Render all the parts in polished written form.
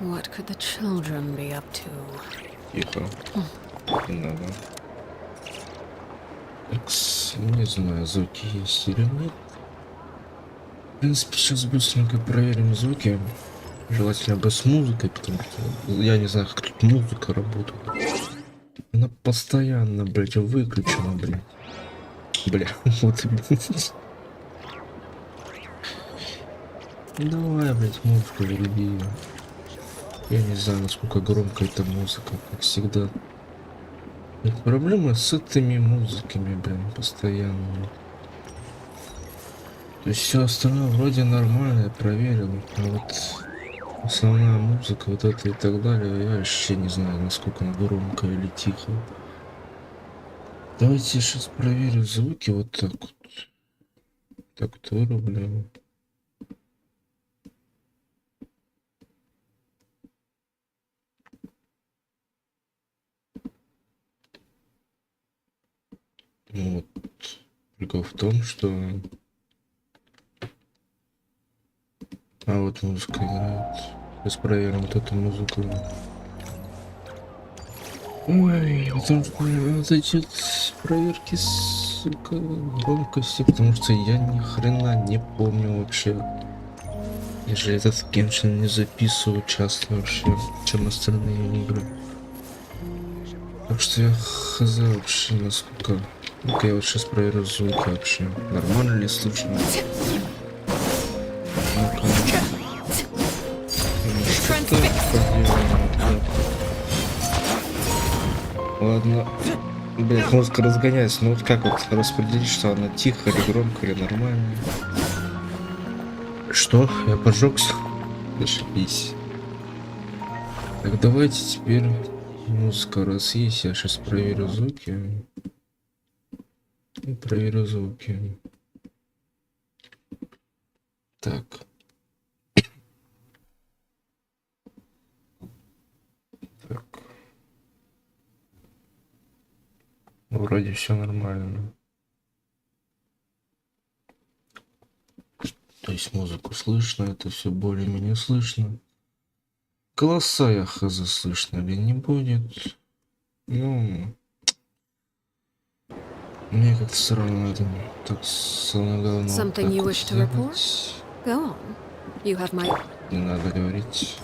What could the children be up to? Тихо. Не надо. Так, не знаю, звуки есть или нет. В принципе, сейчас быстренько проверим звуки. Желательно бы с музыкой, потому что я не знаю, как тут музыка работает. Она постоянно, блядь, выключена, блядь. Бля, вот и блядь. Давай, блядь, музыку вруби. Я не знаю, насколько громко эта музыка, как всегда. Проблема с этими музыками, блин, постоянно. То есть все остальное вроде нормально, я проверил. А вот основная музыка, вот это и так далее, я вообще не знаю, насколько она громкая или тихая. Давайте я сейчас проверю звуки вот так вот. Так вот вырублю. Вот. Прикол в том, что... А вот музыка играет. Сейчас проверим вот эту музыку. Ой, потому что вот эти проверки, сука, громкости, потому что я ни хрена не помню вообще. Я же этот Genshin не записываю часто вообще, чем остальные игры. Так что я хз вообще насколько... Ну-ка я вот сейчас проверю звук вообще. Нормально ли слышно? Ну-ка. Что-то поделаем. Ладно. Блять, музыка разгоняется. Ну вот как вот распределить, что она тихо или громко, или нормально? Что? Я поджегся? Зашибись. Так, давайте теперь музыка раз есть. Я сейчас проверю звуки. И проверю звуки. Так. Так. Вроде все нормально. То есть музыку слышно, это все более-менее слышно. Голоса я хз слышно или не будет. Ну, мне как-то все равно это так головно. Something you wish to report? Go on. You have my... Не надо говорить.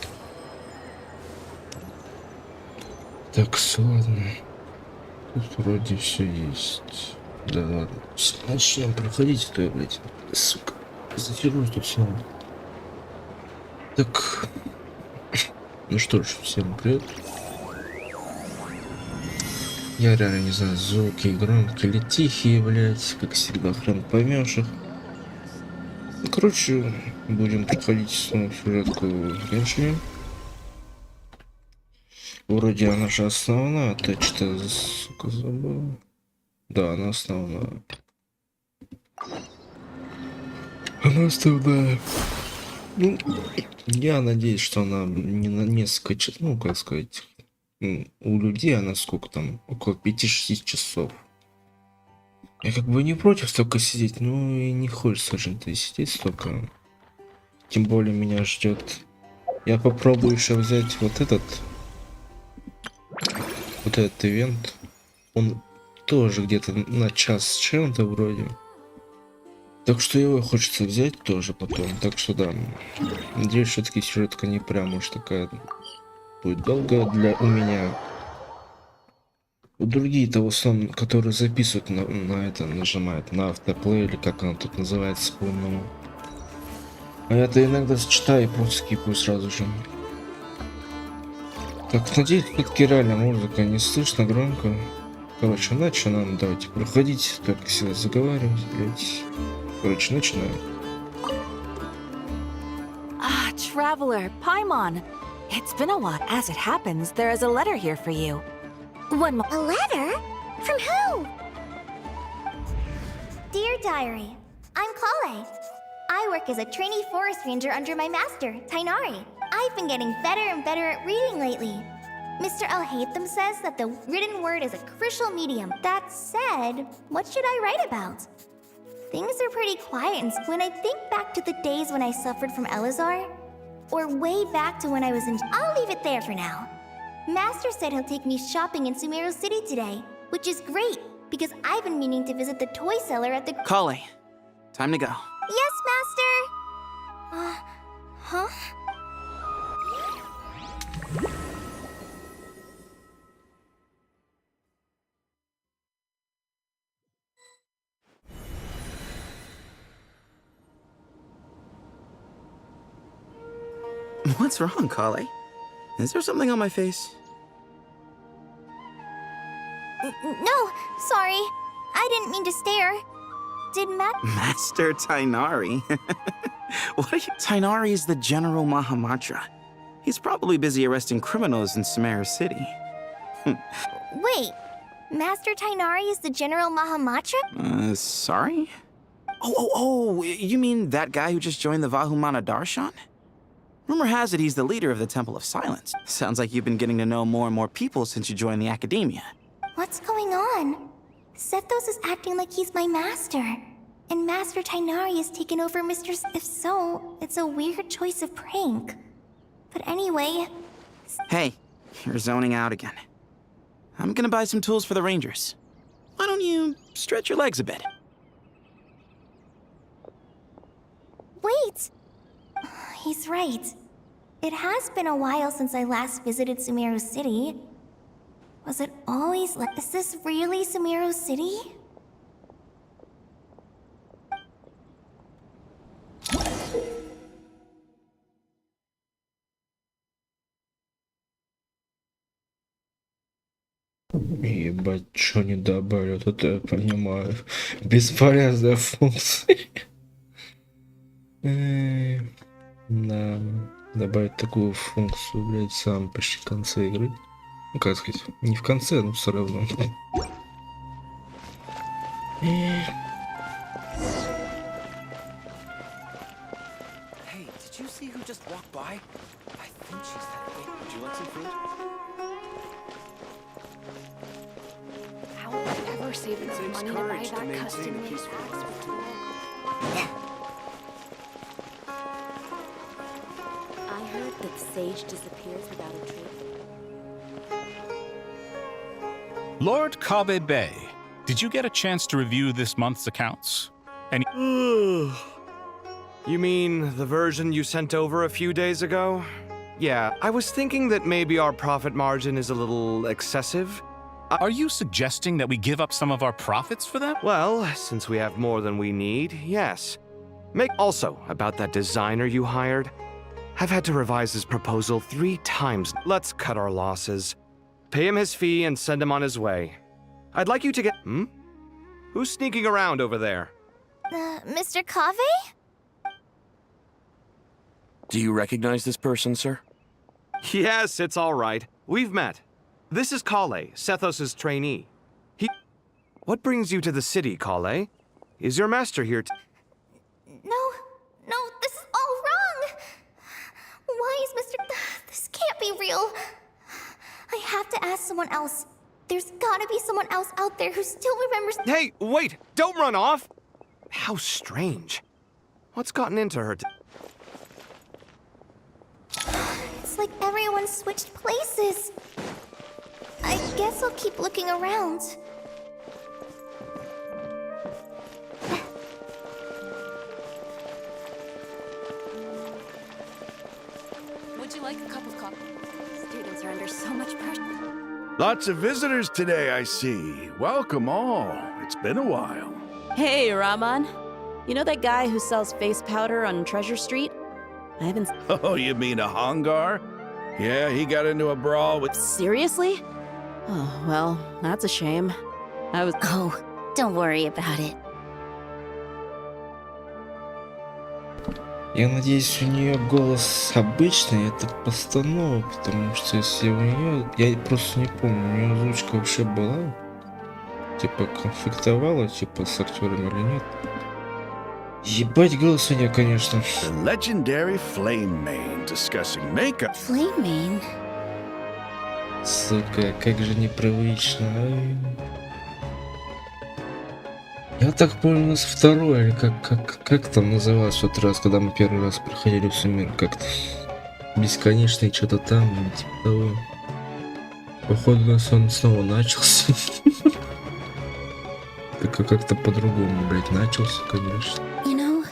Так, ладно. Тут вроде все есть. Да ладно. Начнем проходить, то я, блядь, сука, затянули тут все. Так. Ну что ж, всем привет. Я реально не знаю, звуки громкие или тихие, блядь, как всегда, хрен поймешь их. Ну, короче, будем проходить снова сюжетку в Геншине. Вроде она же основная, а то что-то, сука, забыл. Да, она основная. Она основная. Ну, я надеюсь, что она не на несколько часов, ну, как сказать, у людей она сколько там, около 5-6 часов. Я как бы не против столько сидеть, но и не хочется очень-то сидеть столько. Тем более меня ждет. Я попробую еще взять вот этот ивент. Он тоже где-то на час с чем-то вроде. Так что его хочется взять тоже потом. Так что да. Надеюсь, все-таки сюжетка не прям уж такая будет долгая для у меня. Другие-то в основном, которые записывают на это, нажимают на автоплей, или как оно тут называется по-моему. А я-то иногда читаю и просто скипаю сразу же. Так, надеюсь, все-таки реально музыка не слышно громко. Короче, начинаем, давайте проходить, как всегда заговаривать, блять. Короче, начинаем. Ah, traveler, Paimon. It's been a while. As it happens, there is a letter here for you. A letter? From who? Dear Diary, I'm Kale. I work as a trainee forest ranger under my master, Tainari. I've been getting better and better at reading lately. Mr. Al-Haytham says that the written word is a crucial medium. That said, what should I write about? Things are pretty quiet when I think back to the days when I suffered from Elazar. Or way back to when I was in... I'll leave it there for now. Master said he'll take me shopping in Sumeru City today, which is great, because I've been meaning to visit the toy seller at the... Kale, time to go. Yes, Master! Huh? What's wrong, Kale? Is there something on my face? No, sorry. I didn't mean to stare. Did Master Tainari? What are you... Tainari is the General Mahamatra. He's probably busy arresting criminals in Sumeru City. Wait, Master Tainari is the General Mahamatra? Sorry? Oh, you mean that guy who just joined the Vahumana Darshan? Rumor has it he's the leader of the Temple of Silence. Sounds like you've been getting to know more and more people since you joined the academia. What's going on? Sethos is acting like he's my master. And Master Tainari has taken over If so, it's a weird choice of prank. But anyway... Hey, you're zoning out again. I'm gonna buy some tools for the Rangers. Why don't you stretch your legs a bit? Wait! He's right. It has been a while since I last visited Sumeru City. Was it always like... Is this really Sumeru City? Ебать, что не добавили, вот это я понимаю. Бесполезная функция. Да, добавить такую функцию, блядь, в самом почти конце игры. Ну, как сказать, не в конце, но все равно. Hey, did you see who just walked by? I think she's that thing. Would you like some food? How would I ever save some money to buy that custom-made axe for too long? I heard that sage disappears without a trace. Lord Kabe Bay, did you get a chance to review this month's accounts? Any... You mean the version you sent over a few days ago? Yeah, I was thinking that maybe our profit margin is a little excessive. Are you suggesting that we give up some of our profits for them? Well, since we have more than we need, yes. Also, about that designer you hired. I've had to revise his proposal 3 times. Let's cut our losses. Pay him his fee and send him on his way. I'd like you to get... Who's sneaking around over there? Mr. Kave? Do you recognize this person, sir? Yes, it's all right. We've met. This is Kale, Sethos' trainee. What brings you to the city, Kale? Is your master here No, this is all wrong! Why is This can't be real. I have to ask someone else. There's gotta be someone else out there who still remembers... Hey, wait! Don't run off! How strange. What's gotten into her? It's like everyone switched places. I guess I'll keep looking around. Would you like a cup of coffee? Students are under so much pressure. Lots of visitors today, I see. Welcome all. It's been a while. Hey, Rahman. You know that guy who sells face powder on Treasure Street? I haven't... Oh, you mean a Hongar? Yeah, he got into a brawl with... Seriously? Oh, well, that's a shame. Oh, don't worry about it. Я надеюсь, у нее голос обычный, это постанова, потому что если у нее, я просто не помню, у нее озвучка вообще была, типа конфликтовала, типа с актером или нет. Ебать голос у нее, конечно. The legendary Flame Mane discussing makeup. Flame Mane? Сука, как же непривычно. Я так понял, у нас второй, или как там называлось в тот раз, когда мы первый раз проходили всю мир, как-то. Бесконечный что-то там, типа того. Походу, он снова начался. Только как-то по-другому, блядь, начался, конечно. You know,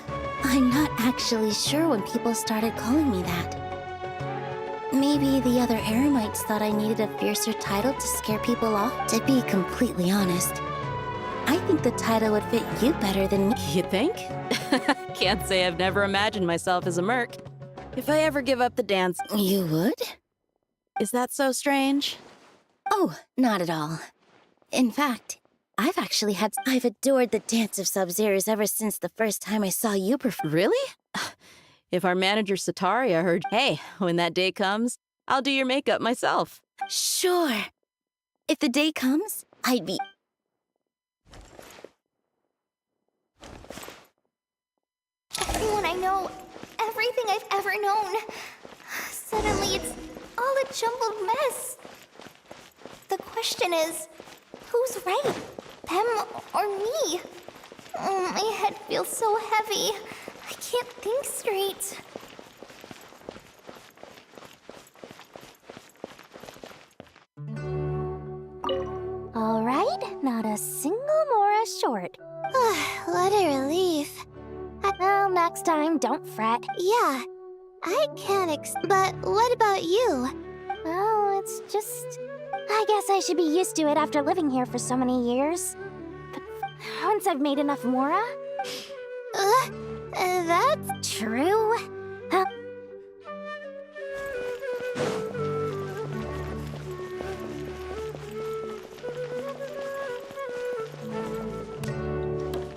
I'm not actually sure when people started calling me that. Maybe the other eremites thought I needed a fiercer title to scare people off. To be completely honest, I think the title would fit you better than me. You think? Can't say I've never imagined myself as a merc. If I ever give up the dance, You would? is that so strange? Oh, not at all. In fact, I've adored the dance of Sub-Zeros ever since the first time I saw you perform. Really? If our manager Sataria heard, hey, when that day comes, I'll do your makeup myself. Sure. If the day comes, I'd be... Everyone I know, everything I've ever known. Suddenly it's all a jumbled mess. The question is, who's right? Them or me? Oh, my head feels so heavy. I can't think straight. All right, not a single Mora short. What a relief. Well, next time, don't fret. Yeah, I can't but what about you? Well, it's just... I guess I should be used to it after living here for so many years. But once I've made enough Mora... that's true.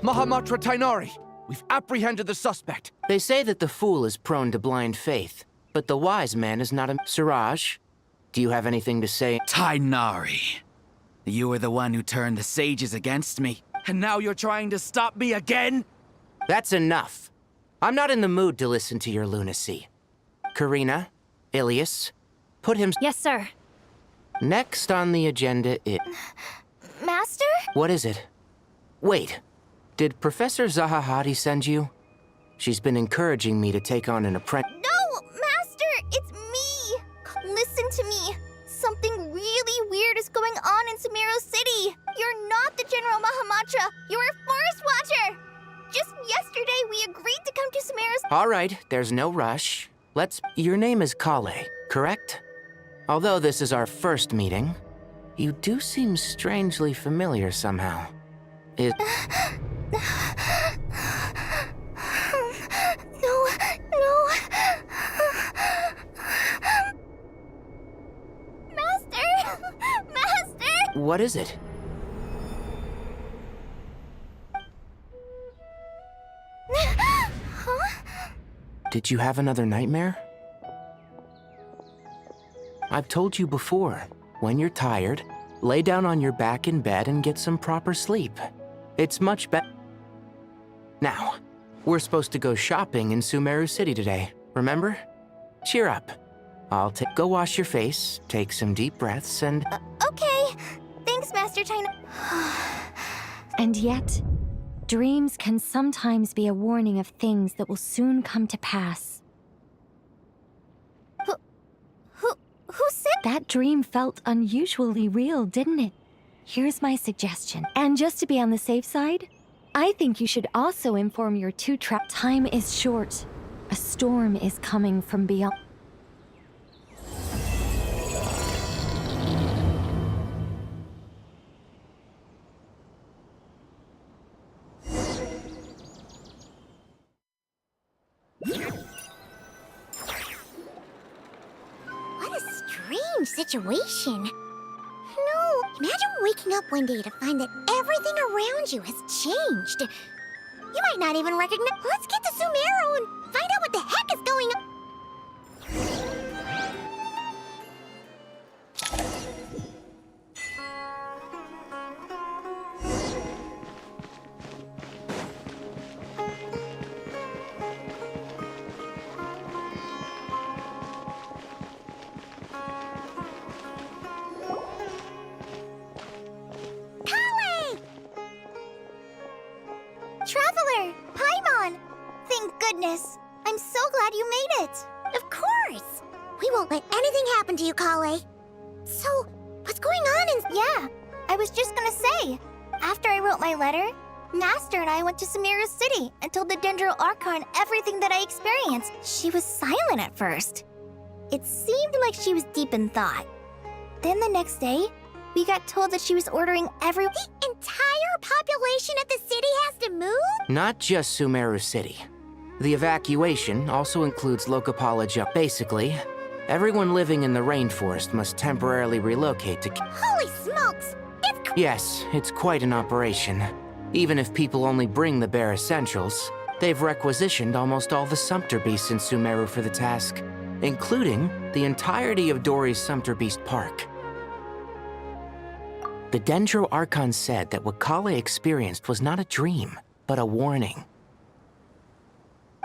Mahamatra Tainari, we've apprehended the suspect. They say that the fool is prone to blind faith, but the wise man is not a... Siraj, do you have anything to say? Tainari, you were the one who turned the sages against me, and now you're trying to stop me again? That's enough. I'm not in the mood to listen to your lunacy. Karina, Ilias, put him... Yes, sir. Next on the agenda is... Master? What is it? Wait. Did Professor Zahahati send you? She's been encouraging me to take on an apprentice. No, Master! It's me! Listen to me. Something really weird is going on in Sumeru City. You're not the General Mahamatra. You're a Forest Watcher. Just yesterday, we agreed to come to Sumeru's... All right, there's no rush. Your name is Kale, correct? Although this is our first meeting, you do seem strangely familiar somehow. No. Master! What is it? Huh? Did you have another nightmare? I've told you before, when you're tired, lay down on your back in bed and get some proper sleep. It's much better. Now, we're supposed to go shopping in Sumeru City today, remember? Cheer up. Go wash your face, take some deep breaths, and... Okay. Thanks, Master China. And yet, dreams can sometimes be a warning of things that will soon come to pass. Who said... That dream felt unusually real, didn't it? Here's my suggestion. And just to be on the safe side, I think you should also inform your two Time is short. A storm is coming from beyond. What a strange situation. No, imagine waking up one day to find that everything around you has changed. You might not even recognize... Let's get to Sumeru and find out what the heck is going on. Traveler! Paimon! Thank goodness! I'm so glad you made it! Of course! Kale. So, what's going on in... Yeah, I was just gonna say. After I wrote my letter, Master and I went to Sumeru City and told the Dendro Archon everything that I experienced. She was silent at first. It seemed like she was deep in thought. Then the next day, we got told that she was ordering every... The entire population of the city has to move? Not just Sumeru City. The evacuation also includes Lokapala. Basically, everyone living in the rainforest must temporarily relocate to... Holy smokes! Yes, it's quite an operation. Even if people only bring the bare essentials, they've requisitioned almost all the Sumpter Beasts in Sumeru for the task, including the entirety of Dori's Sumpter Beast Park. The Dendro Archon said that what Kale experienced was not a dream, but a warning.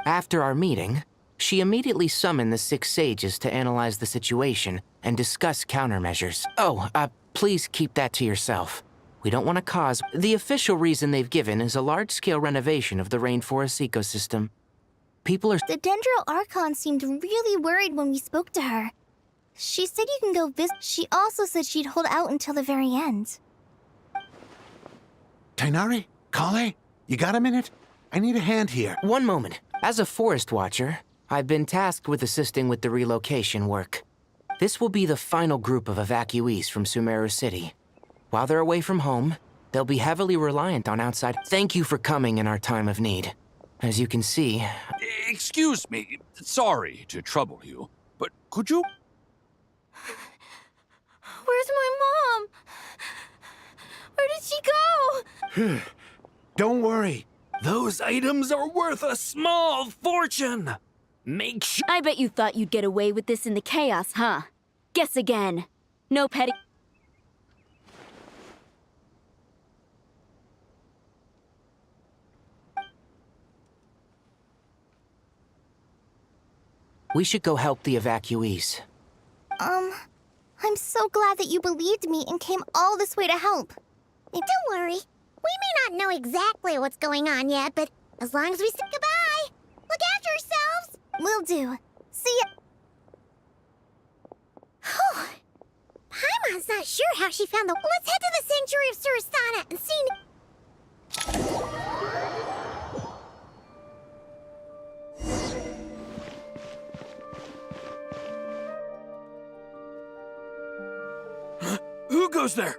After our meeting, she immediately summoned the 6 sages to analyze the situation and discuss countermeasures. Oh, please keep that to yourself. We don't want to cause... The official reason they've given is a large-scale renovation of the rainforest ecosystem. People are... The Dendro Archon seemed really worried when we spoke to her. She said you can go visit. She also said she'd hold out until the very end. Tighnari? Kale? You got a minute? I need a hand here. One moment. As a forest watcher, I've been tasked with assisting with the relocation work. This will be the final group of evacuees from Sumeru City. While they're away from home, they'll be heavily reliant on outside... Thank you for coming in our time of need. As you can see... Excuse me. Sorry to trouble you, but could you... Where's my mom? Where did she go? Don't worry. Those items are worth a small fortune. Make sure... I bet you thought you'd get away with this in the chaos, huh? Guess again. No petty... We should go help the evacuees. I'm so glad that you believed me and came all this way to help. Don't worry. We may not know exactly what's going on yet, but as long as we say goodbye, look after yourselves. Will do. See ya. Paimon's not sure how she found the... Let's head to the Sanctuary of Surasana and see... Who goes there?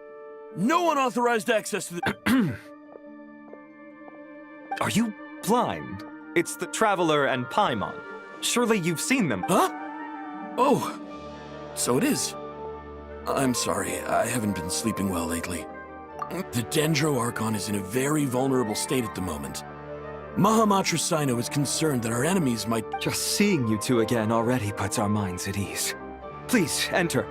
No unauthorized access to the... Are you blind? It's the Traveler and Paimon. Surely you've seen them. Huh? Oh, so it is. I'm sorry, I haven't been sleeping well lately. The Dendro Archon is in a very vulnerable state at the moment. Mahamatra Sino is concerned that our enemies might... Just seeing you two again already puts our minds at ease. Please, enter.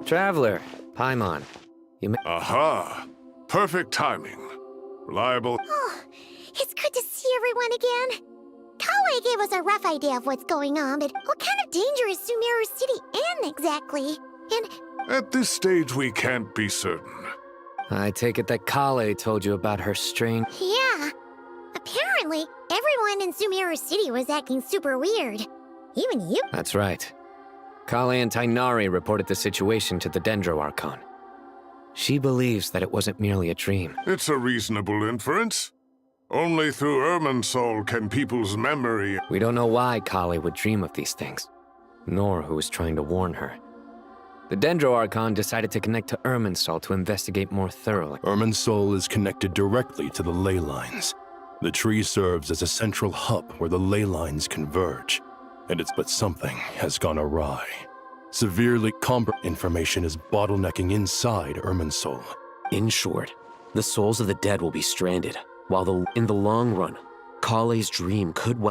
Traveler, Paimon. Aha! Perfect timing. Reliable. Oh, it's good to see everyone again. Kale gave us a rough idea of what's going on, but what kind of danger is Sumeru City in exactly? And... At this stage, we can't be certain. I take it that Kale told you about her strange... Yeah. Apparently, everyone in Sumeru City was acting super weird. Even you. That's right. Kale and Tighnari reported the situation to the Dendro Archon. She believes that it wasn't merely a dream. It's a reasonable inference. Only through Irminsul can people's memory... We don't know why Kale would dream of these things, nor who was trying to warn her. The Dendro Archon decided to connect to Irminsul to investigate more thoroughly. Irminsul is connected directly to the ley lines. The tree serves as a central hub where the ley lines converge. But something has gone awry. Severely information is bottlenecking inside Irminsul. In short, the souls of the dead will be stranded, while in the long run, Kale's dream could...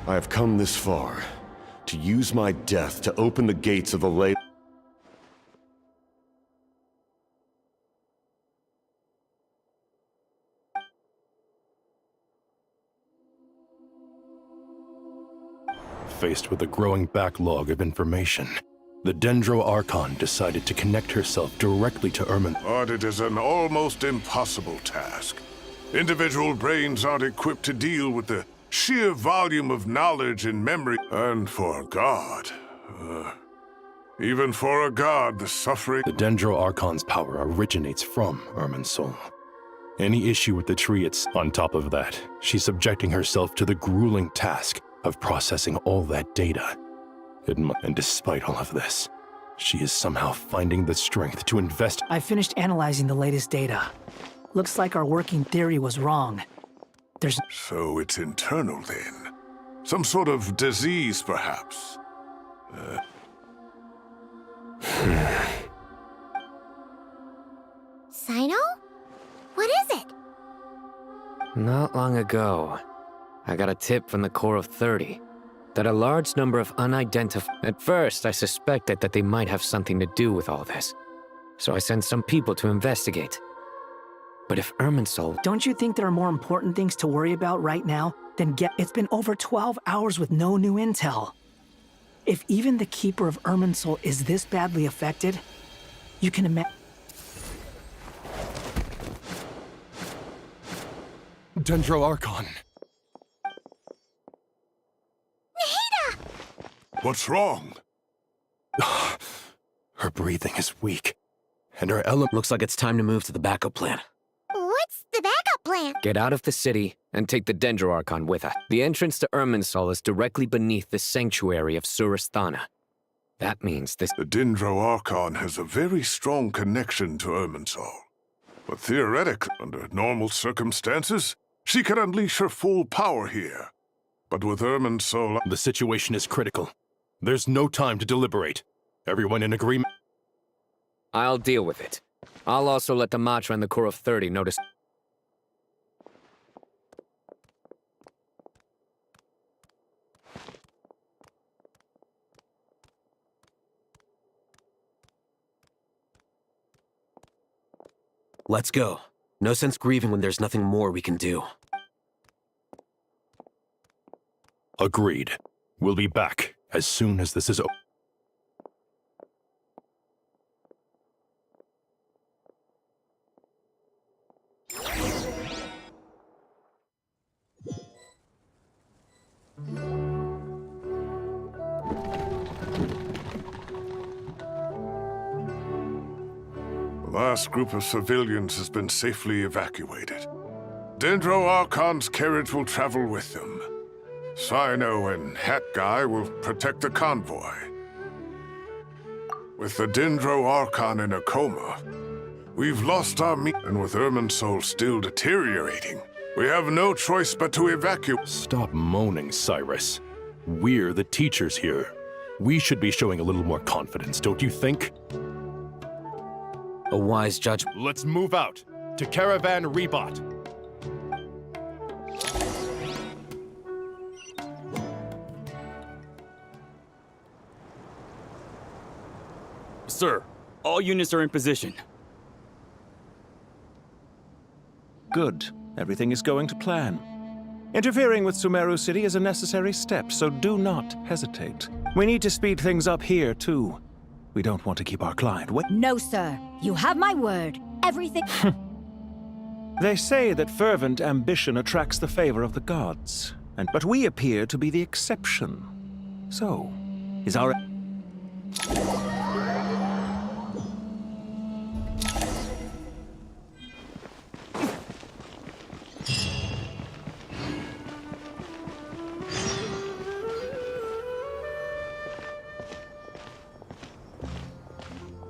I have come this far, to use my death to open the gates of the ley... Faced with a growing backlog of information, the Dendro Archon decided to connect herself directly to Ermin. But it is an almost impossible task. Individual brains aren't equipped to deal with the sheer volume of knowledge and memory. And for a god, even for a god, the suffering... The Dendro Archon's power originates from Ermin's soul. Any issue with the tree, it's on top of that. She's subjecting herself to the grueling task of processing all that data. And despite all of this, she is somehow finding the strength to invest. I finished analyzing the latest data. Looks like our working theory was wrong. There's... So it's internal then? Some sort of disease, perhaps? Sino? What is it? Not long ago, I got a tip from the Core of 30 that a large number of unidentified... At first, I suspected that they might have something to do with all this, so I sent some people to investigate. But if Irminsul... Don't you think there are more important things to worry about right now than get... It's been over 12 hours with no new intel. If even the Keeper of Irminsul is this badly affected, you can imagine... Dendro Archon. What's wrong? Her breathing is weak, and her element... Looks like it's time to move to the backup plan. What's the backup plan? Get out of the city and take the Dendro Archon with us. The entrance to Irminsul is directly beneath the sanctuary of Surasthana. That means this... The Dendro Archon has a very strong connection to Irminsul. But theoretically, under normal circumstances, she could unleash her full power here. But with Irminsul... The situation is critical. There's no time to deliberate. Everyone in agreement? I'll deal with it. I'll also let the Matra and the Core of 30 notice... Let's go. No sense grieving when there's nothing more we can do. Agreed. We'll be back as soon as this is over. The last group of civilians has been safely evacuated. Dendro Archon's carriage will travel with them. Sino and Hat Guy will protect the convoy. With the Dendro Archon in a coma, we've lost our and with Irminsul still deteriorating, we have no choice but to evacuate. Stop moaning, Cyrus. We're the teachers here. We should be showing a little more confidence, don't you think? A wise judgment. Let's move out to Caravan Rebot. Sir, all units are in position. Good. Everything is going to plan. Interfering with Sumeru City is a necessary step, so do not hesitate. We need to speed things up here, too. We don't want to keep our client wait. No, sir. You have my word. Everything... They say that fervent ambition attracts the favor of the gods, but we appear to be the exception. So, is our...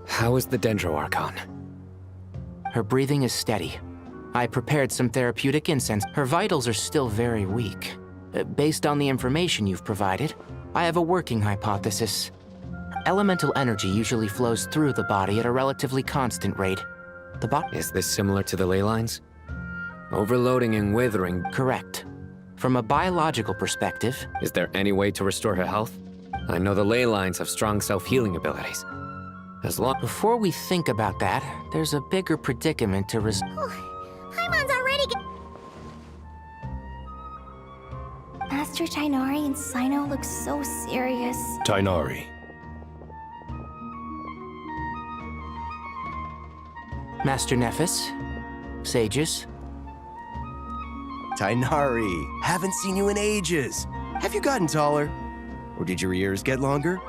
How is the Dendro Archon? Her breathing is steady. I prepared some therapeutic incense. Her vitals are still very weak. Based on the information you've provided, I have a working hypothesis. Elemental energy usually flows through the body at a relatively constant rate. Is this similar to the ley lines? Overloading and withering... Correct. From a biological perspective... Is there any way to restore her health? I know the ley lines have strong self-healing abilities. Before we think about that, there's a bigger predicament to Paimon's already Master Tainari and Sino look so serious. Tainari. Master Nephis, sages. Tainari, haven't seen you in ages. Have you gotten taller? Or did your ears get longer?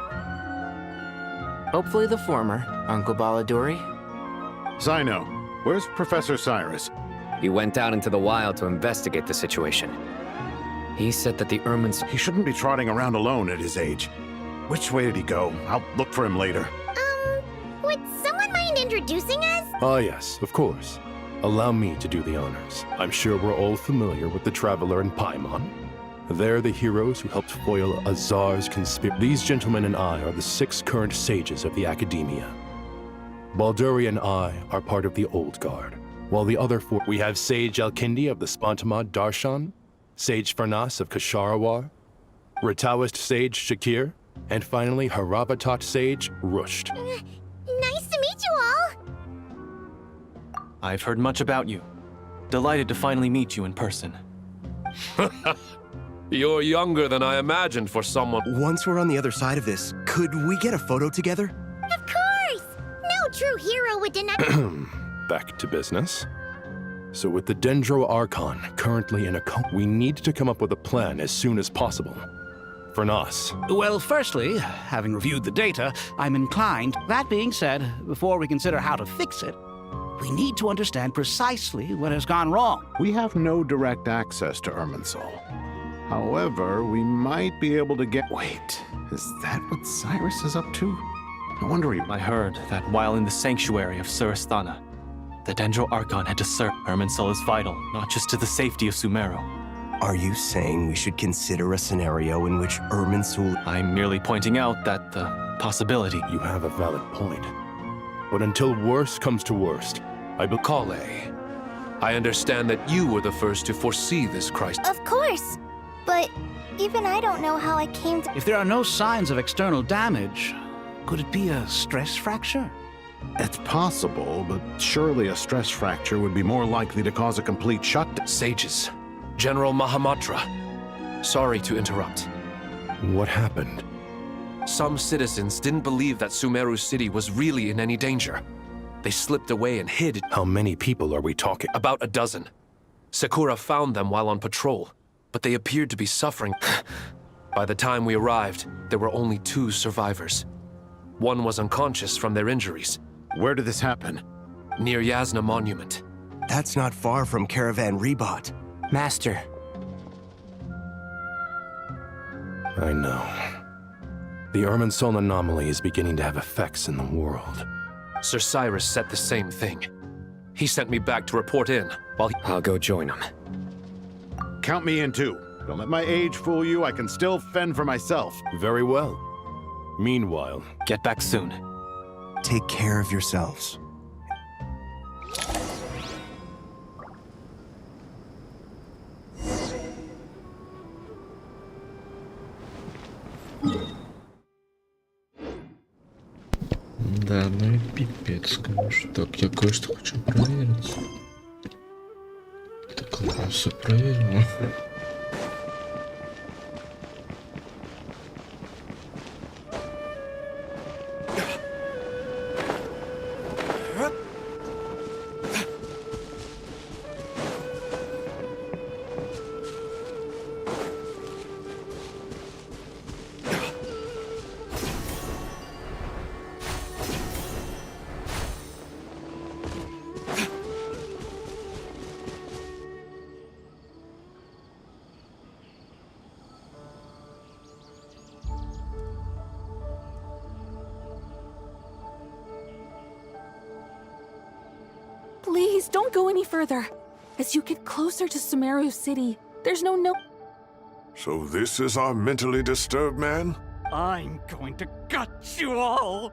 Hopefully the former, Uncle Baladuri. Sino, where's Professor Cyrus? He went out into the wild to investigate the situation. He said that the Ermines... He shouldn't be trotting around alone at his age. Which way did he go? I'll look for him later. Would someone mind introducing us? Ah, yes, of course. Allow me to do the honors. I'm sure we're all familiar with the Traveler and Paimon. They're the heroes who helped foil Azar's conspiracy. These gentlemen and I are the 6 current sages of the Academia. Balduri and I are part of the Old Guard, while the other 4... We have Sage Alkindi of the Spantamad Darshan, Sage Farnas of Kasharawar, Rataoist Sage Shakir, and finally Haravatat Sage Rusht. Nice to meet you all! I've heard much about you. Delighted to finally meet you in person. You're younger than I imagined for someone. Once we're on the other side of this, could we get a photo together? Of course! No true hero would deny. Back to business. So with the Dendro Archon currently in a coma, we need to come up with a plan as soon as possible. Farnas. Well, firstly, having reviewed the data, I'm inclined. That being said, before we consider how to fix it, we need to understand precisely what has gone wrong. We have no direct access to Irminsul. However, we might be able to get... Wait, is that what Cyrus is up to? No wonder he... I heard that while in the sanctuary of Surasthana, the Dendro Archon had discerned Irminsul is vital, not just to the safety of Sumeru. Are you saying we should consider a scenario in which Irminsul... I'm merely pointing out that the possibility... You have a valid point. But until worst comes to worst, Kale, I understand that you were the first to foresee this crisis. Of course! But even I don't know how I came to... If there are no signs of external damage, could it be a stress fracture? It's possible, but surely a stress fracture would be more likely to cause a complete shutdown. Sages, General Mahamatra, sorry to interrupt. What happened? Some citizens didn't believe that Sumeru City was really in any danger. They slipped away and hid. How many people are we talking? About a dozen. Sakura found them while on patrol, but they appeared to be suffering. By the time we arrived, there were only 2 survivors. One was unconscious from their injuries. Where did this happen? Near Yasna Monument. That's not far from Caravan Rebot. Master. I know. The Irminsul anomaly is beginning to have effects in the world. Sir Cyrus said the same thing. He sent me back to report in while he... I'll go join him. Count me in too. Don't let my age fool you. I can still fend for myself. Very well. Meanwhile, get back soon. Take care of yourselves. Да, ну и пипец, конечно. Так, я кое-что хочу проверить. Так, ладно, все проверено. Please, don't go any further. As you get closer to Sumeru City, there's no... So this is our mentally disturbed man? I'm going to gut you all!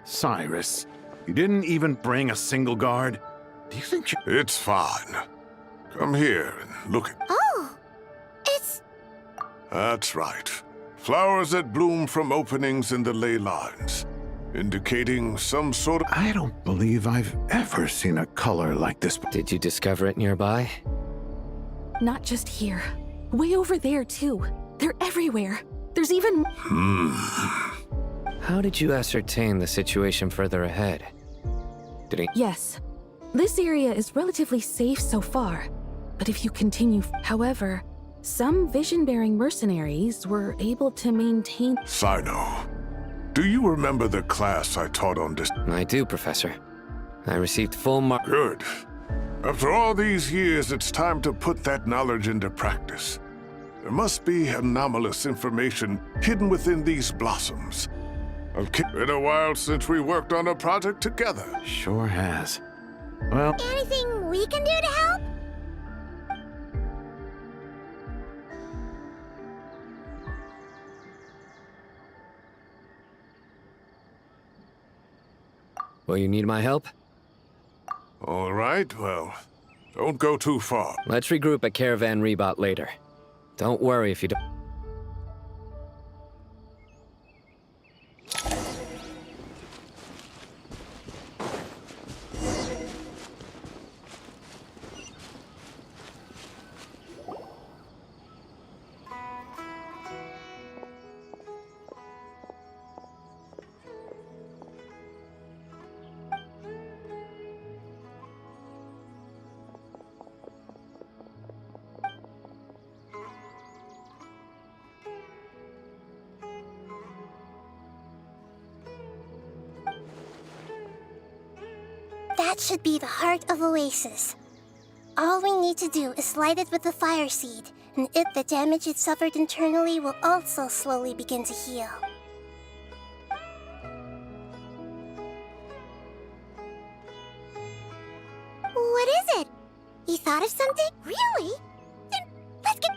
Cyrus, you didn't even bring a single guard? Do you think you... It's fine. Come here and look at... Oh! It's... That's right. Flowers that bloom from openings in the ley lines. indicating some sort of... I don't believe I've ever seen a color like this. Did you discover it nearby? Not just here. Way over there, too. They're everywhere. There's even... How did you ascertain the situation further ahead? Did he... Yes. This area is relatively safe so far. But if you continue... However, some vision-bearing mercenaries were able to maintain... Sino, do you remember the class I taught on this? I do, Professor. I received full mark... Good. After all these years, it's time to put that knowledge into practice. There must be anomalous information hidden within these blossoms. It's been a while since we worked on a project together. Sure has. Well... Anything we can do to help? Will you need my help? All right, well, don't go too far. Let's regroup at Caravan Rebot later. Don't worry if you don't... That should be the heart of Oasis. All we need to do is light it with the fire seed, and the damage it suffered internally will also slowly begin to heal. What is it? You thought of something? Really? Then let's get...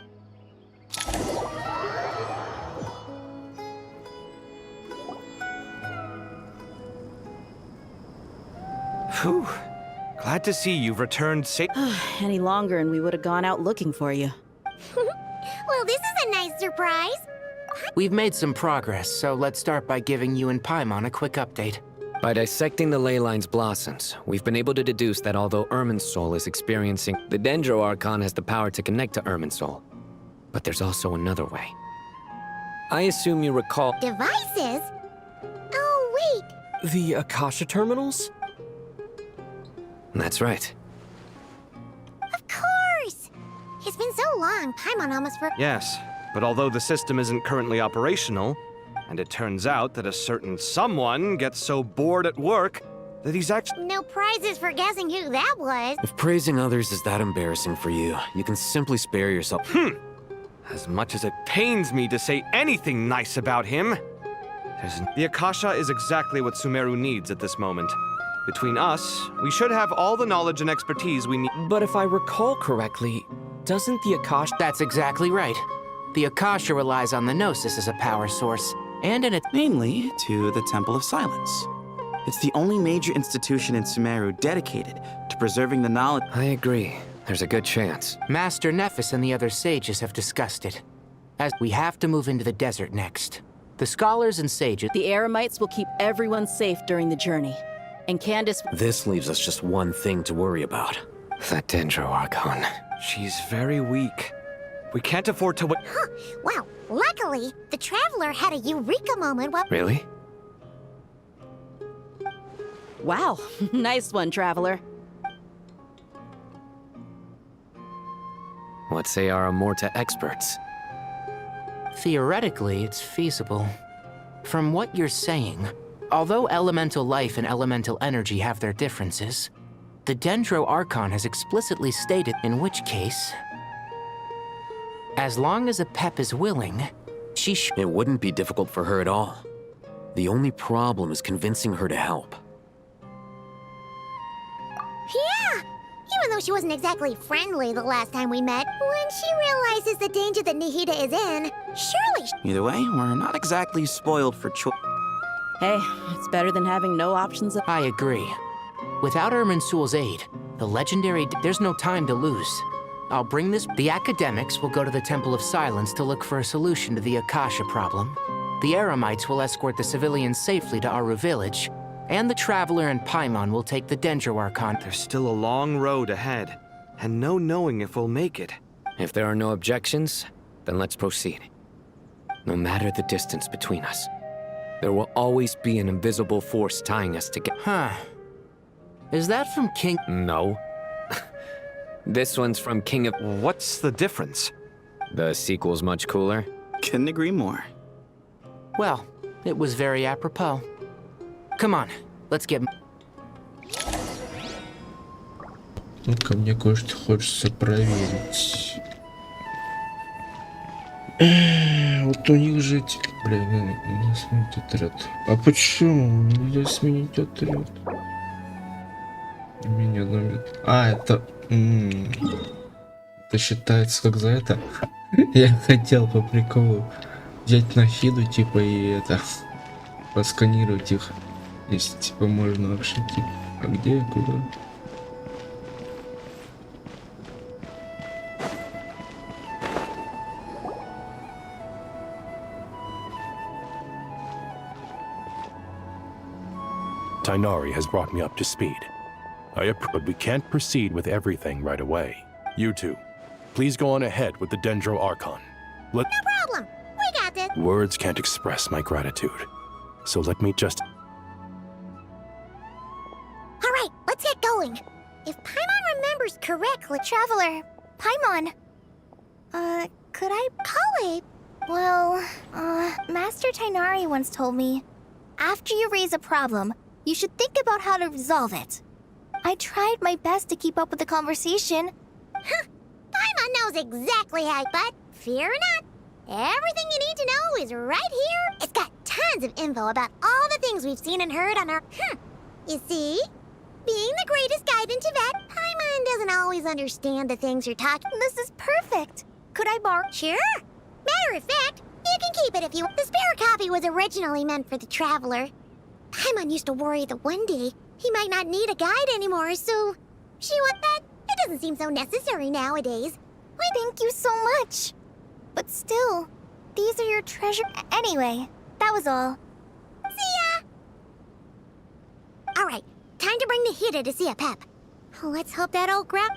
Phew. Glad to see you've returned safe. Any longer and we would have gone out looking for you. Well, this is a nice surprise. We've made some progress, so let's start by giving you and Paimon a quick update. By dissecting the ley line's blossoms, we've been able to deduce that although Irminsul is experiencing... The Dendro Archon has the power to connect to Irminsul. But there's also another way. I assume you recall... Devices? Oh, wait. The Akasha terminals? That's right. Of course! It's been so long, Paimon almost forgot. Yes, but although the system isn't currently operational, and it turns out that a certain someone gets so bored at work that he's actually... No prizes for guessing who that was. If praising others is that embarrassing for you, you can simply spare yourself... As much as it pains me to say anything nice about him, the Akasha is exactly what Sumeru needs at this moment. Between us, we should have all the knowledge and expertise we need. But if I recall correctly, doesn't the Akasha... That's exactly right. The Akasha relies on the Gnosis as a power source, and in it... Namely, to the Temple of Silence. It's the only major institution in Sumeru dedicated to preserving the knowledge... I agree. There's a good chance. Master Nephis and the other sages have discussed it. As we have to move into the desert next. The scholars and sages... The Eremites will keep everyone safe during the journey. And Candace... This leaves us just one thing to worry about. That Dendro Archon. She's very weak. We can't afford to wait. Huh. Well, luckily, the Traveler had a eureka moment while... Really? Wow. Nice one, Traveler. What say our Amorta experts? Theoretically, it's feasible. From what you're saying, although elemental life and elemental energy have their differences, the Dendro Archon has explicitly stated in which case, as long as Apep is willing, she It wouldn't be difficult for her at all. The only problem is convincing her to help. Yeah! Even though she wasn't exactly friendly the last time we met, when she realizes the danger that Nahida is in, surely... Either way, we're not exactly spoiled for choice. Hey, it's better than having no options. I agree. Without Irminsul's aid, the legendary... There's no time to lose. I'll bring this... The academics will go to the Temple of Silence to look for a solution to the Akasha problem. The Eremites will escort the civilians safely to Aru village, and the Traveler and Paimon will take the Dendro Archon. There's still a long road ahead, and no knowing if we'll make it. If there are no objections, then let's proceed. No matter the distance between us, there will always be an invisible force tying us together. Huh. Is that from King? No. This one's from King of... What's the difference? The sequel's much cooler. Couldn't agree more. Well, it was very apropos. Come on, let's get... Ну-ка, мне кое-что хочется проверить. Вот у них же... Блин, не сменить отряд. А почему? Нельзя сменить отряд. Меня номер... А, это... Это считается как за это? Я хотел по приколу взять на хиду, типа, и это... Посканировать их. Если, типа, можно вообще, типа... А где, куда? Tainari has brought me up to speed. But we can't proceed with everything right away. You two, please go on ahead with the Dendro Archon. No problem. We got this. Words can't express my gratitude. So let me just... All right, let's get going. If Paimon remembers correctly... Traveler, Paimon. Could I call it? Well, Master Tainari once told me, after you raise a problem, you should think about how to resolve it. I tried my best to keep up with the conversation. Huh. Paimon knows exactly how, but fear not. Everything you need to know is right here. It's got tons of info about all the things we've seen and heard on our... You see? Being the greatest guide in Tibet, Paimon doesn't always understand the things you're talking... This is perfect. Could I borrow... Sure. Matter of fact, you can keep it if you... The spare copy was originally meant for the Traveler. Paimon used to worry that one day he might not need a guide anymore, so... She went that. It doesn't seem so necessary nowadays. Why, thank you so much. But still, these are your treasure... Anyway, that was all. See ya! Alright, time to bring the Hida to see a Pep. Let's hope that old crap...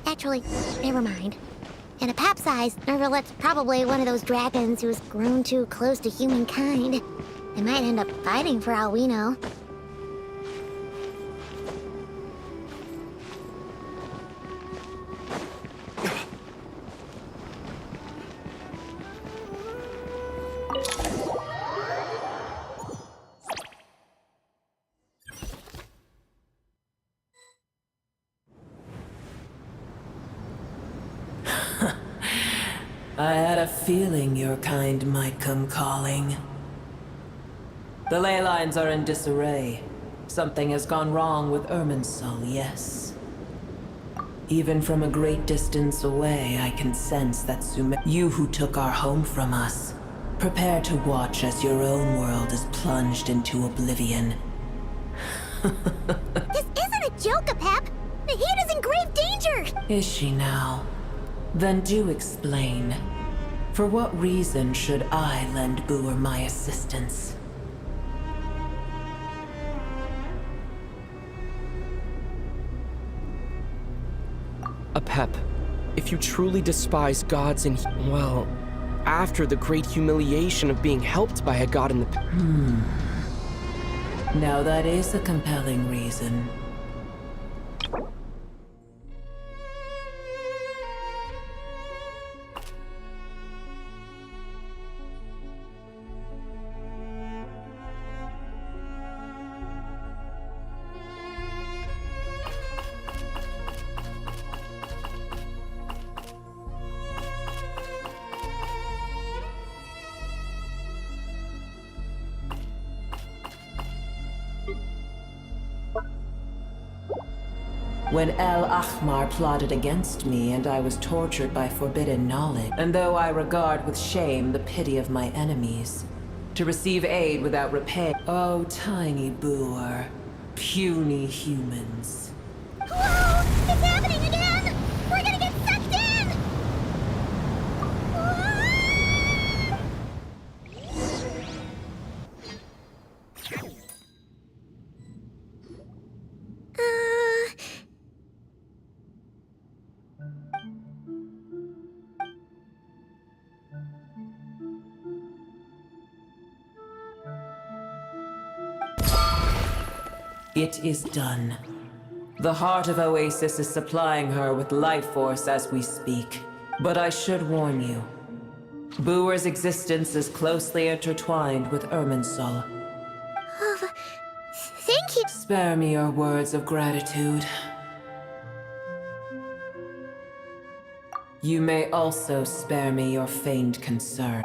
Actually, never mind. In a pap size, Nervalet's probably one of those dragons who's grown too close to humankind. They might end up fighting for all we know. I had a feeling your kind might come calling. The ley lines are in disarray. Something has gone wrong with Irminsul, yes. Even from a great distance away, I can sense that you who took our home from us, prepare to watch as your own world is plunged into oblivion. This isn't a joke, Apep! The Hida's in grave danger! Is she now? Then do explain. For what reason should I lend Boer my assistance? Apep, if you truly despise gods and... well, after the great humiliation of being helped by a god in the... Now that is a compelling reason. When El Ahmar plotted against me and I was tortured by forbidden knowledge, and though I regard with shame the pity of my enemies, to receive aid without repay. Oh, tiny boor. Puny humans. Whoa! It's happening again! We're gonna get sucked in! It is done. The heart of Oasis is supplying her with life force as we speak. But I should warn you. Boor's existence is closely intertwined with Irminsul. Thank you. Spare me your words of gratitude. You may also spare me your feigned concern.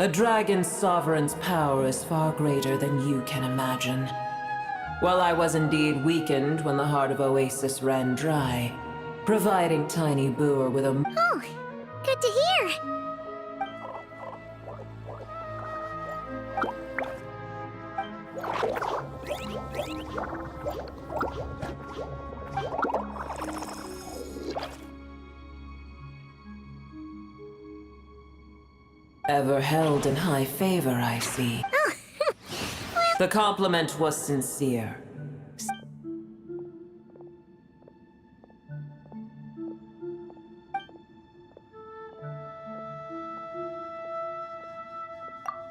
A dragon's sovereign's power is far greater than you can imagine. While I was indeed weakened when the heart of Oasis ran dry, providing Tiny Boor with a... Oh, good to hear. Ever held in high favor, I see. The compliment was sincere.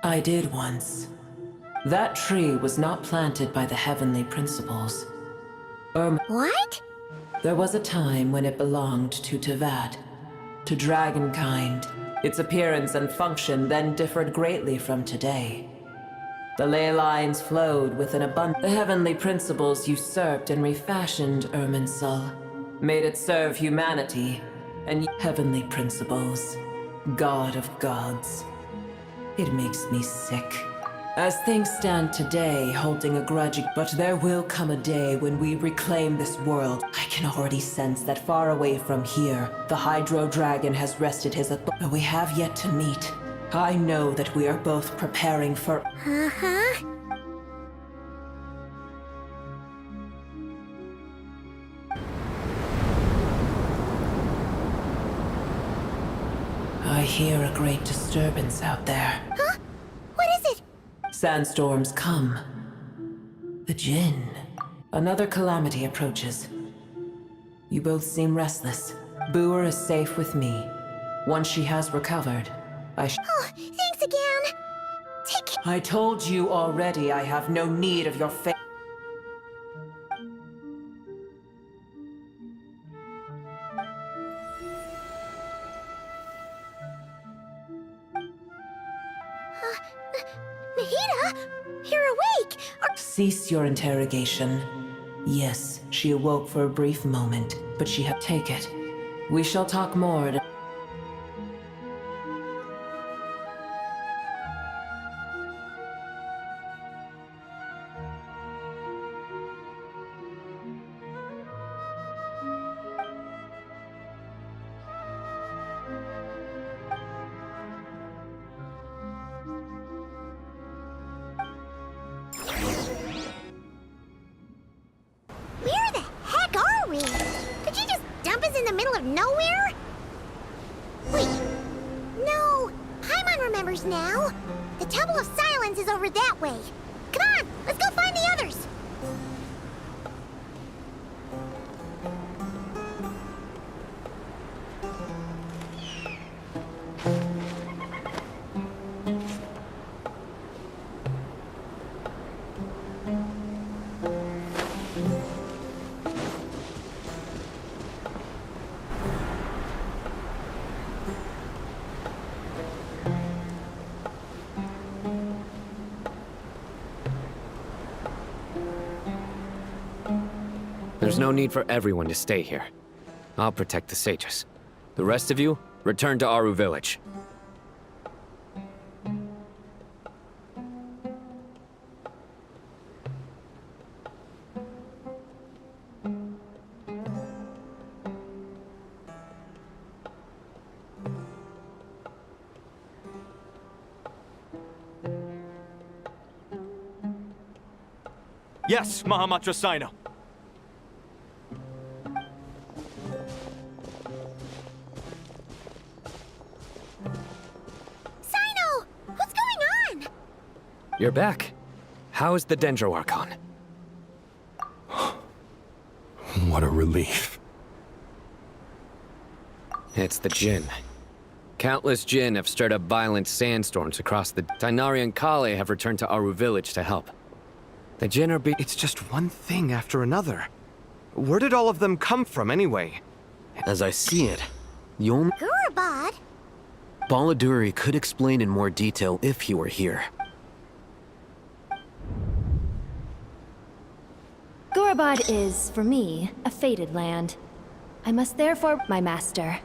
I did once. That tree was not planted by the heavenly principles. What? There was a time when it belonged to Tavad, to dragonkind. Its appearance and function then differed greatly from today. The ley lines flowed with an abundance. The heavenly principles usurped and refashioned Irminsul, made it serve humanity, and heavenly principles, god of gods. It makes me sick. As things stand today, holding a grudge, but there will come a day when we reclaim this world. I can already sense that far away from here, the Hydro Dragon has rested his authority. But we have yet to meet. I know that we are both preparing for... Uh-huh. I hear a great disturbance out there. Huh? What is it? Sandstorms come. The Djinn. Another calamity approaches. You both seem restless. Boor is safe with me. Once she has recovered, Oh, thanks again. I told you already I have no need of your faith. Mahita, you're awake. Cease your interrogation. Yes, she awoke for a brief moment, but she had... Take it. We shall talk more at... Where the heck are we? Did you just dump us in the middle of nowhere? Wait. No. Paimon remembers now. The Temple of Silence is over that way. Come on, let's go find the others. There's no need for everyone to stay here. I'll protect the sages. The rest of you, return to Aru village. Yes, Mahamatra Sino. Sino! What's going on? You're back. How's the Dendro Archon? What a relief. It's the Jinn. Countless Jinn have stirred up violent sandstorms across the Tainari and Kale have returned to Aru village to help. The Jinn are It's just one thing after another. Where did all of them come from, anyway? As I see it, the only Gurabad? Baladuri could explain in more detail if he were here. Gurabad is, for me, a fated land. I must therefore, my master.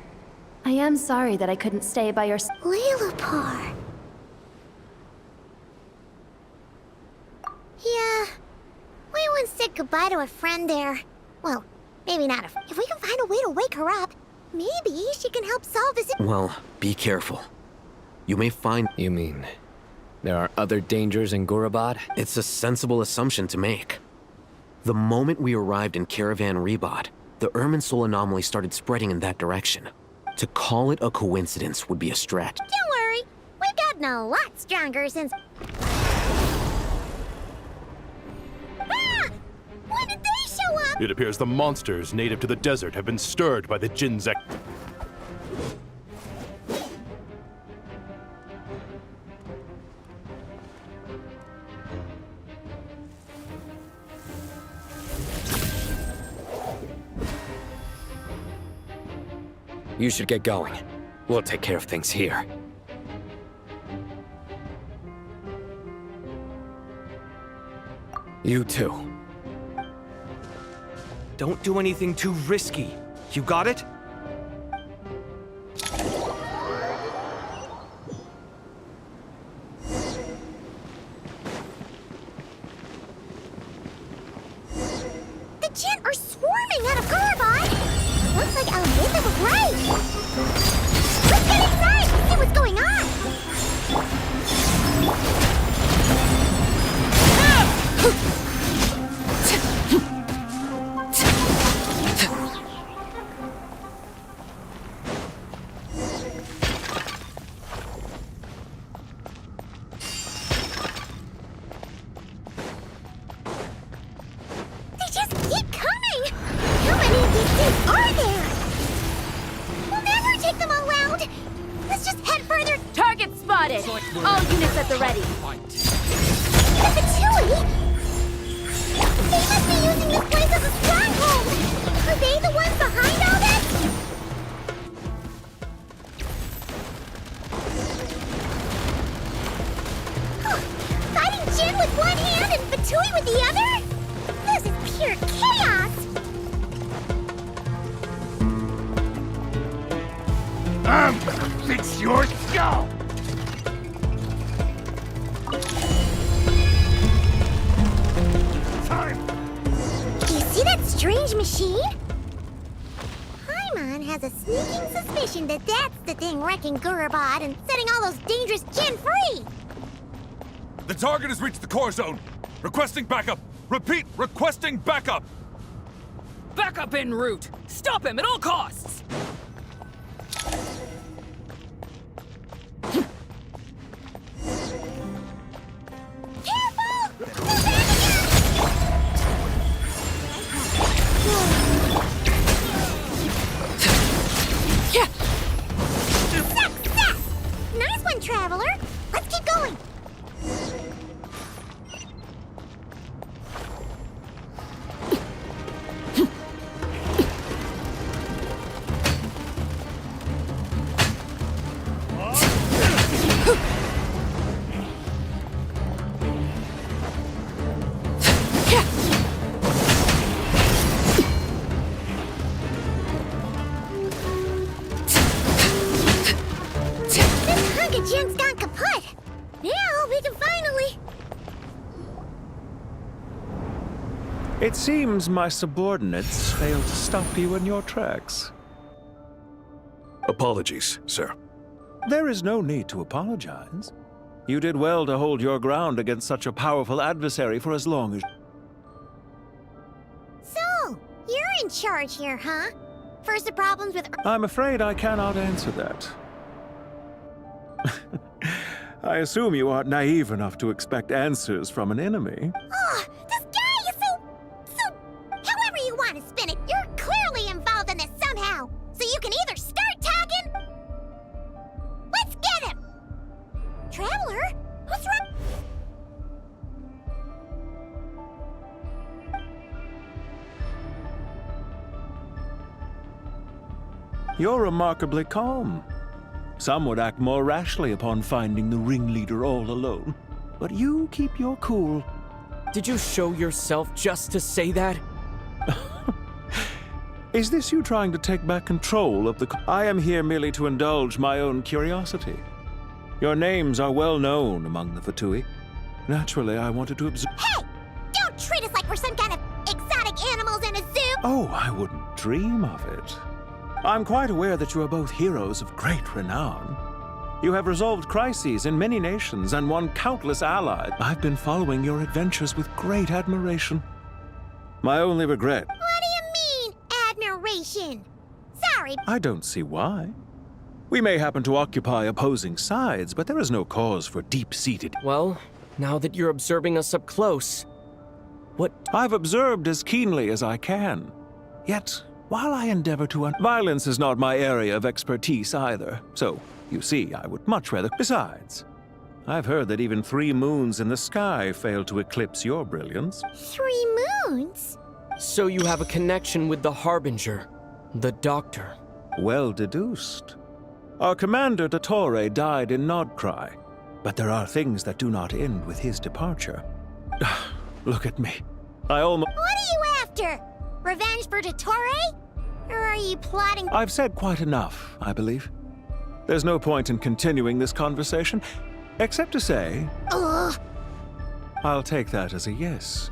I am sorry that I couldn't stay by your Lilipar. Yeah. We once said goodbye to a friend there. Well, maybe not if we can find a way to wake her up, maybe she can help solve this. Well, be careful. You may find... You mean, there are other dangers in Gurabad? It's a sensible assumption to make. The moment we arrived in Caravan Rebod, the Irminsul anomaly started spreading in that direction. To call it a coincidence would be a stretch. Don't worry, we've gotten a lot stronger since... Ah! When did they show up? It appears the monsters native to the desert have been stirred by the Jinn's You should get going. We'll take care of things here. You too. Don't do anything too risky. You got it? The Jinn are swarming out of Gurabad! Looks like Almeda was right! Let's get inside and see what's going on! They just keep coming! How many of these things are there? We'll never take them all out! Let's just head further. Target spotted! All units at the ready. The Fatui? They must be using this place as a stronghold! Are they the ones behind all this? Huh. Fighting Jin with one hand and Fatui with the other? This is pure chaos! I'm gonna fix your skull! You see that strange machine? Paimon has a sneaking suspicion that that's the thing wrecking Gurabad and setting all those dangerous Jinn free! The target has reached the core zone. Requesting backup. Repeat, requesting backup. Backup en route. Stop him at all costs. Success! Nice one, Traveler! Let's keep going! This hunk of junk's gone kaput! Now we can finally... It seems my subordinates failed to stop you in your tracks. Apologies, sir. There is no need to apologize. You did well to hold your ground against such a powerful adversary for as long as... you're in charge here, huh? First the problems with... I'm afraid I cannot answer that. I assume you aren't naive enough to expect answers from an enemy. Oh, this guy is so... However you want to spin it, you're clearly involved in this somehow. So you can either start talking... Let's get him! Traveler? What's wrong? You're remarkably calm. Some would act more rashly upon finding the ringleader all alone. But you keep your cool. Did you show yourself just to say that? Is this you trying to take back control of the... I am here merely to indulge my own curiosity. Your names are well known among the Fatui. Naturally, I wanted to observe... Hey! Don't treat us like we're some kind of exotic animals in a zoo! Oh, I wouldn't dream of it. I'm quite aware that you are both heroes of great renown. You have resolved crises in many nations and won countless allies. I've been following your adventures with great admiration. My only regret... What do you mean, admiration? Sorry. I don't see why. We may happen to occupy opposing sides, but there is no cause for deep-seated... Well, now that you're observing us up close, what... I've observed as keenly as I can. Yet, while I endeavor to... Violence is not my area of expertise either, so, you see, I would much rather... Besides, I've heard that even 3 moons in the sky fail to eclipse your brilliance. 3 moons? So you have a connection with the Harbinger, the Doctor. Well deduced. Our commander, Dottore, died in Nodcry, but there are things that do not end with his departure. Look at me. I almost... What are you after? Revenge for Dottore? Or are you plotting... I've said quite enough, I believe. There's no point in continuing this conversation, except to say... Ugh. I'll take that as a yes.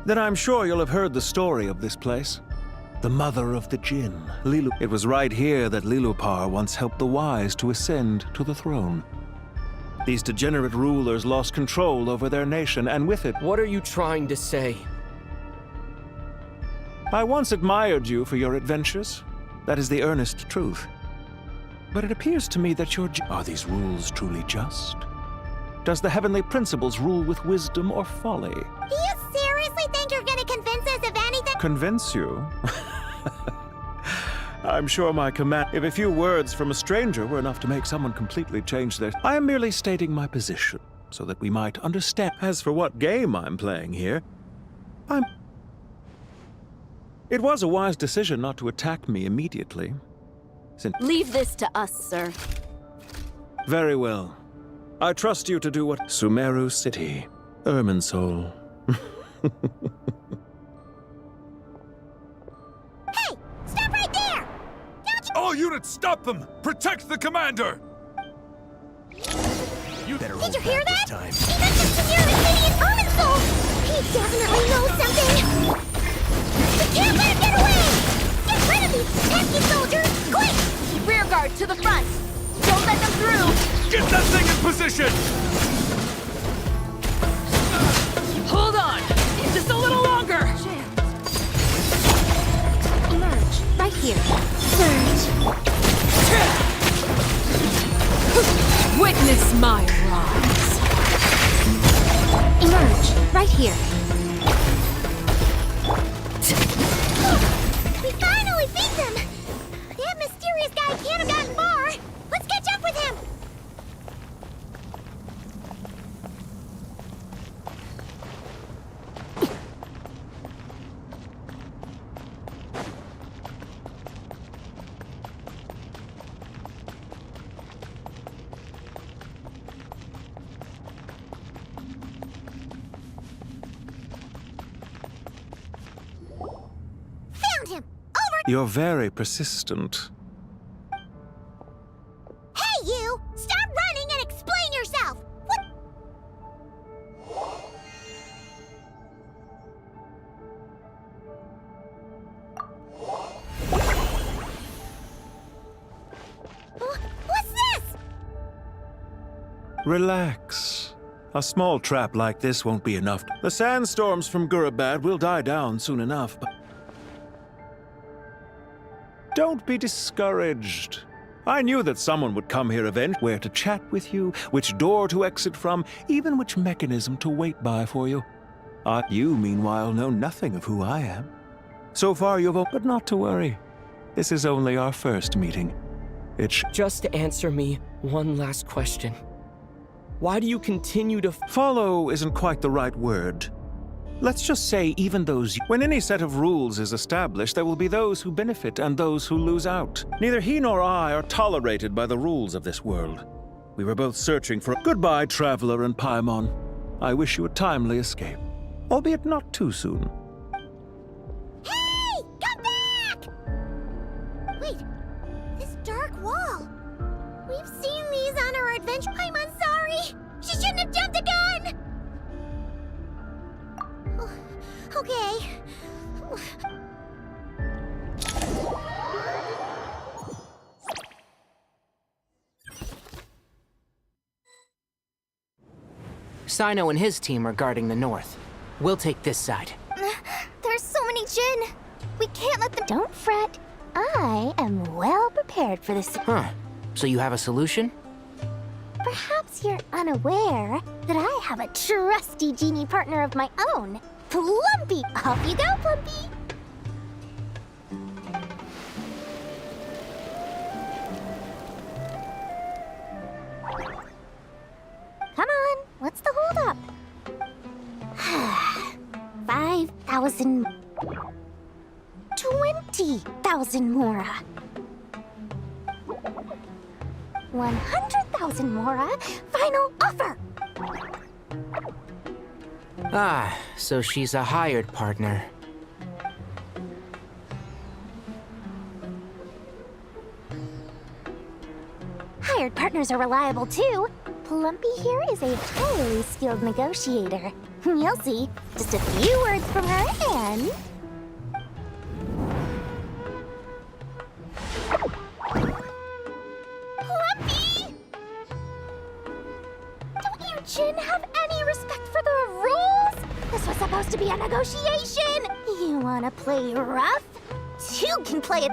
Then I'm sure you'll have heard the story of this place. The mother of the Jinn, Lilu. It was right here that Lilupar once helped the wise to ascend to the throne. These degenerate rulers lost control over their nation, and with it... What are you trying to say? I once admired you for your adventures. That is the earnest truth. But it appears to me that Are these rules truly just? Does the heavenly principles rule with wisdom or folly? Do you seriously think you're gonna convince us of anything? Convince you? I'm sure my command... If a few words from a stranger were enough to make someone completely change their... I am merely stating my position, so that we might understand. As for what game I'm playing here, It was a wise decision not to attack me immediately. Leave this to us, sir. Very well. I trust you to do what... Sumeru City, Irminsul. Hey! Stop right there! Don't you... All units, stop them! Protect the commander! You better Did you hear that? He mentioned Sumeru City in Irminsul! He definitely knows something! We can't let him get away! Get rid of these pesky soldiers, quick! Rear guard to the front! Don't let them through! Get that thing in position! Hold on! Just a little longer! Emerge, right here. Surge. Witness my rise! Emerge, right here. We finally beat them! That mysterious guy can't have gotten far! Let's catch up with him! Found him! Over! You're very persistent. Hey, you! Stop running and explain yourself! What? What's this? Relax. A small trap like this won't be enough. The sandstorms from Gurabad will die down soon enough, but... Don't be discouraged. I knew that someone would come here eventually, where to chat with you, which door to exit from, even which mechanism to wait by for you. You, meanwhile, know nothing of who I am. So far you've... But not to worry. This is only our first meeting. Just answer me one last question. Why do you continue to... Follow isn't quite the right word. Let's just say even those... When any set of rules is established, there will be those who benefit and those who lose out. Neither he nor I are tolerated by the rules of this world. We were both searching for... Goodbye, Traveler and Paimon. I wish you a timely escape, albeit not too soon. Hey! Come back! Wait, this dark wall. We've seen these on our adventure. I'm sorry. She shouldn't have jumped the gun! Okay. Sino and his team are guarding the north. We'll take this side. There's so many Jin. We can't let them... Don't fret. I am well prepared for this. Huh. So you have a solution? Perhaps you're unaware that I have a trusty genie partner of my own. Plumpy! Off you go, Plumpy! Come on, what's the holdup? 5,000... 20,000 Mora. 100,000 Mora. Final offer! Ah, so she's a hired partner. Hired partners are reliable too. Plumpy here is a highly skilled negotiator. You'll see. Just a few words from her and... Plumpy! Don't you Jin have any respect for the rules? This was supposed to be a negotiation. You wanna play rough? You can play it.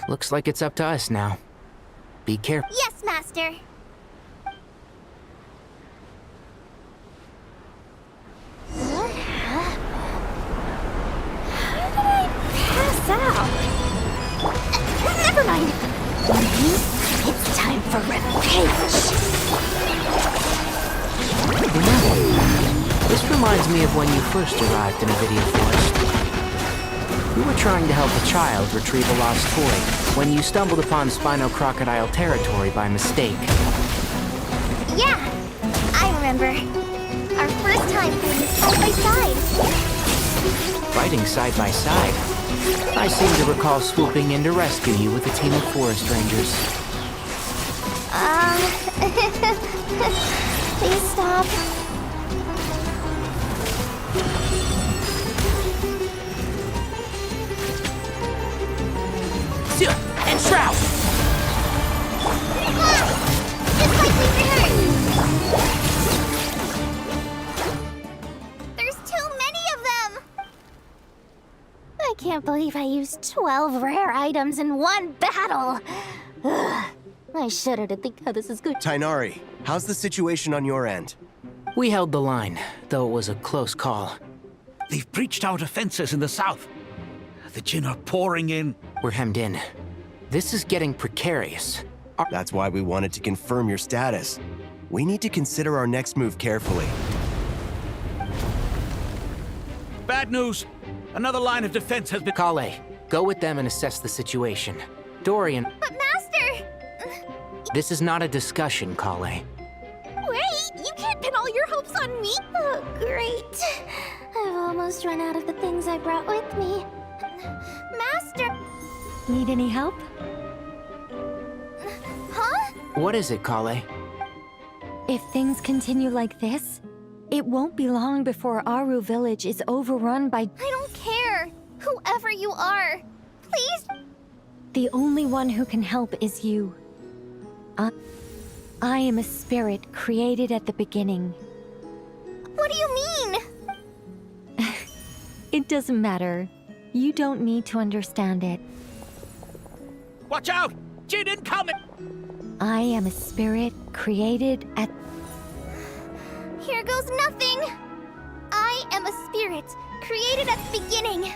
Looks like it's up to us now. Be careful. Yes, Master. What happened? How did I pass out? Never mind. It's time for revenge. This reminds me of when you first arrived in a video forest. You were trying to help a child retrieve a lost toy when you stumbled upon Spino Crocodile territory by mistake. Yeah, I remember. Our first time fighting side by side. Fighting side by side? I seem to recall swooping in to rescue you with a team of forest rangers. Please stop. And Shroud! Just like we heard! There's too many of them! I can't believe I used 12 rare items in one battle. Ugh, I shudder to think how this is good. Tainari, how's the situation on your end? We held the line, though it was a close call. They've breached our defenses in the south. The Jin are pouring in. We're hemmed in. This is getting precarious. That's why we wanted to confirm your status. We need to consider our next move carefully. Bad news! Another line of defense has been... Kale, go with them and assess the situation. Dorian... But Master! This is not a discussion, Kale. Wait! You can't pin all your hopes on me! Oh, great. I've almost run out of the things I brought with me. Master! Need any help? Huh? What is it, Kale? If things continue like this, it won't be long before Aru village is overrun by... I don't care! Whoever you are! Please! The only one who can help is you. I am a spirit created at the beginning. What do you mean? It doesn't matter. You don't need to understand it. Watch out! Jin incoming! I am a spirit created at... Here goes nothing! I am a spirit created at the beginning.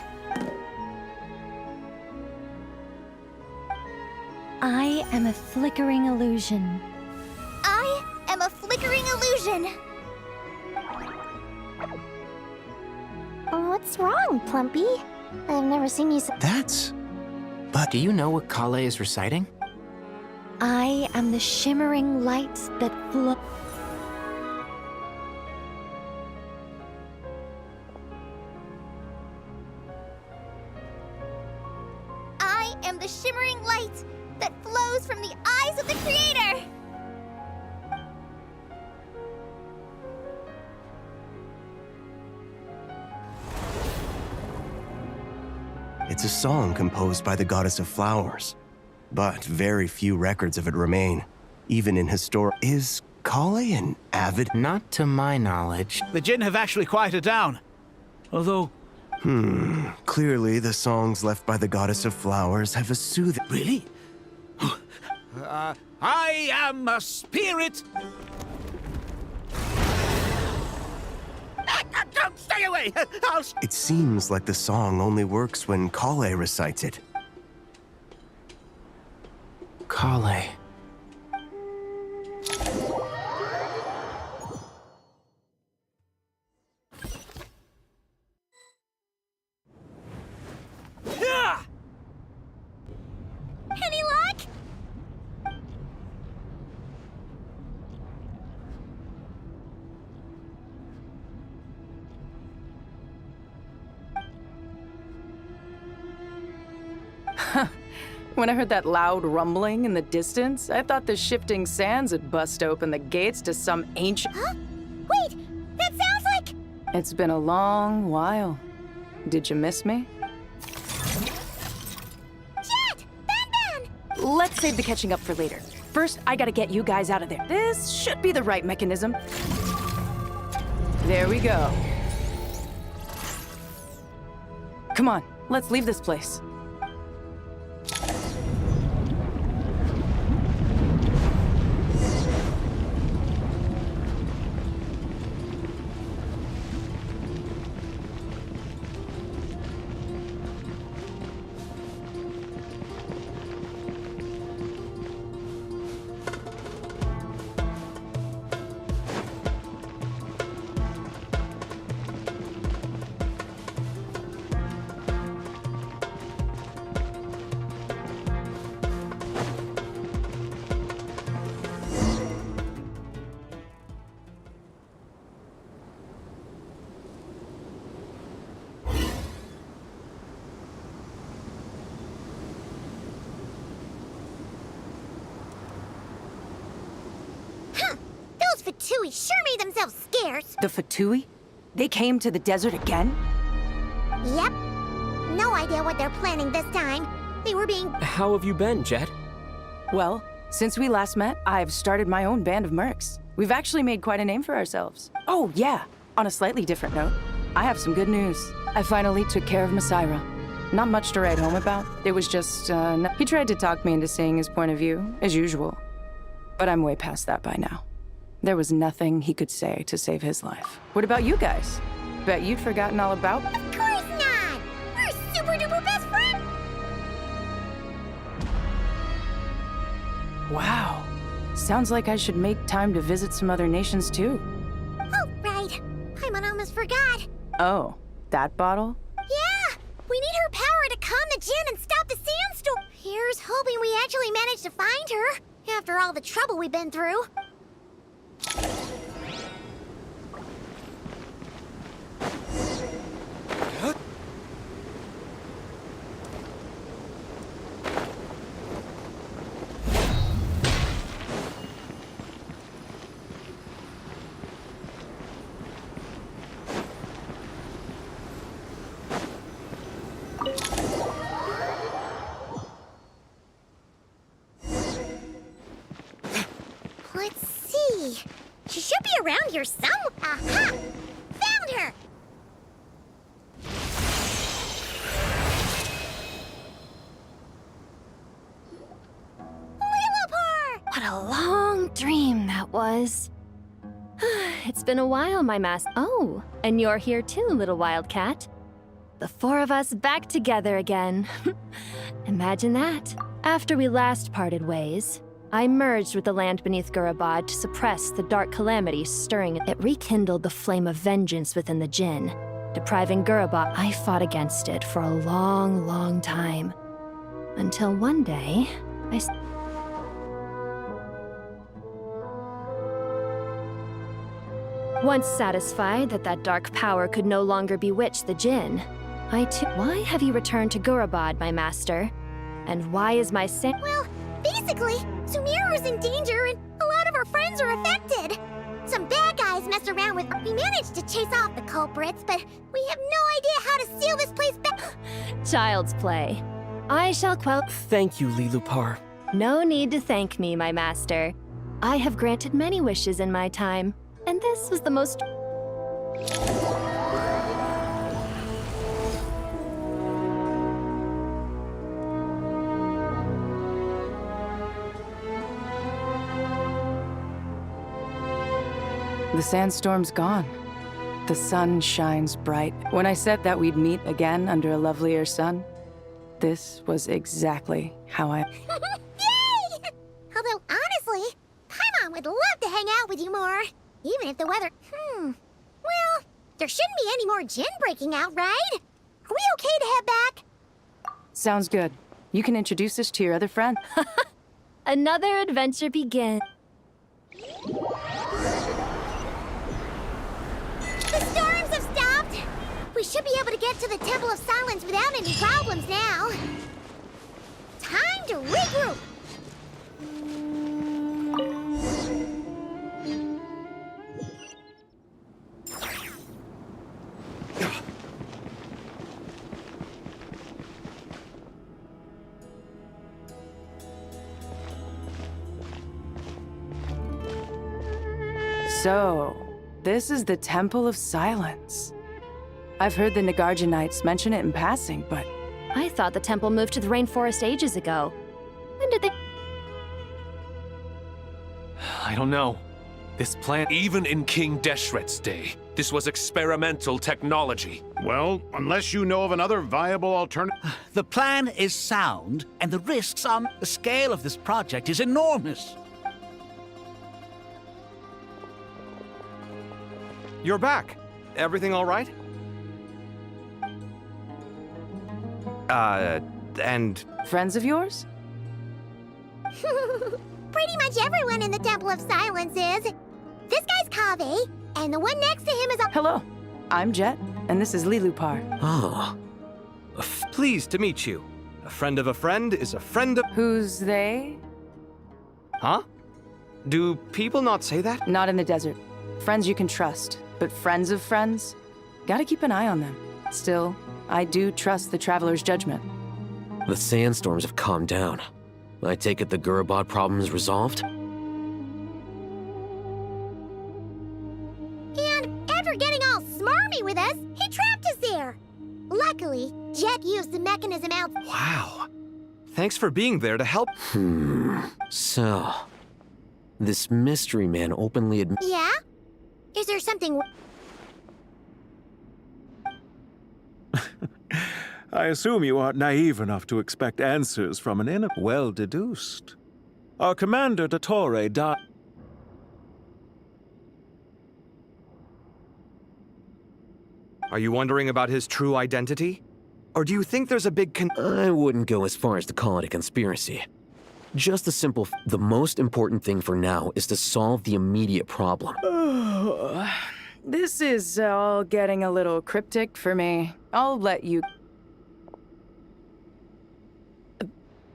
I am a flickering illusion. I am a flickering illusion. What's wrong, Plumpy? I've never seen you so... But do you know what Kale is reciting? I am the shimmering light that flow... I am the shimmering light that flows from the eyes of the Creator. It's a song composed by the goddess of flowers, but very few records of it remain, even in historic... Is Kale an avid... Not to my knowledge. The Jin have actually quieted down. Although... Clearly, the songs left by the goddess of flowers have a soothing... Really? I am a spirit... Don't stay away! It seems like the song only works when Kale recites it. Kale. Any luck? When I heard that loud rumbling in the distance, I thought the shifting sands had bust open the gates to some ancient... Huh? Wait! That sounds like... It's been a long while. Did you miss me? Jet! Ban! Let's save the catching up for later. First, I gotta get you guys out of there. This should be the right mechanism. There we go. Come on, let's leave this place. Fatui sure made themselves scarce. The Fatui? They came to the desert again? Yep. No idea what they're planning this time. They were being... How have you been, Jet? Well, since we last met, I've started my own band of mercs. We've actually made quite a name for ourselves. Oh, yeah. On a slightly different note, I have some good news. I finally took care of Masaira. Not much to write home about. It was just, he tried to talk me into seeing his point of view, as usual. But I'm way past that by now. There was nothing he could say to save his life. What about you guys? Bet you'd forgotten all about... Of course not! We're super duper best friends! Wow. Sounds like I should make time to visit some other nations too. Oh, right. Paimon almost forgot. Oh, that bottle? Yeah! We need her power to calm the Jinn and stop the sandstorm. Here's hoping we actually manage to find her, after all the trouble we've been through. Let's see. She should be around here somewhere. Aha! Found her! What a long dream that was. It's been a while, my master. Oh, and you're here too, little wildcat. The four of us back together again. Imagine that. After we last parted ways, I merged with the land beneath Gurabad to suppress the dark calamity stirring. It rekindled the flame of vengeance within the Jinn, depriving Gurabad. I fought against it for a long, long time. Until one day, Once satisfied that that dark power could no longer bewitch the Jinn, I too— Why have you returned to Gurabad, my master? And why is my Well, basically, Sumeru's in danger and a lot of our friends are affected. Some bad guys messed around with— We managed to chase off the culprits, but we have no idea how to seal this place back. Child's play. I shall quell— Thank you, Lilupar. No need to thank me, my master. I have granted many wishes in my time, and this was the most— The sandstorm's gone. The sun shines bright. When I said that we'd meet again under a lovelier sun, this was exactly how I— Yay! Although, honestly, Paimon would love to hang out with you more. Even if the weather— Well, there shouldn't be any more Jinn breaking out, right? Are we okay to head back? Sounds good. You can introduce us to your other friend. Another adventure begins. The storms have stopped! We should be able to get to the Temple of Silence without any problems now. Time to regroup! So, this is the Temple of Silence. I've heard the Nagarjanites mention it in passing, but I thought the temple moved to the rainforest ages ago. When did they— I don't know. This plant— Even in King Deshret's day, this was experimental technology. Well, unless you know of another viable alternative. The plan is sound, and the risks are... The scale of this project is enormous. You're back. Everything all right? And... Friends of yours? Pretty much everyone in the Temple of Silence is. This guy's Kaveh, and the one next to him is a— Hello, I'm Jet, and this is Lilupar. Oh. Pleased to meet you. A friend of a friend is a friend of— Who's they? Huh? Do people not say that? Not in the desert. Friends you can trust, but friends of friends? Gotta keep an eye on them. Still, I do trust the Traveler's judgment. The sandstorms have calmed down. I take it the Gurabad problem is resolved? And after getting all smarmy with us, he trapped us there. Luckily, Jet used the mechanism out— Wow. Thanks for being there to help— So... This mystery man openly Yeah? Is there something— I assume you aren't naive enough to expect answers from an enemy. Well deduced. Our commander, Dottore, died. Are you wondering about his true identity? Or do you think there's a big I wouldn't go as far as to call it a conspiracy. Just a simple... The most important thing for now is to solve the immediate problem. This is all getting a little cryptic for me. I'll let you...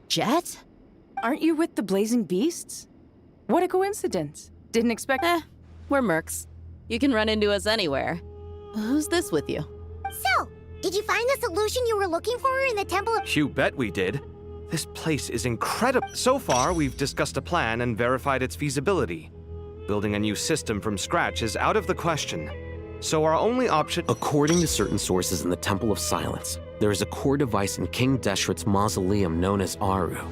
Jet? Aren't you with the Blazing Beasts? What a coincidence. Didn't expect... We're mercs. You can run into us anywhere. Who's this with you? So, did you find the solution you were looking for in the Temple of— You bet we did. This place is incredible. So far, we've discussed a plan and verified its feasibility. Building a new system from scratch is out of the question. So our only option— According to certain sources in the Temple of Silence, there is a core device in King Deshret's mausoleum known as Aru.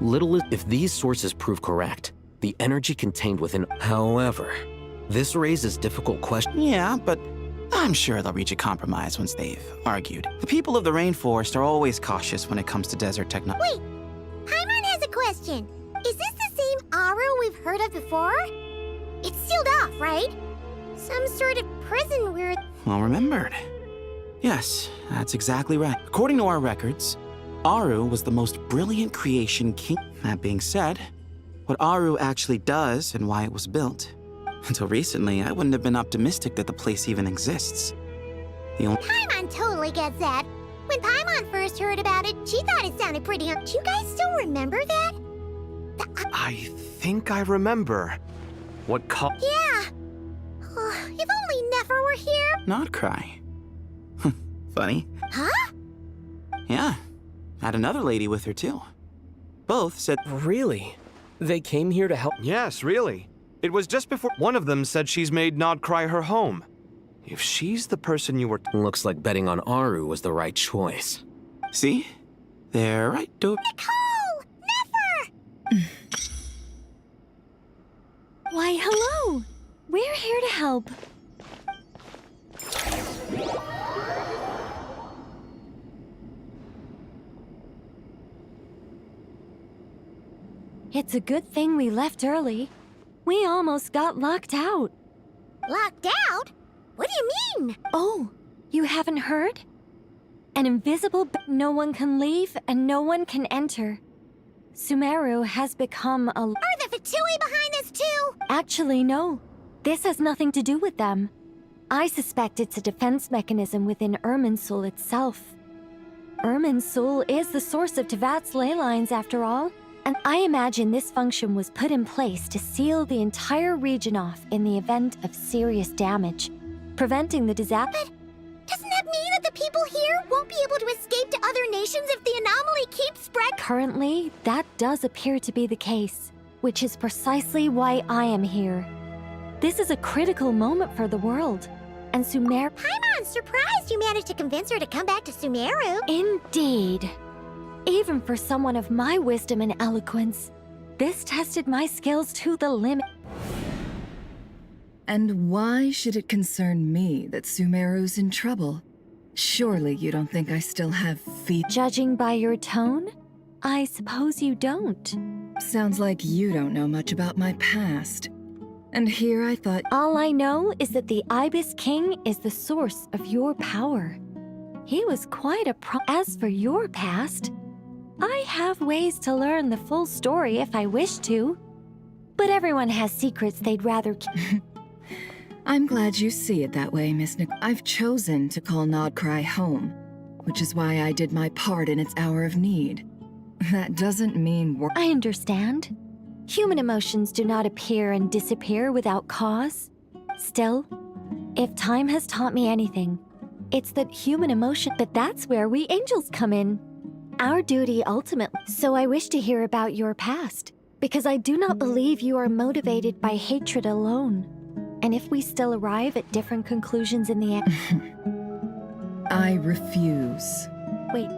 If these sources prove correct, the energy contained within— However, this raises difficult questions. Yeah, but I'm sure they'll reach a compromise once they've argued. The people of the rainforest are always cautious when it comes to desert technology. Wait, Paimon has a question. Is this the same Aru we've heard of before? It's sealed off, right? Some sort of prison where— Well remembered. Yes, that's exactly right. According to our records, Aru was the most brilliant creation king. That being said, what Aru actually does and why it was built. Until recently, I wouldn't have been optimistic that the place even exists. The only— Paimon totally gets that. When Paimon first heard about it, she thought it sounded pretty— Do you guys still remember that? I think I remember. What Yeah. If only Nefer were here. Not cry. Funny. Huh? Yeah. Had another lady with her too. Both said— Really? They came here to help? Yes, really. It was just before— One of them said she's made Nod Cry her home. If she's the person you were— Looks like betting on Aru was the right choice. See? They're right, dope. Nicole! Nefer! Why, hello! We're here to help. It's a good thing we left early. We almost got locked out. Locked out? What do you mean? Oh, you haven't heard? An invisible no one can leave and no one can enter. Sumeru has become a— Are the Fatui behind this too? Actually, no. This has nothing to do with them. I suspect it's a defense mechanism within Irminsul itself. Irminsul is the source of Tevat's ley lines, after all. And I imagine this function was put in place to seal the entire region off in the event of serious damage, preventing the disaster. But doesn't that mean that the people here won't be able to escape to other nations if the anomaly keeps spreading? Currently, that does appear to be the case, which is precisely why I am here. This is a critical moment for the world, and Sumeru— Paimon's surprised you managed to convince her to come back to Sumeru. Indeed. Even for someone of my wisdom and eloquence, this tested my skills to the limit. And why should it concern me that Sumeru's in trouble? Surely you don't think I still have feet? Judging by your tone, I suppose you don't. Sounds like you don't know much about my past. And here I thought— All I know is that the Ibis King is the source of your power. He was quite a As for your past, I have ways to learn the full story if I wish to. But everyone has secrets they'd rather keep. I'm glad you see it that way, Miss Nicole. I've chosen to call Nodcry home, which is why I did my part in its hour of need. That doesn't mean I understand. Human emotions do not appear and disappear without cause. Still, if time has taught me anything, it's that human emotion— But that's where we angels come in. Our duty ultimately. So I wish to hear about your past, because I do not believe you are motivated by hatred alone. And if we still arrive at different conclusions in the end— I refuse. Wait,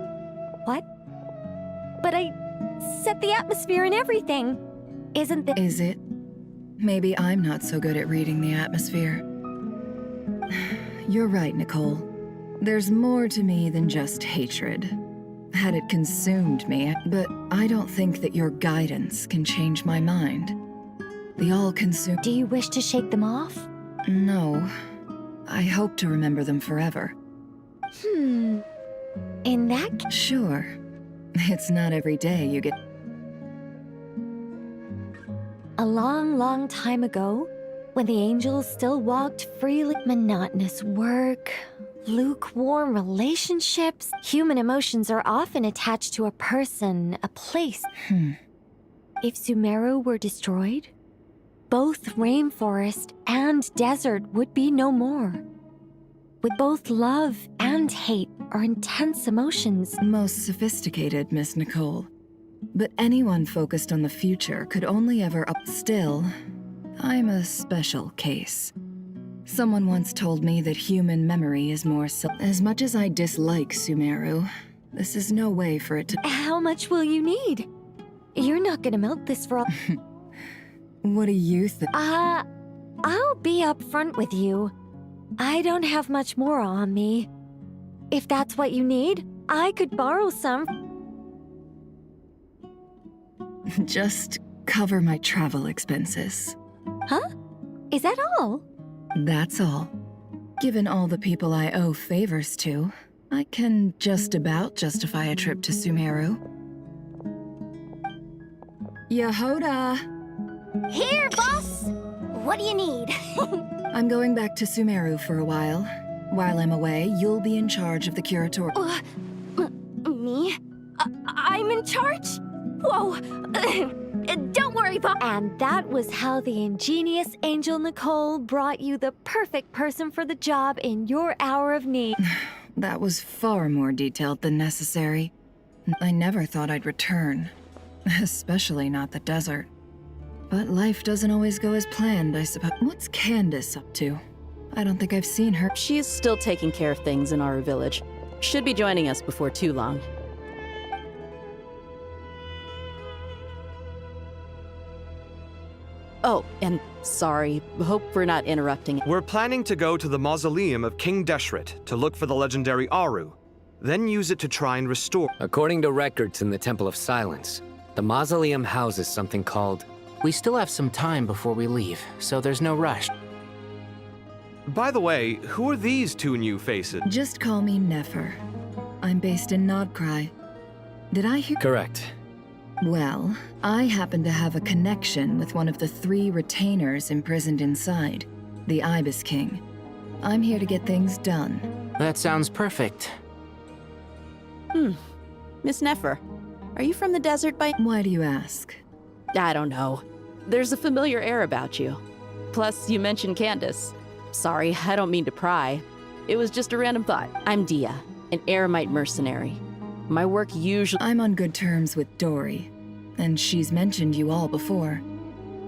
what? But I set the atmosphere and everything. Isn't the— Is it? Maybe I'm not so good at reading the atmosphere. You're right, Nicole. There's more to me than just hatred. Had it consumed me, but I don't think that your guidance can change my mind. The all-consuming— Do you wish to shake them off? No. I hope to remember them forever. In that— Sure. It's not every day you get— A long, long time ago, when the angels still walked freely, monotonous work, lukewarm relationships, human emotions are often attached to a person, a place. If Sumeru were destroyed, both rainforest and desert would be no more. With both love and hate are intense emotions. Most sophisticated, Miss Nicole. But anyone focused on the future could only ever Still, I'm a special case. Someone once told me that human memory is more As much as I dislike Sumeru, this is no way for it to— How much will you need? You're not gonna melt this for all— What do you think? I'll be upfront with you. I don't have much more on me. If that's what you need, I could borrow some. Just cover my travel expenses. Huh? Is that all? That's all. Given all the people I owe favors to, I can just about justify a trip to Sumeru. Yehoda! Here, boss! What do you need? I'm going back to Sumeru for a while. While I'm away, you'll be in charge of the curatorium. Me? I'm in charge? Whoa! Don't worry, Bob. And that was how the ingenious Angel Nicole brought you the perfect person for the job in your hour of need. That was far more detailed than necessary. I never thought I'd return. Especially not the desert. But life doesn't always go as planned, I suppose. What's Candace up to? I don't think I've seen her. She's still taking care of things in our village. Should be joining us before too long. Oh, and sorry, hope we're not interrupting. We're planning to go to the mausoleum of King Deshret to look for the legendary Aru, then use it to try and restore. According to records in the Temple of Silence, the mausoleum houses something called... We still have some time before we leave, so there's no rush. By the way, who are these two new faces? Just call me Nefer. I'm based in Nodcry. Did I hear— Correct. Well, I happen to have a connection with one of the 3 retainers imprisoned inside, the Ibis King. I'm here to get things done. That sounds perfect. Miss Nefer, are you from the desert by— Why do you ask? I don't know. There's a familiar air about you. Plus, you mentioned Candace. Sorry, I don't mean to pry. It was just a random thought. I'm Dia, an Eremite mercenary. My work usually— I'm on good terms with Dory, and she's mentioned you all before.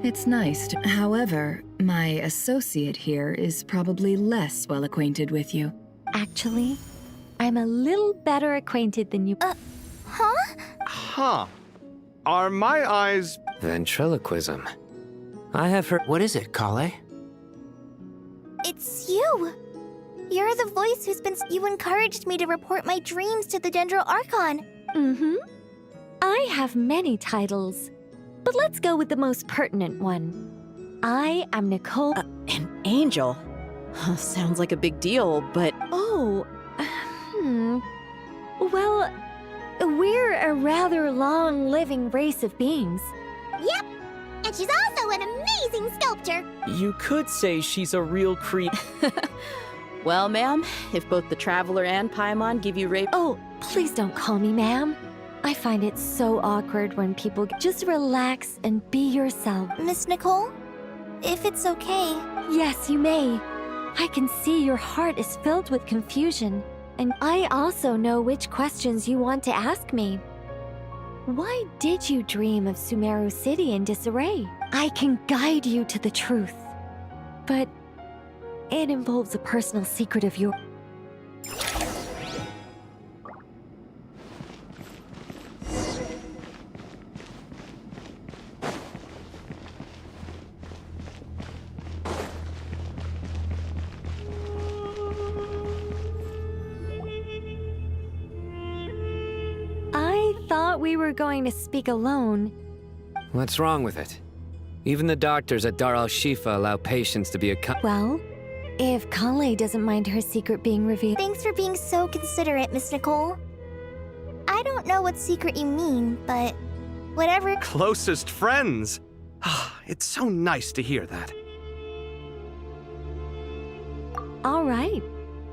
It's nice to— However, my associate here is probably less well acquainted with you. Actually, I'm a little better acquainted than you. Huh? Huh. Are my eyes— Ventriloquism. I have heard— What is it, Kale? It's you! You're the voice who's been— You encouraged me to report my dreams to the Dendro Archon. Mm-hmm. I have many titles, but let's go with the most pertinent one. I am Nicole— An angel? Sounds like a big deal, but— Oh, Well, we're a rather long-living race of beings. Yep, and she's also an amazing sculptor. You could say she's a real creep. Well, ma'am, if both the Traveler and Paimon give you rape— Oh, please don't call me ma'am. I find it so awkward when people— Just relax and be yourself. Miss Nicole? If it's okay. Yes, you may. I can see your heart is filled with confusion, and I also know which questions you want to ask me. Why did you dream of Sumeru City in disarray? I can guide you to the truth, but it involves a personal secret of yours. I thought we were going to speak alone. What's wrong with it? Even the doctors at Dar al-Shifa allow patients to be Well, if Kale doesn't mind her secret being revealed— Thanks for being so considerate, Miss Nicole. I don't know what secret you mean, but whatever— Closest friends! It's so nice to hear that. All right.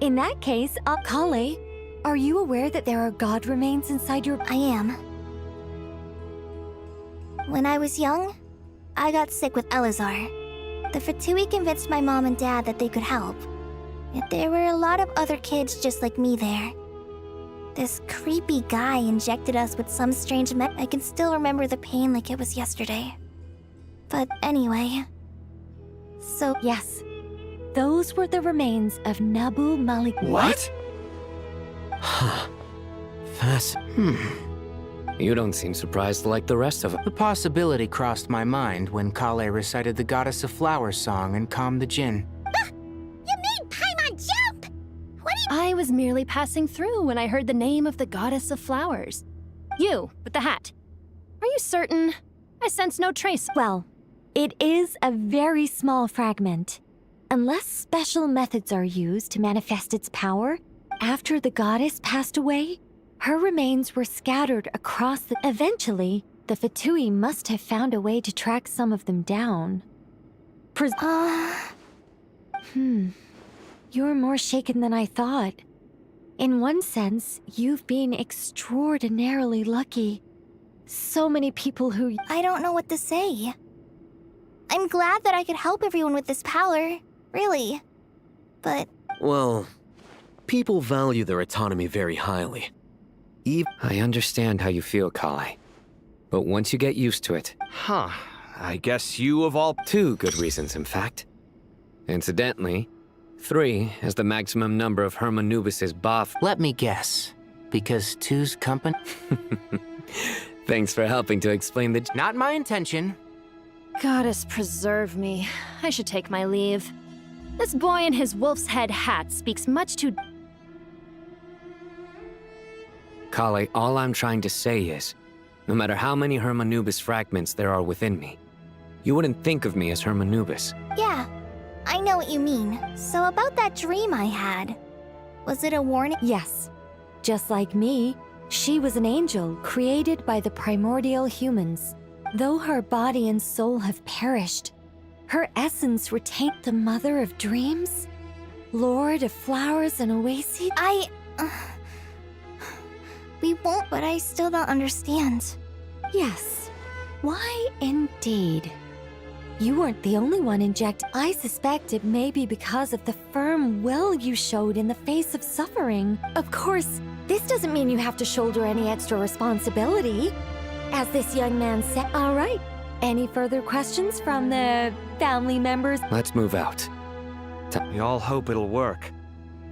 In that case, Kale, are you aware that there are god remains inside your— I am. When I was young, I got sick with Elazar. The Fatui convinced my mom and dad that they could help. Yet there were a lot of other kids just like me there. This creepy guy injected us with some strange I can still remember the pain like it was yesterday. But anyway, So, yes, those were the remains of Nabu Malik. What? Huh. You don't seem surprised like the rest of us. The possibility crossed my mind when Kale recited the Goddess of Flowers song and calmed the Jinn. You made Paimon jump! What do you— I was merely passing through when I heard the name of the Goddess of Flowers. You, with the hat. Are you certain? I sense no trace. Well, it is a very small fragment. Unless special methods are used to manifest its power, after the goddess passed away, her remains were scattered across the... Eventually, the Fatui must have found a way to track some of them down. You're more shaken than I thought. In one sense, you've been extraordinarily lucky. So many people who... I don't know what to say. I'm glad that I could help everyone with this power, really. But... Well, people value their autonomy very highly. I understand how you feel, Kale. But once you get used to it... Huh. I guess you of all... 2 good reasons, in fact. Incidentally, 3 is the maximum number of Hermanubis' buff. Let me guess. Because 2's company? Thanks for helping to explain the... Not my intention. Goddess preserve me. I should take my leave. This boy in his wolf's head hat speaks much too... Kale, all I'm trying to say is, no matter how many Hermanubis fragments there are within me, you wouldn't think of me as Hermanubis. Yeah, I know what you mean. So about that dream I had, was it a warning? Yes. Just like me, she was an angel created by the primordial humans. Though her body and soul have perished, her essence retained. The mother of dreams? Lord of flowers and oases? We won't, but I still don't understand. Yes. Why indeed? You weren't the only one injected. I suspect it may be because of the firm will you showed in the face of suffering. Of course, this doesn't mean you have to shoulder any extra responsibility. As this young man said, all right. Any further questions from the family members? Let's move out. We all hope it'll work.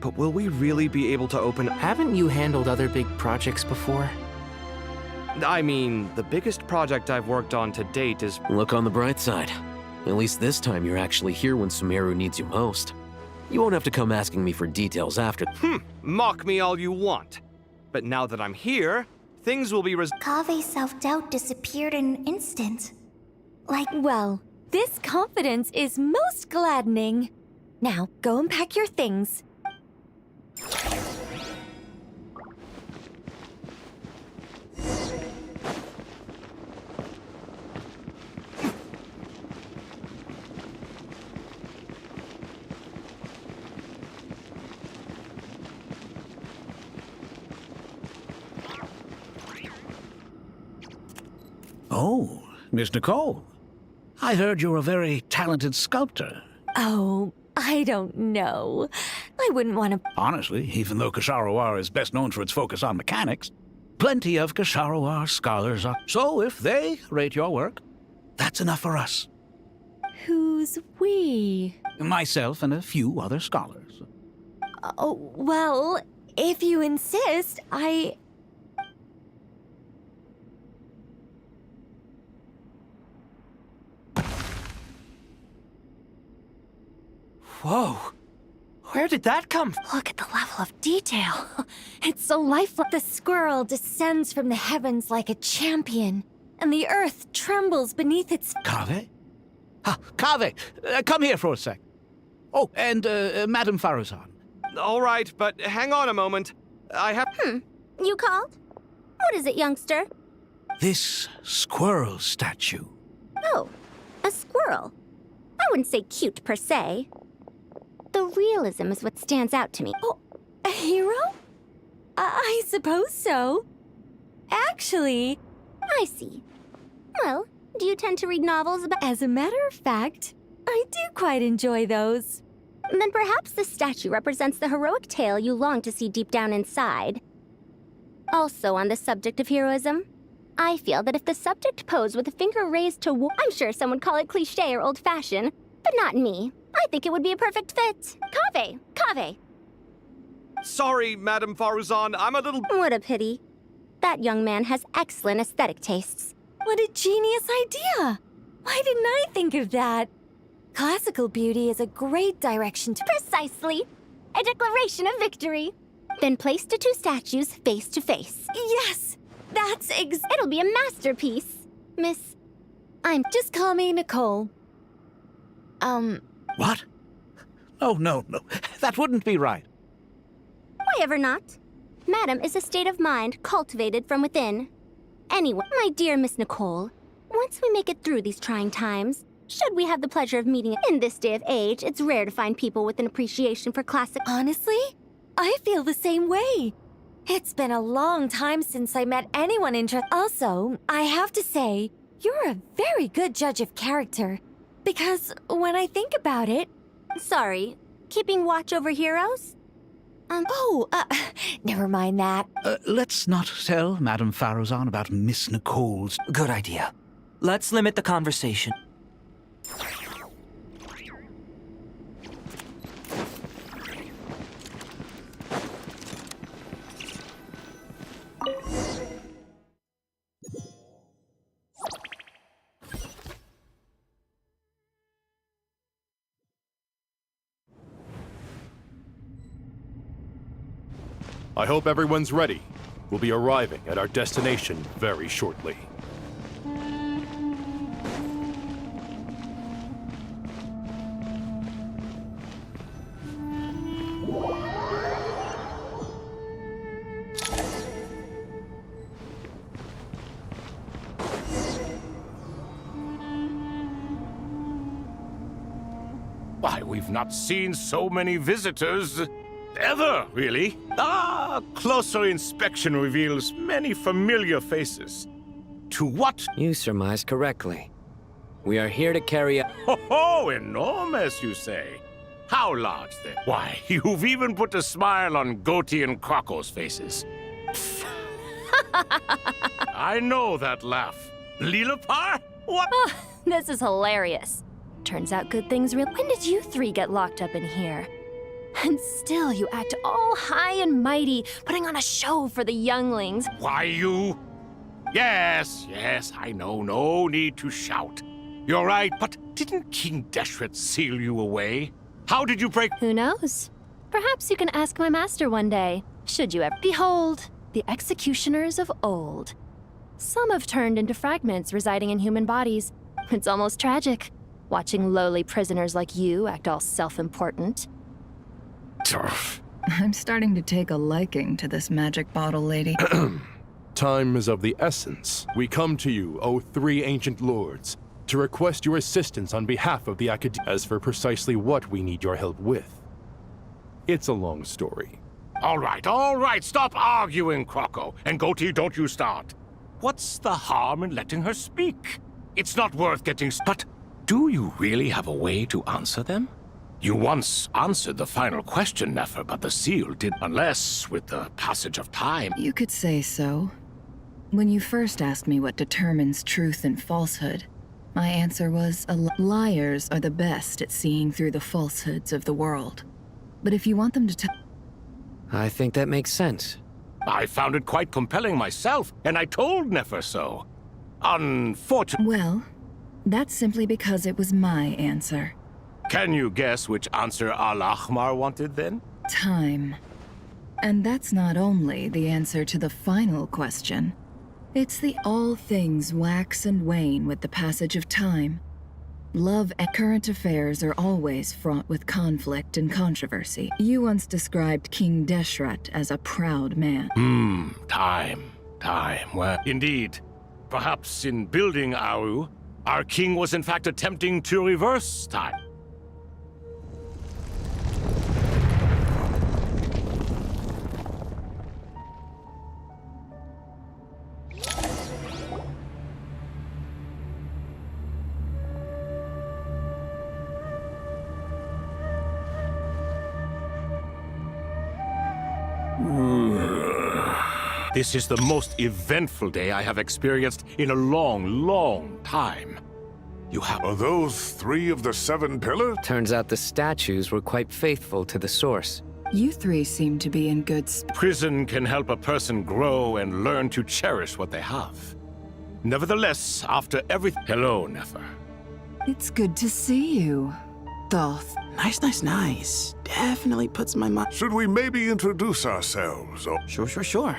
But will we really be able to open... Haven't you handled other big projects before? I mean, the biggest project I've worked on to date is... Look on the bright side. At least this time you're actually here when Sumeru needs you most. You won't have to come asking me for details after... Mock me all you want. But now that I'm here, things will be Kave's self-doubt disappeared in an instant. Well, this confidence is most gladdening. Now, go and pack your things. Oh, Miss Nicole. I heard you're a very talented sculptor. Oh, I don't know. I wouldn't want to... Honestly, even though Kasharawar is best known for its focus on mechanics, plenty of Kasharawar scholars are... So if they rate your work, that's enough for us. Who's we? Myself and a few other scholars. Oh, well, if you insist, Whoa! Where did that come from? Look at the level of detail. It's so lifelike. The squirrel descends from the heavens like a champion, and the earth trembles beneath its... Kave? Kave, come here for a sec. Oh, and Madame Faruzan. All right, but hang on a moment. I have... You called? What is it, youngster? This squirrel statue. Oh, a squirrel. I wouldn't say cute per se. The realism is what stands out to me. Oh, a hero? I suppose so. Actually... I see. Well, do you tend to read novels about... As a matter of fact, I do quite enjoy those. Then perhaps the statue represents the heroic tale you long to see deep down inside. Also on the subject of heroism, I feel that if the subject posed with a finger raised to I'm sure some would call it cliché or old-fashioned, but not me. I think it would be a perfect fit. Kaveh. Sorry, Madame Faruzan, I'm a little... What a pity. That young man has excellent aesthetic tastes. What a genius idea! Why didn't I think of that? Classical beauty is a great direction to... Precisely. A declaration of victory. Then place the two statues face to face. Yes! That's It'll be a masterpiece. Miss... Just call me Nicole. What? Oh, no. That wouldn't be right. Why ever not? Madam is a state of mind cultivated from within. Anyway, my dear Miss Nicole, once we make it through these trying times, should we have the pleasure of meeting in this day of age, it's rare to find people with an appreciation for classic... Honestly, I feel the same way. It's been a long time since I met anyone interested. Also, I have to say, you're a very good judge of character. Because when I think about it... Sorry, keeping watch over heroes? Never mind that. Let's not tell Madame Faruzan about Miss Nicole's... Good idea. Let's limit the conversation. I hope everyone's ready. We'll be arriving at our destination very shortly. Why, we've not seen so many visitors ever, really. Closer inspection reveals many familiar faces. To what? You surmise correctly. We are here to carry a... Oh, enormous, you say? How large, then? Why, you've even put a smile on Goatee and Croco's faces. I know that laugh. Lilapar? What? Oh, this is hilarious. Turns out good things real. When did you three get locked up in here? And still you act all high and mighty, putting on a show for the younglings. Why, you... Yes, I know. No need to shout. You're right, but didn't King Deshret seal you away? How did you break... Who knows? Perhaps you can ask my master one day, should you ever... Behold, the executioners of old. Some have turned into fragments residing in human bodies. It's almost tragic, watching lowly prisoners like you act all self-important. I'm starting to take a liking to this magic bottle lady. Time is of the essence. We come to you, O three ancient lords, to request your assistance on behalf of the Academy. As for precisely what we need your help with, it's a long story. All right, stop arguing, Croco. And Goatee, don't you start. What's the harm in letting her speak? It's not worth getting... But do you really have a way to answer them? You once answered the final question, Nefer, but the seal did, unless with the passage of time. You could say so. When you first asked me what determines truth and falsehood, my answer was liars are the best at seeing through the falsehoods of the world. But if you want them to tell... I think that makes sense. I found it quite compelling myself, and I told Nefer so. Unfortunately... Well, that's simply because it was my answer. Can you guess which answer Al-Ahmar wanted then? Time. And that's not only the answer to the final question. It's the all things wax and wane with the passage of time. Love and current affairs are always fraught with conflict and controversy. You once described King Deshret as a proud man. Time. Well, indeed. Perhaps in building Aru, our king was in fact attempting to reverse time. This is the most eventful day I have experienced in a long, long time. You have... Are those 3 of the 7 pillars? Turns out the statues were quite faithful to the source. You 3 seem to be in good Prison can help a person grow and learn to cherish what they have. Nevertheless, after everything... Hello, Nefer. It's good to see you, Thoth. Nice. Definitely puts my mind. Should we maybe introduce ourselves? Or... Sure.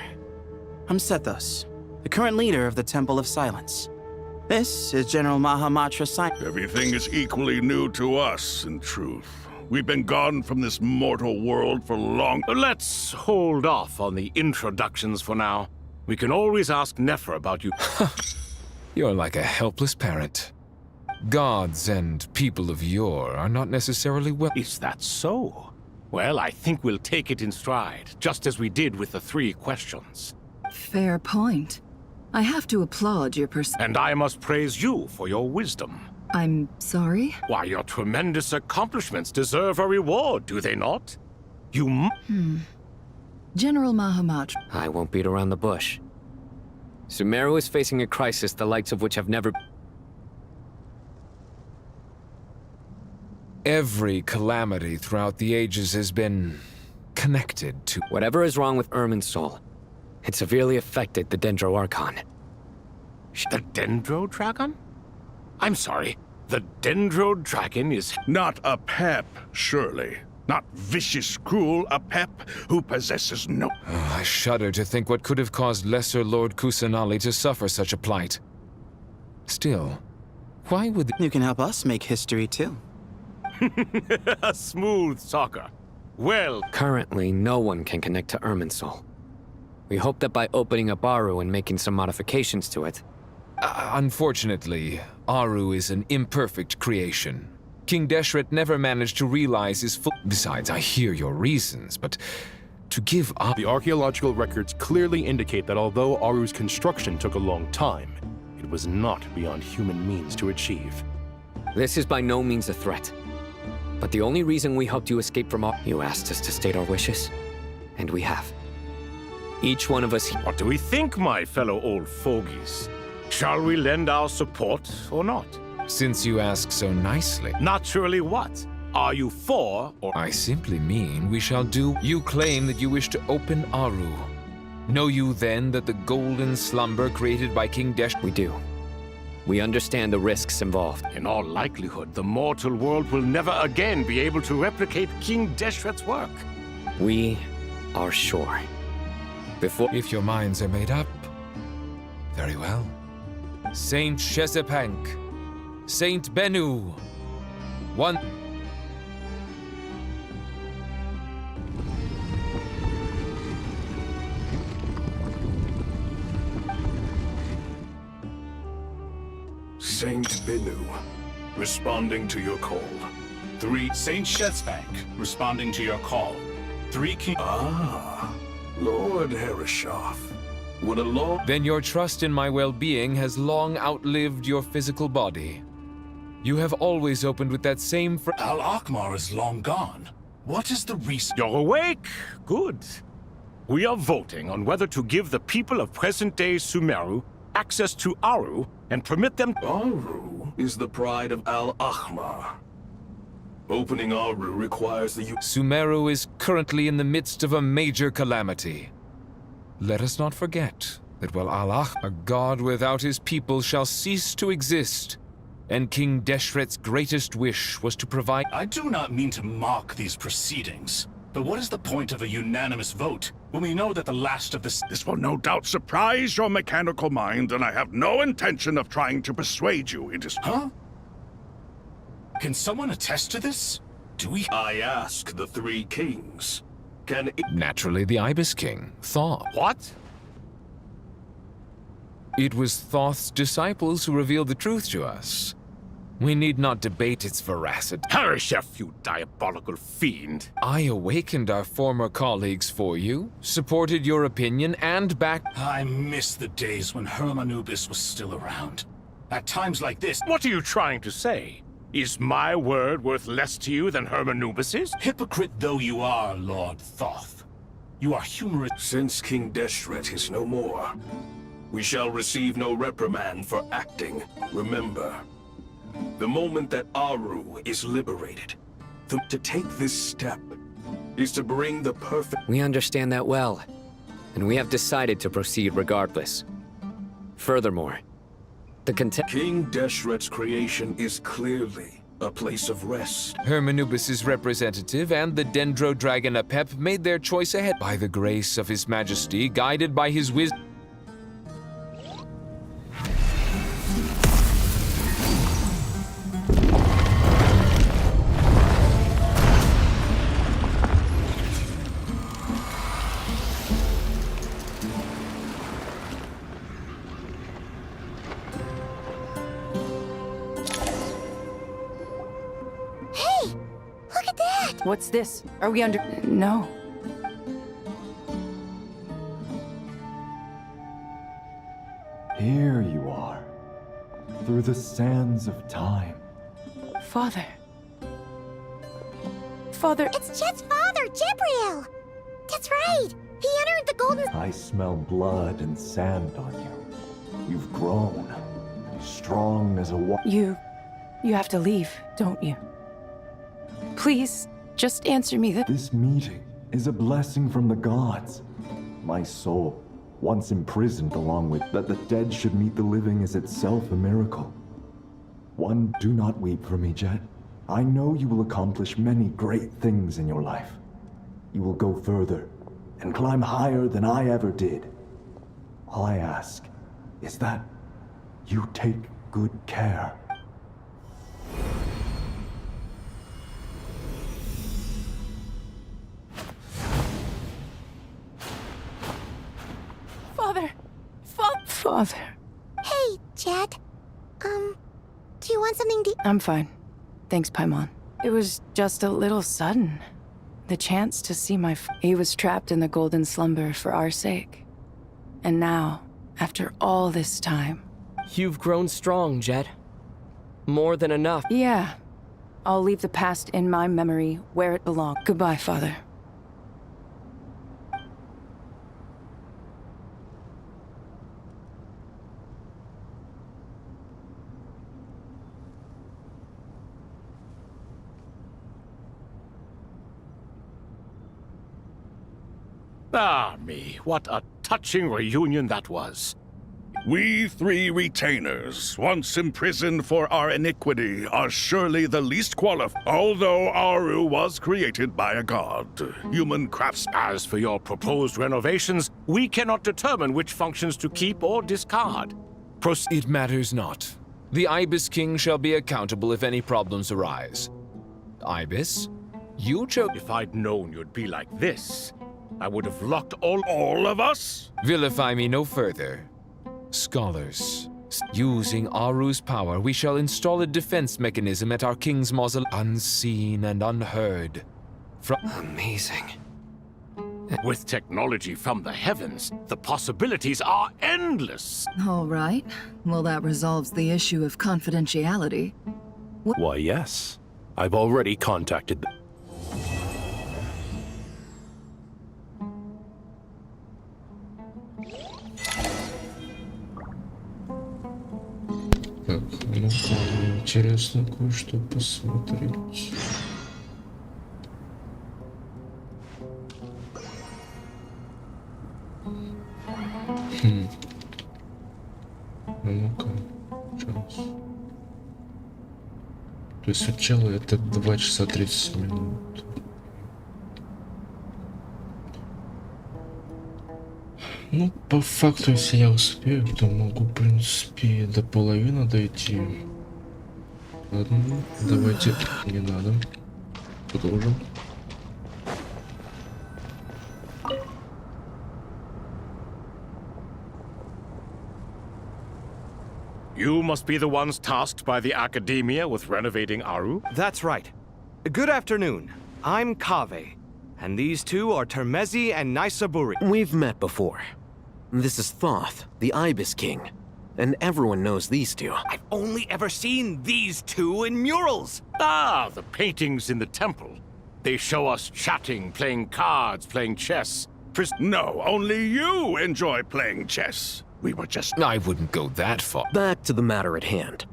I'm Sethos, the current leader of the Temple of Silence. This is General Mahamatra Silence. Everything is equally new to us, in truth. We've been gone from this mortal world for long. Let's hold off on the introductions for now. We can always ask Nefer about you. You're like a helpless parent. Gods and people of yore are not necessarily well. Is that so? Well, I think we'll take it in stride, just as we did with the 3 questions. Fair point. I have to applaud your And I must praise you for your wisdom. I'm sorry? Why, your tremendous accomplishments deserve a reward, do they not? General Mahamatra. I won't beat around the bush. Sumeru is facing a crisis the likes of which have never... Every calamity throughout the ages has been connected to... Whatever is wrong with Irminsul, it severely affected the Dendro Archon. The Dendro Dragon? I'm sorry, the Dendro Dragon is... Not a pep, surely. Not vicious, cruel, a pep who possesses no... Oh, I shudder to think what could have caused Lesser Lord Kusanali to suffer such a plight. Still, why would... You can help us make history, too. A smooth talker. Well... Currently, no one can connect to Irminsul. We hope that by opening up Aru and making some modifications to it... Unfortunately, Aru is an imperfect creation. King Deshret never managed to realize his full... Besides, I hear your reasons, but to give up... The archaeological records clearly indicate that although Aru's construction took a long time, it was not beyond human means to achieve. This is by no means a threat. But the only reason we helped you escape from You asked us to state our wishes, and we have. Each one of us... What do we think, my fellow old fogies? Shall we lend our support or not? Since you ask so nicely. Naturally what? Are you for or... I simply mean we shall do... You claim that you wish to open Aru. Know you then that the golden slumber created by King Desh... We do. We understand the risks involved. In all likelihood, the mortal world will never again be able to replicate King Deshret's work. We are sure. If your minds are made up, very well. Saint Shezepank, Saint Bennu, one... Saint Bennu, responding to your call. 3 Saint Shezepank, responding to your call. 3 King... Lord Hereshov. Would a law... Then your trust in my well-being has long outlived your physical body. You have always opened with that same Al-Akmar is long gone. What is the reason? You're awake? Good. We are voting on whether to give the people of present-day Sumeru access to Aru and permit them... Aru is the pride of Al-Akmar. Opening Aru requires the... Sumeru is currently in the midst of a major calamity. Let us not forget that while Allah, a god without his people, shall cease to exist, and King Deshret's greatest wish was to provide... I do not mean to mock these proceedings, but what is the point of a unanimous vote when we know that the last of this... This will no doubt surprise your mechanical mind, and I have no intention of trying to persuade you it is... Huh? Can someone attest to this? Do we... I ask the 3 kings. Can it... Naturally, the Ibis King, Thoth. What? It was Thoth's disciples who revealed the truth to us. We need not debate its veracity. Hereshef, you diabolical fiend! I awakened our former colleagues for you, supported your opinion, and backed... I miss the days when Hermanubis was still around. At times like this... What are you trying to say? Is my word worth less to you than Hermanubis's? Hypocrite though you are, Lord Thoth. You are humorous... Since King Deshret is no more, we shall receive no reprimand for acting. Remember, The moment that Aru is liberated, to take this step is to bring the perfect... We understand that well, and we have decided to proceed regardless. Furthermore, the King Deshret's creation is clearly a place of rest. Hermanubis' representative and the Dendro Dragon Apep made their choice ahead by the grace of His Majesty, guided by his wisdom. What's this? Are we under... No. Here you are, through the sands of time. Father. Father... It's Jet's father, Jibriel! That's right! He entered the golden... I smell blood and sand on you. You've grown, strong as a You have to leave, don't you? Please, just answer me that... This meeting is a blessing from the gods. My soul, once imprisoned along with that the dead should meet the living is itself a miracle. One, do not weep for me, Jet. I know you will accomplish many great things in your life. You will go further and climb higher than I ever did. All I ask is that you take good care. Father. Hey, Jet. Do you want something to... I'm fine. Thanks, Paimon. It was just a little sudden. The chance to see he was trapped in the golden slumber for our sake. And now, after all this time... You've grown strong, Jet. More than enough. Yeah. I'll leave the past in my memory where it belongs. Goodbye, Father. Ah, me, what a touching reunion that was. We three retainers, once imprisoned for our iniquity, are surely the least qualified. Although Aru was created by a god, human crafts... As for your proposed renovations, we cannot determine which functions to keep or discard. It matters not. The Ibis King shall be accountable if any problems arise. Ibis, you chose... If I'd known you'd be like this, I would have locked all of us? Vilify me no further. Scholars, using Aru's power, we shall install a defense mechanism at our king's mausoleum, unseen and unheard. Amazing. With technology from the heavens, the possibilities are endless. All right. Well, that resolves the issue of confidentiality. Why, yes. I've already contacted them. Так, ну-ка, мне интересно кое-что посмотреть. Ну-ка, сейчас. То есть сначала это 2 часа 30 минут. Ну, по факту, если я успею, то могу, в принципе, до половины дойти. Ладно, давайте, не надо. Продолжим. You must be the ones tasked by the Academia with renovating Aru? That's right. Good afternoon. I'm Kaveh, and these two are Termezi and Naisaburi. We've met before. This is Thoth, the Ibis King, and everyone knows these two. I've only ever seen these two in murals. Ah, the paintings in the temple. They show us chatting, playing cards, playing chess. No, only you enjoy playing chess. We were just... I wouldn't go that far. Back to the matter at hand.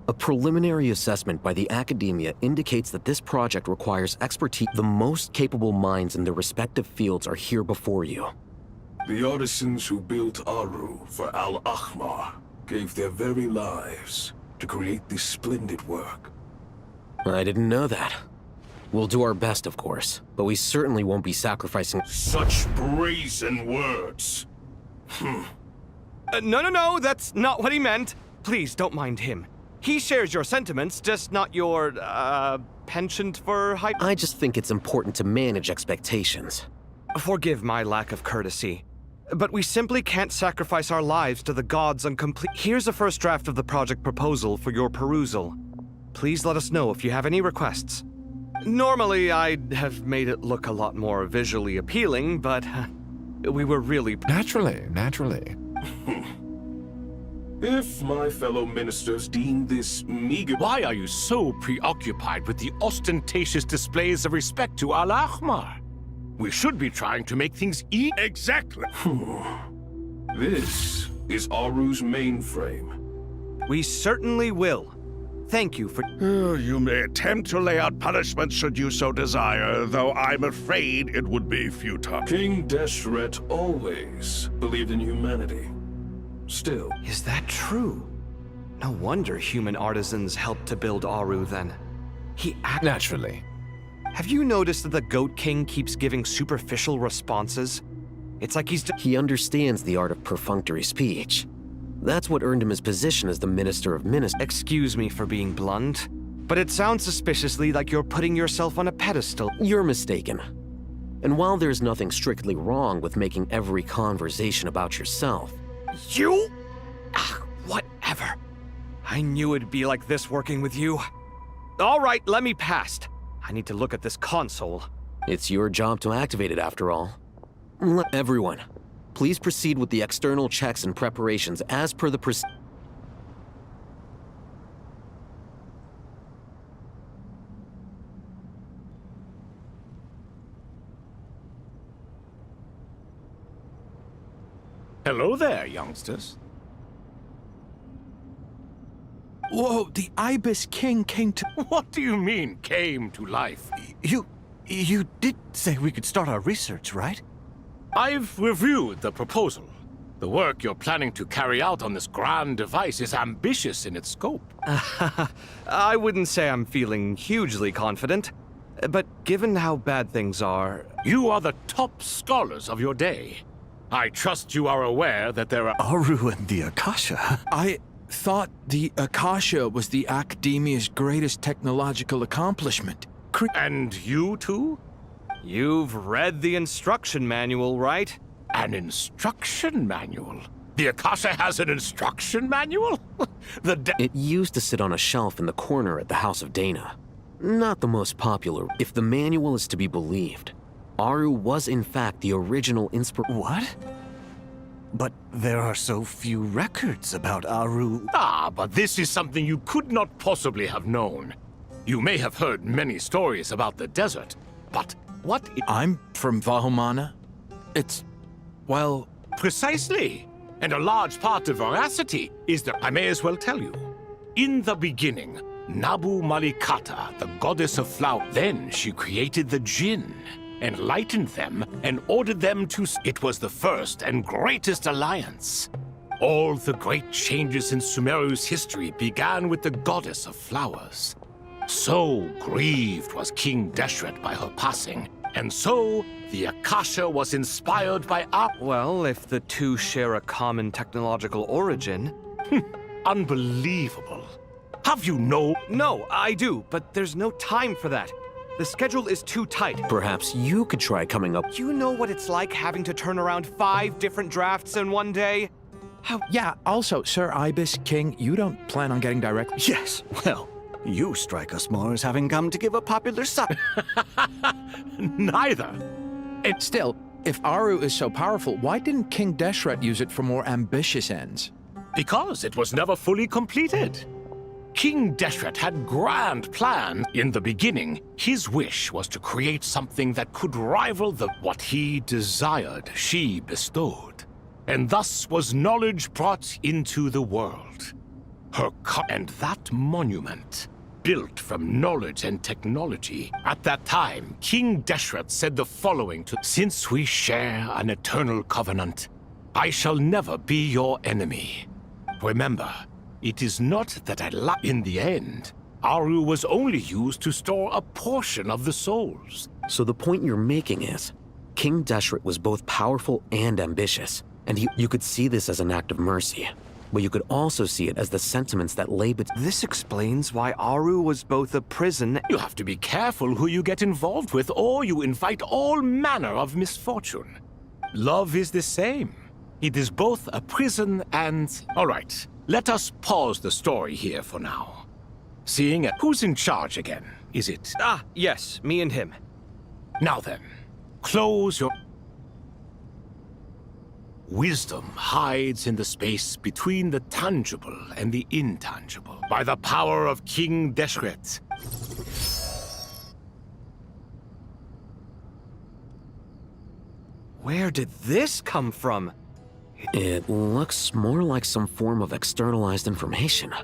A preliminary assessment by the academia indicates that this project requires expertise. The most capable minds in their respective fields are here before you. The artisans who built Aru for Al-Ahmar gave their very lives to create this splendid work. I didn't know that. We'll do our best, of course, but we certainly won't be sacrificing— Such brazen words. No, that's not what he meant. Please, don't mind him. He shares your sentiments, just not your, penchant for hype. I just think it's important to manage expectations. Forgive my lack of courtesy, but we simply can't sacrifice our lives to the gods on complete— Here's a first draft of the project proposal for your perusal. Please let us know if you have any requests. Normally, I'd have made it look a lot more visually appealing, but we were really— Naturally. If my fellow ministers deem this meager— Why are you so preoccupied with the ostentatious displays of respect to Al-Ahmar? We should be trying to make things Exactly. This is Aru's mainframe. We certainly will. Thank you for— You may attempt to lay out punishment should you so desire, though I'm afraid it would be futile. King Deshret always believed in humanity. Still. Is that true? No wonder human artisans helped to build Aru then. Naturally. Have you noticed that the Goat King keeps giving superficial responses? It's like He understands the art of perfunctory speech. That's what earned him his position as the Minister of Ministers. Excuse me for being blunt, but it sounds suspiciously like you're putting yourself on a pedestal. You're mistaken. And while there's nothing strictly wrong with making every conversation about yourself— You? Whatever. I knew it'd be like this working with you. All right, let me past. I need to look at this console. It's your job to activate it, after all. Everyone, please proceed with the external checks and preparations as per the Hello there, youngsters. Whoa, the Ibis King came to— What do you mean, came to life? You did say we could start our research, right? I've reviewed the proposal. The work you're planning to carry out on this grand device is ambitious in its scope. I wouldn't say I'm feeling hugely confident, but given how bad things are— You are the top scholars of your day. I trust you are aware that there are— Aru and the Akasha? I thought the Akasha was the Academia's greatest technological accomplishment. And you too? You've read the instruction manual, right? An instruction manual? The Akasha has an instruction manual? It used to sit on a shelf in the corner at the House of Dana. Not the most popular. If the manual is to be believed, Aru was in fact the original What? But there are so few records about Aru. But this is something you could not possibly have known. You may have heard many stories about the desert, but what— I'm from Vahumana. It's— well— Precisely. And a large part of veracity is that— I may as well tell you. In the beginning, Nabu Malikata, the goddess of flowers— Then she created the Jinn, enlightened them, and ordered them to— It was the first and greatest alliance. All the great changes in Sumeru's history began with the goddess of flowers. So grieved was King Deshret by her passing, and so the Akasha was inspired by Well, if the two share a common technological origin— Unbelievable. Have you no— No, I do, but there's no time for that. The schedule is too tight. Perhaps you could try coming up— You know what it's like having to turn around 5 different drafts in one day? Yeah, also, Sir Ibis King, you don't plan on getting directly— Yes, well, you strike us more as having come to give a popular Neither. Still, if Aru is so powerful, why didn't King Deshret use it for more ambitious ends? Because it was never fully completed. King Deshret had grand plans. In the beginning, his wish was to create something that could rival what he desired she bestowed. And thus was knowledge brought into the world. And that monument, built from knowledge and technology. At that time, King Deshret said the following to: "Since we share an eternal covenant, I shall never be your enemy. Remember, it is not that I lie. In the end, Aru was only used to store a portion of the souls." So the point you're making is, King Deshret was both powerful and ambitious, and you could see this as an act of mercy. But you could also see it as the sentiments that lay between. This explains why Aru was both a prison. You have to be careful who you get involved with, or you invite all manner of misfortune. Love is the same. It is both a prison and... All right, let us pause the story here for now. Seeing who's in charge again, is it? Ah, yes, me and him. Now then, close your... Wisdom hides in the space between the tangible and the intangible. By the power of King Deshret. Where did this come from? It looks more like some form of externalized information.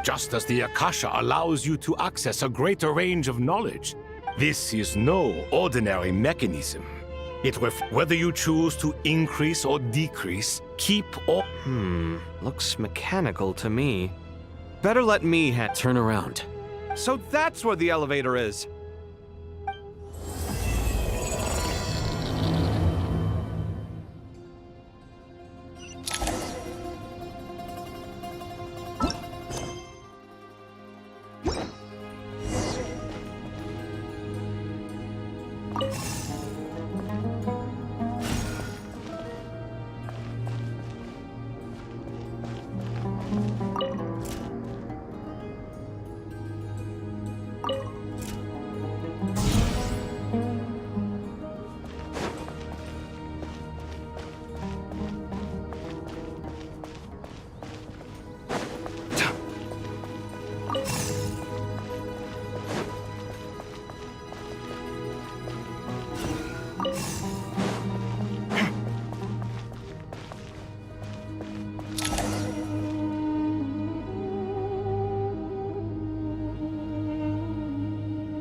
Just as the Akasha allows you to access a greater range of knowledge, this is no ordinary mechanism. Whether you choose to increase or decrease, keep or... Looks mechanical to me. Better let me turn around. So that's where the elevator is.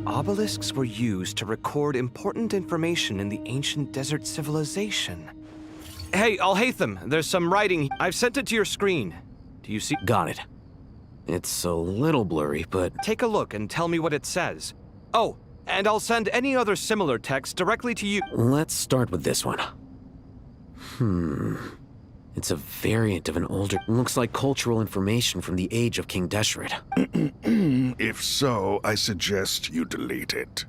Obelisks were used to record important information in the ancient desert civilization. Hey, Al-Haytham, there's some writing. I've sent it to your screen. Do you see? Got it. It's a little blurry, but... Take a look and tell me what it says. Oh, and I'll send any other similar text directly to you. Let's start with this one. It's a variant of an older... Looks like cultural information from the age of King Deshret. If so, I suggest you delete it.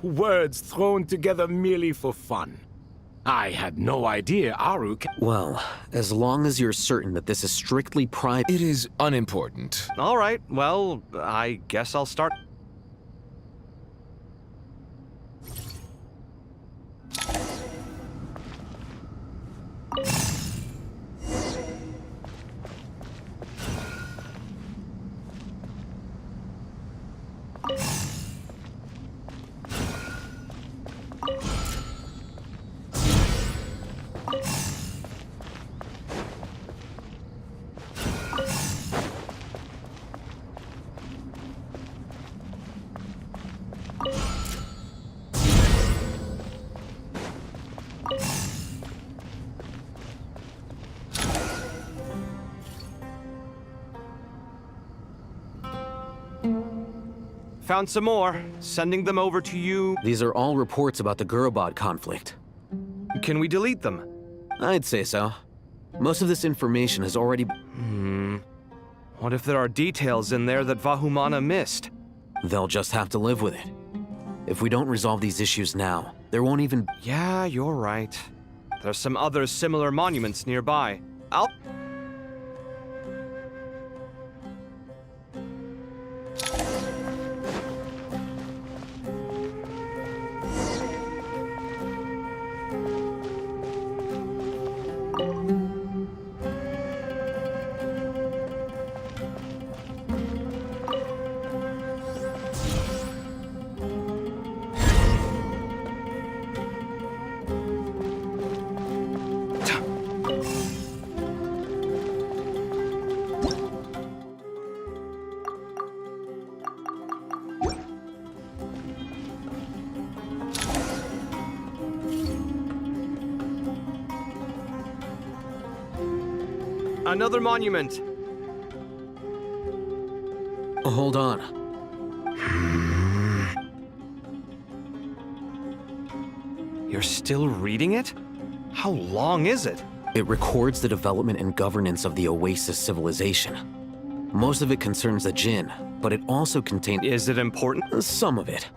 Words thrown together merely for fun. I had no idea Aru... Well, as long as you're certain that this is strictly private... It is unimportant. All right, well, I guess I'll start... Found some more. Sending them over to you. These are all reports about the Gurubad conflict. Can we delete them? I'd say so. Most of this information has already... What if there are details in there that Vahumana missed? They'll just have to live with it. If we don't resolve these issues now, there won't even... Yeah, you're right. There's some other similar monuments nearby. I'll... Another monument. Hold on. You're still reading it? How long is it? It records the development and governance of the Oasis civilization. Most of it concerns the Jinn, but it also contains... Is it important? Some of it.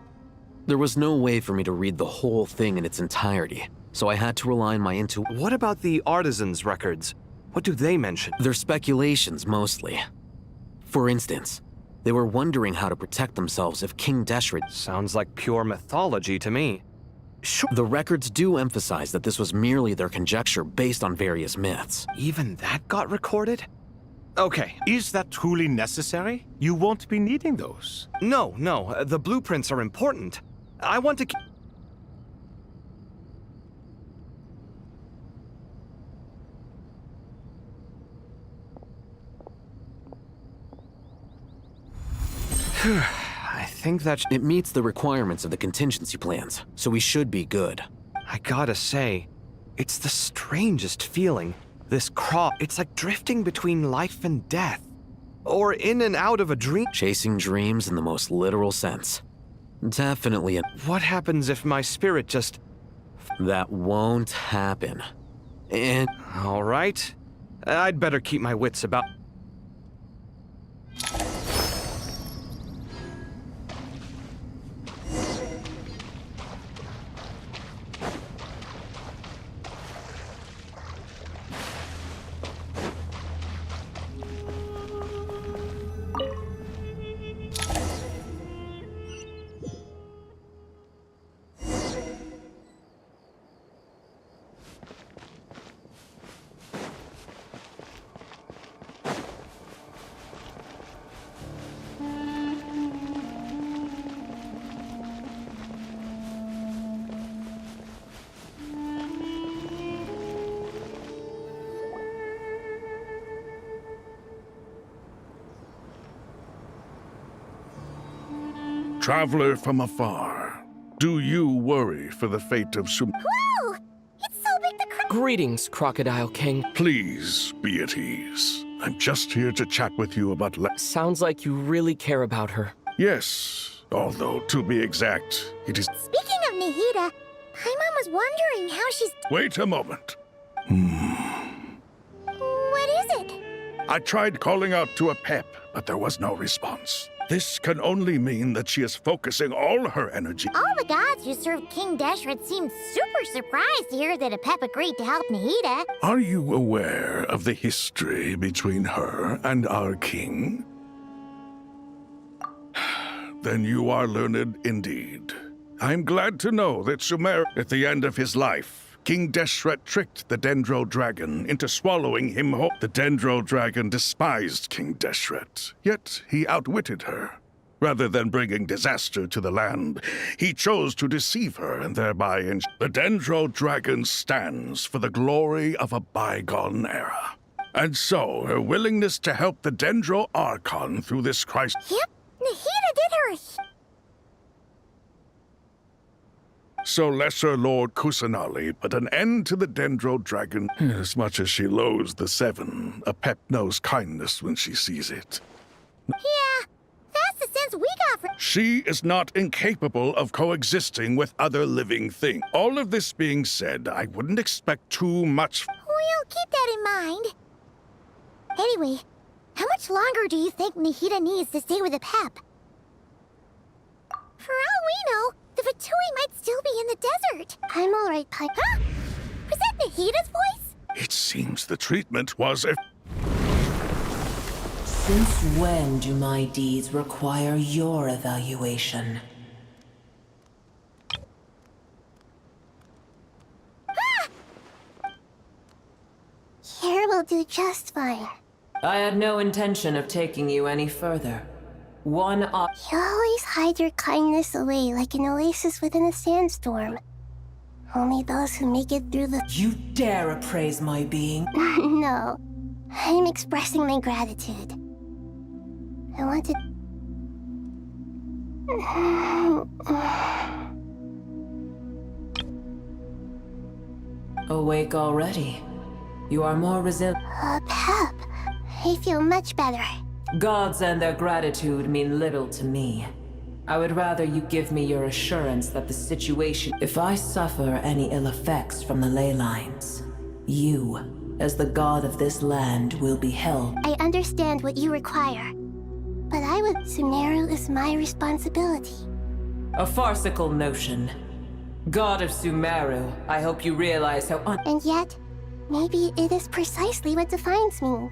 There was no way for me to read the whole thing in its entirety, so I had to rely on my intuition. What about the artisans' records? What do they mention? They're speculations, mostly. For instance, they were wondering how to protect themselves if King Deshret... Sounds like pure mythology to me. Sure. The records do emphasize that this was merely their conjecture based on various myths. Even that got recorded? Okay. Is that truly necessary? You won't be needing those. No, the blueprints are important. I want to... I think that it meets the requirements of the contingency plans, so we should be good. I gotta say, it's the strangest feeling. This crop, it's like drifting between life and death. Or in and out of a dream. Chasing dreams in the most literal sense. Definitely. What happens if my spirit just... That won't happen. And... All right. I'd better keep my wits about... Traveler from afar, do you worry for the fate of Whoa! It's so big the Greetings, Crocodile King. Please be at ease. I'm just here to chat with you about Sounds like you really care about her. Yes, although to be exact, it is... Speaking of Nahida, Paimon was wondering how she's... Wait a moment. What is it? I tried calling out to a pep, but there was no response. This can only mean that she is focusing all her energy. All the gods who served King Deshret seemed super surprised to hear that Apep agreed to help Nahida. Are you aware of the history between her and our king? Then you are learned indeed. I'm glad to know that at the end of his life, King Deshret tricked the Dendro Dragon into swallowing him whole. The Dendro Dragon despised King Deshret, yet he outwitted her. Rather than bringing disaster to the land, he chose to deceive her and thereby the Dendro Dragon stands for the glory of a bygone era. And so, her willingness to help the Dendro Archon through this crisis... Yep, Nahida did her... So Lesser Lord Kusanali put an end to the Dendro Dragon. As much as she loathes the Seven, Apep knows kindness when she sees it. Yeah, that's the sense we got from... She is not incapable of coexisting with other living things. All of this being said, I wouldn't expect too much... We'll keep that in mind. Anyway, how much longer do you think Nahida needs to stay with Apep? For all we know, the Fatui might still be in the desert. I'm all right, Pi. Huh? Was that Nahida's voice? It seems the treatment was a... Since when do my deeds require your evaluation? Here will do just fine. I had no intention of taking you any further. You always hide your kindness away like an oasis within a sandstorm. Only those who make it through the... You dare appraise my being? No. I'm expressing my gratitude. I want to... Awake already. You are more resilient. Pep. I feel much better. Gods and their gratitude mean little to me. I would rather you give me your assurance that the situation... If I suffer any ill effects from the ley lines, you, as the god of this land, will be held. I understand what you require, but Sumeru is my responsibility. A farcical notion. God of Sumeru, I hope you realize how And yet, maybe it is precisely what defines me.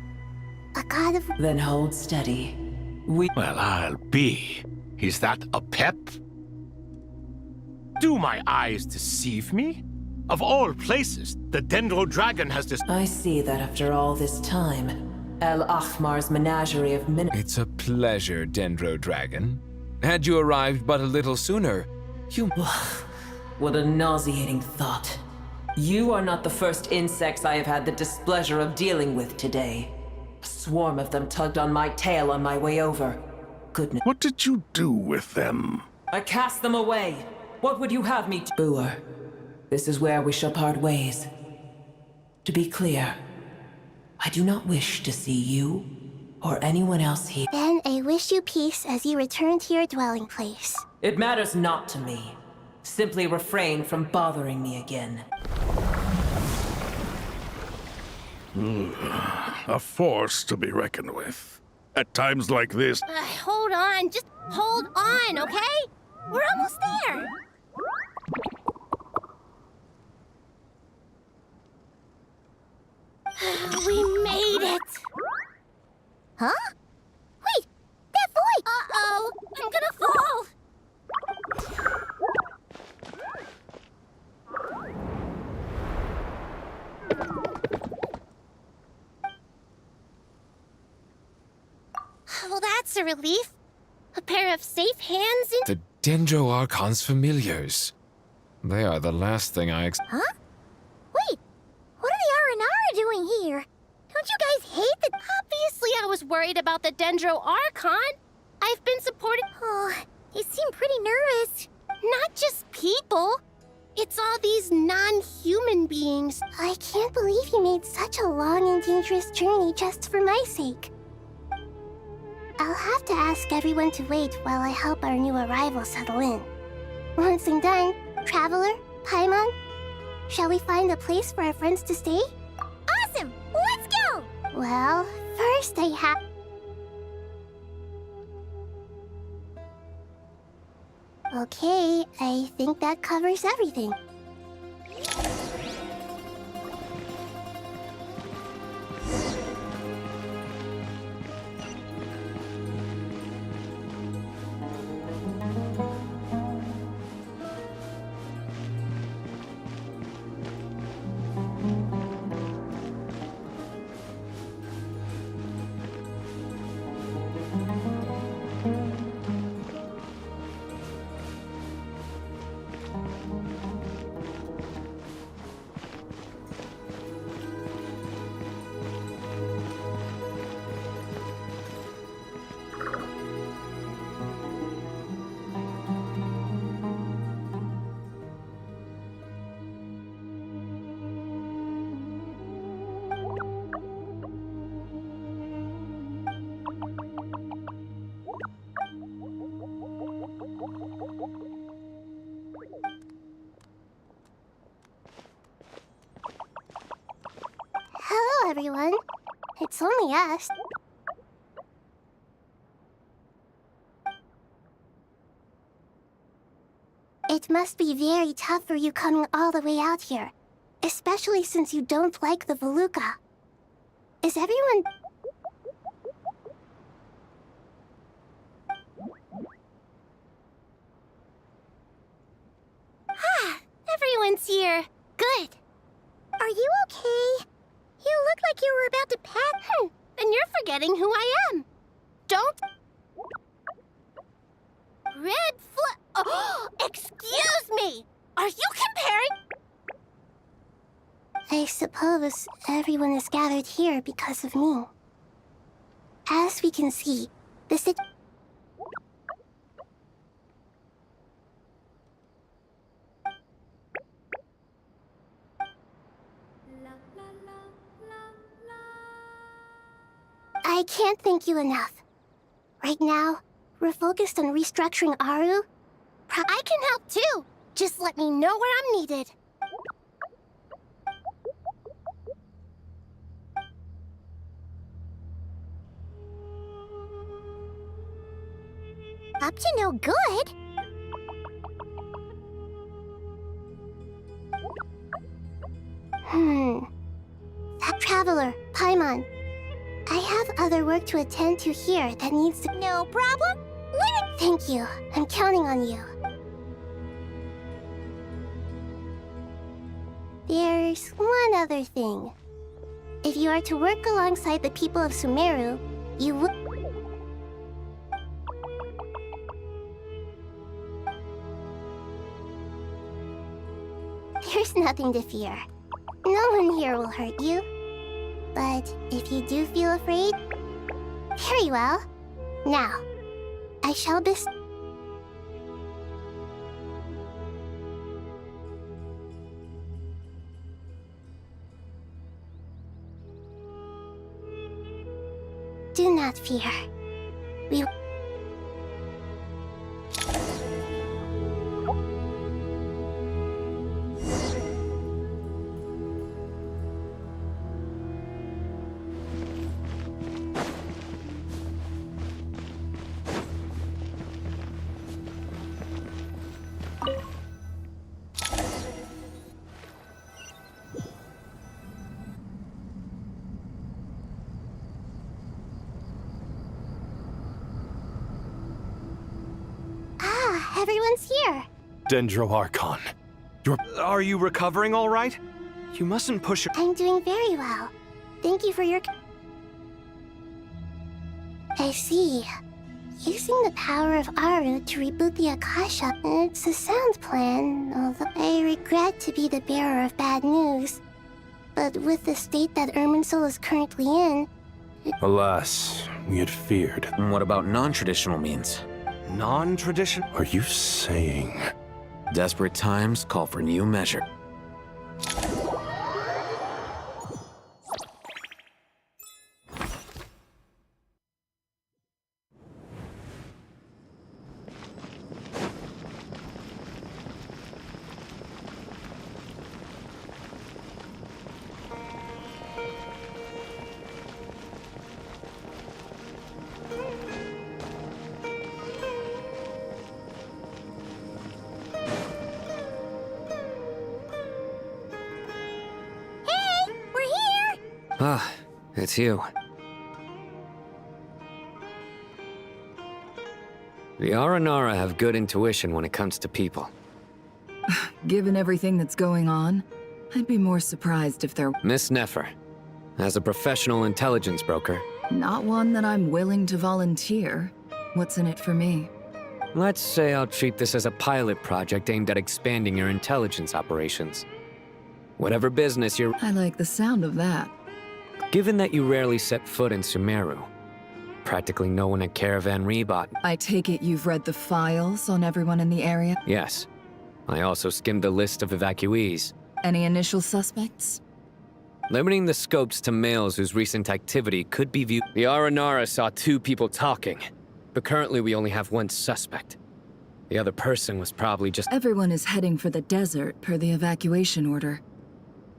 A god of... Then hold steady. Well, I'll be. Is that a pep? Do my eyes deceive me? Of all places, the Dendro Dragon has this... I see that after all this time, El Ahmar's menagerie of It's a pleasure, Dendro Dragon. Had you arrived but a little sooner, you... What a nauseating thought. You are not the first insects I have had the displeasure of dealing with today. A swarm of them tugged on my tail on my way over. Goodness. What did you do with them? I cast them away. What would you have me to... Boer, this is where we shall part ways. To be clear, I do not wish to see you or anyone else here. Then I wish you peace as you return to your dwelling place. It matters not to me. Simply refrain from bothering me again. A force to be reckoned with. At times like this... Hold on, just hold on, okay? We're almost there. We made it! Huh? Wait, that voice! Uh-oh, I'm gonna fall! Well, that's a relief. A pair of safe hands in... The Dendro Archon's familiars. They are the last thing I Huh? Wait, what are the R&R doing here? Don't you guys hate the... Obviously I was worried about the Dendro Archon. I've been supporting... Oh, they seem pretty nervous. Not just people. It's all these non-human beings. I can't believe you made such a long and dangerous journey just for my sake. I'll have to ask everyone to wait while I help our new arrival settle in. Once I'm done, Traveler, Paimon, shall we find a place for our friends to stay? Awesome! Let's go! Well, first I have... Okay, I think that covers everything. Hello, everyone. It's only us. It must be very tough for you coming all the way out here, especially since you don't like the Voluka. Is everyone... Everyone's here. Good. Are you okay? You look like you were about to pat... and you're forgetting who I am. Don't... Red flag... Oh, excuse me! Are you comparing... I suppose everyone is gathered here because of me. As we can see, the can't thank you enough. Right now, we're focused on restructuring Aru. I can help too. Just let me know where I'm needed. Up to no good? That traveler, Paimon. I have other work to attend to here that needs to— No problem? Thank you. I'm counting on you. There's one other thing. If you are to work alongside the people of Sumeru, you would— There's nothing to fear. No one here will hurt you. But if you do feel afraid, very well. Now, I shall be— Do not fear. We— Everyone's here. Dendro Archon. Are you recovering all right? You mustn't push your— I'm doing very well. Thank you for your— I see. Using the power of Aru to reboot the Akasha, it's a sound plan, although I regret to be the bearer of bad news. But with the state that Irminsul is currently in— Alas, we had feared. What about non-traditional means? Non-traditional? Are you saying... Desperate times call for new measure. Ah, it's you. The Aranara have good intuition when it comes to people. Given everything that's going on, I'd be more surprised if they're— Miss Nefer, as a professional intelligence broker... Not one that I'm willing to volunteer. What's in it for me? Let's say I'll treat this as a pilot project aimed at expanding your intelligence operations. Whatever business you're— I like the sound of that. Given that you rarely set foot in Sumeru, practically no one at Caravan Rebot— I take it you've read the files on everyone in the area? Yes. I also skimmed the list of evacuees. Any initial suspects? Limiting the scopes to males whose recent activity could be viewed— The Aranara saw 2 people talking, but currently we only have 1 suspect. The other person was probably just— Everyone is heading for the desert per the evacuation order.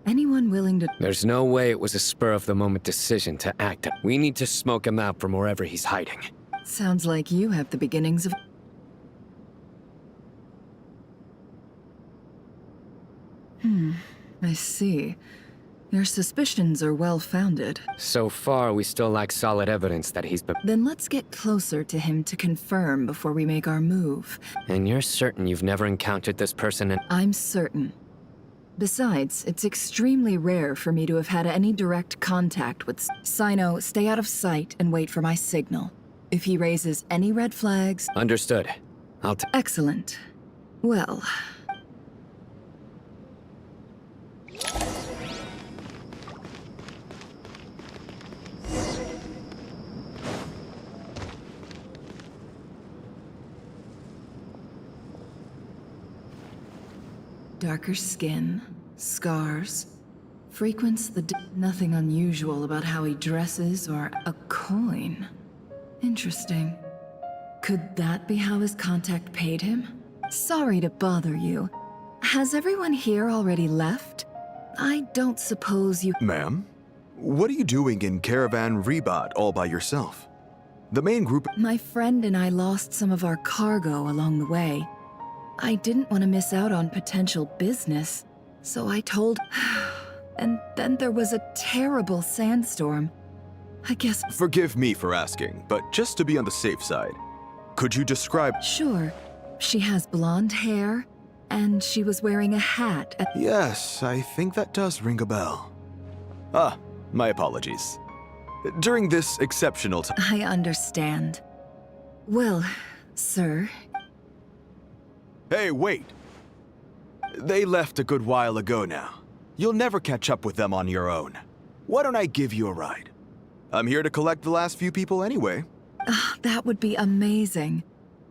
Anyone willing to— There's no way it was a spur-of-the-moment decision to act. We need to smoke him out from wherever he's hiding. Sounds like you have the beginnings of— I see. Your suspicions are well-founded. So far, we still lack solid evidence that he's— Then let's get closer to him to confirm before we make our move. And you're certain you've never encountered this person in— I'm certain. Besides, it's extremely rare for me to have had any direct contact with— Sino, stay out of sight and wait for my signal. If he raises any red flags— Understood. Excellent. Well... Darker skin, scars, Frequents the nothing unusual about how he dresses or a coin. Interesting. Could that be how his contact paid him? Sorry to bother you. Has everyone here already left? I don't suppose you— Ma'am? What are you doing in Caravan Rebat all by yourself? The main group— My friend and I lost some of our cargo along the way. I didn't want to miss out on potential business, so I told— And then there was a terrible sandstorm. I guess— Forgive me for asking, but just to be on the safe side, could you describe— Sure. She has blonde hair, and she was wearing a hat at— Yes, I think that does ring a bell. Ah, my apologies. During this exceptional time— I understand. Well, sir— Hey, wait! They left a good while ago now. You'll never catch up with them on your own. Why don't I give you a ride? I'm here to collect the last few people anyway. That would be amazing.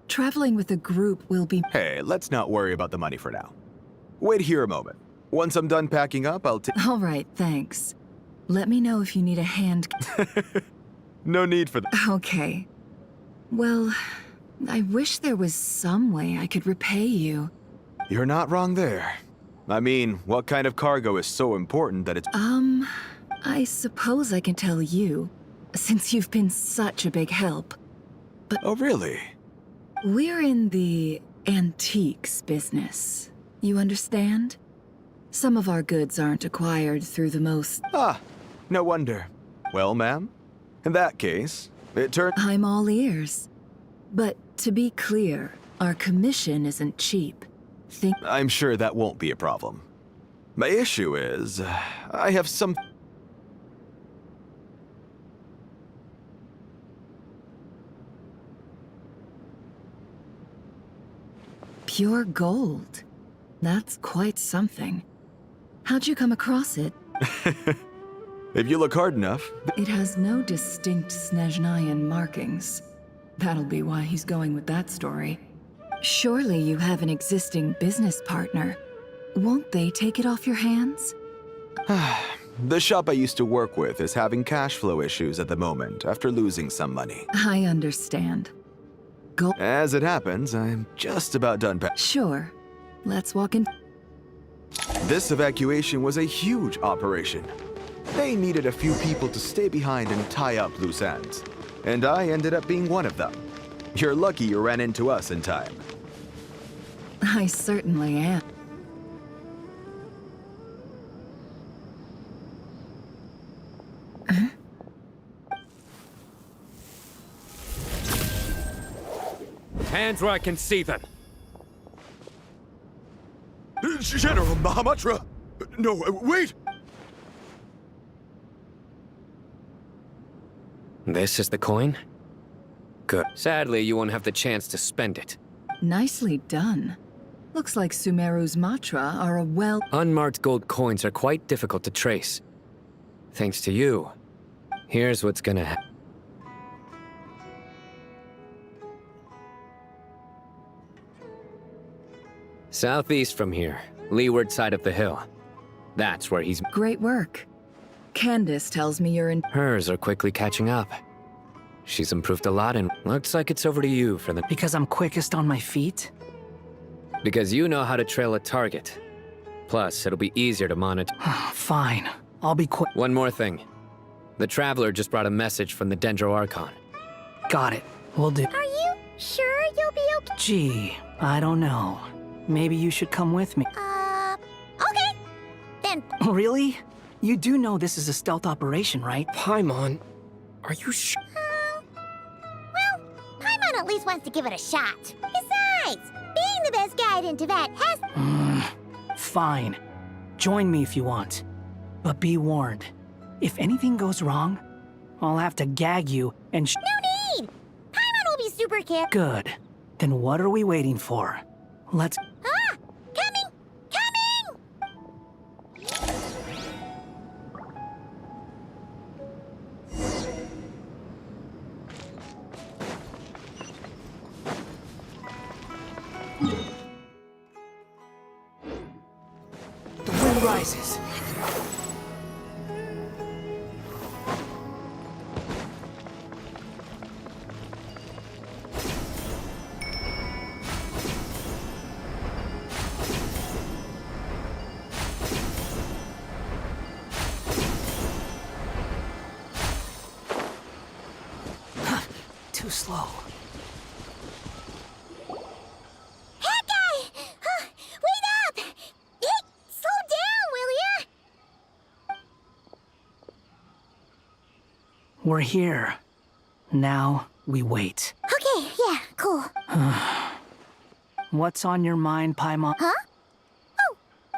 Traveling with a group will be— Hey, let's not worry about the money for now. Wait here a moment. Once I'm done packing up, I'll take— All right, thanks. Let me know if you need a hand— No need for that. Okay. Well, I wish there was some way I could repay you. You're not wrong there. I mean, what kind of cargo is so important that it's— I suppose I can tell you, since you've been such a big help. But— Oh, really? We're in the antiques business. You understand? Some of our goods aren't acquired through the most— Ah, no wonder. Well, ma'am, in that case, it turned— I'm all ears. But to be clear, our commission isn't cheap. I'm sure that won't be a problem. My issue is, I have some— Pure gold. That's quite something. How'd you come across it? If you look hard enough— It has no distinct Snezhnayan markings. That'll be why he's going with that story. Surely you have an existing business partner. Won't they take it off your hands? The shop I used to work with is having cash flow issues at the moment after losing some money. I understand. As it happens, I'm just about done Sure. Let's walk in. This evacuation was a huge operation. They needed a few people to stay behind and tie up loose ends. And I ended up being one of them. You're lucky you ran into us in time. I certainly am. Hands where I can see them. General Mahamatra! No, wait! This is the coin? Good. Sadly, you won't have the chance to spend it. Nicely done. Looks like Sumeru's Matra are a well— Unmarked gold coins are quite difficult to trace. Thanks to you, here's what's gonna happen. Southeast from here, leeward side of the hill. That's where he's— Great work. Candace tells me you're in— Hers are quickly catching up. She's improved a lot and looks like it's over to you for the— Because I'm quickest on my feet? Because you know how to trail a target. Plus, it'll be easier to monitor. Fine. I'll be quick. One more thing. The Traveler just brought a message from the Dendro Archon. Got it. Will do. Are you sure you'll be okay? Gee, I don't know. Maybe you should come with me. Okay. Then. Really? You do know this is a stealth operation, right? Paimon, are you sure? Well, Paimon at least wants to give it a shot. Besides, being the best guide in Tibet has— Fine. Join me if you want. But be warned. If anything goes wrong, I'll have to gag you and No need! Paimon will be super careful. Good. Then what are we waiting for? Let's— Ah! Coming! The wind rises. too slow. Hey, guy! Wait up! Hey, slow down, will ya? We're here. Now we wait. Okay, yeah, cool. What's on your mind, Paimon? Huh?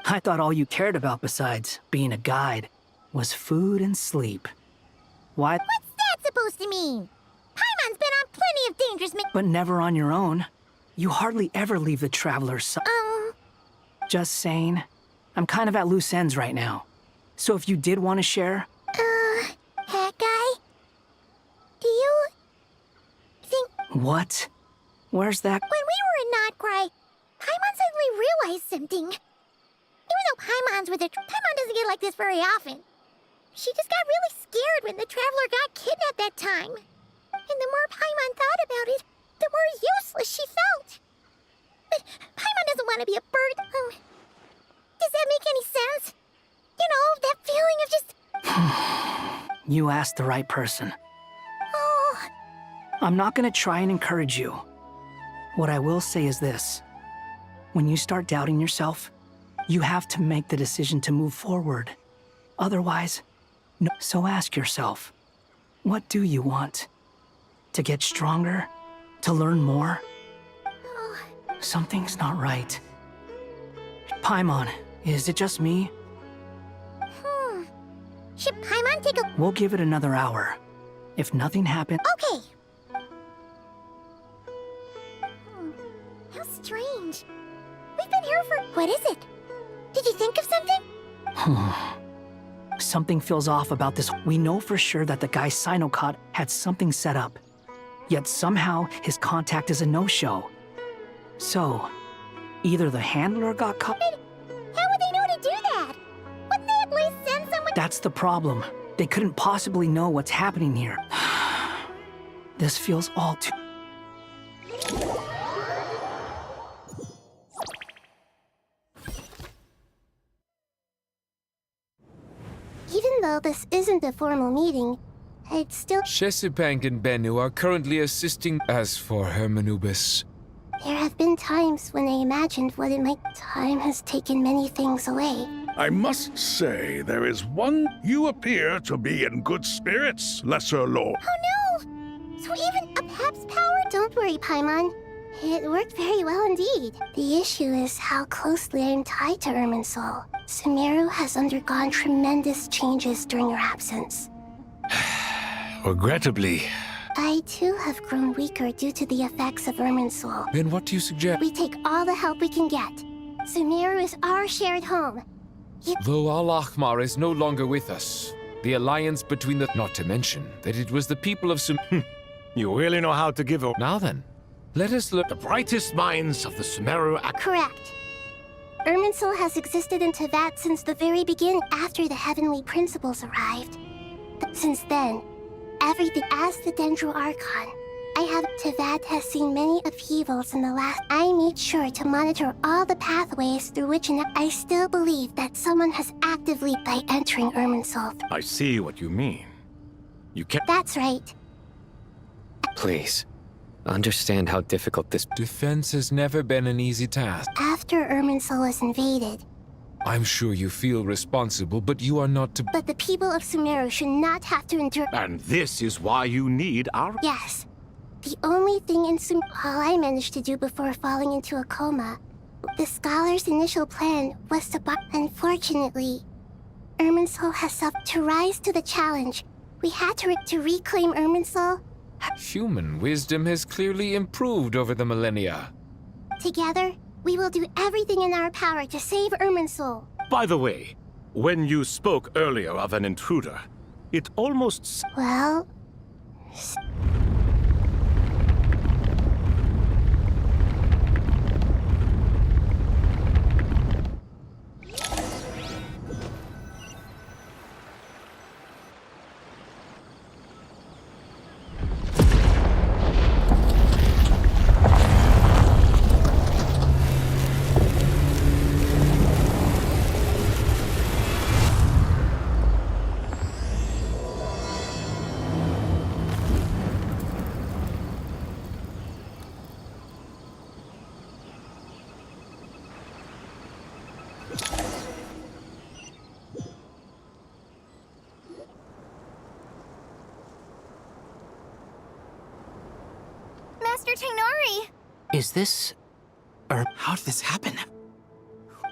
I thought all you cared about besides being a guide was food and sleep. Why? What's that supposed to mean? Paimon's been on plenty of dangerous But never on your own. You hardly ever leave the traveler's side. Just saying. I'm kind of at loose ends right now. So if you did want to share... Hat guy? Do you... think... What? Where's that? When we were in Notcry, Paimon suddenly realized something. Even though Paimon's with her, Paimon doesn't get like this very often. She just got really scared when the traveler got kidnapped that time. And the more Paimon thought about it, the more useless she felt. But Paimon doesn't want to be a bird. Does that make any sense? You know, that feeling of just... You asked the right person. Oh... I'm not gonna try and encourage you. What I will say is this. When you start doubting yourself, you have to make the decision to move forward. Otherwise, no. So ask yourself, what do you want? To get stronger? To learn more? Something's not right. Paimon, is it just me? Should Paimon take a... We'll give it another hour. If nothing happens... Okay. How strange. We've been here for... What is it? Did you think of something? Something feels off about this. We know for sure that the guy Sinocot had something set up. Yet somehow his contact is a no-show. So, either the handler got caught... How would they know to do that? Wouldn't they at least send someone... That's the problem. They couldn't possibly know what's happening here. This feels all too... Even though this isn't a formal meeting, I'd still... Shesipank and Bennu are currently assisting. As for Hermanubis, There have been times when I imagined what it might... Time has taken many things away. I must say, there is one. You appear to be in good spirits, Lesser Lord. Oh no! So even a Pep's power? Don't worry, Paimon. It worked very well indeed. The issue is how closely I am tied to Irminsul. Sumeru has undergone tremendous changes during your absence. Regrettably. I too have grown weaker due to the effects of Irminsul. then what do you suggest? We take all the help we can get. Sumeru is our shared home. Though Al-Ahmar is no longer with us, the alliance between the... Not to mention that it was the people of You really know how to give a... Now then, let us look... The brightest minds of the Sumeru... Correct. Irminsul has existed in Tevat since the very beginning after the Heavenly Principles arrived. Since then, everything as the Dendro Archon, Tevat has seen many upheavals in the last... I made sure to monitor all the pathways through which I still believe that someone has actively by entering Irminsul. I see what you mean. You can't... That's right. Please, understand how difficult this... Defense has never been an easy task. After Irminsul was invaded... I'm sure you feel responsible, but you are not to... But the people of Sumeru should not have to endure... And this is why you need our... Yes. The only thing in all I managed to do before falling into a coma, the scholar's initial plan was to Unfortunately, Irminsul has suffered. To rise to the challenge, we had to reclaim Irminsul. Human wisdom has clearly improved over the millennia. Together, we will do everything in our power to save Irminsul. By the way, when you spoke earlier of an intruder, it almost... Well... Dr. Tainari! Is this... How did this happen?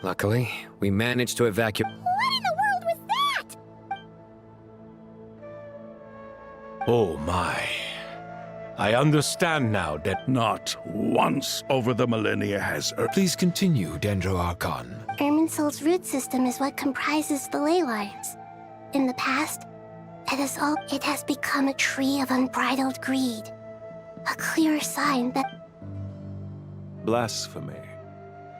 Luckily, we managed to evacuate... What in the world was that? Oh my. I understand now that Not once over the millennia has Earth. Please continue, Dendro Archon. Irminsul's root system is what comprises the ley lines. In the past, it has become a tree of unbridled greed. A clear sign that... Blasphemy.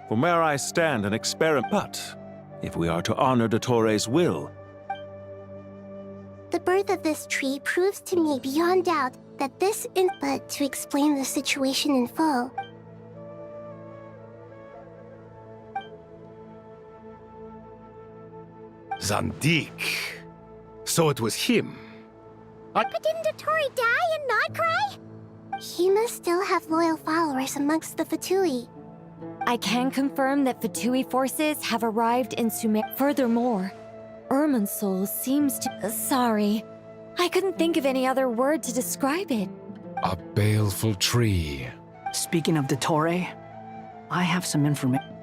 From where I stand, an experiment. But if we are to honor Dottore's will... The birth of this tree proves to me beyond doubt that this is... But to explain the situation in full... Zandik. So it was him. But didn't Dottore die and not cry? He must still have loyal followers amongst the Fatui. I can confirm that Fatui forces have arrived in Sumer. Furthermore, Irminsul seems to... Sorry. I couldn't think of any other word to describe it. A baleful tree. Speaking of Dottore, I have some information.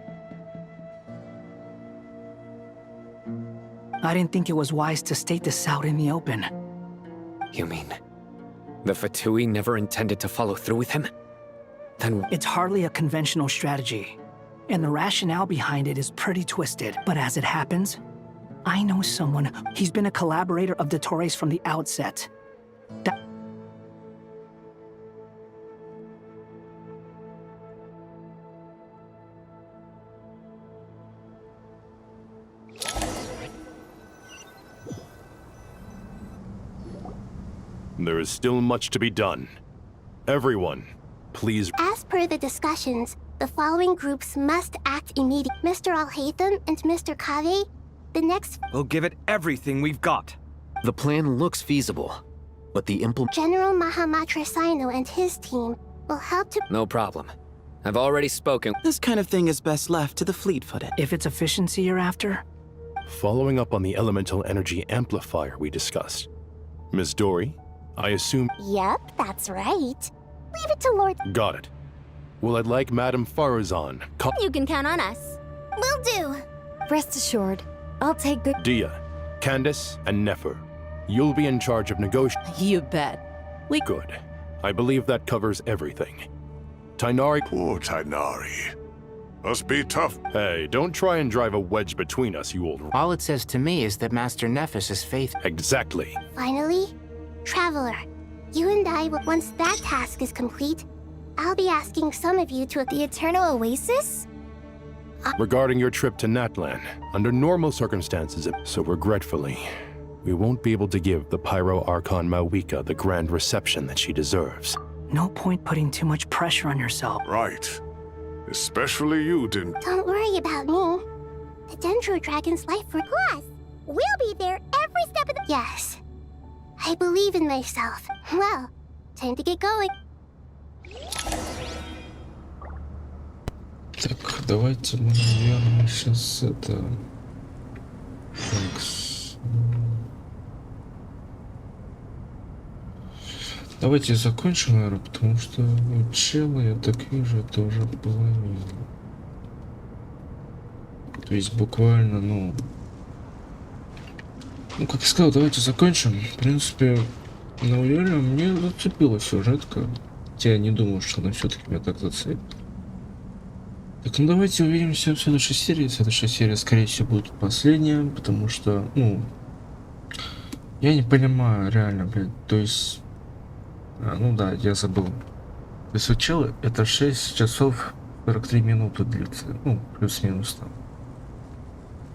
I didn't think it was wise to state this out in the open. You mean... the Fatui never intended to follow through with him? Then... It's hardly a conventional strategy, and the rationale behind it is pretty twisted. But as it happens, I know someone. He's been a collaborator of Dottore's from the outset. There is still much to be done. Everyone, please... As per the discussions, the following groups must act immediately. Mr. Alhaitham and Mr. Kave, the next... We'll give it everything we've got. The plan looks feasible, but the General Mahamatra Sino and his team will help to... No problem. I've already spoken. This kind of thing is best left to the fleet-footed. If it's efficiency you're after... Following up on the elemental energy amplifier we discussed. Ms. Dory, I assume... Yep, that's right. Leave it to Lord... Got it. Well, I'd like Madame Farazan... You can count on us. Will do. Rest assured, I'll take good... Dia, Candace, and Nefer. You'll be in charge of negotiating. You bet. Good. I believe that covers everything. Tainari... Poor Tainari. Must be tough. Hey, don't try and drive a wedge between us, you old... All it says to me is that Master Nephis is faithful. Exactly. Finally, Traveler, you and I will... Once that task is complete, I'll be asking some of you to... The Eternal Oasis? Regarding your trip to Natlan, under normal circumstances, so regretfully, we won't be able to give the Pyro Archon Mawika the grand reception that she deserves. No point putting too much pressure on yourself. Right. Especially you, didn't... Don't worry about me. The Dendro Dragon's life for... Plus, we'll be there every step of the... Yes. I believe in myself. Well, time to get going. Так, давайте мы, наверное, сейчас это... Давайте закончим, наверное, потому что у чела, я так вижу, это уже половина. То есть буквально, ну, как я сказал, давайте закончим. В принципе, на удивление, мне зацепила сюжетка. Хотя я не думал, что она все-таки меня так зацепит. Так, ну давайте увидимся в следующей серии. Следующая серия, скорее всего, будет последняя, потому что, ну, я не понимаю, реально, блядь, то есть... ну да, я забыл. То есть у чела это 6 часов 43 минуты длится, ну, плюс-минус там.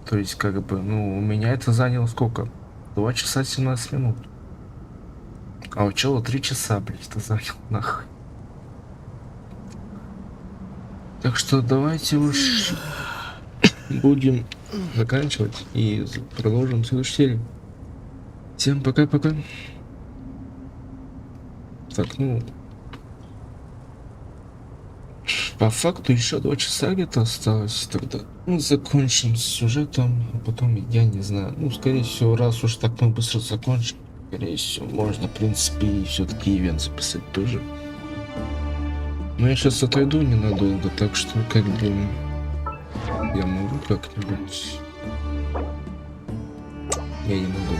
То есть, как бы, ну, у меня это заняло сколько? 2 часа 17 минут. А у чела 3 часа, блядь, это заняло, нахуй. Так что давайте уж будем заканчивать и продолжим следующую серию. Всем пока-пока. Так, ну, по факту еще 2 часа где-то осталось тогда. Ну, закончим с сюжетом, а потом, я не знаю, ну, скорее всего, раз уж так мы быстро закончим, скорее всего, можно, в принципе, и все-таки ивент записать тоже. Но я сейчас отойду ненадолго, так что как бы я могу как-нибудь. Я не могу.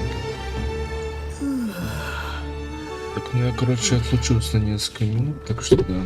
Так, ну я, короче, отлучусь на несколько минут, так что да.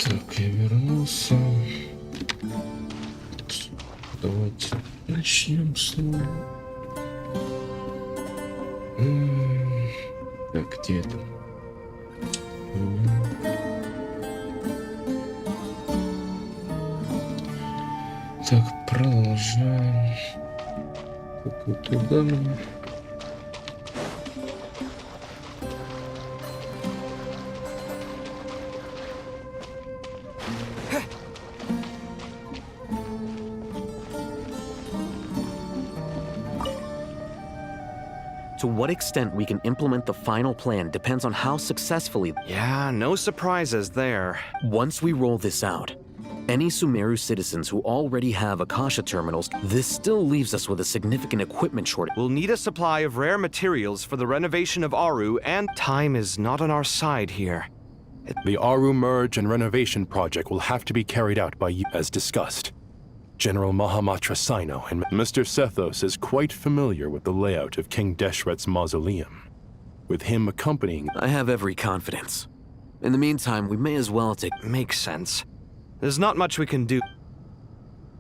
Так, я вернулся. Давайте начнем снова. Так, где это? Так, продолжаем. Так, вот туда. To what extent we can implement the final plan depends on how successfully... Yeah, no surprises there. Once we roll this out, any Sumeru citizens who already have Akasha terminals, this still leaves us with a significant equipment shortage. We'll need a supply of rare materials for the renovation of Aru, and time is not on our side here. The Aru merge and renovation project will have to be carried out by you, as discussed. General Mahamatra Sino and Mr. Sethos is quite familiar with the layout of King Deshret's mausoleum. With him accompanying... I have every confidence. In the meantime, we may as well take... Makes sense. There's not much we can do.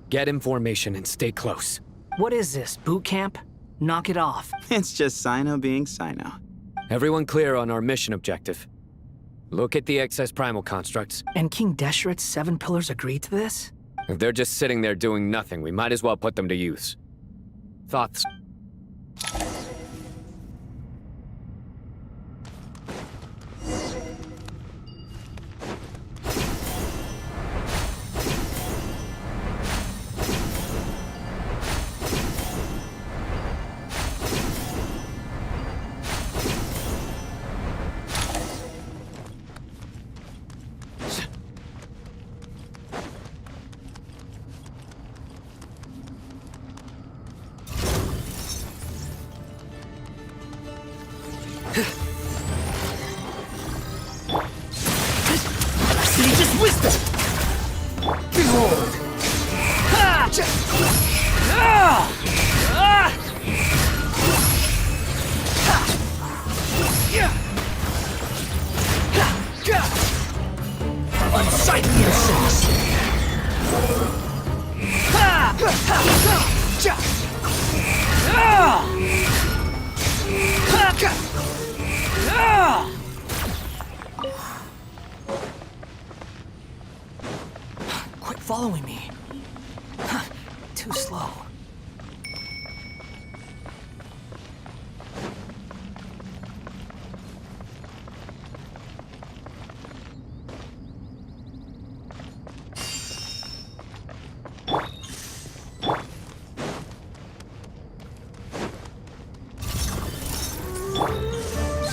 Get information and stay close. What is this, boot camp? Knock it off. It's just Sino being Sino. Everyone clear on our mission objective. Look at the excess primal constructs. And King Deshret's 7 pillars agreed to this? If they're just sitting there doing nothing, we might as well put them to use. Thoughts? Sage's wisdom! Behold! Ha! Unsightly insects! Quit following me. Too slow.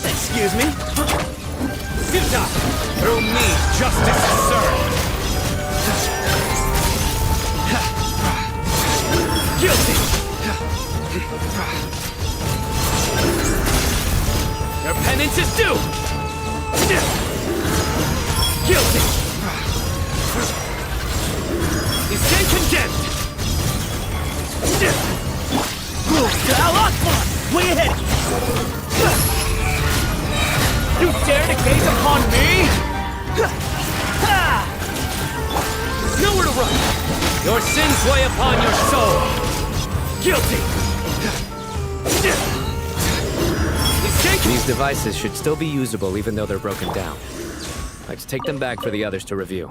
Excuse me? Futa! Through me, justice is served! Guilty! Your penance is due! Guilty! You stand condemned! To Al-Akbar! Way ahead! You dare to gaze upon me? Nowhere to run! Your sins weigh upon your soul! Guilty! These devices should still be usable even though they're broken down. Let's take them back for the others to review.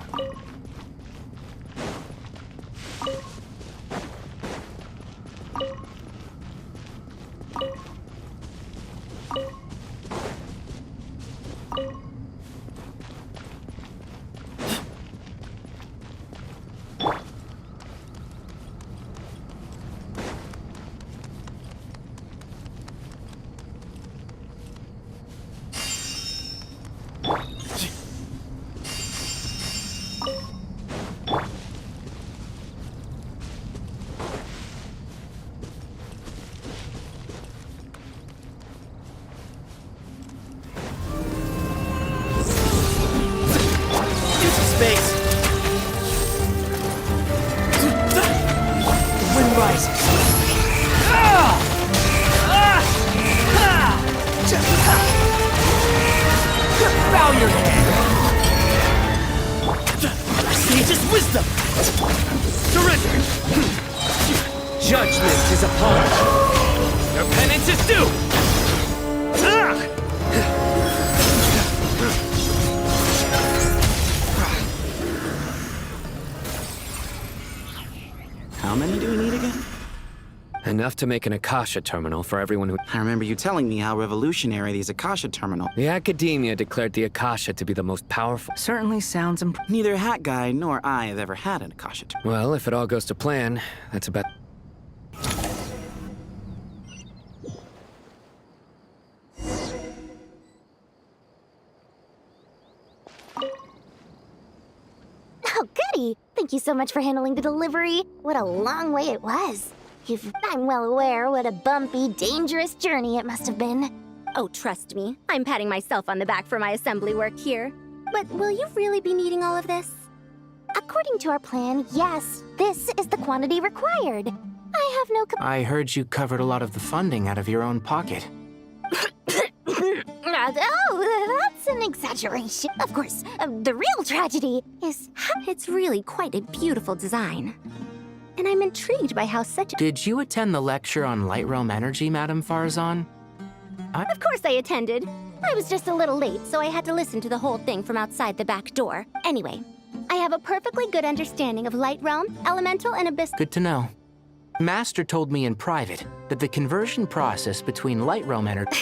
Space! The wind rises! Bow your head! Sage's wisdom! Surrender! Judgment is upon you! Your penance is due! How many do we need again? Enough to make an Akasha terminal for everyone who... I remember you telling me how revolutionary these Akasha terminals. The Academia declared the Akasha to be the most powerful... Certainly sounds Neither Hat Guy nor I have ever had an Akasha terminal. Well, if it all goes to plan, that's about... Oh, goody! Thank you so much for handling the delivery. What a long way it was. I'm well aware what a bumpy, dangerous journey it must have been. Oh, trust me. I'm patting myself on the back for my assembly work here. But will you really be needing all of this? According to our plan, yes. This is the quantity required. I have no... I heard you covered a lot of the funding out of your own pocket. Oh, that's an exaggeration. Of course, the real tragedy is... It's really quite a beautiful design. And I'm intrigued by how such... Did you attend the lecture on Light Realm Energy, Madame Farzan? Of course I attended. I was just a little late, so I had to listen to the whole thing from outside the back door. Anyway, I have a perfectly good understanding of Light Realm, Elemental, and Abyss... Good to know. Master told me in private that the conversion process between light realm energy...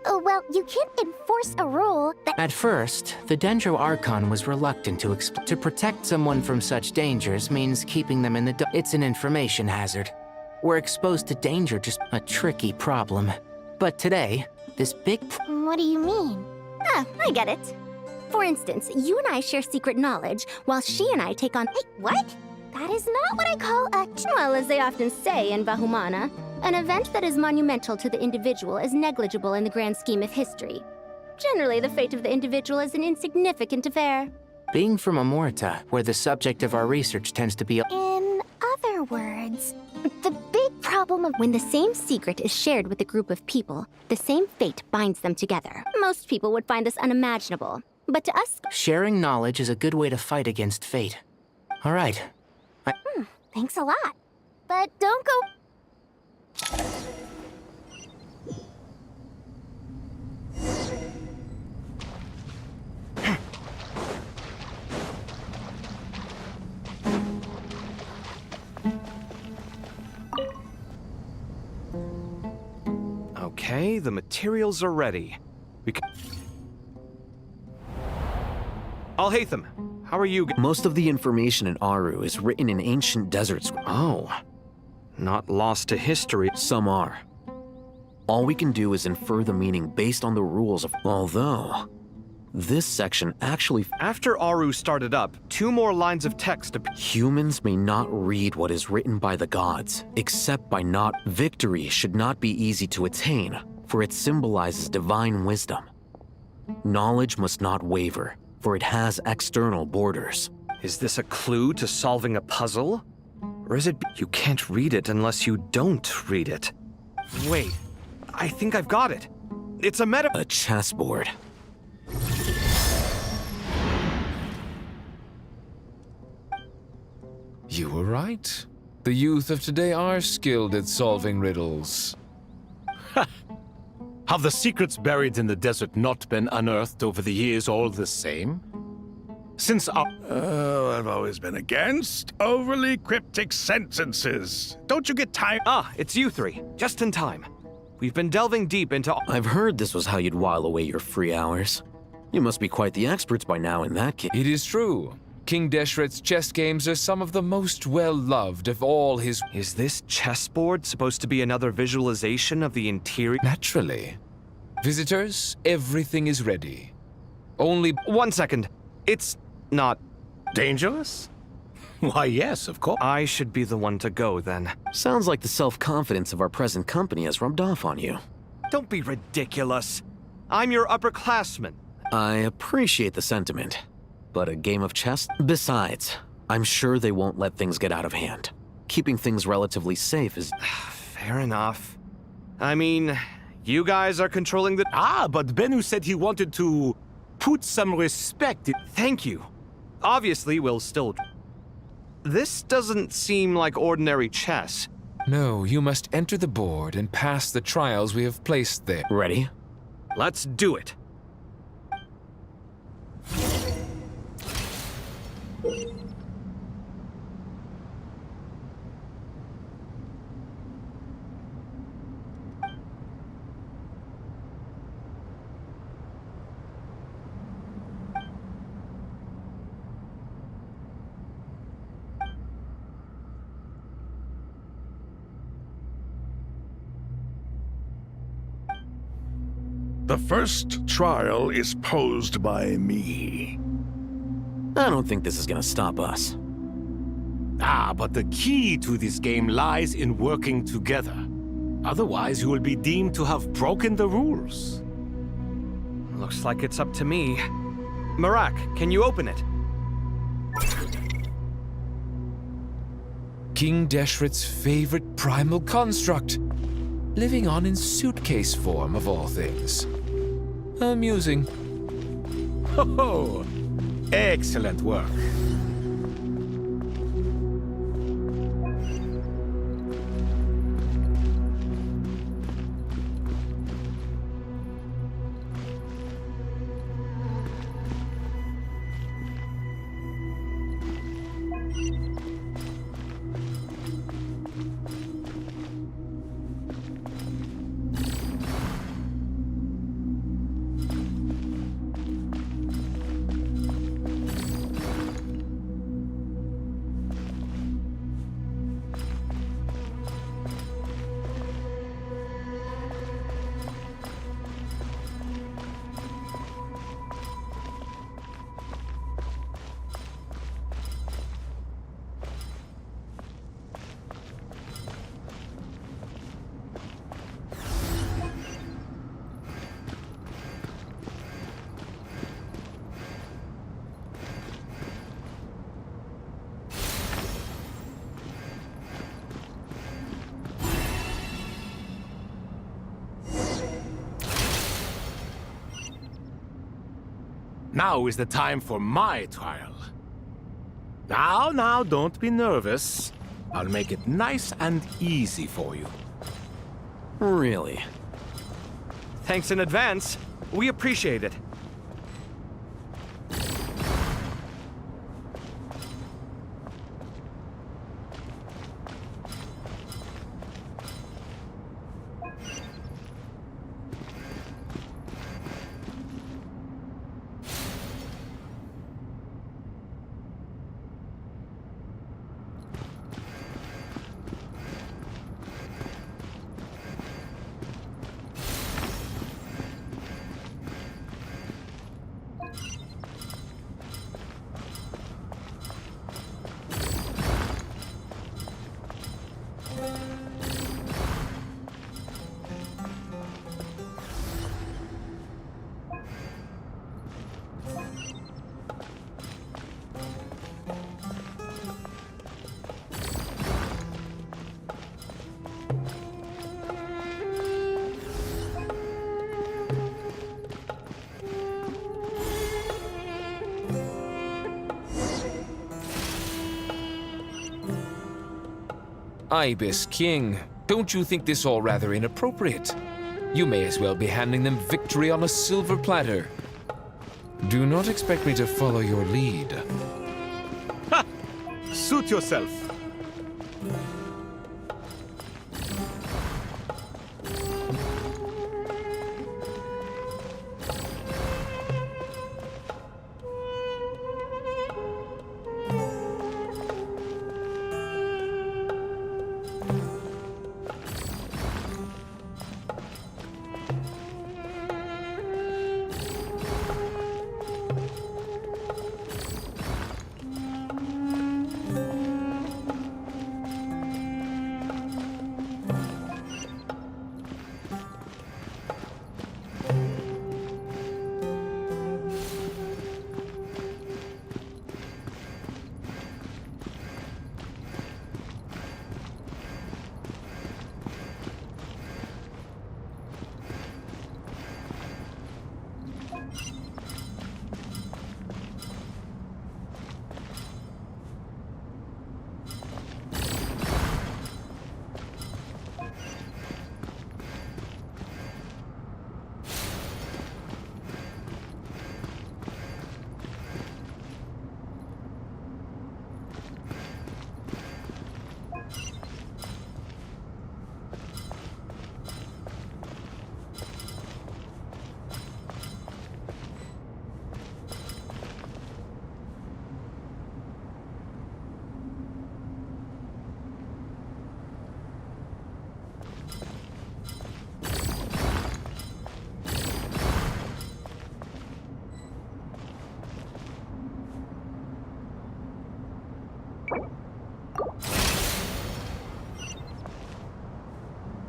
Oh, well, you can't enforce a rule that... At first, the Dendro Archon was reluctant to to protect someone from such dangers means keeping them in the It's an information hazard. We're exposed to danger, just a tricky problem. But today, this big... What do you mean? Ah, I get it. For instance, you and I share secret knowledge, while she and I take on... Wait, what? That is not what I call a... Well, as they often say in Bahumana, an event that is monumental to the individual is negligible in the grand scheme of history. Generally, the fate of the individual is an insignificant affair. Being from Amorta, where the subject of our research tends to be... In other words, the big problem of when the same secret is shared with a group of people, the same fate binds them together. Most people would find this unimaginable, but to us... Sharing knowledge is a good way to fight against fate. All right. Thanks a lot. But don't go... Okay, the materials are ready. We can... Al-Haytham, how are you? Most of the information in Aru is written in ancient desert script. Oh. Not lost to history. Some are. All we can do is infer the meaning based on the rules of... Although, this section actually... After Aru started up, 2 more lines of text... Humans may not read what is written by the gods, except by not... Victory should not be easy to attain, for it symbolizes divine wisdom. Knowledge must not waver, for it has external borders. Is this a clue to solving a puzzle? Or is it you can't read it unless you don't read it? Wait, I think I've got it. It's a A chessboard. You were right. The youth of today are skilled at solving riddles. Have the secrets buried in the desert not been unearthed over the years all the same? Since our... I've always been against overly cryptic sentences. Don't you get tired? Ah, it's you 3. Just in time. We've been delving deep into... I've heard this was how you'd while away your free hours. You must be quite the experts by now in that case. It is true. King Deshret's chess games are some of the most well-loved of all his... Is this chessboard supposed to be another visualization of the interior? Naturally. Visitors, everything is ready. Only... 1 second. It's not... Dangerous? Why, yes, of course. I should be the one to go, then. Sounds like the self-confidence of our present company has rubbed off on you. Don't be ridiculous. I'm your upperclassman. I appreciate the sentiment, but a game of chess? Besides, I'm sure they won't let things get out of hand. Keeping things relatively safe is... Fair enough. I mean, you guys are controlling the... Ah, but Bennu said he wanted to put some respect in... Thank you. Obviously, we'll still... This doesn't seem like ordinary chess. No, you must enter the board and pass the trials we have placed there. Ready? Let's do it. The first trial is posed by me. I don't think this is gonna stop us. Ah, but the key to this game lies in working together. Otherwise, you will be deemed to have broken the rules. Looks like it's up to me. Marak, can you open it? King Deshret's favorite primal construct. Living on in suitcase form, of all things. Amusing. Ho-ho! Excellent work. Now is the time for my trial. Now, don't be nervous. I'll make it nice and easy for you. Really? Thanks in advance. We appreciate it. Ibis King, don't you think this all rather inappropriate? You may as well be handing them victory on a silver platter. Do not expect me to follow your lead. Ha! Suit yourself.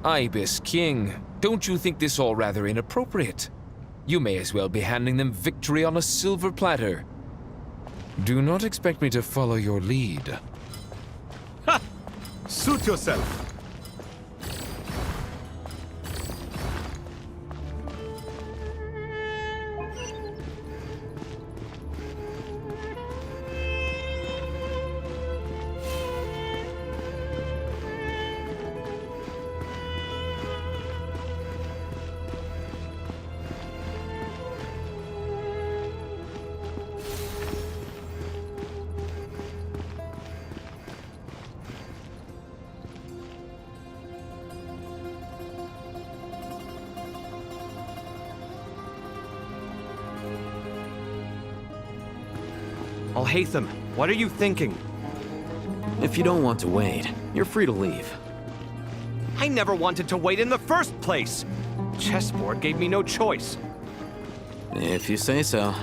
Ibis King, don't you think this all rather inappropriate? You may as well be handing them victory on a silver platter. Do not expect me to follow your lead. Ha! Suit yourself. Alhaitham, what are you thinking? If you don't want to wait, you're free to leave. I never wanted to wait in the first place! Chessboard gave me no choice. If you say so.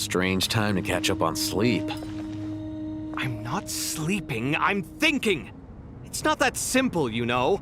Strange time to catch up on sleep. I'm not sleeping, I'm thinking! It's not that simple, you know.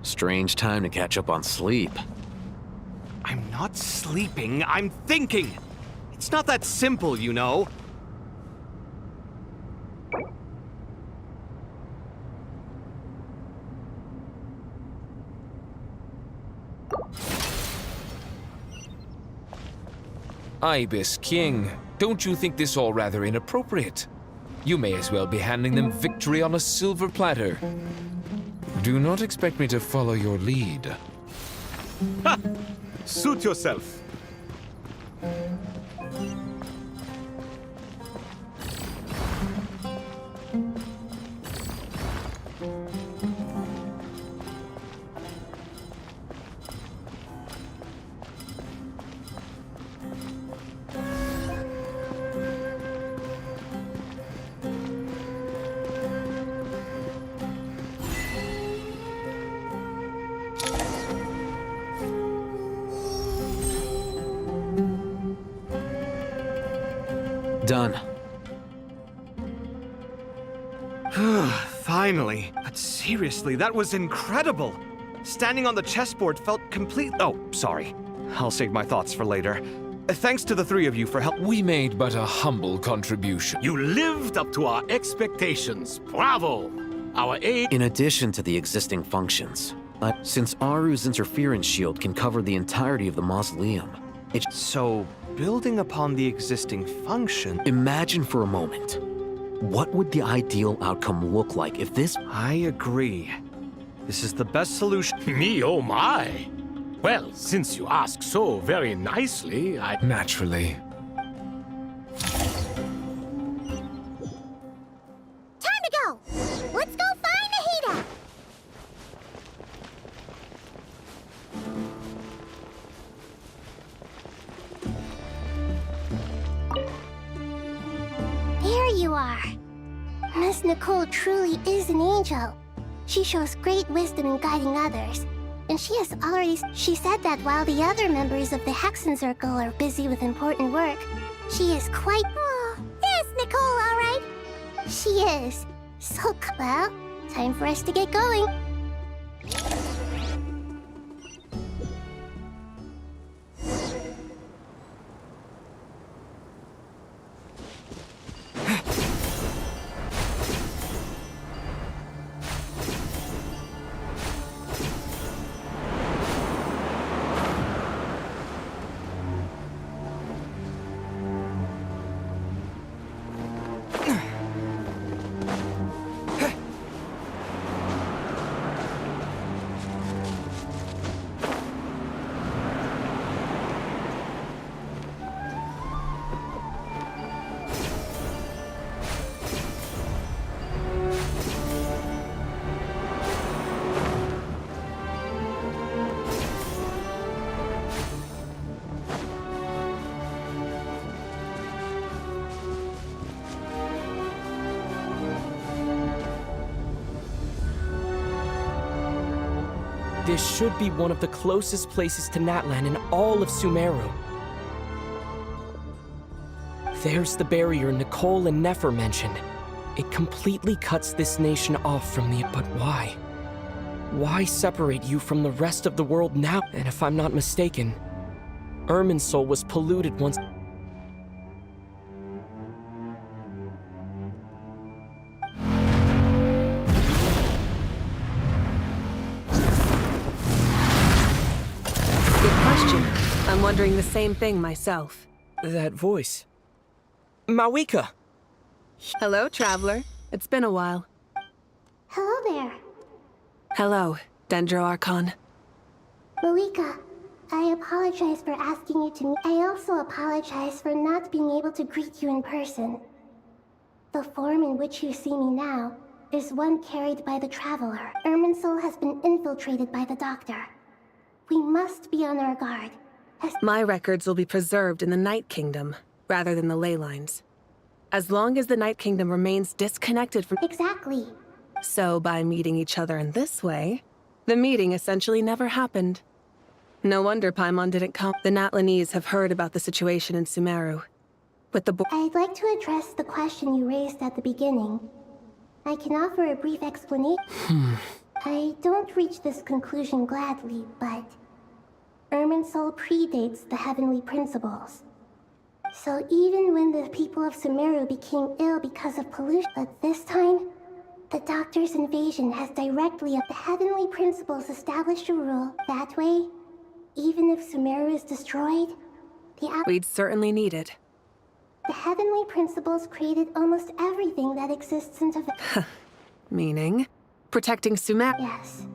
Strange time to catch up on sleep. I'm not sleeping, I'm thinking! It's not that simple, you know. Ibis King, don't you think this all rather inappropriate? You may as well be handing them victory on a silver platter. Do not expect me to follow your lead. Ha! Suit yourself. Done. Finally. But seriously, that was incredible. Standing on the chessboard felt complete. Oh, sorry. I'll save my thoughts for later. Thanks to the three of you for help. We made but a humble contribution. You lived up to our expectations. Bravo! Our aid. In addition to the existing functions, since Aru's interference shield can cover the entirety of the mausoleum, So, building upon the existing function... Imagine for a moment, what would the ideal outcome look like if this... I agree. This is the best solution. Me, oh my! Well, since you ask so very nicely, I... Naturally. Time to go! Let's go find Nahida! There you are. Miss Nicole truly is an angel. She shows great wisdom in guiding others. And she said that while the other members of the Hexen Circle are busy with important work, she is quite... Oh, yes, Nicole, all right. She is. So, well, time for us to get going. This should be one of the closest places to Natlan in all of Sumeru. There's the barrier Nicole and Nefer mentioned. It completely cuts this nation off from the... But why? Why separate you from the rest of the world now? And if I'm not mistaken, Irminsul was polluted once... wondering the same thing myself. That voice. Mawika! Hello, traveler. It's been a while. Hello there. Hello, Dendro Archon. Malika, I apologize for asking you to meet. I also apologize for not being able to greet you in person. The form in which you see me now is one carried by the Traveler. Irminsul has been infiltrated by the Doctor. We must be on our guard. My records will be preserved in the Night Kingdom, rather than the ley lines. As long as the Night Kingdom remains disconnected from— Exactly. So by meeting each other in this way, the meeting essentially never happened. No wonder Paimon didn't come. The Natlanese have heard about the situation in Sumeru. With the I'd like to address the question you raised at the beginning. I can offer a brief explanation. I don't reach this conclusion gladly, but Irminsul predates the heavenly principles. So even when the people of Sumeru became ill because of pollution, but this time, the Doctor's invasion has directly the heavenly principles established a rule. That way, even if Sumeru is destroyed, we'd certainly need it. The heavenly principles created almost everything that exists in the— Meaning? Protecting Sumeru? Yes.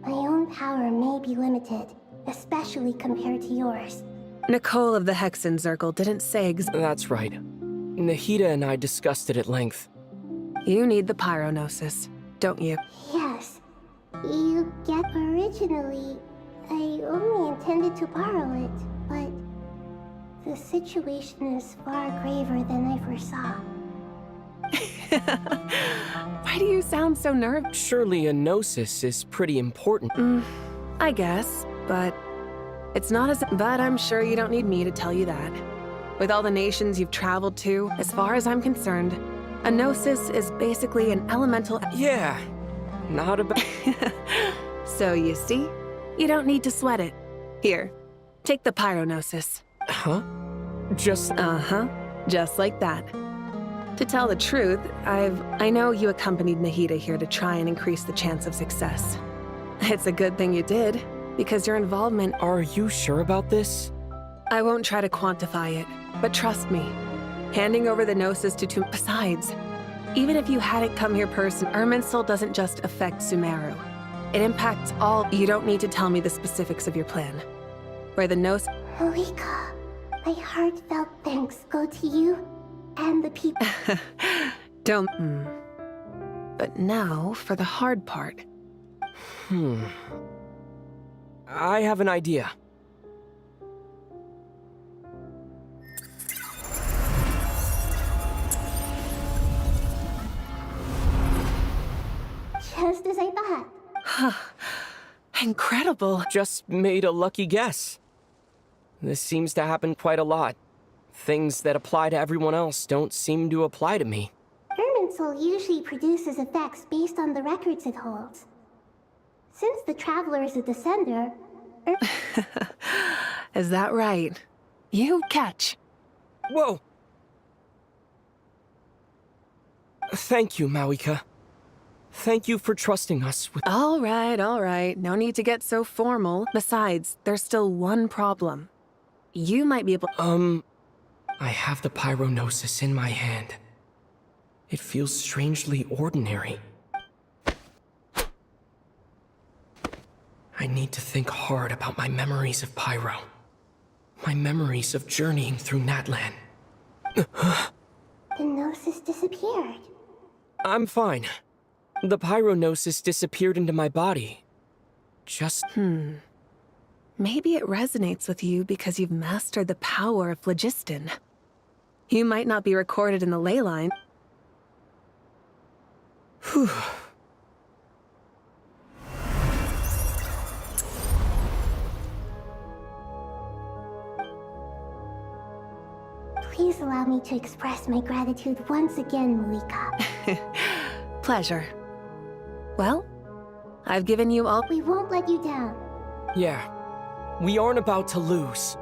My own power may be limited, especially compared to yours. Nicole of the Hexen Circle didn't say That's right. Nahida and I discussed it at length. You need the Pyronosis, don't you? Yes. You get— Originally, I only intended to borrow it, but the situation is far graver than I foresaw. Why do you sound so nervous? Surely a gnosis is pretty important. I guess, but it's not as— But I'm sure you don't need me to tell you that. With all the nations you've traveled to, as far as I'm concerned, a gnosis is basically an elemental— Yeah, not about— So you see, you don't need to sweat it. Here, take the Pyronosis. Huh? Just— Just like that. To tell the truth, I know you accompanied Nahida here to try and increase the chance of success. It's a good thing you did, because your involvement— Are you sure about this? I won't try to quantify it, but trust me, handing over the Gnosis to two— Besides, even if you hadn't come here Irminsul doesn't just affect Sumeru. It impacts all— You don't need to tell me the specifics of your plan. Where the Gnosis— Malika, my heartfelt thanks go to you and the people. Don't— But now for the hard part. I have an idea. Just as I thought. Incredible. Just made a lucky guess. This seems to happen quite a lot. Things that apply to everyone else don't seem to apply to me. Irminsul usually produces effects based on the records it holds. Since the Traveler is a descender— Is that right? You catch. Whoa! Thank you, Mawika. Thank you for trusting us with— All right. No need to get so formal. Besides, there's still one problem. You might be able— I have the Pyronosis in my hand. It feels strangely ordinary. I need to think hard about my memories of Pyro. My memories of journeying through Natlan. The Gnosis disappeared. I'm fine. The Pyronosis disappeared into my body. Just— Maybe it resonates with you because you've mastered the power of phlogiston. You might not be recorded in the ley line. Whew. Please allow me to express my gratitude once again, Malika. Pleasure. Well, I've given you all— We won't let you down. Yeah. We aren't about to lose.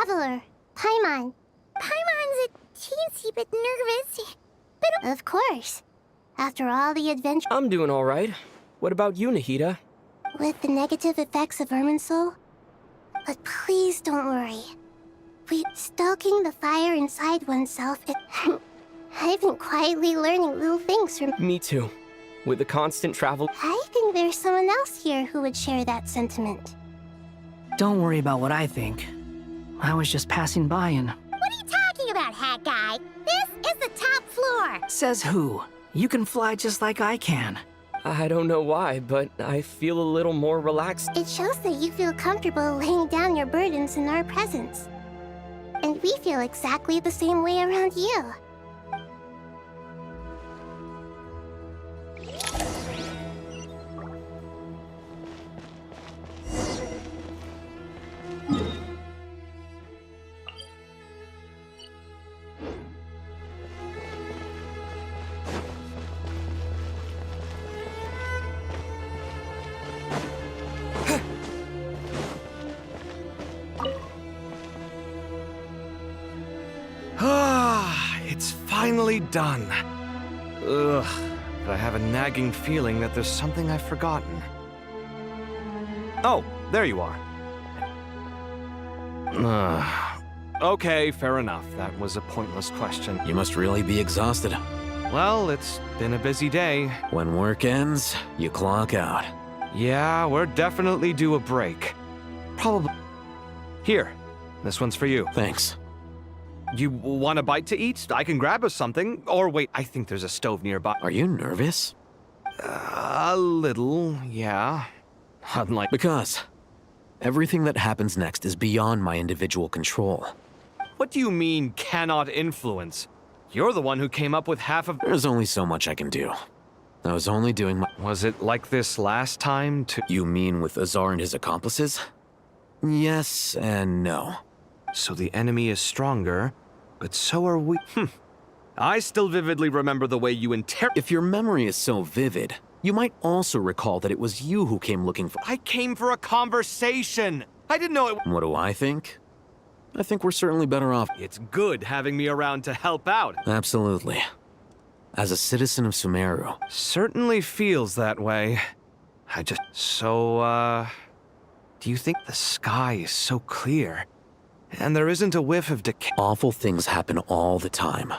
traveler, Paimon. Paimon's a teensy bit nervous, but of course, after all the adventure... I'm doing all right. What about you, Nahida? With the negative effects of Irminsul? But please don't worry. Stoking the fire inside oneself, I've been quietly learning little things from... Me too. With the constant travel... I think there's someone else here who would share that sentiment. Don't worry about what I think. I was just passing by and... What are you talking about, Hat Guy? This is the top floor! Says who? You can fly just like I can. I don't know why, but I feel a little more relaxed. It shows that you feel comfortable laying down your burdens in our presence. And we feel exactly the same way around you. It's finally done. Ugh, but I have a nagging feeling that there's something I've forgotten. Oh, there you are. Okay, fair enough. That was a pointless question. You must really be exhausted. Well, it's been a busy day. When work ends, you clock out. Yeah, we're definitely due a break. Probably. Here, this one's for you. Thanks. You want a bite to eat? I can grab us something. Or wait, I think there's a stove nearby. Are you nervous? A little, yeah. Unlike... Because everything that happens next is beyond my individual control. What do you mean, cannot influence? You're the one who came up with half of... There's only so much I can do. I was only doing my... Was it like this last time too? You mean with Azar and his accomplices? Yes and no. So the enemy is stronger, but so are we. I still vividly remember the way you If your memory is so vivid, you might also recall that it was you who came looking for... I came for a conversation! I didn't know it... What do I think? I think we're certainly better off. It's good having me around to help out. Absolutely. As a citizen of Sumeru. Certainly feels that way. So, do you think the sky is so clear? And there isn't a whiff of decay? Awful things happen all the time.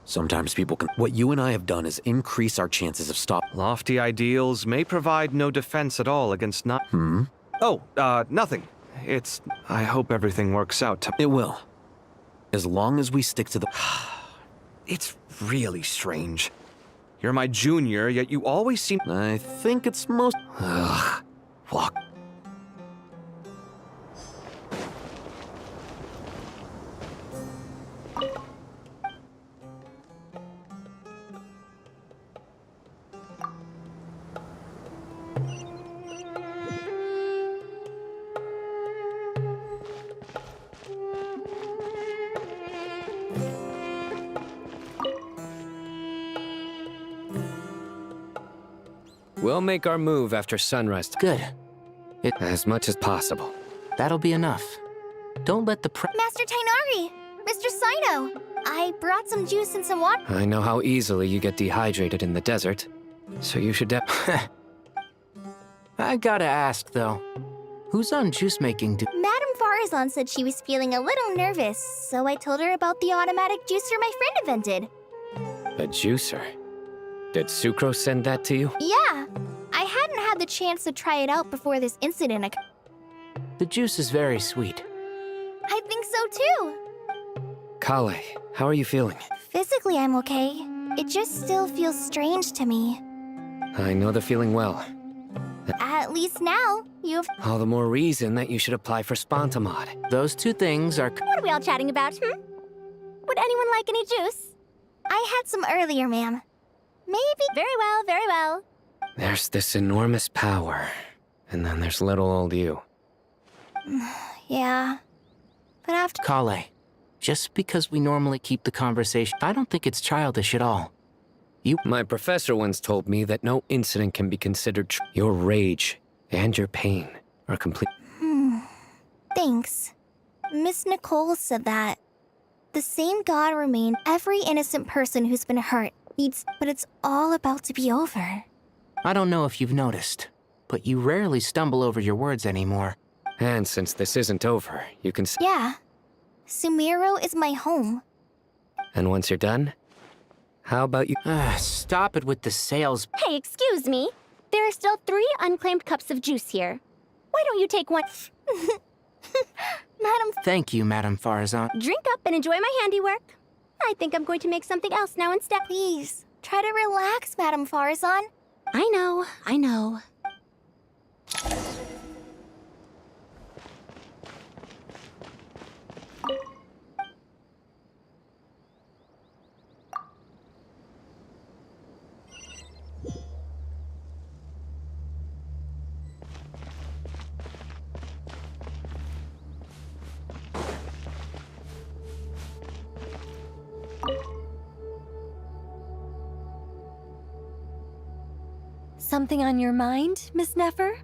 Sometimes people can... What you and I have done is increase our chances of stop... Lofty ideals may provide no defense at all against not... Oh, nothing. I hope everything works out. It will. As long as we stick to the... It's really strange. You're my junior, yet you always seem... I think it's most... Ugh. Walk. We'll make our move after sunrise. Good. As much as possible. That'll be enough. Don't let the Master Tainari! Mr. Saito! I brought some juice and some water. I know how easily you get dehydrated in the desert, so you should I gotta ask, though. Who's on juice making Madame Farazan said she was feeling a little nervous, so I told her about the automatic juicer my friend invented. A juicer? Did Sucrose send that to you? Yeah. I hadn't had the chance to try it out before this incident occurred. The juice is very sweet. I think so too. Kale, how are you feeling? Physically, I'm okay. It just still feels strange to me. I know the feeling well. At least now, you've... All the more reason that you should apply for Spontamod. Those two things are... What are we all chatting about, Would anyone like any juice? I had some earlier, ma'am. Maybe. Very well, very well. There's this enormous power, and then there's little old you. Yeah. But after... Kale, just because we normally keep the conversation, I don't think it's childish at all. My professor once told me that no incident can be considered Your rage and your pain are complete. Thanks. Miss Nicole said that the same God remained every innocent person who's been hurt needs, but it's all about to be over. I don't know if you've noticed, but you rarely stumble over your words anymore. And since this isn't over, you can Yeah. Sumeru is my home. And once you're done, how about you? Stop it with the sales. Hey, excuse me. There are still 3 unclaimed cups of juice here. Why don't you take one? Madam... Thank you, Madame Farazan. Drink up and enjoy my handiwork. I think I'm going to make something else now instead. Please, try to relax, Madame Farazan. I know, I know. Something on your mind, Miss Nefer?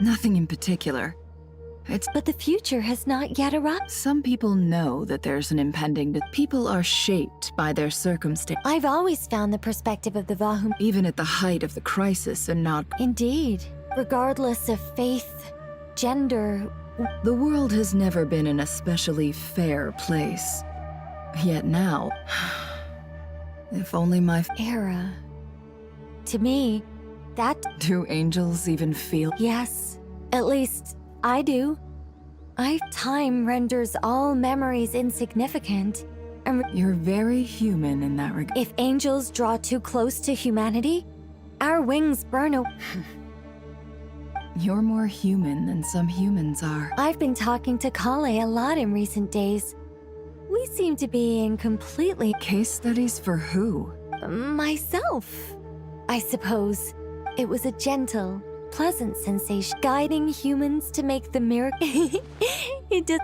Nothing in particular. But the future has not yet arrived. Some people know that there's an impending... People are shaped by their circumstance. I've always found the perspective of the Vahum... Even at the height of the crisis and not... Indeed. Regardless of faith, gender... The world has never been an especially fair place. Yet now... If only my... Era. To me, that... Do angels even feel... Yes. At least, I do. Time renders all memories insignificant. And you're very human in that regard. If angels draw too close to humanity, our wings burn away. You're more human than some humans are. I've been talking to Kale a lot in recent days. We seem to be in completely... Case studies for who? Myself, I suppose. It was a gentle, pleasant sensation, guiding humans to make the miracle. It did.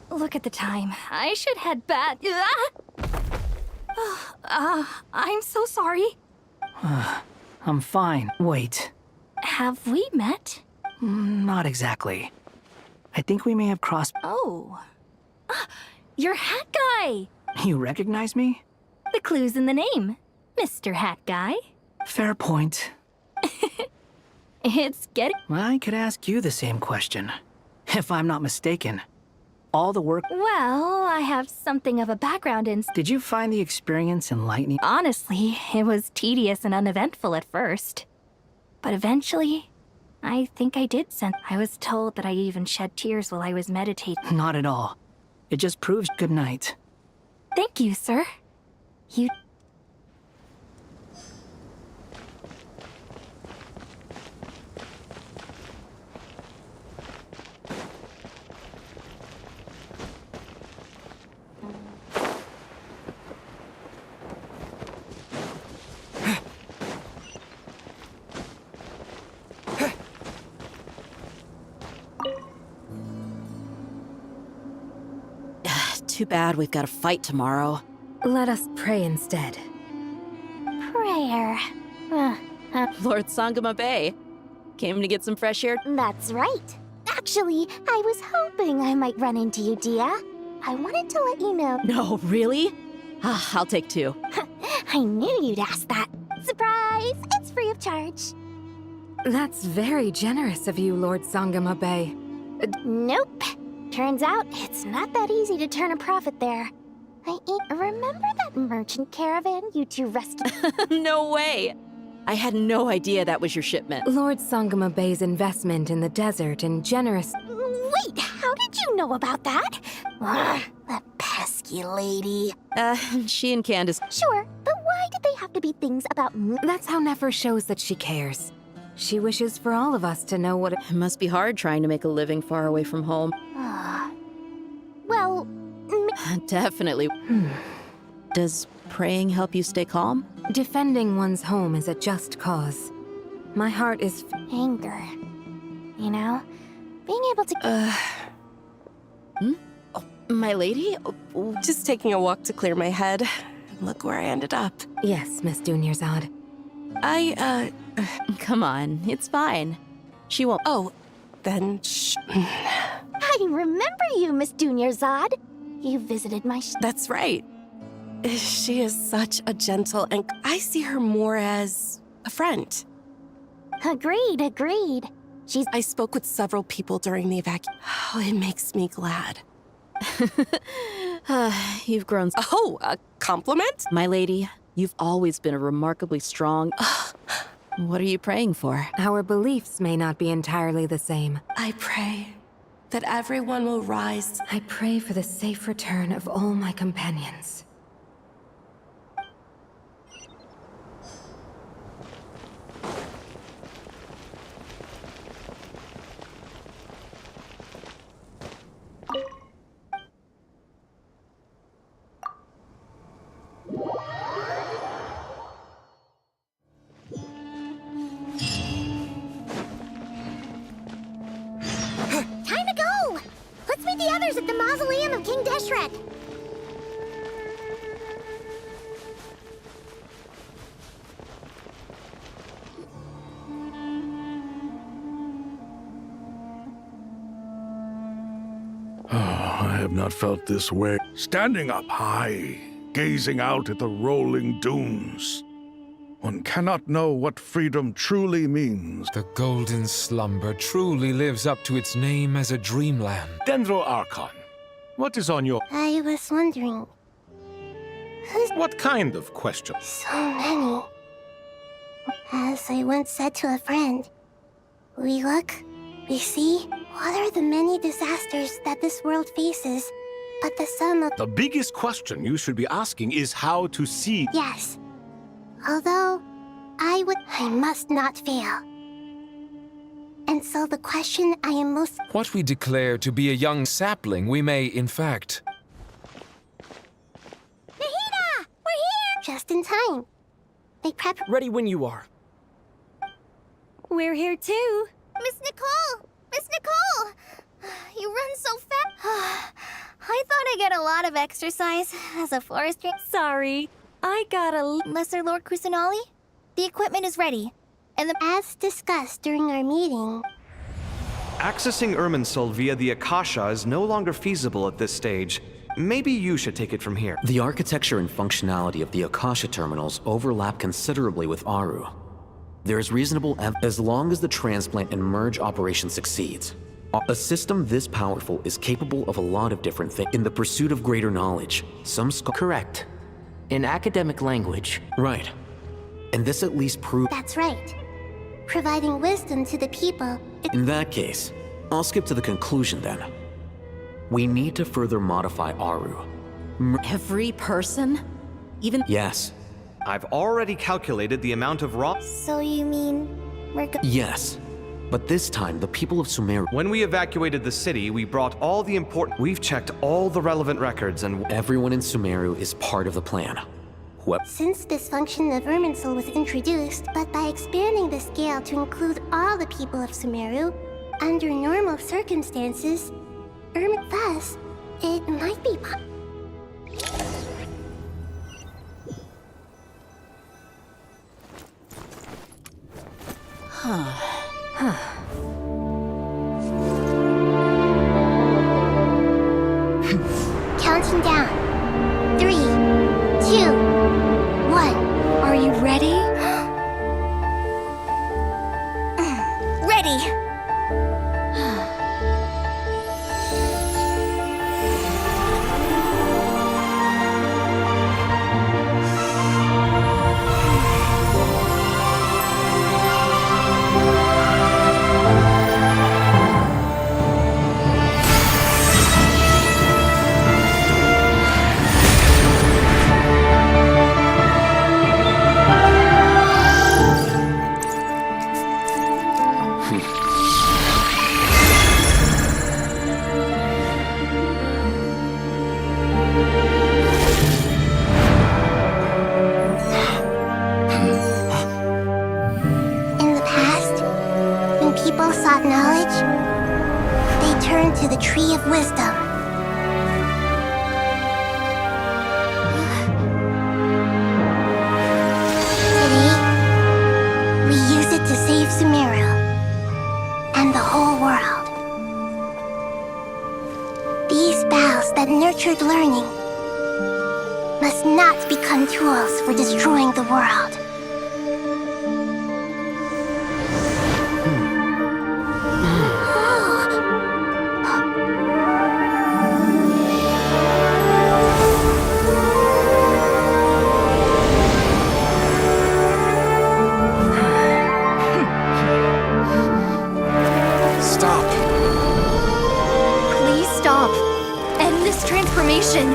Look at the time. I should head back. I'm so sorry. I'm fine. Wait. Have we met? Not exactly. I think we may have crossed... Oh. You're Hat Guy! You recognize me? The clue's in the name. Mr. Hat Guy. Fair point. It's getting... I could ask you the same question. If I'm not mistaken. All the work... Well, I have something of a background in... Did you find the experience enlightening? Honestly, it was tedious and uneventful at first. But eventually, I think I did sense... I was told that I even shed tears while I was meditating. Not at all. It just proves good night. Thank you, sir. You... Too bad we've got to fight tomorrow. Let us pray instead. Prayer. Lord Sangama Bay. Came to get some fresh air? That's right. Actually, I was hoping I might run into you, Dia. I wanted to let you know... No, really? I'll take 2. I knew you'd ask that. Surprise! It's free of charge. That's very generous of you, Lord Sangama Bay. Nope. Turns out, it's not that easy to turn a profit there. Remember that merchant caravan you two rescued? No way! I had no idea that was your shipment. Lord Sangama Bay's investment in the desert and generous... Wait, how did you know about that? That pesky lady. She and Candace... Sure, but why did they have to be things about... That's how Nefer shows that she cares. She wishes for all of us to know what... It must be hard trying to make a living far away from home. Well... Definitely. Does praying help you stay calm? Defending one's home is a just cause. My heart is anger. You know? Being able to... My lady? Just taking a walk to clear my head. Look where I ended up. Yes, Miss Dunyarzad. Come on, it's fine. She won't. Oh, then shh. I remember you, Miss Dunyarzad. You visited my... That's right. She is such a gentle, and I see her more as a friend. Agreed. I spoke with several people during the evacuation. Oh, it makes me glad. You've grown. Oh, a compliment? My lady, you've always been a remarkably strong... What are you praying for? Our beliefs may not be entirely the same. I pray that everyone will rise. I pray for the safe return of all my companions. Time to go! Let's meet the others at the mausoleum of King Deshret. I have not felt this way. Standing up high, gazing out at the rolling dunes. One cannot know what freedom truly means. The golden slumber truly lives up to its name as a dreamland. Dendro Archon, what is on your... I was wondering... What kind of question? So many. As I once said to a friend, we look, we see, what are the many disasters that this world faces, but the sum of... The biggest question you should be asking is how to see... Yes. Although, I must not fail. And so the question I am most... What we declare to be a young sapling, we may, in fact... Nahida! We're here! Just in time. They prep... Ready when you are. We're here too. Miss Nicole! Miss Nicole! You run so fast. I thought I'd get a lot of exercise as a forest ranger. Sorry. I got a... Lesser Lord Kusanali? The equipment is ready. And As discussed during our meeting... Accessing Irminsul via the Akasha is no longer feasible at this stage. Maybe you should take it from here. The architecture and functionality of the Akasha terminals overlap considerably with Aru. There is reasonable as long as the transplant and merge operation succeeds. A system this powerful is capable of a lot of different things. In the pursuit of greater knowledge, some Correct. In academic language. Right. And this at least proves... That's right. Providing wisdom to the people... In that case, I'll skip to the conclusion then. We need to further modify Aru. Every person? Even... Yes. I've already calculated the amount of raw... So you mean... we're Yes. But this time, the people of Sumeru... When we evacuated the city, we brought all the important... We've checked all the relevant records and... Everyone in Sumeru is part of the plan. Since this function of Irminsul was introduced, but by expanding the scale to include all the people of Sumeru, under normal circumstances, thus, it might be... Counting down. 3, 2, 1. Are you ready? ready! to the Tree of Wisdom. Today, we use it to save Sumeru and the whole world. These boughs that nurtured learning must not become tools for destroying the world. Stop. Please stop. End this transformation.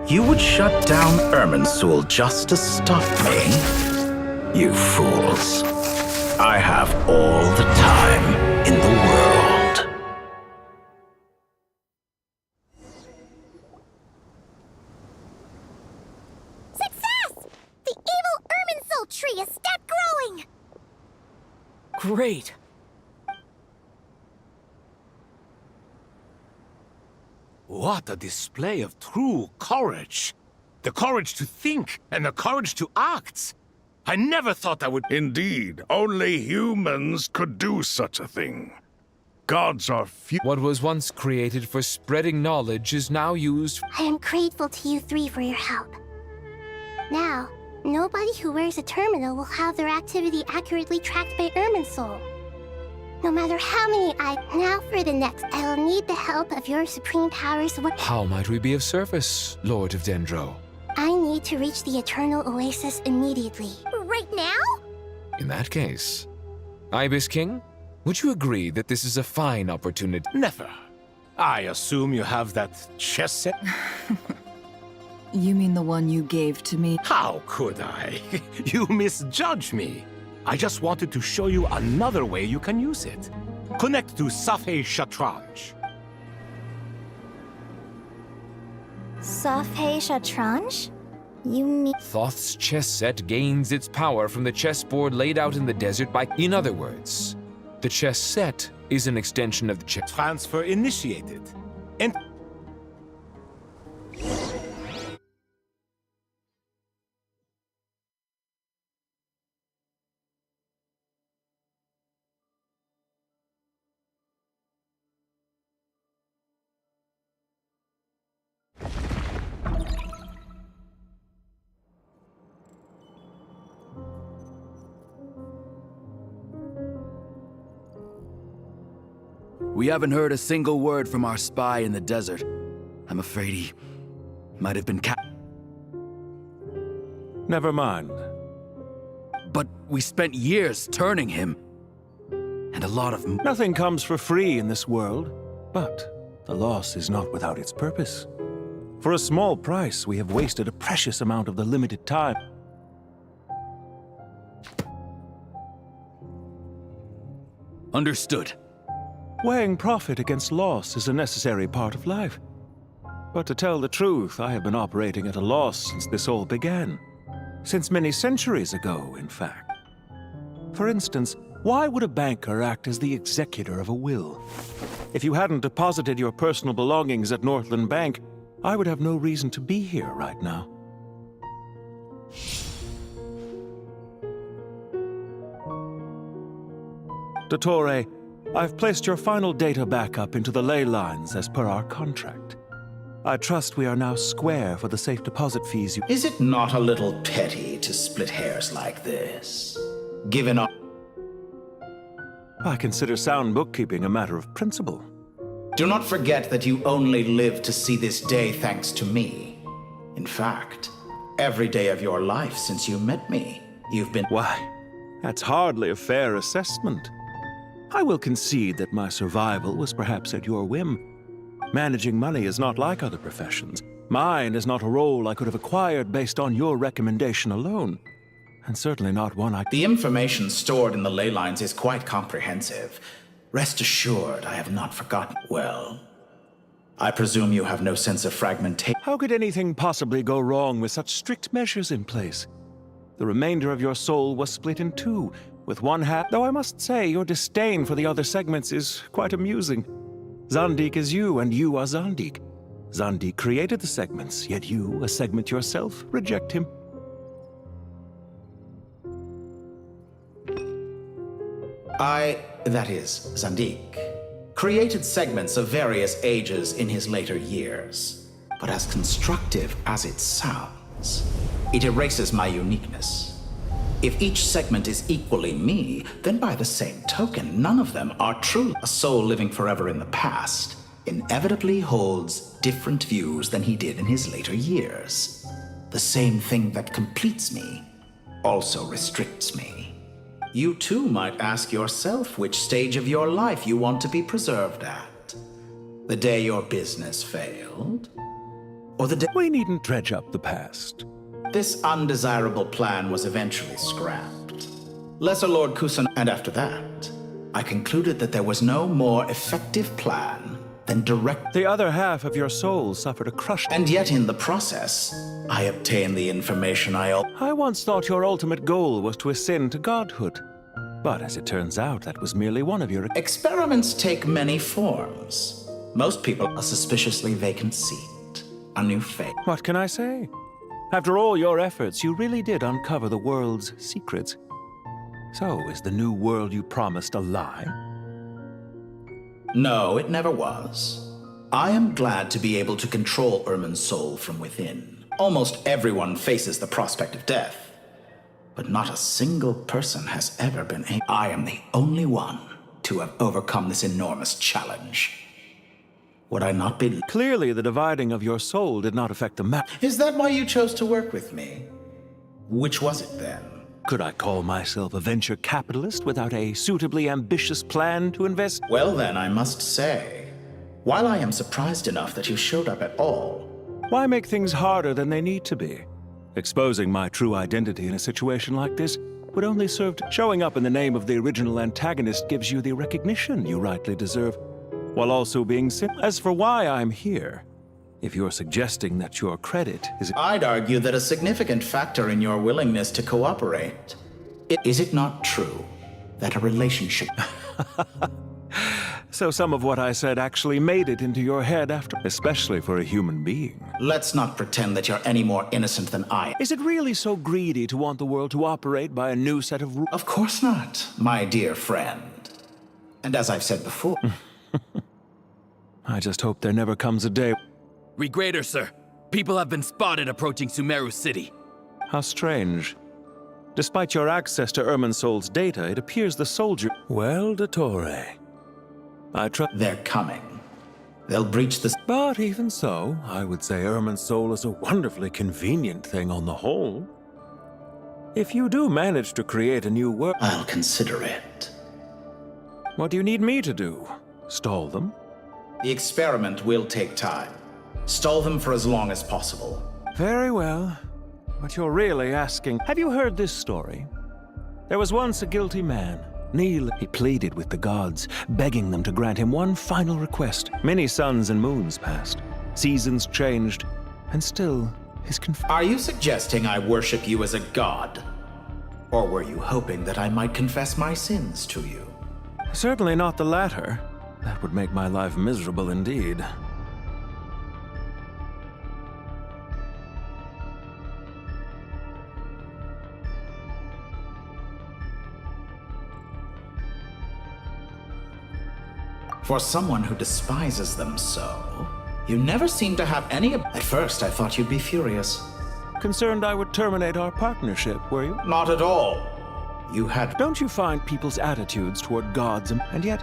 You would shut down Irminsul just to stop me? You fools. I have all the time in the world. Success! The evil Irminsul tree has stopped growing! Great. What a display of true courage. The courage to think and the courage to act. I never thought I would... Indeed, only humans could do such a thing. Gods are few. What was once created for spreading knowledge is now used... I am grateful to you three for your help. Now, nobody who wears a terminal will have their activity accurately tracked by Irminsul. No matter how many Now for the next, I will need the help of your supreme powers. How might we be of service, Lord of Dendro? I need to reach the Eternal Oasis immediately. Right now? In that case, Ibis King, would you agree that this is a fine opportunity? Never. I assume you have that chess set? You mean the one you gave to me? How could I? You misjudge me. I just wanted to show you another way you can use it. Connect to Safei Shatranj. Safei Shatranj? You mean... Thoth's chess set gains its power from the chessboard laid out in the desert by... In other words, the chess set is an extension of the chess... Transfer initiated. And... We haven't heard a single word from our spy in the desert. I'm afraid he might have been Never mind. But we spent years turning him. And a lot of... Nothing comes for free in this world, but the loss is not without its purpose. For a small price, we have wasted a precious amount of the limited time. Understood. Weighing profit against loss is a necessary part of life. But to tell the truth, I have been operating at a loss since this all began. Since many centuries ago, in fact. For instance, why would a banker act as the executor of a will? If you hadn't deposited your personal belongings at Northland Bank, I would have no reason to be here right now. Dottore, I've placed your final data backup into the ley lines as per our contract. I trust we are now square for the safe deposit fees you... Is it not a little petty to split hairs like this? Given all... I consider sound bookkeeping a matter of principle. Do not forget that you only live to see this day thanks to me. In fact, every day of your life since you met me, you've been... Why, that's hardly a fair assessment. I will concede that my survival was perhaps at your whim. Managing money is not like other professions. Mine is not a role I could have acquired based on your recommendation alone. and certainly not one I... The information stored in the ley lines is quite comprehensive. Rest assured, I have not forgotten. Well, I presume you have no sense of fragmentation. How could anything possibly go wrong with such strict measures in place? The remainder of your soul was split in two, with one half... Though I must say, your disdain for the other segments is quite amusing. Zandik is you, and you are Zandik. Zandik created the segments, yet you, a segment yourself, reject him. That is, Zandik, created segments of various ages in his later years. But as constructive as it sounds, it erases my uniqueness. If each segment is equally me, then by the same token, none of them are true. A soul living forever in the past inevitably holds different views than he did in his later years. The same thing that completes me also restricts me. You too might ask yourself which stage of your life you want to be preserved at. The day your business failed? Or the day... We needn't dredge up the past. This undesirable plan was eventually scrapped. Lesser Lord Kusan... And after that, I concluded that there was no more effective plan than direct... The other half of your soul suffered a crush... And yet in the process, I obtained the information I once thought your ultimate goal was to ascend to godhood. But as it turns out, that was merely one of your... Experiments take many forms. Most people a suspiciously vacant seat, a new fate. What can I say? After all your efforts, you really did uncover the world's secrets. So, is the new world you promised a lie? No, it never was. I am glad to be able to control Irmin's soul from within. Almost everyone faces the prospect of death, but not a single person has ever been able. I am the only one to have overcome this enormous challenge. Would I not be... Clearly, the dividing of your soul did not affect the map. Is that why you chose to work with me? Which was it then? Could I call myself a venture capitalist without a suitably ambitious plan to invest? Well then, I must say, while I am surprised enough that you showed up at all... Why make things harder than they need to be? Exposing my true identity in a situation like this would only serve to... Showing up in the name of the original antagonist gives you the recognition you rightly deserve, while also being As for why I'm here, if you're suggesting that your credit is... I'd argue that a significant factor in your willingness to cooperate... Is it not true that a relationship... So some of what I said actually made it into your head after... Especially for a human being. Let's not pretend that you're any more innocent than I. Is it really so greedy to want the world to operate by a new set of rules? Of course not, my dear friend. And as I've said before... I just hope there never comes a day... Regrader, sir. People have been spotted approaching Sumeru City. How strange. Despite your access to Irminsol's data, it appears the soldier... Well, Dottore... They're coming. They'll breach the... But even so, I would say Irminsol is a wonderfully convenient thing on the whole. If you do manage to create a new world... I'll consider it. What do you need me to do? Stall them? The experiment will take time. Stall them for as long as possible. Very well. But you're really asking... Have you heard this story? There was once a guilty man. Neil, he pleaded with the gods, begging them to grant him one final request. Many suns and moons passed. Seasons changed. And still, his Are you suggesting I worship you as a god? Or were you hoping that I might confess my sins to you? Certainly not the latter. That would make my life miserable indeed. For someone who despises them so, you never seem to have any... At first, I thought you'd be furious. Concerned I would terminate our partnership, were you? Not at all. You had... Don't you find people's attitudes toward gods and yet,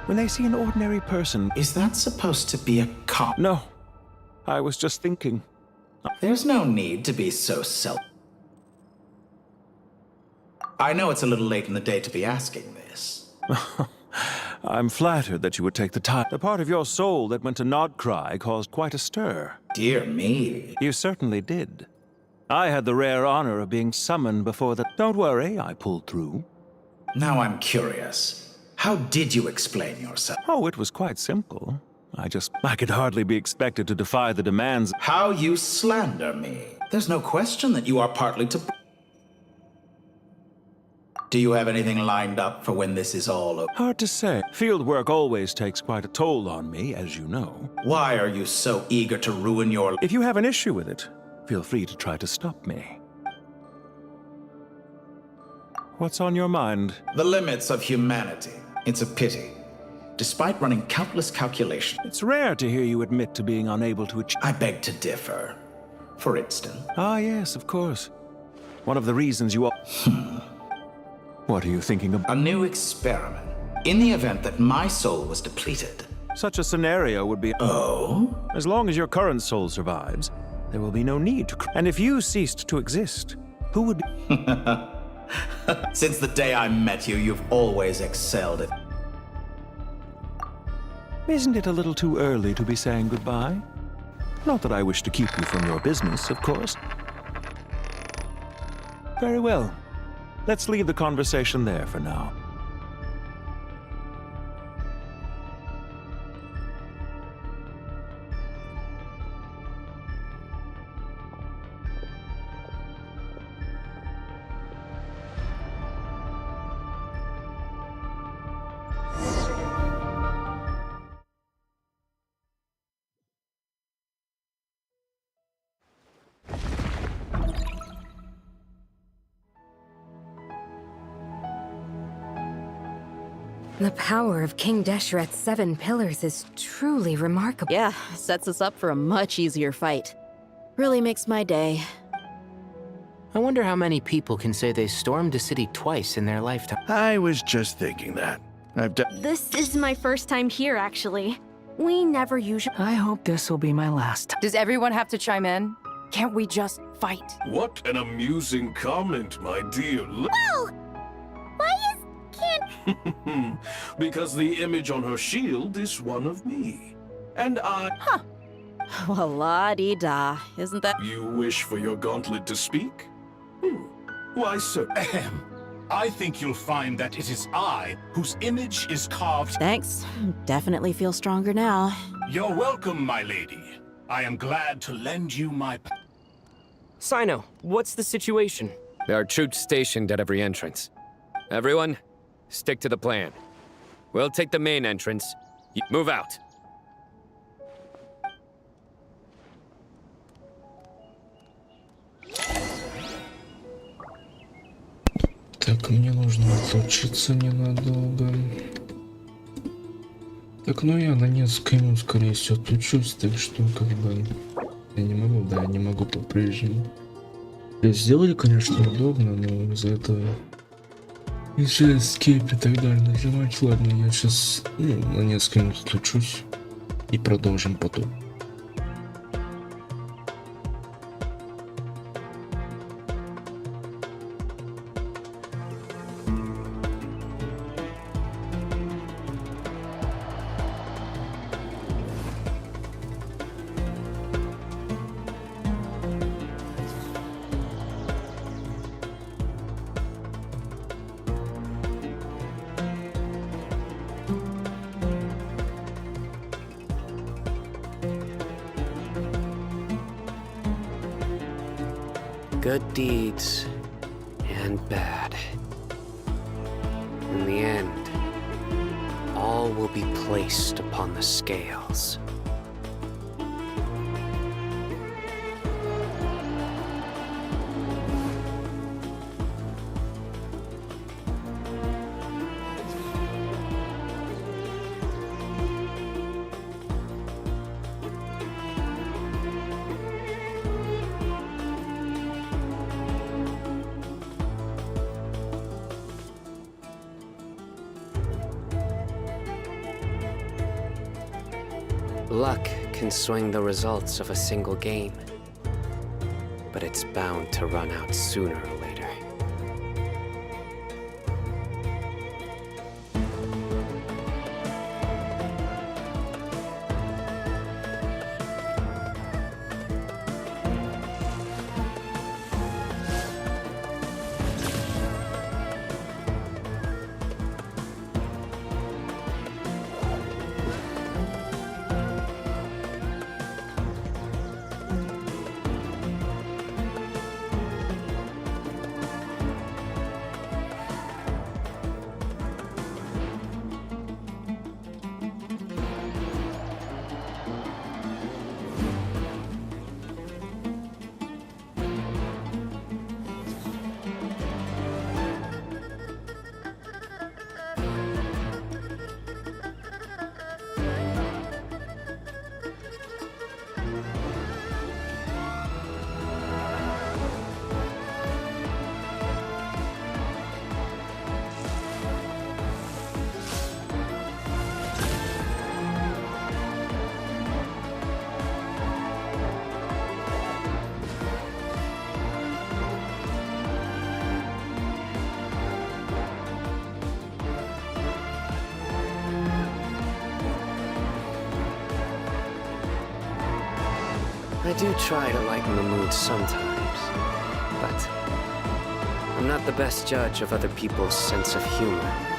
when they see an ordinary person... Is that supposed to be a cop? No. I was just thinking. There's no need to be so I know it's a little late in the day to be asking this. I'm flattered that you would take the time. The part of your soul that went to Nodcry caused quite a stir. Dear me. You certainly did. I had the rare honor of being summoned before the... Don't worry, I pulled through. Now I'm curious. How did you explain yourself? Oh, it was quite simple. I could hardly be expected to defy the demands... How you slander me. There's no question that you are partly to... Do you have anything lined up for when this is all over? Hard to say. Field work always takes quite a toll on me, as you know. Why are you so eager to ruin your... If you have an issue with it, feel free to try to stop me. What's on your mind? The limits of humanity. It's a pity. Despite running countless calculations... It's rare to hear you admit to being unable to achieve... I beg to differ. For instance... Ah, yes, of course. One of the reasons you... What are you thinking of? A new experiment. In the event that my soul was depleted... Such a scenario would be... Oh? As long as your current soul survives, there will be no need to... And if you ceased to exist, who would be... Since the day I met you, you've always excelled at... Isn't it a little too early to be saying goodbye? Not that I wish to keep you from your business, of course. Very well. Let's leave the conversation there for now. The power of King Deshret's 7 pillars is truly remarkable. Yeah, sets us up for a much easier fight. Really makes my day. I wonder how many people can say they stormed a city twice in their lifetime. I was just thinking that. This is my first time here, actually. We never usually... I hope this will be my last. Does everyone have to chime in? Can't we just fight? What an amusing comment, my dear. Whoa! Why is... can't... Because the image on her shield is one of me. And I... Huh. Well, la-dee-da. Isn't that... You wish for your gauntlet to speak? Why, sir? Ahem. I think you'll find that it is I whose image is carved... Thanks. Definitely feel stronger now. You're welcome, my lady. I am glad to lend you my... Sino, what's the situation? There are troops stationed at every entrance. Everyone, stick to the plan. We'll take the main entrance. Move out. Так, мне нужно отлучиться ненадолго. Так, ну я на несколько минут, скорее всего, отлучусь, так что, как бы, я не могу, да, я не могу по-прежнему. Сделали, конечно, удобно, но из-за этого еще escape и так далее нажимать. Ладно, я сейчас на несколько минут отлучусь и продолжим потом. Good deeds and bad. In the end, all will be placed upon the scales. Luck can swing the results of a single game, but it's bound to run out sooner or later. I do try to lighten the mood sometimes, but I'm not the best judge of other people's sense of humor.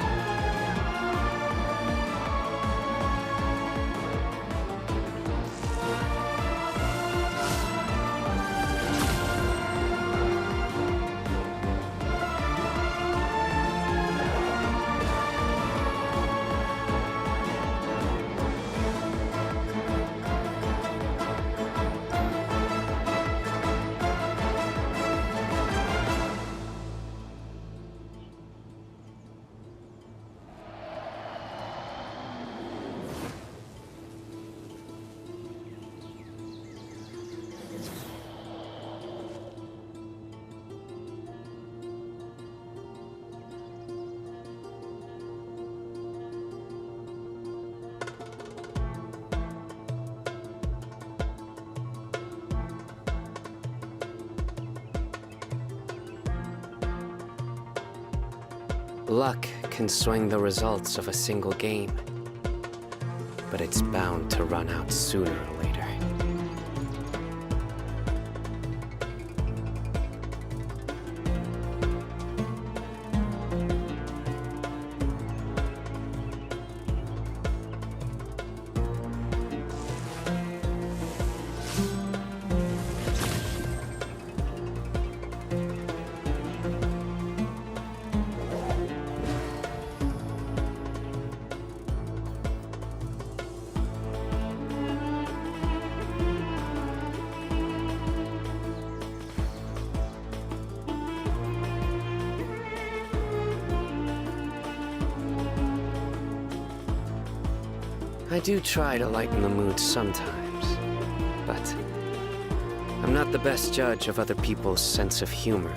Luck can swing the results of a single game, but it's bound to run out sooner or later. I do try to lighten the mood sometimes, but I'm not the best judge of other people's sense of humor.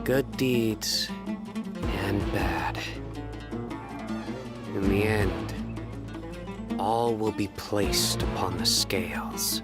Good deeds and bad. In the end, all will be placed upon the scales.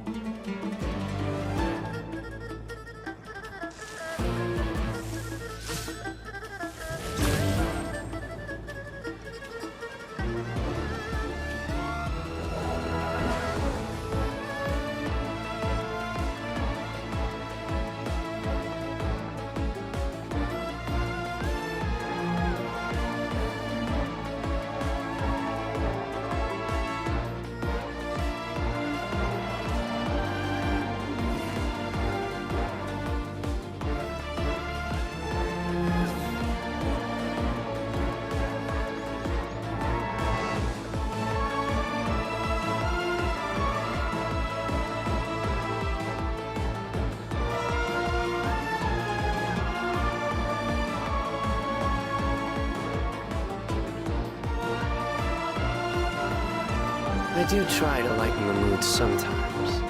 I do try to lighten the mood sometimes,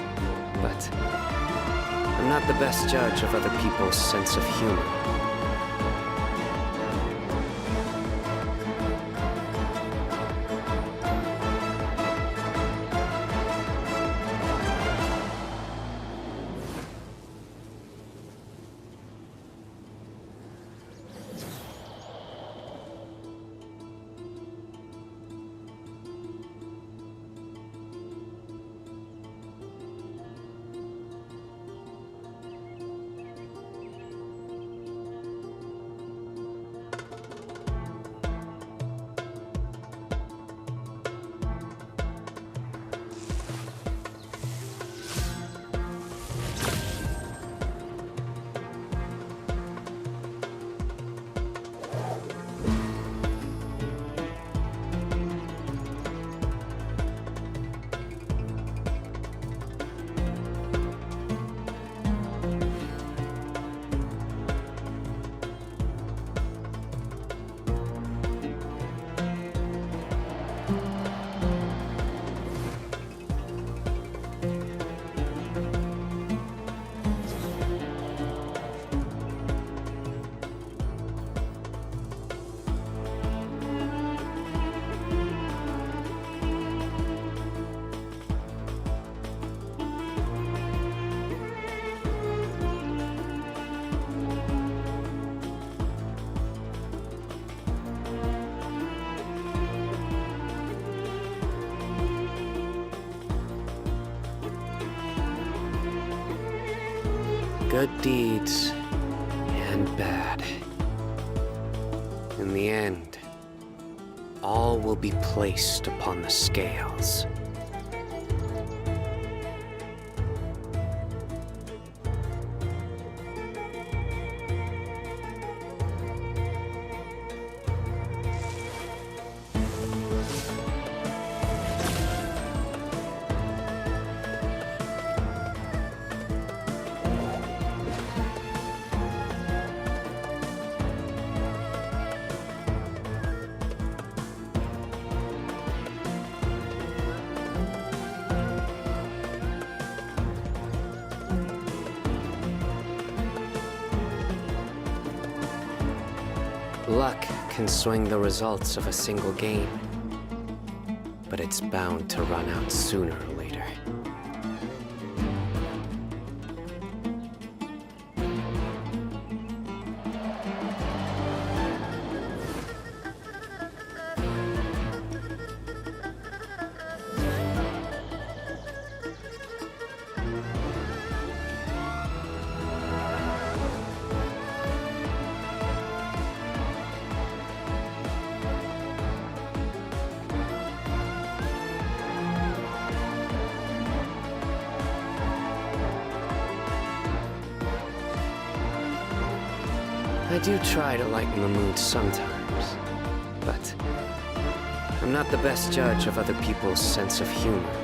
but I'm not the best judge of other people's sense of humor. Good deeds and bad. In the end, all will be placed upon the scales. Luck can swing the results of a single game, but it's bound to run out sooner or later. I do try to lighten the mood sometimes, but I'm not the best judge of other people's sense of humor.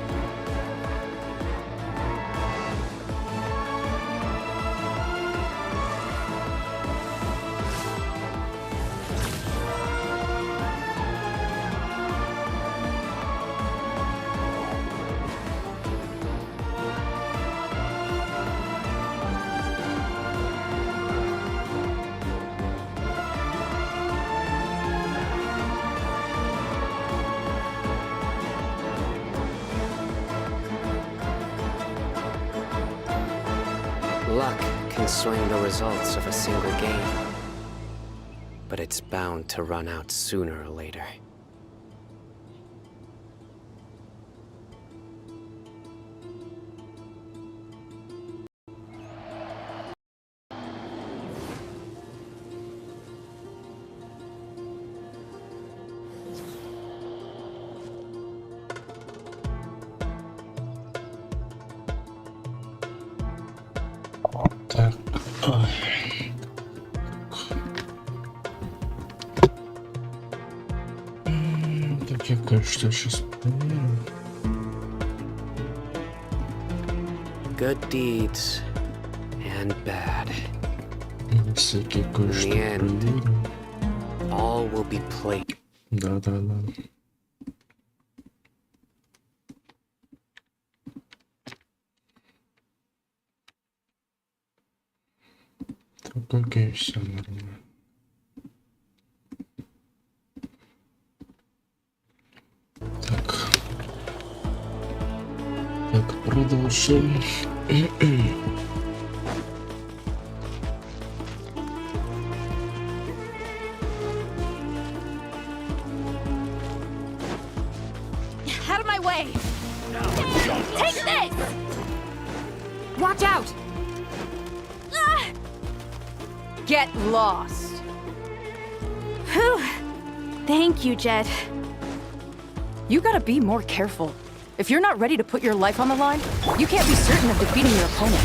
Luck can swing the results of a single game, but it's bound to run out sooner or later. Так, так я кое-что сейчас проверю. Good deeds and bad. Всякие кое-что In the end, проверю. all will be played. Да. Так, окей, все нормально. Так, продолжим. Out of my way! Take this! Watch out! Ah! Get lost. Whew. Thank you, Jed. You gotta be more careful. If you're not ready to put your life on the line, you can't be certain of defeating your opponent.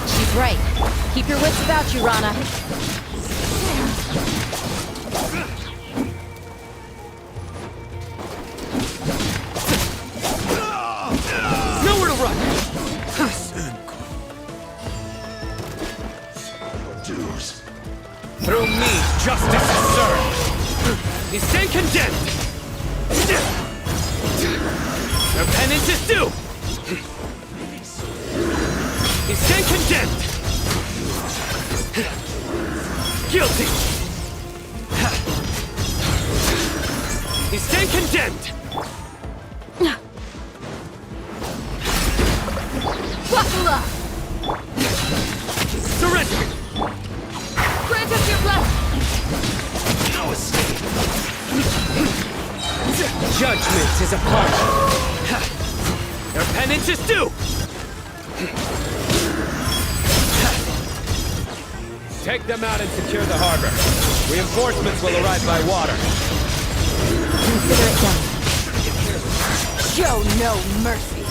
She's right. Keep your wits about you, Rana. Nowhere to run! Through me, justice is served! He stand condemned! Their penance is due! He stand condemned! Guilty! He stand condemned! Buckle up! Surrender! Grant us your blessing! No escape! Judgment is upon you! Their penance is due! Take them out and secure the harbor. Reinforcements will arrive by water. Consider it done. Show no mercy.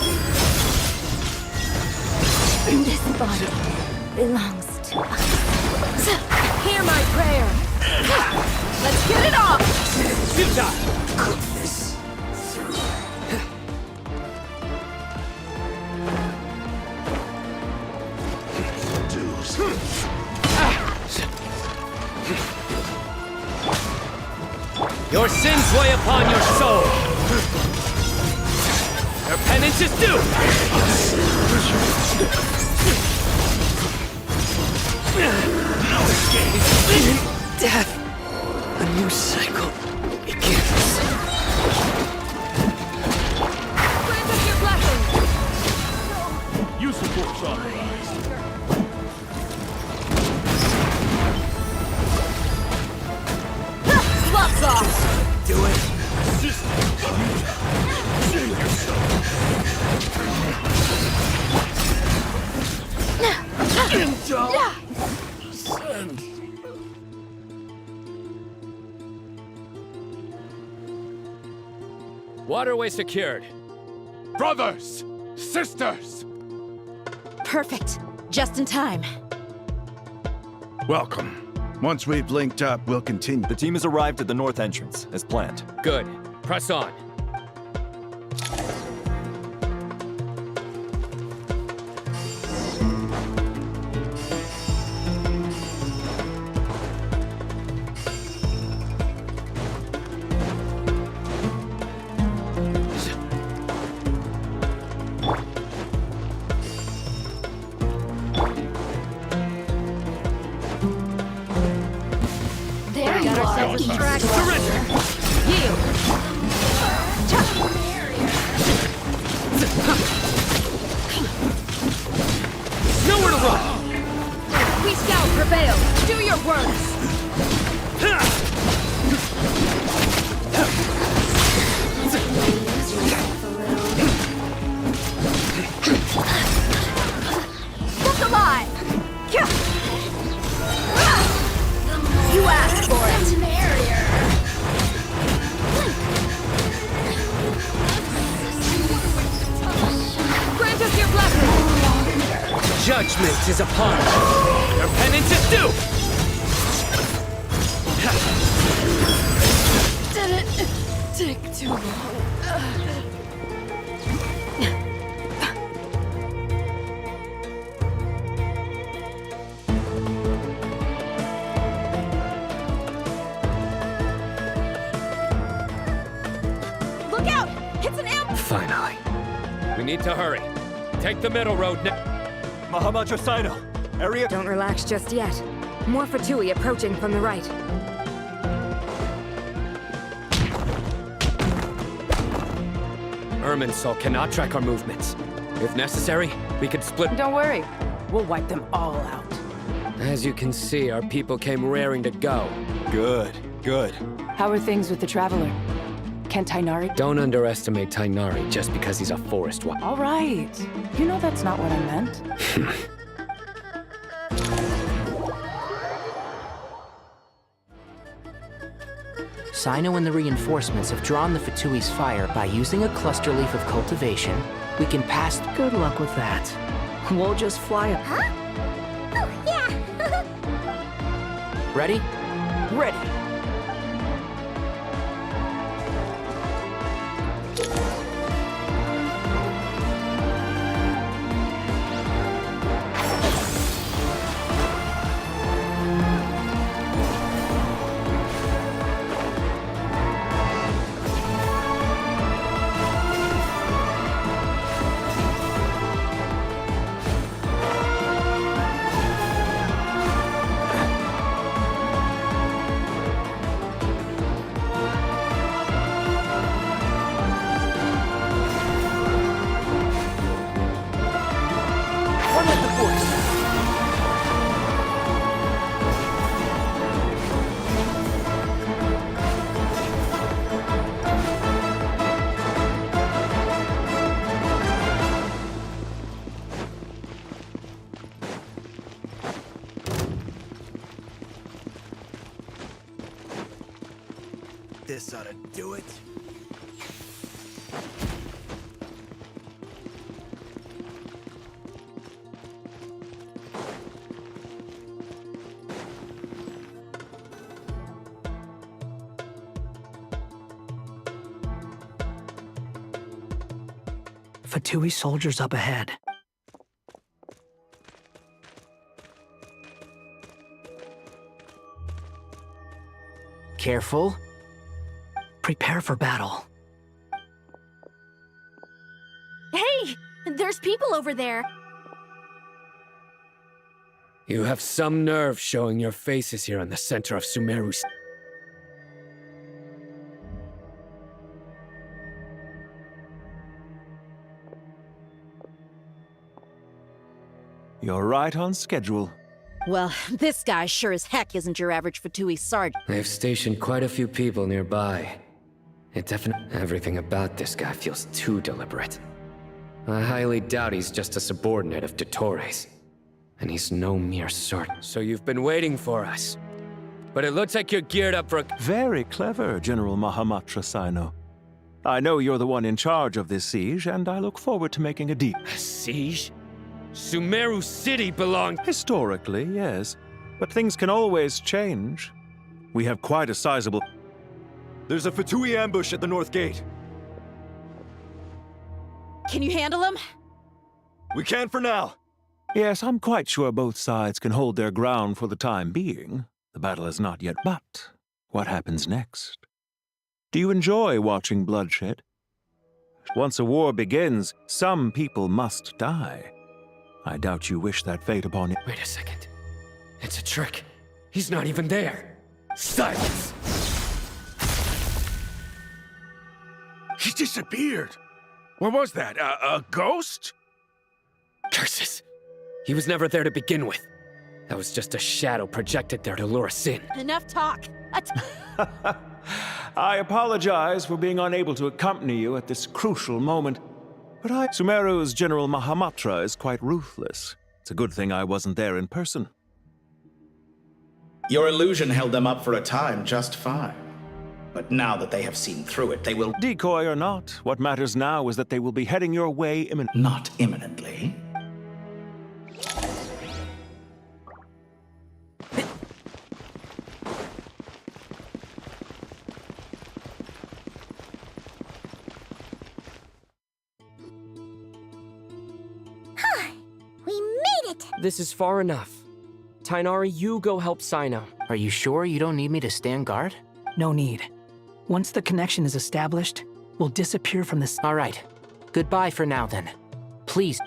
This body belongs to us. Hear my prayer. Let's get it off! Your sins weigh upon your soul. Their penance is due. No escape. Death. A new cycle begins. Grant us your blessing! Use of force authorized. Gloves off! Do it. Save yourself. Waterway secured. Brothers! Sisters! Perfect. Just in time. Welcome. Once we've linked up, we'll continue. The team has arrived at the north entrance, as planned. Good. Press on. There you are. Surrender! Yield! Nowhere to run! We shall prevail! Do your worst! Look alive! You asked for it! Grant us your blessing! Judgment is upon us. Their penance is due! Did it take too long? Look out! It's an ambush! Finally. We need to hurry. Take the middle road now. Mahamacho Sino, area... Don't relax just yet. More Fatui approaching from the right. Irminsul cannot track our movements. If necessary, we could split. Don't worry. We'll wipe them all out. As you can see, our people came raring to go. Good, good. How are things with the Traveler? Can Tainari... Don't underestimate Tainari just because he's a forest wild. All right. You know that's not what I meant. Sino and the reinforcements have drawn the Fatui's fire by using a cluster leaf of cultivation. We can pass... Good luck with that. We'll just fly up. Huh? Oh, yeah. Ready? Ready. This ought to do it. Fatui soldiers up ahead. Careful. Prepare for battle. Hey! There's people over there. You have some nerve showing your faces here in the center of Sumeru's. You're right on schedule. Well, this guy sure as heck isn't your average Fatui sergeant. They've stationed quite a few people nearby. Everything about this guy feels too deliberate. I highly doubt he's just a subordinate of Dottores. And he's no mere servant. So you've been waiting for us. But it looks like you're geared up for a... Very clever, General Mahamatra Sino. I know you're the one in charge of this siege, and I look forward to making a deal. A siege? Sumeru City belonged... Historically, yes. But things can always change. We have quite a sizable... There's a Fatui ambush at the north gate. Can you handle him? We can for now. Yes, I'm quite sure both sides can hold their ground for the time being. The battle is not yet, but what happens next? Do you enjoy watching bloodshed? Once a war begins, some people must die. I doubt you wish that fate upon it. Wait a second. It's a trick. He's not even there. Silence! He disappeared. What was that? A ghost? Curses! He was never there to begin with. That was just a shadow projected there to lure us in. Enough talk. I apologize for being unable to accompany you at this crucial moment, but Sumeru's General Mahamatra is quite ruthless. It's a good thing I wasn't there in person. Your illusion held them up for a time just fine. But now that they have seen through it, they will... Decoy or not, what matters now is that they will be heading your way imminently. Not imminently. We made it! This is far enough. Tainari, you go help Sino. Are you sure you don't need me to stand guard? No need. Once the connection is established, we'll disappear from this. All right. Goodbye for now, then. Please.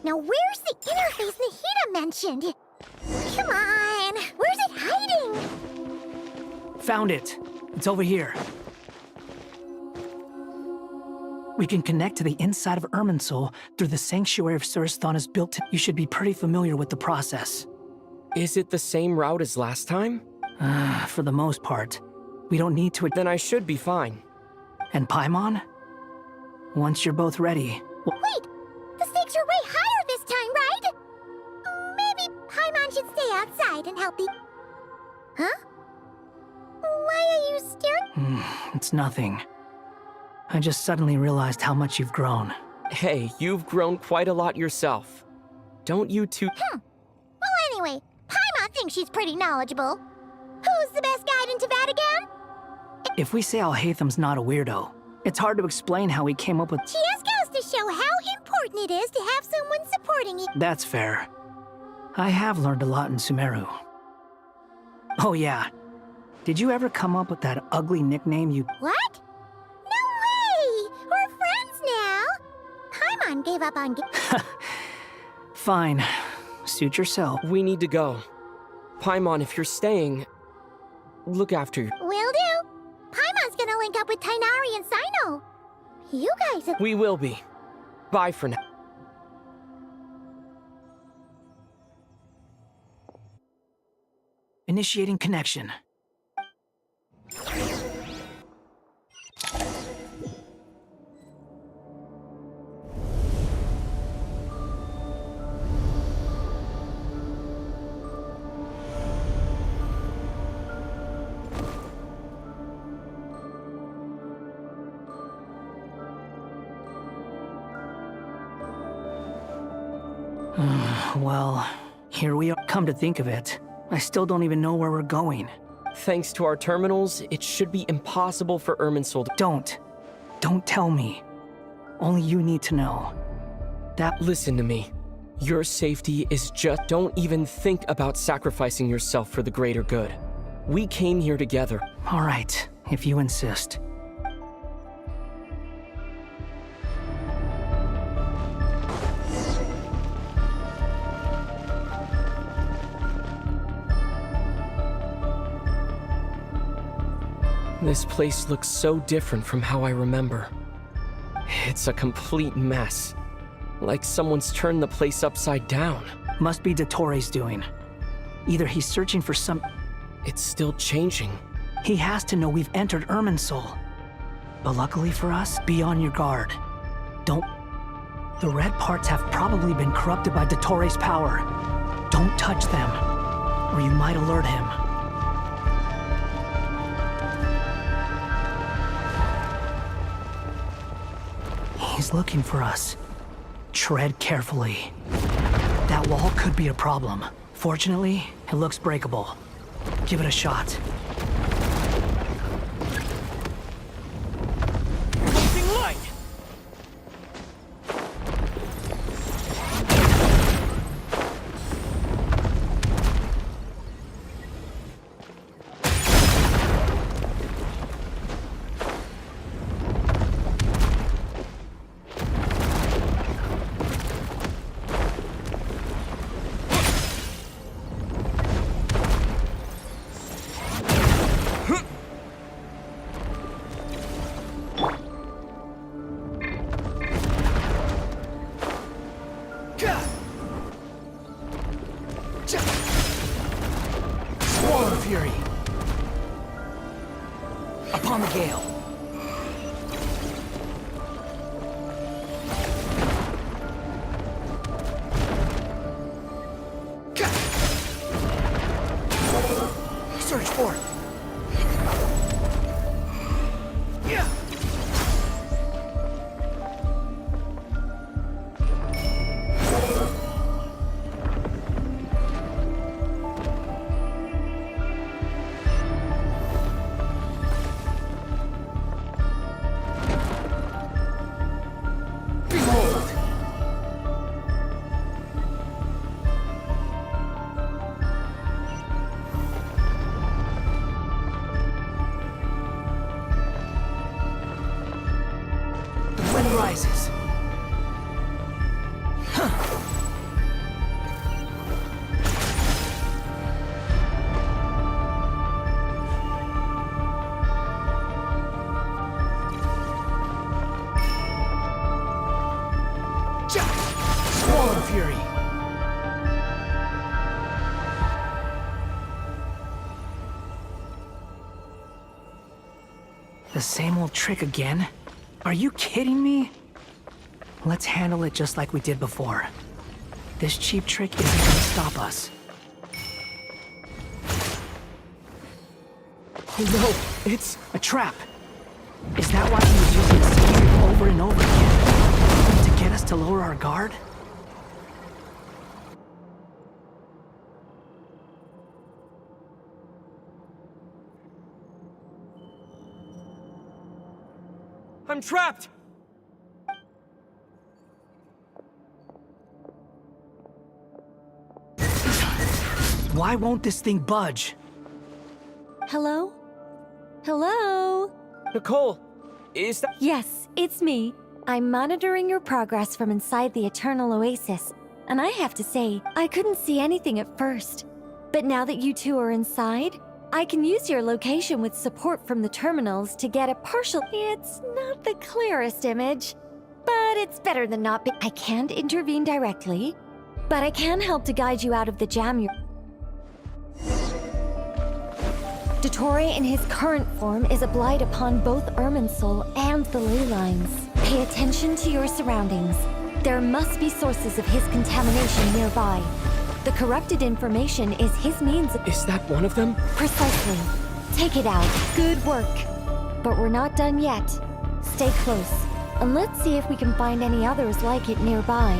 Now where's the interface Nahida mentioned? Come on! Where's it hiding? Found it. It's over here. We can connect to the inside of Irminsul through the sanctuary of Surasthana's built. You should be pretty familiar with the process. Is it the same route as last time? For the most part. We don't need to... Then I should be fine. And Paimon? Once you're both ready... Wait! The stakes are way higher this time, right? Maybe Paimon should stay outside and help the... Huh? Why are you staring? It's nothing. I just suddenly realized how much you've grown. Hey, you've grown quite a lot yourself. Don't you two... Well, anyway, Paimon thinks she's pretty knowledgeable. Who's the best guide into Vatican? If we say Alhatham's not a weirdo, it's hard to explain how he came up with... She just goes to show how important it is to have someone supporting you. That's fair. I have learned a lot in Sumeru. Oh yeah. Did you ever come up with that ugly nickname you... What? No way! We're friends now! Paimon gave up on... Fine. Suit yourself. We need to go. Paimon, if you're staying, look after you. Will do. Paimon's gonna link up with Tainari and Sino. You guys have... We will be. Bye for now. Initiating connection. Well, here we are. Come to think of it, I still don't even know where we're going. Thanks to our terminals, it should be impossible for Irminsul to— Don't tell me. Only you need to know. Listen to me. Your safety is just— Don't even think about sacrificing yourself for the greater good. We came here together. All right, if you insist. This place looks so different from how I remember. It's a complete mess. Like someone's turned the place upside down. Must be Dottoro's doing. Either he's searching for some— It's still changing. He has to know we've entered Irminsul. But luckily for us, be on your guard. The red parts have probably been corrupted by Dottoro's power. Don't touch them, or you might alert him. He's looking for us. Tread carefully. That wall could be a problem. Fortunately, it looks breakable. Give it a shot. Losing light! Fury. Upon the gale. Search for it. Rises. Swallow Fury. The same old trick again? Are you kidding me? Let's handle it just like we did before. This cheap trick isn't gonna stop us. No, it's a trap. Is that why he was using the same trick over and over again? To get us to lower our guard? I'm trapped! Why won't this thing budge? Hello? Hello? Nicole, is that— Yes, it's me. I'm monitoring your progress from inside the Eternal Oasis, and I have to say, I couldn't see anything at first. But now that you two are inside, I can use your location with support from the terminals to get a partial— It's not the clearest image, but it's better than not be— I can't intervene directly, but I can help to guide you out of the jam you're— Dottore in his current form is a blight upon both Irminsul and the ley lines. Pay attention to your surroundings. There must be sources of his contamination nearby. The corrupted information is his means of— Is that one of them? Precisely. Take it out. Good work. But we're not done yet. Stay close, and let's see if we can find any others like it nearby.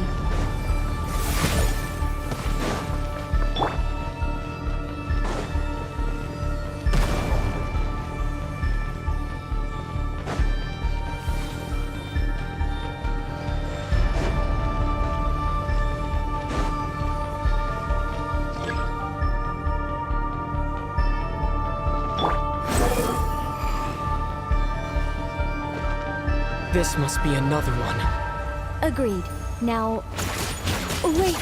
This must be another one. Agreed. Now... Wait!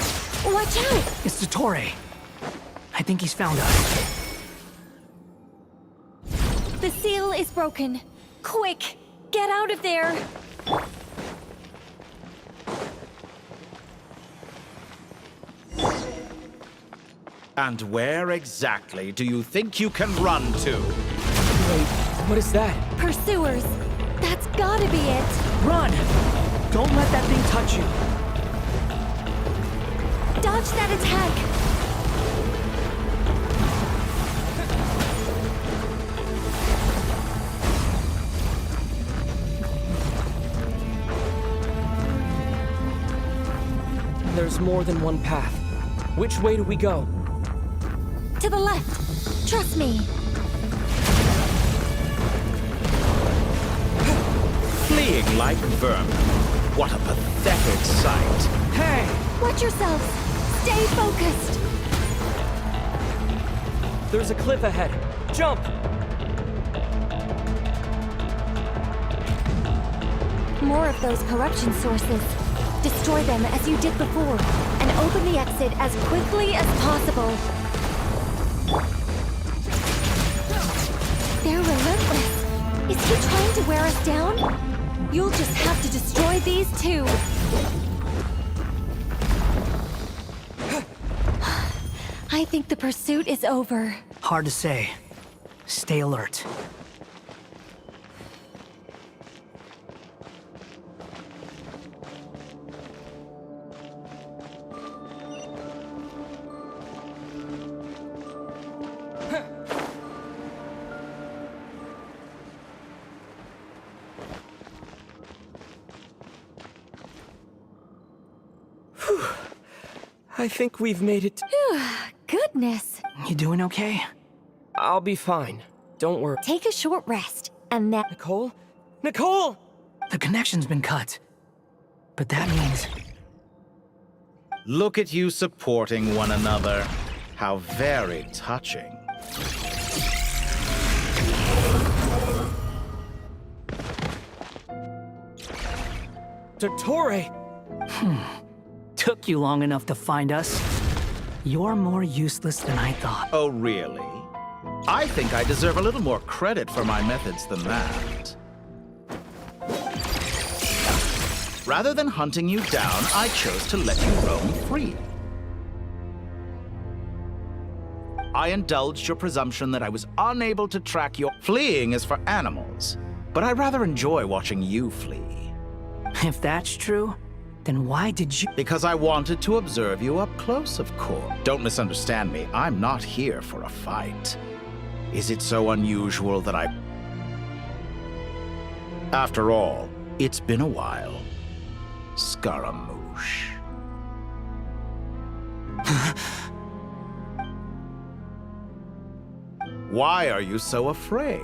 Watch out! It's Dottore. I think he's found us. The seal is broken. Quick! Get out of there! And where exactly do you think you can run to? Wait, what is that? Pursuers! That's gotta be it! Run! Don't let that thing touch you. Dodge that attack! There's more than one path. Which way do we go? To the left! Trust me! Fleeing like vermin. What a pathetic sight. Hey! Watch yourselves! Stay focused! There's a cliff ahead. Jump! More of those corruption sources. Destroy them as you did before, and open the exit as quickly as possible. They're relentless. Is he trying to wear us down? You'll just have to destroy these too. I think the pursuit is over. Hard to say. Stay alert. I think we've made it. Goodness. You doing okay? I'll be fine. Don't worry. Take a short rest, and then... Nicole? Nicole! The connection's been cut. But that means... Look at you supporting one another. How very touching. Dottore! Took you long enough to find us. You're more useless than I thought. Oh, really? I think I deserve a little more credit for my methods than that. Rather than hunting you down, I chose to let you roam free. I indulged your presumption that I was unable to track your... Fleeing is for animals, but I rather enjoy watching you flee. If that's true, then why did you... Because I wanted to observe you up close, of course. Don't misunderstand me. I'm not here for a fight. Is it so unusual that I... After all, it's been a while. Scaramouche. Why are you so afraid?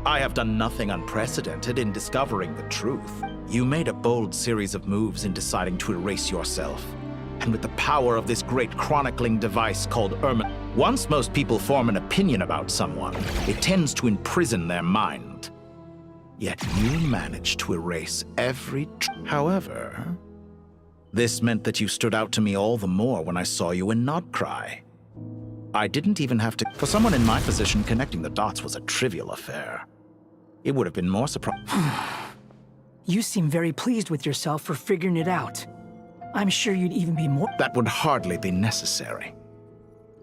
I have done nothing unprecedented in discovering the truth. You made a bold series of moves in deciding to erase yourself. And with the power of this great chronicling device called Ermin, once most people form an opinion about someone, it tends to imprison their mind. Yet you managed to erase every However, this meant that you stood out to me all the more when I saw you in Nodcry. I didn't even have to... For someone in my position, connecting the dots was a trivial affair. It would have been more surprising. You seem very pleased with yourself for figuring it out. I'm sure you'd even be more... That would hardly be necessary.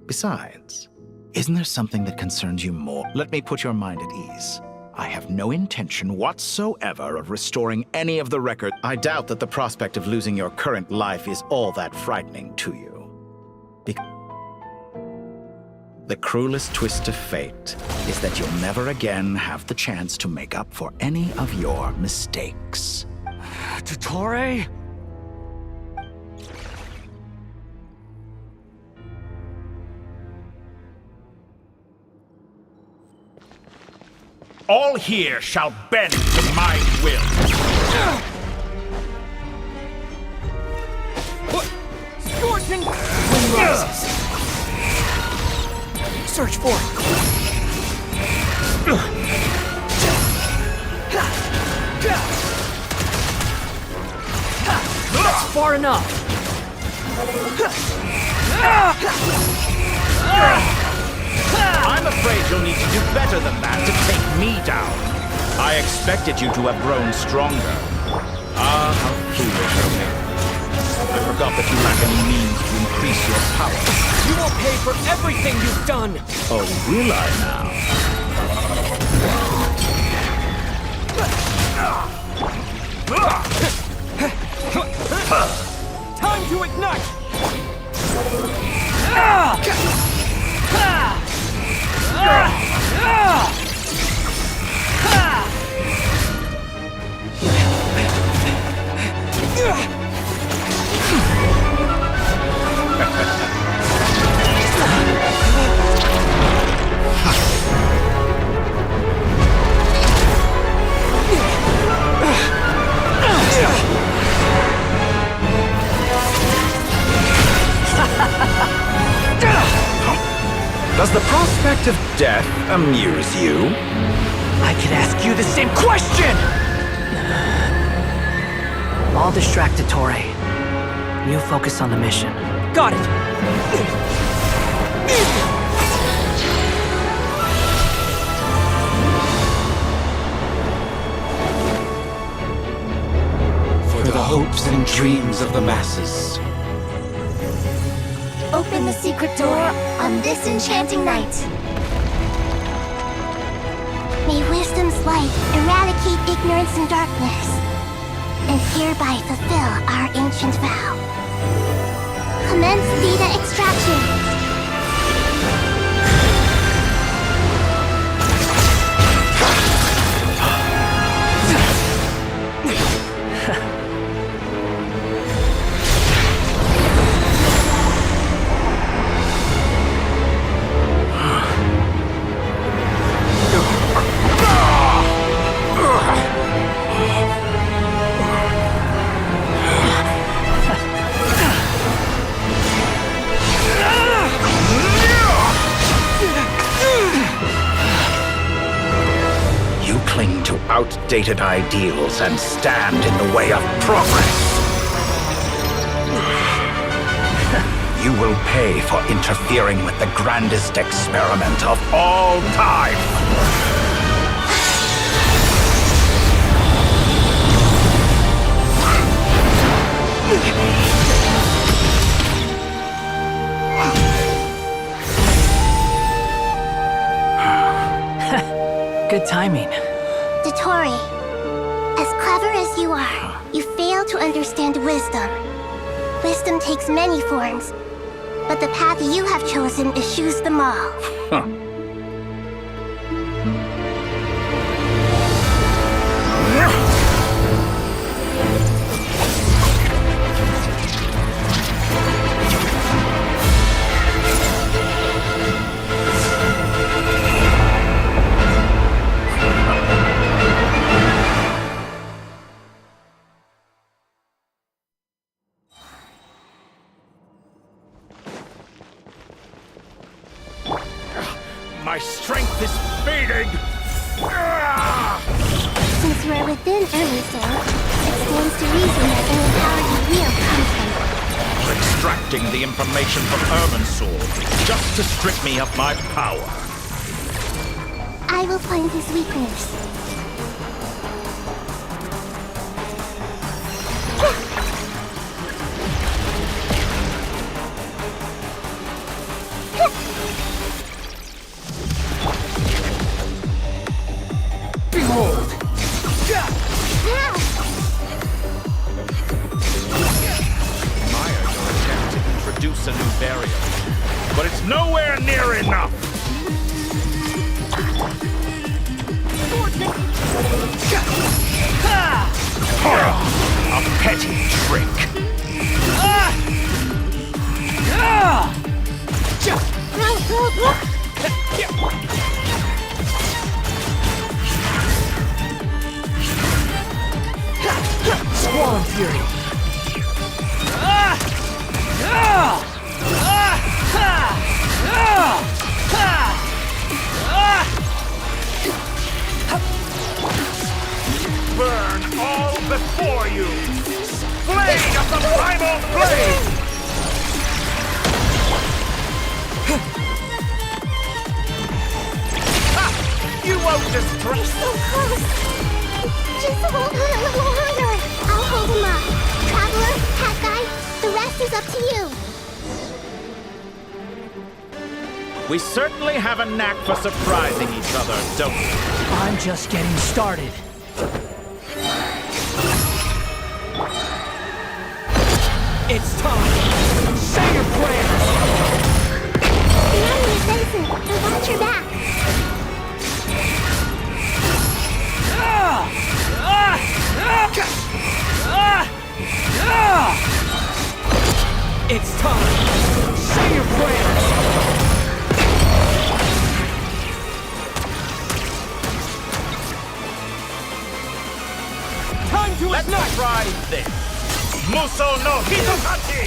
Besides, isn't there something that concerns you more? Let me put your mind at ease. I have no intention whatsoever of restoring any of the record. I doubt that the prospect of losing your current life is all that frightening to you. The cruelest twist of fate is that you'll never again have the chance to make up for any of your mistakes. Dottore? All here shall bend to my will. Scorching wind rises. Search for it. far enough. I'm afraid you'll need to do better than that to take me down. I expected you to have grown stronger. Ah, how foolish of me. I forgot that you lack any means to increase your power. You will pay for everything you've done! Oh, will I now? Time to ignite! Does the prospect of death amuse you? I could ask you the same question! I'll distract Ettore. You focus on the mission. Got it! For the hopes and dreams of the masses. Open the secret door on this enchanting night. May wisdom's light eradicate ignorance and darkness, and hereby fulfill our ancient vow. Commence data extraction. Outdated ideals and stand in the way of progress. You will pay for interfering with the grandest experiment of all time. Good timing. Ettore, as clever as you are, you fail to understand wisdom. Wisdom takes many forms, but the path you have chosen eschews them all. My strength is fading! Since you are within Irminsul, it stands to reason that any power you wield comes from it. Extracting the information from Irminsul just to strip me of my power. I will find his weakness. Behold! Admire your attempt to introduce a new variable, but it's nowhere near enough. A petty trick. Squall Fury! Burn all before you! Blade of the primal blade! Ha! You won't destroy. You're so close! Just hold on a little longer! I'll hold him up. Traveler, Cat Guy, the rest is up to you. We certainly have a knack for surprising each other, don't we? I'm just getting started. It's time! Say your prayers! Stand in your basin and watch your back. It's time! Say your prayers! Time to Let's try this! Muso no Hitokati!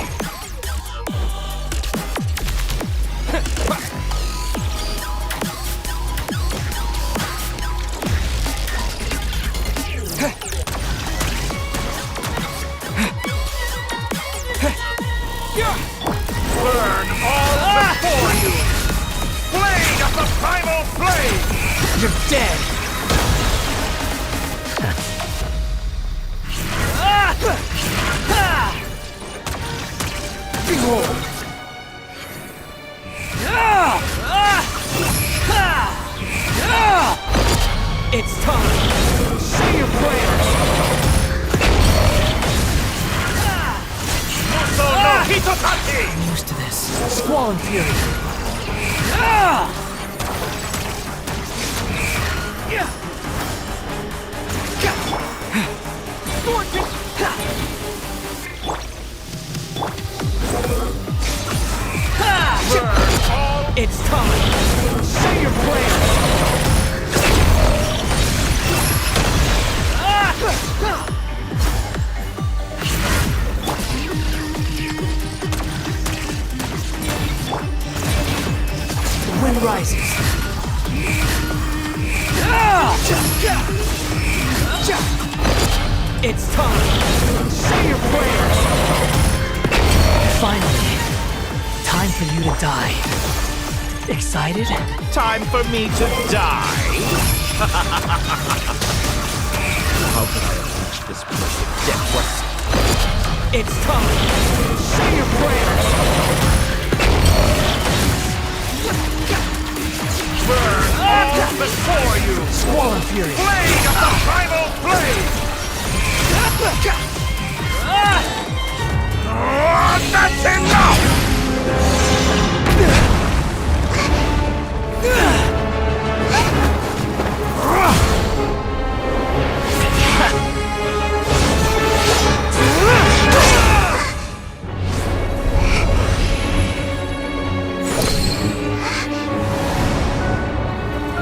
Burn all before you! Blade of the primal blade! You're dead! Behold! It's time! Say your prayers! Muso no Hitokati! I'm used to this. Squall and Fury! It's time! Say your prayers! The wind rises. It's time! Say your prayers! Finally, time for you to die. Excited? Time for me to die! How could I have reached this place if death was... It's time! Say your prayers! Burn all before you! Squall and Fury! Blade of the primal blade! That's enough!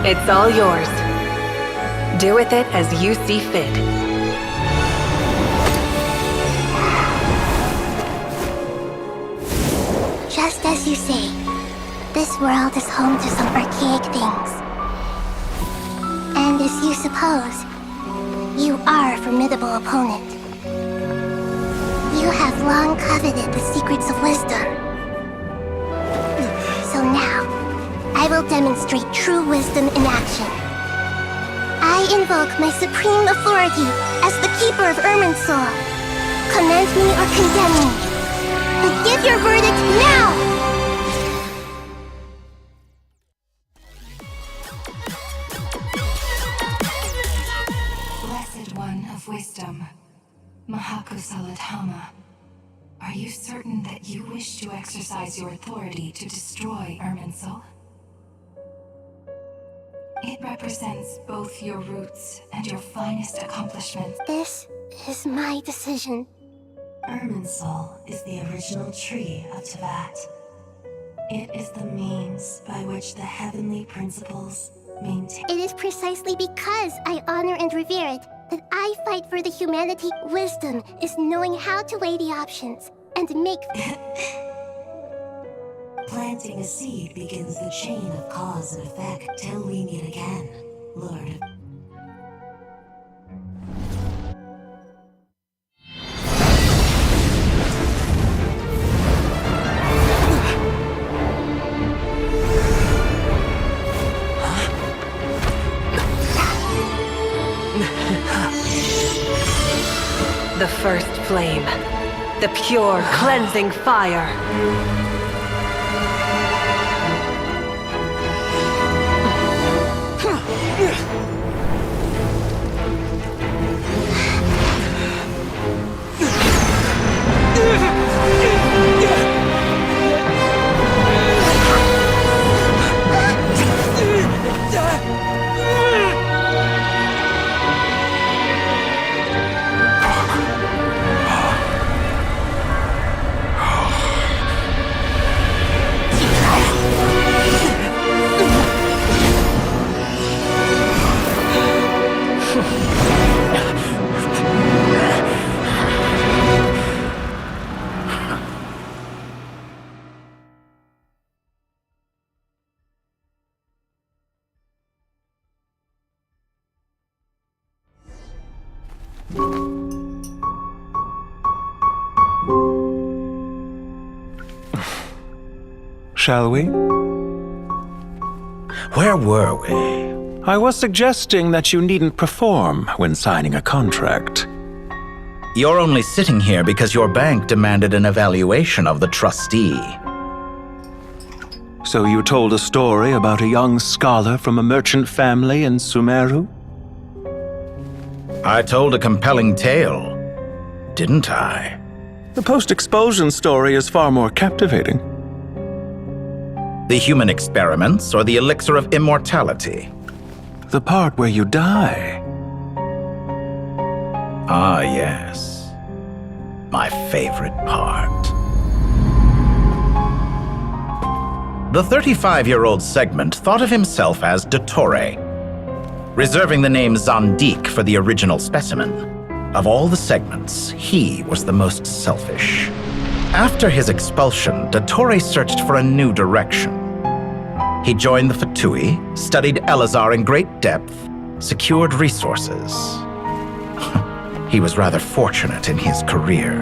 It's all yours. Do with it as you see fit. Just as you say, this world is home to some archaic things. And as you suppose, you are a formidable opponent. You have long coveted the secrets of wisdom. So now, I will demonstrate true wisdom in action. I invoke my supreme authority as the keeper of Irminsul. Commend me or condemn me. But give your verdict now! Blessed One of Wisdom, Mahakusaladhama, are you certain that you wish to exercise your authority to destroy Irminsul? It represents both your roots and your finest accomplishments. This is my decision. Irminsul is the original tree of Tevat. It is the means by which the heavenly principles maintain. It is precisely because I honor and revere it that I fight for the humanity. Wisdom is knowing how to weigh the options and make... Planting a seed begins the chain of cause and effect till we meet again, Lord. The first flame. The pure, cleansing fire. Shall we? Where were we? I was suggesting that you needn't perform when signing a contract. You're only sitting here because your bank demanded an evaluation of the trustee. So you told a story about a young scholar from a merchant family in Sumeru? I told a compelling tale, didn't I? The post-expulsion story is far more captivating. The human experiments or the elixir of immortality? The part where you die. Ah, yes. My favorite part. The 35-year-old Segment thought of himself as Dottore, reserving the name Zandik for the original specimen. Of all the Segments, he was the most selfish. After his expulsion, Dottore searched for a new direction. He joined the Fatui, studied Elazar in great depth, secured resources. He was rather fortunate in his career.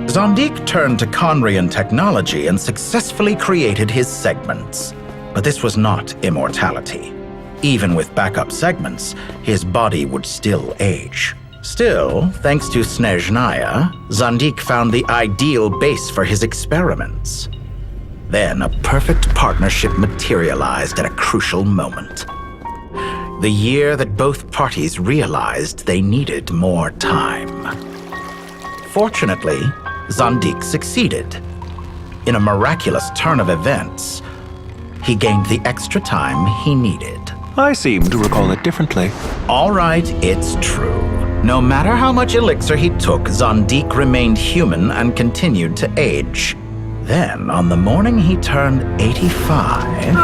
Zandik turned to Conrian technology and successfully created his segments. But this was not immortality. Even with backup segments, his body would still age. Still, thanks to Snezhnaya, Zandik found the ideal base for his experiments. Then a perfect partnership materialized at a crucial moment. The year that both parties realized they needed more time. Fortunately, Zandik succeeded. In a miraculous turn of events, he gained the extra time he needed. I seem to recall it differently. All right, it's true. No matter how much elixir he took, Zandik remained human and continued to age. Then, on the morning he turned 85...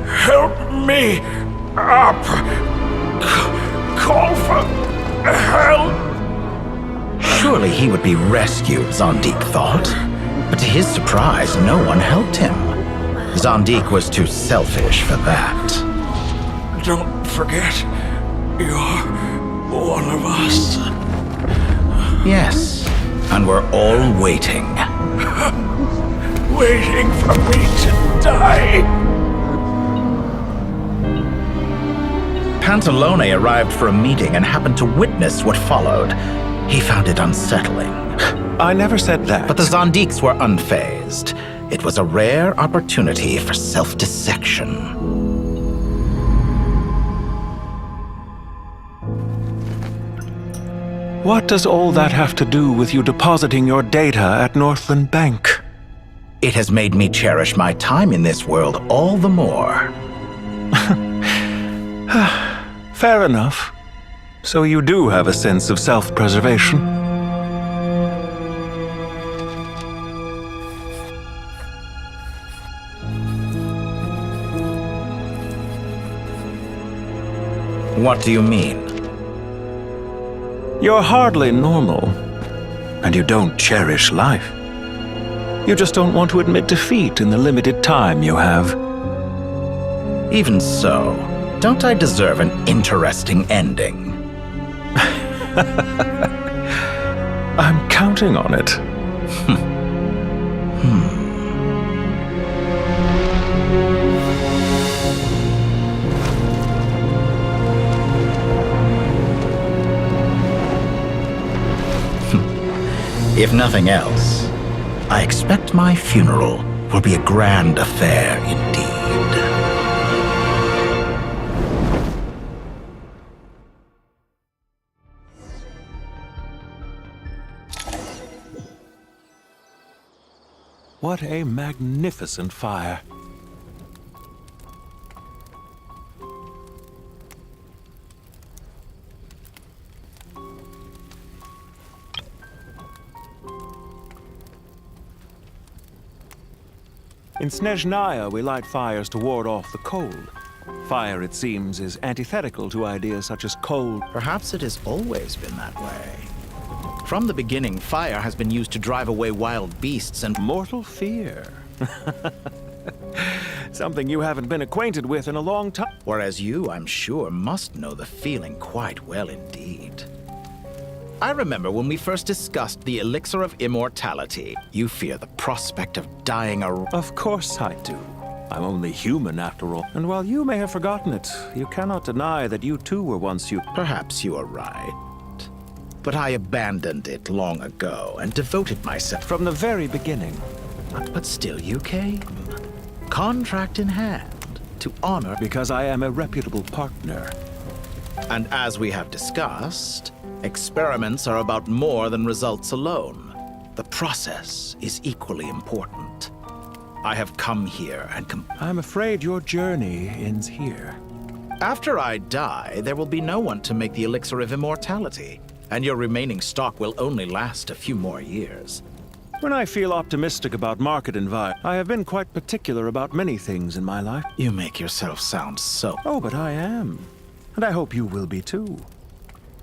Help me up! Call for help! Surely he would be rescued, Zandik thought. But to his surprise, no one helped him. Zandik was too selfish for that. Don't forget, you're one of us. Yes, and we're all waiting. Waiting for me to die. Pantalone arrived for a meeting and happened to witness what followed. He found it unsettling. I never said that. But the Zandiks were unfazed. It was a rare opportunity for self-dissection. What does all that have to do with you depositing your data at Northland Bank? It has made me cherish my time in this world all the more. Fair enough. So you do have a sense of self-preservation. What do you mean? You're hardly normal, and you don't cherish life. You just don't want to admit defeat in the limited time you have. Even so, don't I deserve an interesting ending? I'm counting on it. If nothing else, I expect my funeral will be a grand affair indeed. What a magnificent fire. In Snezhnaya, we light fires to ward off the cold. Fire, it seems, is antithetical to ideas such as cold. Perhaps it has always been that way. From the beginning, fire has been used to drive away wild beasts and mortal fear. Something you haven't been acquainted with in a long time. Whereas you, I'm sure, must know the feeling quite well indeed. I remember when we first discussed the elixir of immortality. You fear the prospect of dying a... Of course I do. I'm only human after all. And while you may have forgotten it, you cannot deny that you too were once you... Perhaps you are right. But I abandoned it long ago and devoted myself... From the very beginning. But still you came. Contract in hand, to honor... Because I am a reputable partner. And as we have discussed, experiments are about more than results alone. The process is equally important. I have come here and I'm afraid your journey ends here. After I die, there will be no one to make the elixir of immortality, and your remaining stock will only last a few more years. When I feel optimistic about market environment, I have been quite particular about many things in my life. You make yourself sound so... Oh, but I am. And I hope you will be too.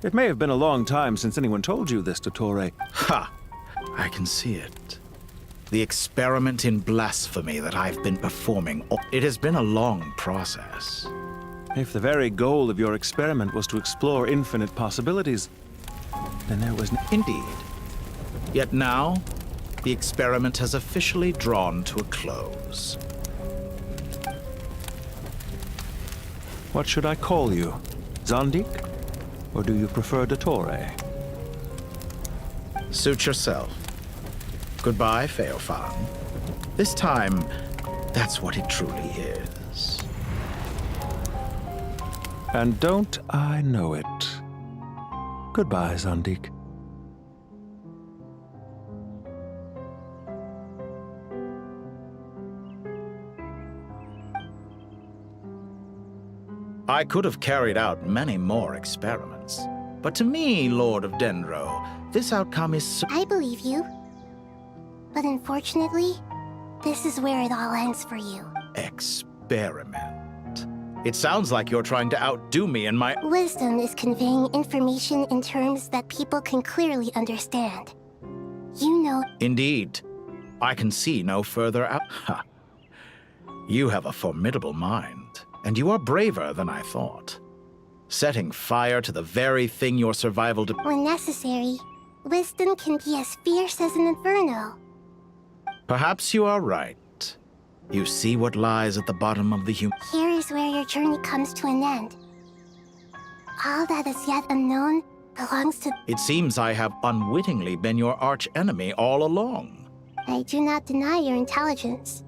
It may have been a long time since anyone told you this, Dottore. Ha! I can see it. The experiment in blasphemy that I've been performing, it has been a long process. If the very goal of your experiment was to explore infinite possibilities, then there was... Indeed. Yet now, the experiment has officially drawn to a close. What should I call you? Zandik? Or do you prefer Dottore? Suit yourself. Goodbye, Feofan. This time, that's what it truly is. And don't I know it? Goodbye, Zandik. I could have carried out many more experiments. But to me, Lord of Dendro, this outcome is... I believe you. But unfortunately, this is where it all ends for you. Experiment. It sounds like you're trying to outdo me in my... Wisdom is conveying information in terms that people can clearly understand. You know... Indeed. I can see no further out... Ha. You have a formidable mind, and you are braver than I thought. Setting fire to the very thing your survival depends... When necessary, wisdom can be as fierce as an inferno. Perhaps you are right. You see what lies at the bottom of the human... Here is where your journey comes to an end. All that is yet unknown belongs to... It seems I have unwittingly been your arch-enemy all along. I do not deny your intelligence.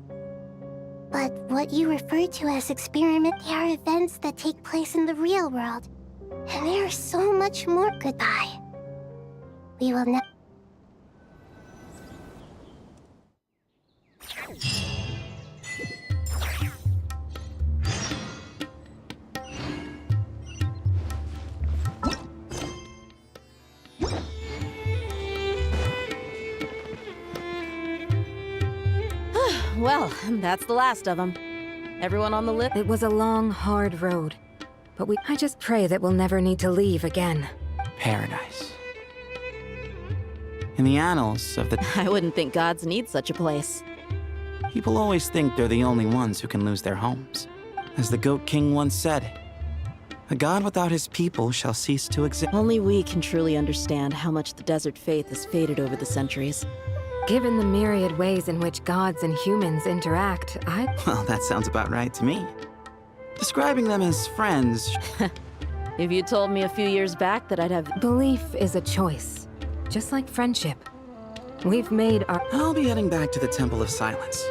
But what you refer to as experiment, they are events that take place in the real world. And there is so much more. Goodbye. We will not... Well, that's the last of them. Everyone on the list? It was a long, hard road. But I just pray that we'll never need to leave again. Paradise. In the annals of the... I wouldn't think gods need such a place. People always think they're the only ones who can lose their homes. As the Goat King once said, a god without his people shall cease to exist. Only we can truly understand how much the desert faith has faded over the centuries. Given the myriad ways in which gods and humans interact, Well, that sounds about right to me. Describing them as friends... If you told me a few years back that I'd have... Belief is a choice, just like friendship. We've made our... I'll be heading back to the Temple of Silence.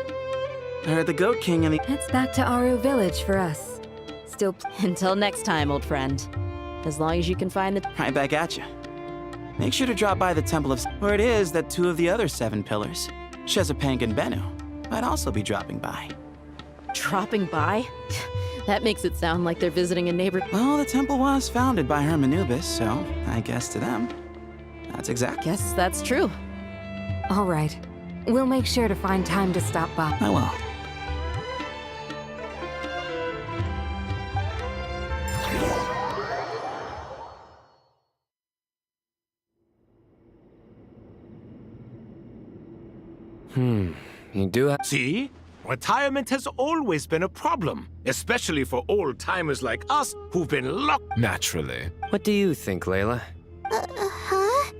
I heard the Goat King and the... It's back to Aru Village for us. Still... Until next time, old friend. As long as you can find the... Right back at you. Make sure to drop by the Temple of... where it is that 2 of the other 7 pillars, Chesapeake and Bennu, might also be dropping by. Dropping by? That makes it sound like they're visiting a neighbor. Well, the temple was founded by Hermanubis, so I guess to them, that's exact. Guess that's true. All right. We'll make sure to find time to stop by. I will. You do have... See? Retirement has always been a problem, especially for old-timers like us who've been locked... Naturally. What do you think, Layla? Huh?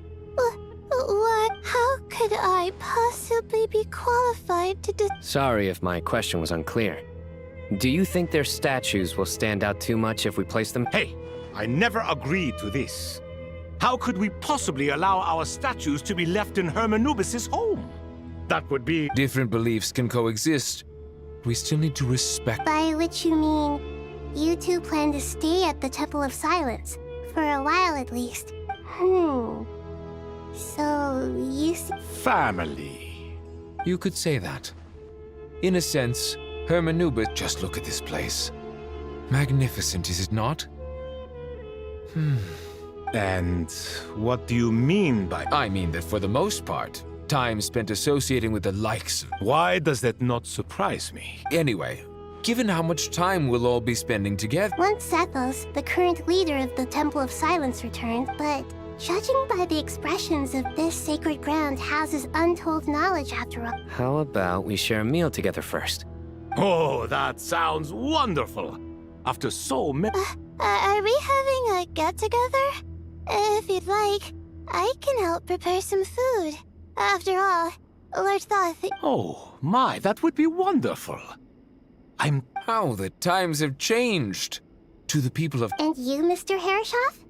What? How could I possibly be qualified to Sorry if my question was unclear. Do you think their statues will stand out too much if we place them? Hey, I never agreed to this. How could we possibly allow our statues to be left in Hermanubis' home? That would be... Different beliefs can coexist. We still need to respect... By which you mean, you two plan to stay at the Temple of Silence, for a while at least. So, you see... Family. You could say that. In a sense, Hermanubis... Just look at this place. Magnificent, is it not? And what do you mean by... I mean that for the most part, time spent associating with the likes of... Why does that not surprise me? Anyway, given how much time we'll all be spending together... Once Sethos, the current leader of the Temple of Silence, returned, but judging by the expressions of this sacred ground houses untold knowledge after all. How about we share a meal together first? Oh, that sounds wonderful. After so many... Are we having a get-together? If you'd like, I can help prepare some food. After all, Lord Thoth... Oh, my, that would be wonderful. How the times have changed. To the people of... And you, Mr. Herreshoff?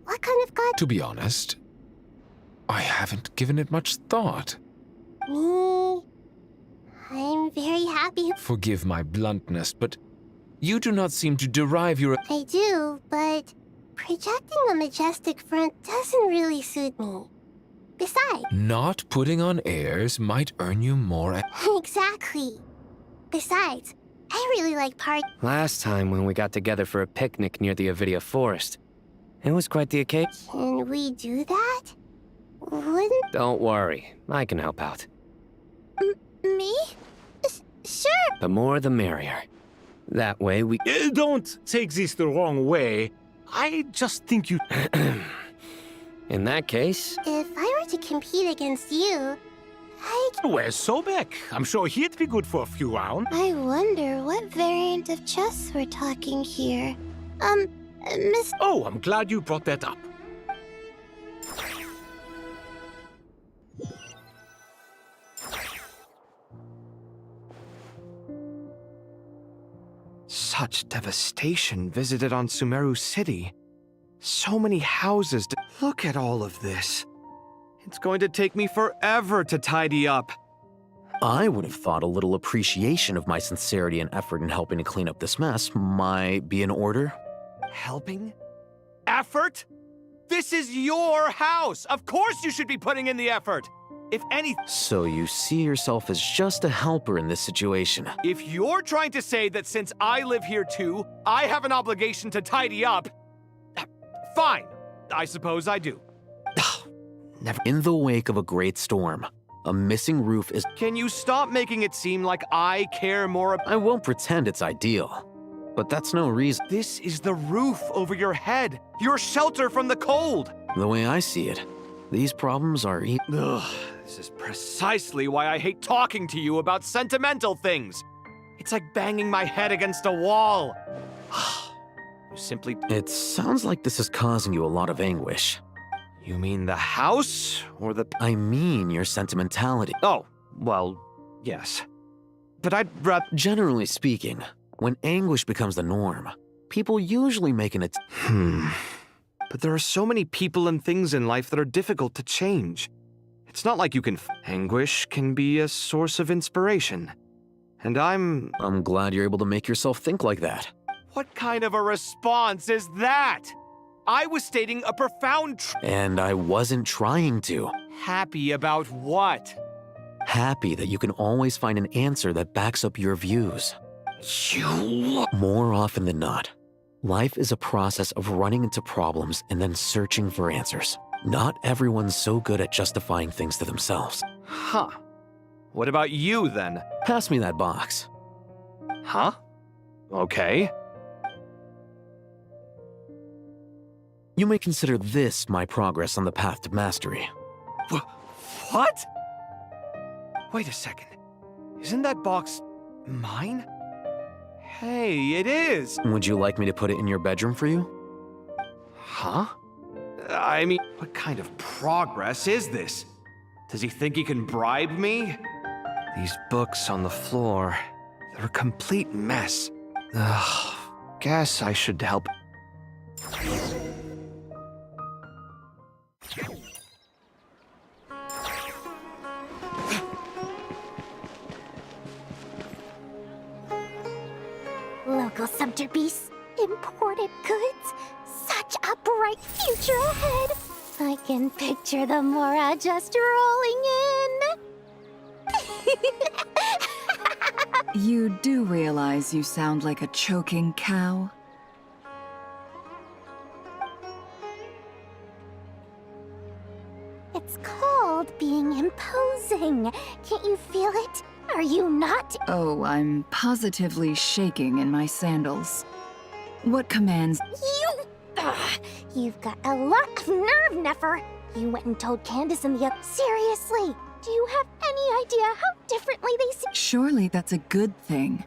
What kind of god... To be honest, I haven't given it much thought. Me... I'm very happy... Forgive my bluntness, but you do not seem to derive your... I do, but projecting a majestic front doesn't really suit me. Besides... Not putting on airs might earn you more... Exactly. Besides, I really like Last time when we got together for a picnic near the Avidia Forest, it was quite the occasion. Can we do that? Wouldn't... Don't worry, I can help out. Me? Sure. The more the merrier. That way we... Don't take this the wrong way. I just think you... In that case... If I were to compete against you, Where's Sobek? I'm sure he'd be good for a few rounds. I wonder what variant of chess we're talking here. Miss... Oh, I'm glad you brought that up. Such devastation visited on Sumeru City. So many houses. Look at all of this. It's going to take me forever to tidy up. I would have thought a little appreciation of my sincerity and effort in helping to clean up this mess might be in order. Helping? Effort? This is your house! Of course you should be putting in the effort! If any... So you see yourself as just a helper in this situation. If you're trying to say that since I live here too, I have an obligation to tidy up, fine. I suppose I do. Never. In the wake of a great storm, a missing roof is... Can you stop making it seem like I care more about... I won't pretend it's ideal, but that's no reason. This is the roof over your head, your shelter from the cold. The way I see it, these problems are... Ugh, this is precisely why I hate talking to you about sentimental things. It's like banging my head against a wall. You simply... It sounds like this is causing you a lot of anguish. You mean the house, or the... I mean your sentimentality. Oh, well, yes. But I'd rather... Generally speaking, when anguish becomes the norm, people usually make an But there are so many people and things in life that are difficult to change. It's not like you can. Anguish can be a source of inspiration. And I'm glad you're able to make yourself think like that. What kind of a response is that? I was stating a profound And I wasn't trying to. Happy about what? Happy that you can always find an answer that backs up your views. You... More often than not, life is a process of running into problems and then searching for answers. Not everyone's so good at justifying things to themselves. Huh. What about you, then? Pass me that box. Huh? Okay. You may consider this my progress on the path to mastery. What? Wait a second. Isn't that box mine? Hey, it is! Would you like me to put it in your bedroom for you? Huh? I mean, what kind of progress is this? Does he think he can bribe me? These books on the floor, they're a complete mess. Ugh, guess I should help. Local sumter beasts, imported goods, such a bright future ahead. I can picture the Mora just rolling in. You do realize you sound like a choking cow? It's called being imposing. Can't you feel it? Are you not? Oh, I'm positively shaking in my sandals. What commands? You've got a lot of nerve, Nefer. You went and told Candace and the Seriously, do you have any idea how differently they see? Surely that's a good thing.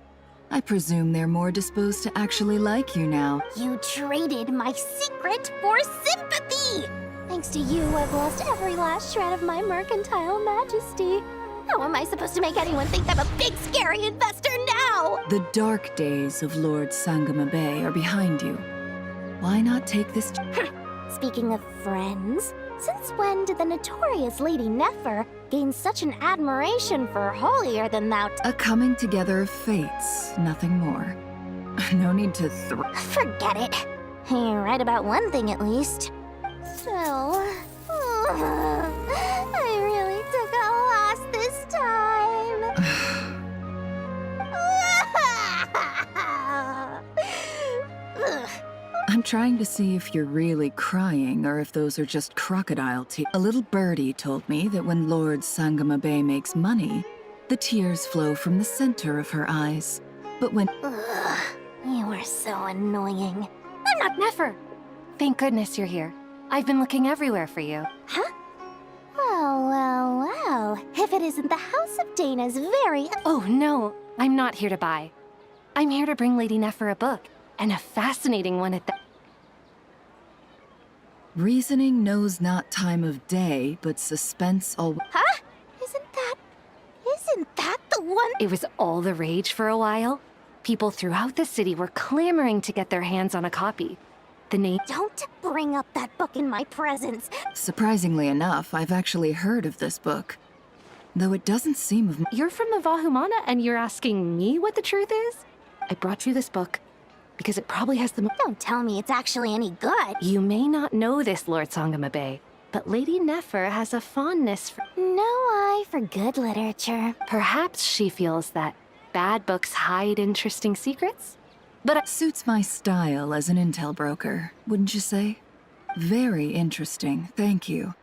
I presume they're more disposed to actually like you now. You traded my secret for sympathy! Thanks to you, I've lost every last shred of my mercantile majesty. How am I supposed to make anyone think I'm a big, scary investor now? The dark days of Lord Sangama Bay are behind you. Why not take this? Speaking of friends, since when did the notorious Lady Nefer gain such an admiration for holier than thou? A coming together of fates, nothing more. No need to Forget it. You're right about one thing at least. So, I really took a loss this time. I'm trying to see if you're really crying or if those are just crocodile tears. A little birdie told me that when Lord Sangama Bay makes money, the tears flow from the center of her eyes. But when... You are so annoying. I'm not Nefer. Thank goodness you're here. I've been looking everywhere for you. Huh? Well. If it isn't the House of Dana's very... Oh, no. I'm not here to buy. I'm here to bring Lady Nefer a book, and a fascinating one at that. Reasoning knows not time of day, but suspense always... Huh? Isn't that the one? It was all the rage for a while. People throughout the city were clamoring to get their hands on a copy. The name... Don't bring up that book in my presence. Surprisingly enough, I've actually heard of this book. Though it doesn't seem of... You're from the Vahumana and you're asking me what the truth is? I brought you this book because it probably has the... Don't tell me it's actually any good. You may not know this, Lord Sangama Bay, but Lady Nefer has a fondness for... No eye for good literature. Perhaps she feels that bad books hide interesting secrets? But it suits my style as an intel broker, wouldn't you say? Very interesting, thank you.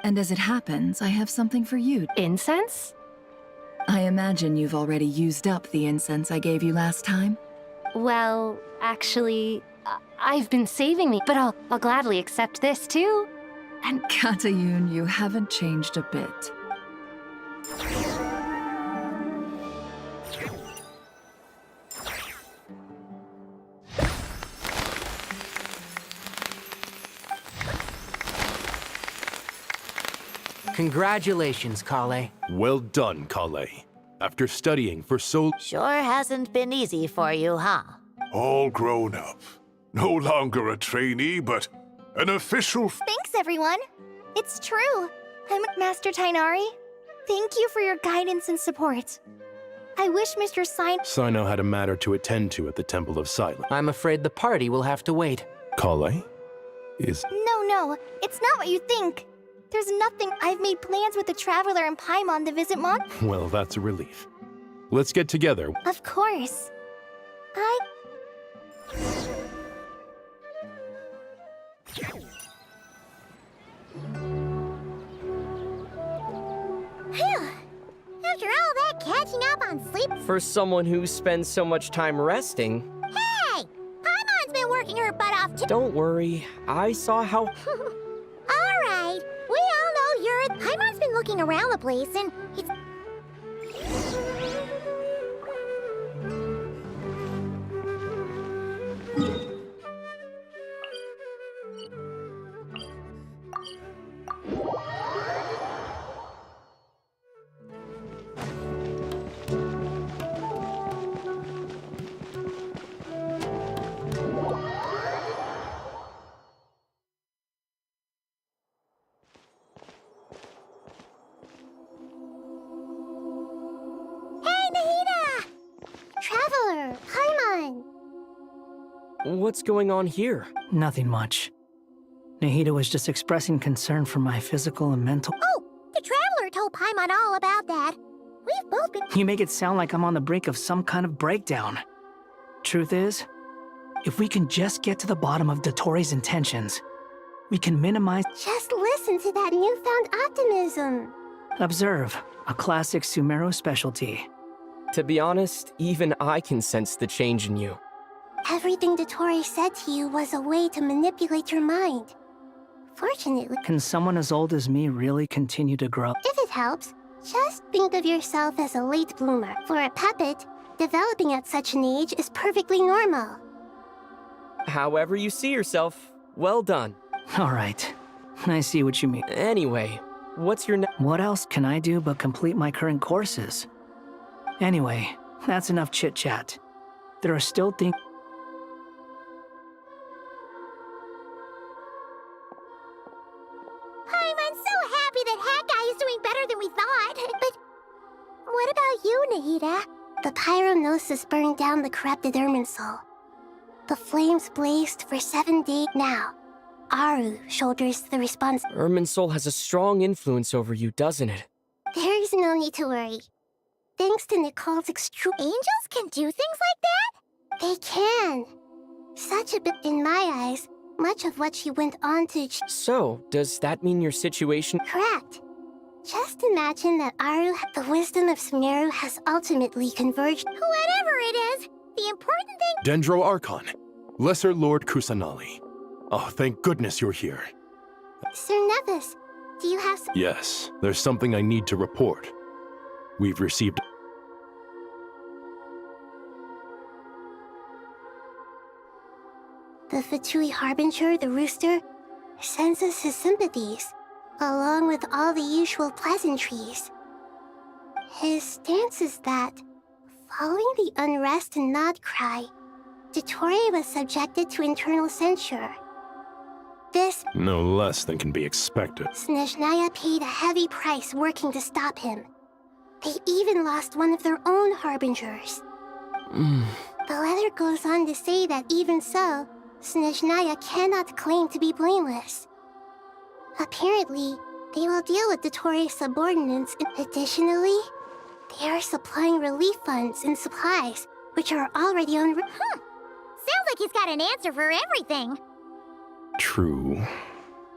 And as it happens, I have something for you. Incense? I imagine you've already used up the incense I gave you last time? Well, actually, I've been saving me, but I'll gladly accept this too. And Katayun, you haven't changed a bit. Congratulations, Kale. Well done, Kale. After studying for so... Sure hasn't been easy for you, huh? All grown up. No longer a trainee, but an official... Thanks, everyone. It's true. I'm Master Tainari. Thank you for your guidance and support. I wish Mr. Sino had a matter to attend to at the Temple of Silence. I'm afraid the party will have to wait. Kale? Is... No, it's not what you think. There's nothing. I've made plans with the Traveler and Paimon to visit Mon. Well, that's a relief. Let's get together. Of course. Phew! After all that catching up on sleep... For someone who spends so much time resting... Hey! Paimon's been working her butt off too. Don't worry, I saw how... Alright, we all know you're... Paimon's been looking around the place and it's... Traveler, Paimon! What's going on here? Nothing much. Nahida was just expressing concern for my physical and mental... Oh, the Traveler told Paimon all about that. We've both been... You make it sound like I'm on the brink of some kind of breakdown. Truth is, if we can just get to the bottom of Dotori's intentions, we can minimize... Just listen to that newfound optimism. Observe, a classic Sumeru specialty. To be honest, even I can sense the change in you. Everything Dotori said to you was a way to manipulate your mind. Fortunately... Can someone as old as me really continue to grow? If it helps, just think of yourself as a late bloomer. For a puppet, developing at such an age is perfectly normal. However you see yourself, well done. All right, I see what you mean. Anyway, what's your What else can I do but complete my current courses? Anyway, that's enough chit-chat. There are still things... I'm so happy that Hat Guy is doing better than we thought. But what about you, Nahida? The Pyrognosis burned down the corrupted Irminsul. The flames blazed for 7 days now. Aru shoulders the response. Irminsul has a strong influence over you, doesn't it? There's no need to worry. Thanks to Nicole's Angels can do things like that? They can. Such a bit in my eyes, much of what she went on to... So, does that mean your situation... Correct. Just imagine that the wisdom of Sumeru has ultimately converged... Whatever it is, the important thing... Dendro Archon, Lesser Lord Kusanali. Oh, thank goodness you're here. Sir Nevis, do you have... Yes, there's something I need to report. We've received... The Fatui Harbinger, the Rooster, sends us his sympathies, along with all the usual pleasantries. His stance is that, following the unrest and Nod Cry, Dotori was subjected to internal censure. This... No less than can be expected. Snezhnaya paid a heavy price working to stop him. They even lost one of their own Harbingers. The letter goes on to say that even so, Snezhnaya cannot claim to be blameless. Apparently, they will deal with Dotori's subordinates. Additionally, they are supplying relief funds and supplies, which are already on... Sounds like he's got an answer for everything. True.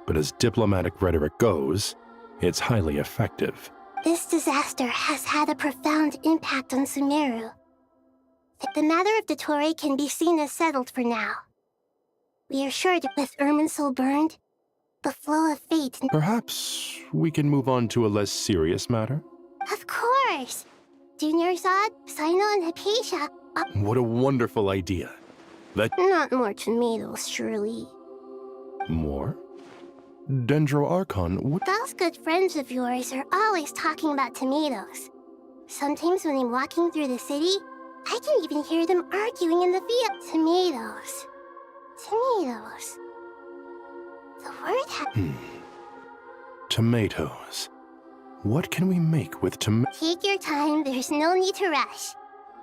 But as diplomatic rhetoric goes, it's highly effective. This disaster has had a profound impact on Sumeru. The matter of Dotori can be seen as settled for now. We are sure that with Irminsul burned, the flow of fate... Perhaps we can move on to a less serious matter? Of course! Junior Zod, Sino, and Hypatia... What a wonderful idea. Not more tomatoes, surely. More? Dendro Archon, Those good friends of yours are always talking about tomatoes. Sometimes when I'm walking through the city, I can even hear them arguing in the field. Tomatoes. Tomatoes. The word tomatoes. What can we make with tomatoes? Take your time, there's no need to rush.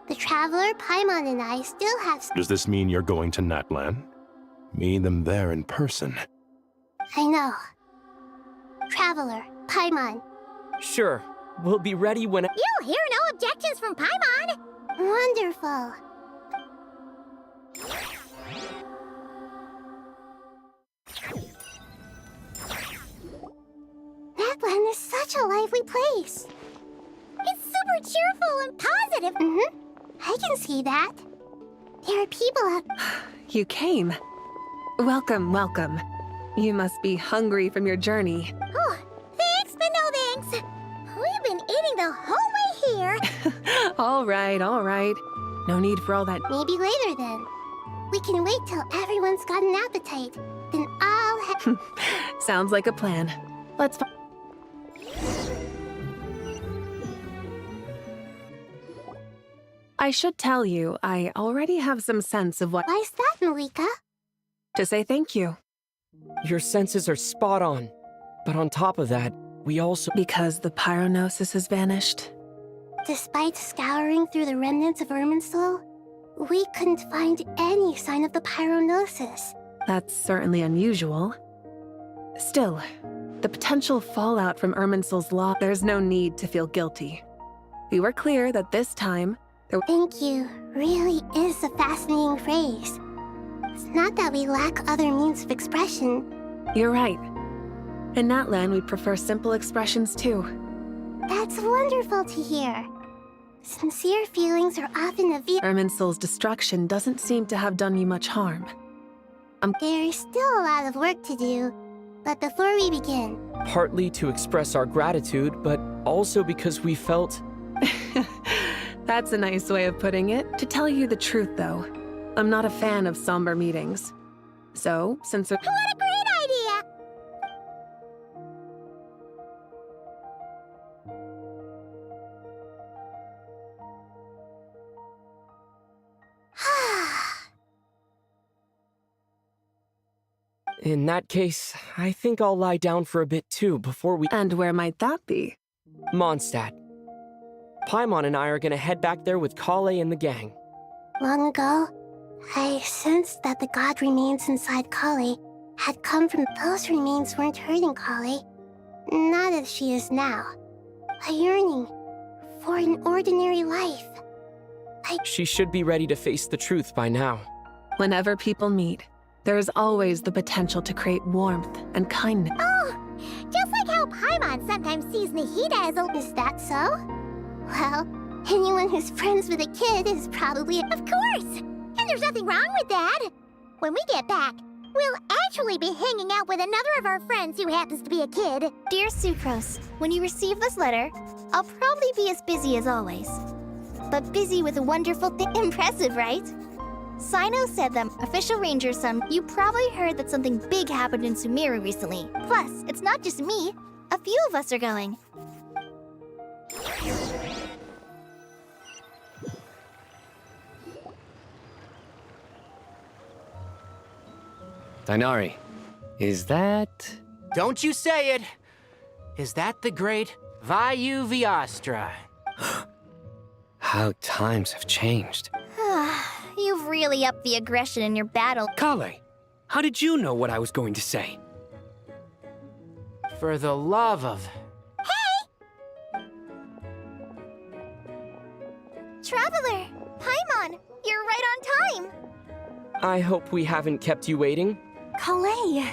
The Traveler, Paimon, and I still have... Does this mean you're going to Natlan? Meet them there in person. I know. Traveler, Paimon. Sure, we'll be ready when... You'll hear no objections from Paimon! Wonderful. Natlan is such a lively place. It's super cheerful and positive. Mm-hmm. I can see that. There are people out... You came. Welcome, welcome. You must be hungry from your journey. Oh, thanks, but no thanks. We've been eating the whole way here. All right, all right. No need for all that. Maybe later then. We can wait till everyone's got an appetite. Then I'll have... Sounds like a plan. Let's... I should tell you, I already have some sense of what... Why's that, Malika? To say thank you. Your senses are spot on. But on top of that, we also... Because the pyronosis has vanished. Despite scouring through the remnants of Irminsul, we couldn't find any sign of the pyronosis. That's certainly unusual. Still, the potential fallout from Irminsul's law, there's no need to feel guilty. We were clear that this time... Thank you really is a fascinating phrase. It's not that we lack other means of expression. You're right. In Natlan, we prefer simple expressions too. That's wonderful to hear. Sincere feelings are often a Irminsul's destruction doesn't seem to have done you much harm. There's still a lot of work to do, but before we begin... Partly to express our gratitude, but also because we felt... That's a nice way of putting it. To tell you the truth, though, I'm not a fan of somber meetings. So, since... What a great idea! In that case, I think I'll lie down for a bit too before we... And where might that be? Mondstadt. Paimon and I are gonna head back there with Kale and the gang. Long ago, I sensed that the god remains inside Kale had come from... Those remains weren't hurting Kale, not as she is now. A yearning for an ordinary life. She should be ready to face the truth by now. Whenever people meet, there is always the potential to create warmth and kindness. Oh, just like how Paimon sometimes sees Nahida as a... Is that so? Well, anyone who's friends with a kid is probably... Of course! And there's nothing wrong with that. When we get back, we'll actually be hanging out with another of our friends who happens to be a kid. Dear Sucrose, when you receive this letter, I'll probably be as busy as always. But busy with a wonderful thing. Impressive, right? Sino said that official ranger son, you probably heard that something big happened in Sumeru recently. Plus, it's not just me. A few of us are going. Dainari, is that... Don't you say it! Is that the great Vayu Viastra? How times have changed. You've really upped the aggression in your battle. Kale, how did you know what I was going to say? For the love of... Traveler! Paimon! You're right on time! I hope we haven't kept you waiting. Kale!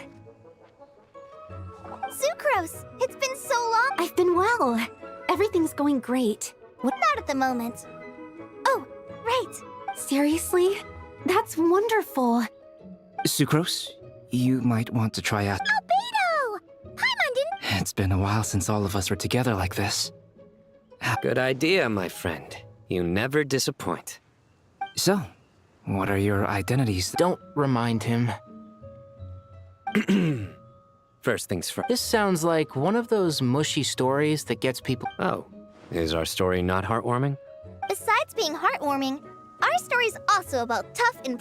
Sucrose! It's been so long! I've been well. Everything's going great. What? Not at the moment. Oh, right! Seriously? That's wonderful. Sucrose, you might want to try out... Albedo! Paimon didn't... It's been a while since all of us were together like this. Good idea, my friend. You never disappoint. So, what are your identities? Don't remind him. First things first. This sounds like one of those mushy stories that gets people... Oh, is our story not heartwarming? Besides being heartwarming, our story's also about tough and...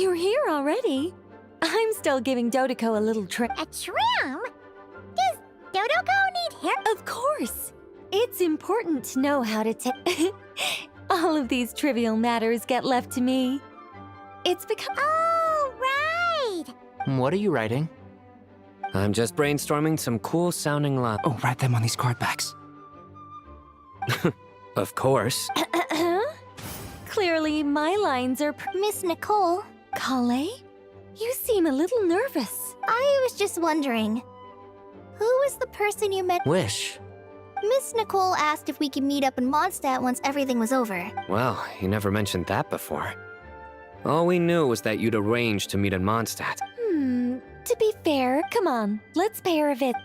You're here already? I'm still giving Dodoko a little trim. A trim? Does Dodoko need hair? Of course! It's important to know how to take... All of these trivial matters get left to me. It's because... Oh, right! What are you writing? I'm just brainstorming some cool-sounding lines. Oh, write them on these card backs. Of course. Clearly, my lines are... Miss Nicole? Kale? You seem a little nervous. I was just wondering, who was the person you met? Wish. Miss Nicole asked if we could meet up in Mondstadt once everything was over. Well, you never mentioned that before. All we knew was that you'd arranged to meet in Mondstadt. To be fair, come on, let's pay her a visit.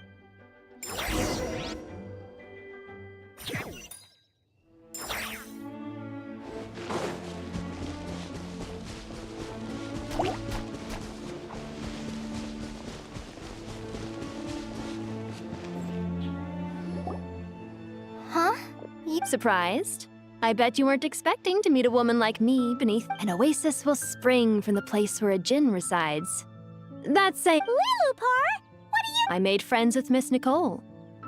Huh? Surprised? I bet you weren't expecting to meet a woman like me beneath an oasis will spring from the place where a djinn resides. That's say, Lilupar, what are you— I made friends with Miss Nicole.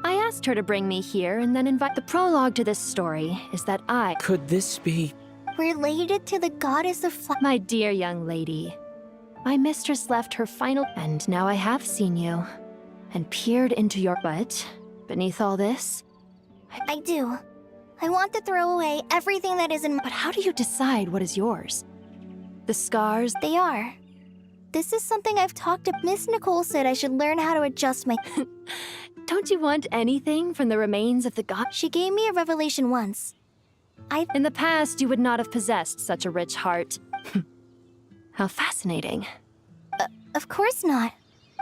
I asked her to bring me here and then invite. The prologue to this story is that I— Could this be... Related to the goddess of My dear young lady, my mistress left her final, and now I have seen you, and peered into your butt. Beneath all this, I do. I want to throw away everything that isn't. But how do you decide what is yours? The scars? They are. This is something I've talked to. Miss Nicole said I should learn how to adjust my... Don't you want anything from the remains of the god? She gave me a revelation once. In the past, you would not have possessed such a rich heart. How fascinating. Of course not.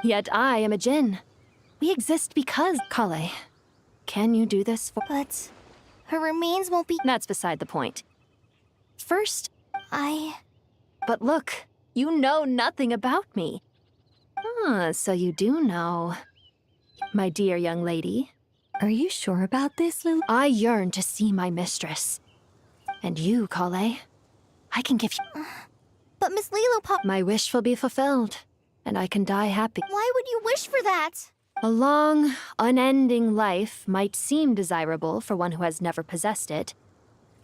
Yet I am a djinn. We exist because... Kale, can you do this for... But her remains won't be... That's beside the point. First... I... But look, you know nothing about me. Ah, so you do know. My dear young lady. Are you sure about this, Lil? I yearn to see my mistress. And you, Kale, I can give you... But Miss Lilupar... My wish will be fulfilled, and I can die happy. Why would you wish for that? A long, unending life might seem desirable for one who has never possessed it,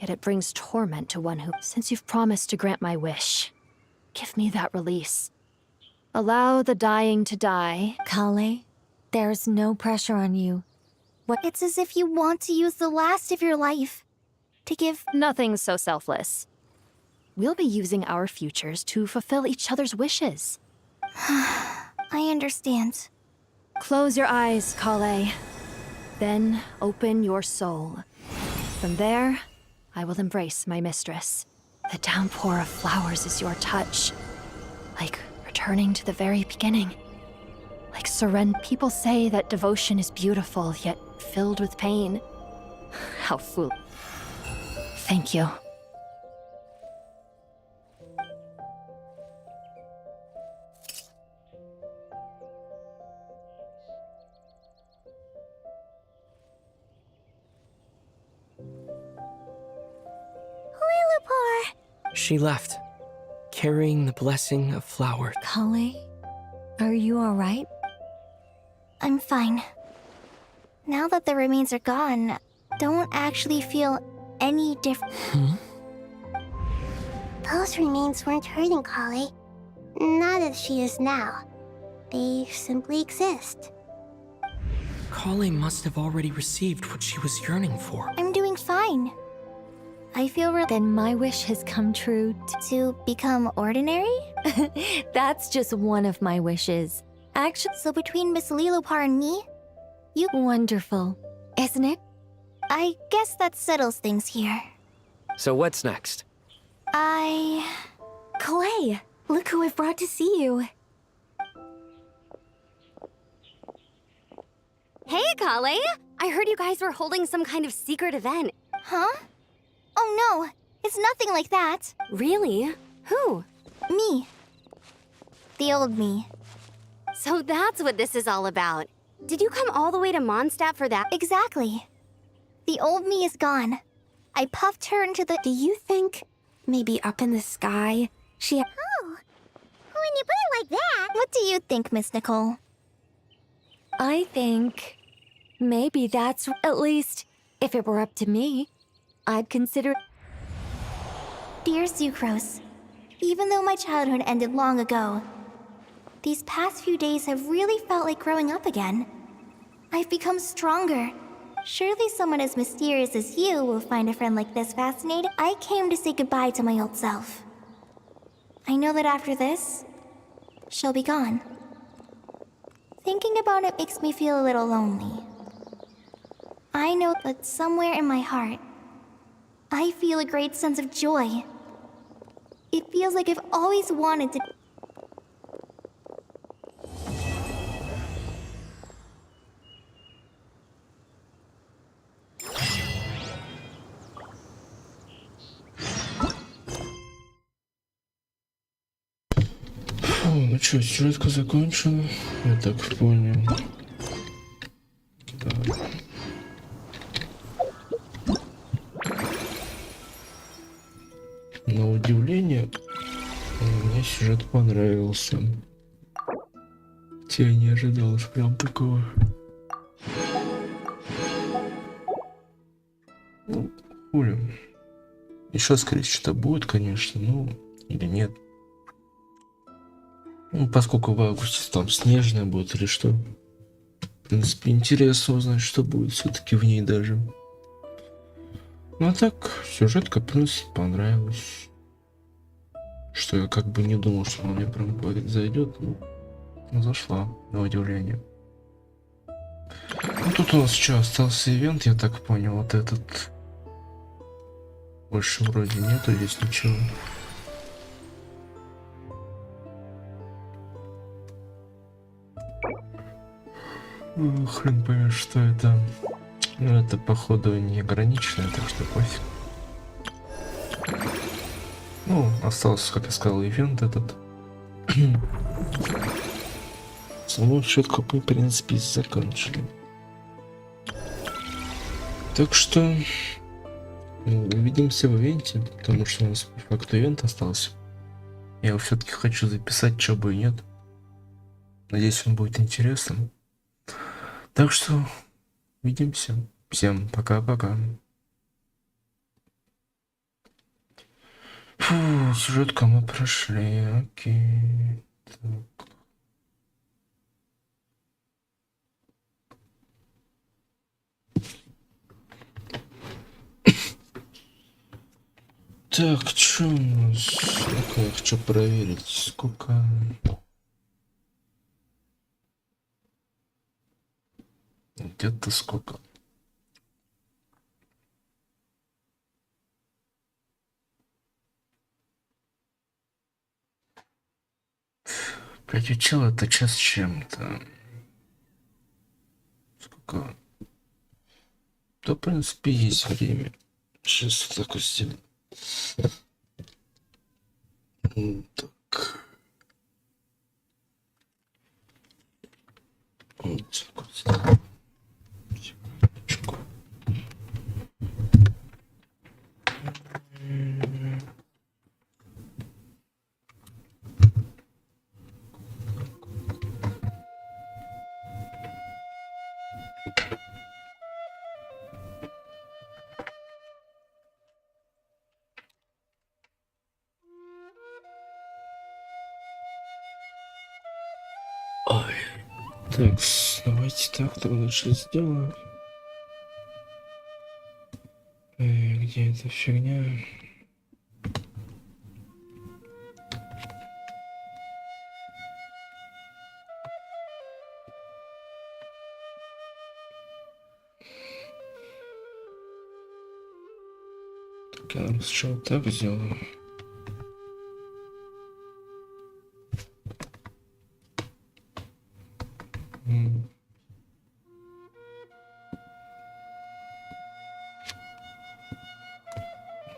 yet it brings torment to one who... Since you've promised to grant my wish, give me that release. Allow the dying to die. Kale, there's no pressure on you. It's as if you want to use the last of your life to give... Nothing so selfless. We'll be using our futures to fulfill each other's wishes. I understand. Close your eyes, Kale. Then open your soul. From there, I will embrace my mistress. The downpour of flowers is your touch. Like returning to the very beginning. Like surrender. People say that devotion is beautiful, yet filled with pain. How fool. Thank you. Lilupar! She left, carrying the blessing of flowers. Kale, are you alright? I'm fine. Now that the remains are gone, don't actually feel any different. Those remains weren't hurting Kale. Not as she is now. They simply exist. Kale must have already received what she was yearning for. I'm doing fine. I feel Then my wish has come true. To become ordinary? That's just one of my wishes. Actually, So between Miss Lilupar and me, you... Wonderful, isn't it? I guess that settles things here. So what's next? Clay, look who I've brought to see you. Hey, Kale! I heard you guys were holding some kind of secret event. Huh? Oh no, it's nothing like that. Really? Who? Me. The old me. So that's what this is all about. Did you come all the way to Mondstadt for that? Exactly. The old me is gone. I puffed her into the... Do you think maybe up in the sky she... Oh, when you put it like that... What do you think, Miss Nicole? I think maybe that's, at least, if it were up to me, I'd consider... Dear Sucrose, even though my childhood ended long ago, these past few days have really felt like growing up again. I've become stronger. Surely someone as mysterious as you will find a friend like this fascinating. I came to say goodbye to my old self. I know that after this, she'll be gone. Thinking about it makes me feel a little lonely. I know that somewhere in my heart, I feel a great sense of joy. It feels like I've always wanted to... Ну что, сюжетка закончена, я так понял. Да. На удивление, мне сюжет понравился. Хотя я не ожидал уж прям такого. Ну, хули. Еще, скорее, что-то будет, конечно, ну, или нет. Ну, поскольку в августе там снежная будет или что. В принципе, интересно узнать, что будет все-таки в ней даже. Ну а так, сюжетка, в принципе, понравилась. Что я как бы не думал, что она мне прям зайдет. Ну, зашла, на удивление. Ну тут у нас еще остался ивент, я так понял, вот этот. Больше вроде нету здесь ничего. Хрен поймешь, что это. Ну, это походу не ограниченное, так что пофиг. Ну, остался, как я сказал, ивент этот. Саму щетку мы, в принципе, закончили. Так что увидимся в ивенте, потому что у нас по факту ивент остался. Я его все-таки хочу записать, чего бы и нет. Надеюсь, он будет интересным. Так что увидимся. Всем пока-пока. Фу, сюжетку мы прошли. Окей. Так, что у нас? Ну-ка, я хочу проверить, сколько... Где-то сколько? Прилетело это час с чем-то. Сколько? Да, в принципе, есть время. Сейчас вот так вот сделаем. Так. Вот так вот сделаем. Секундочку. Ой. Так, давайте так тогда что сделаем. Где эта фигня? Так, я сначала так сделаю.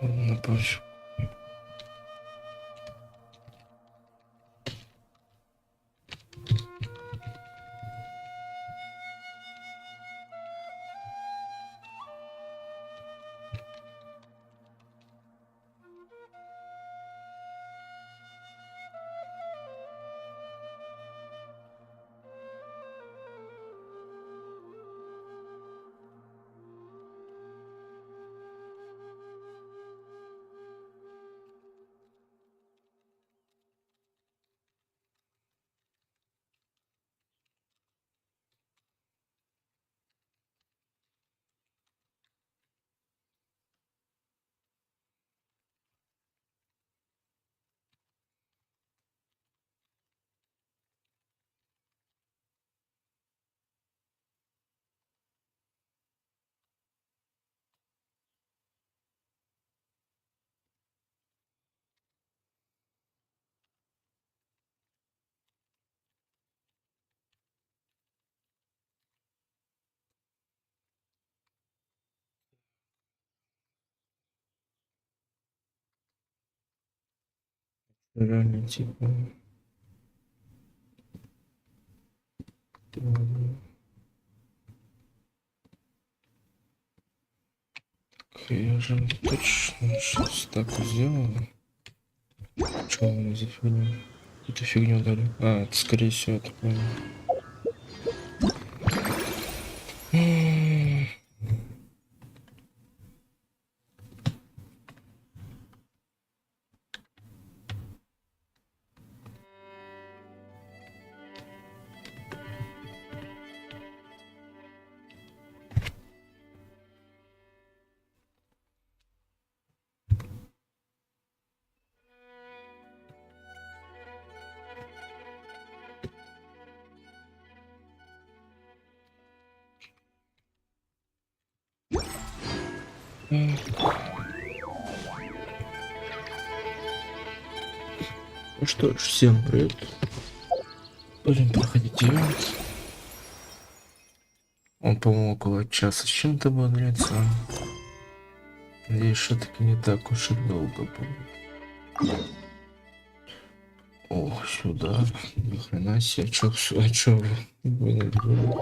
Ладно, пофиг. Ранее типа. Я же точно сейчас так сделал. Что у за фигня? Эту фигню дали. А, это скорее всего, это понял. Ну что ж, всем привет. Будем проходить ивент. Он, по-моему, около часа с чем-то будет длиться. Надеюсь, все-таки не так уж и долго будет. О, сюда. Ни хрена себе, а чё вы наберете?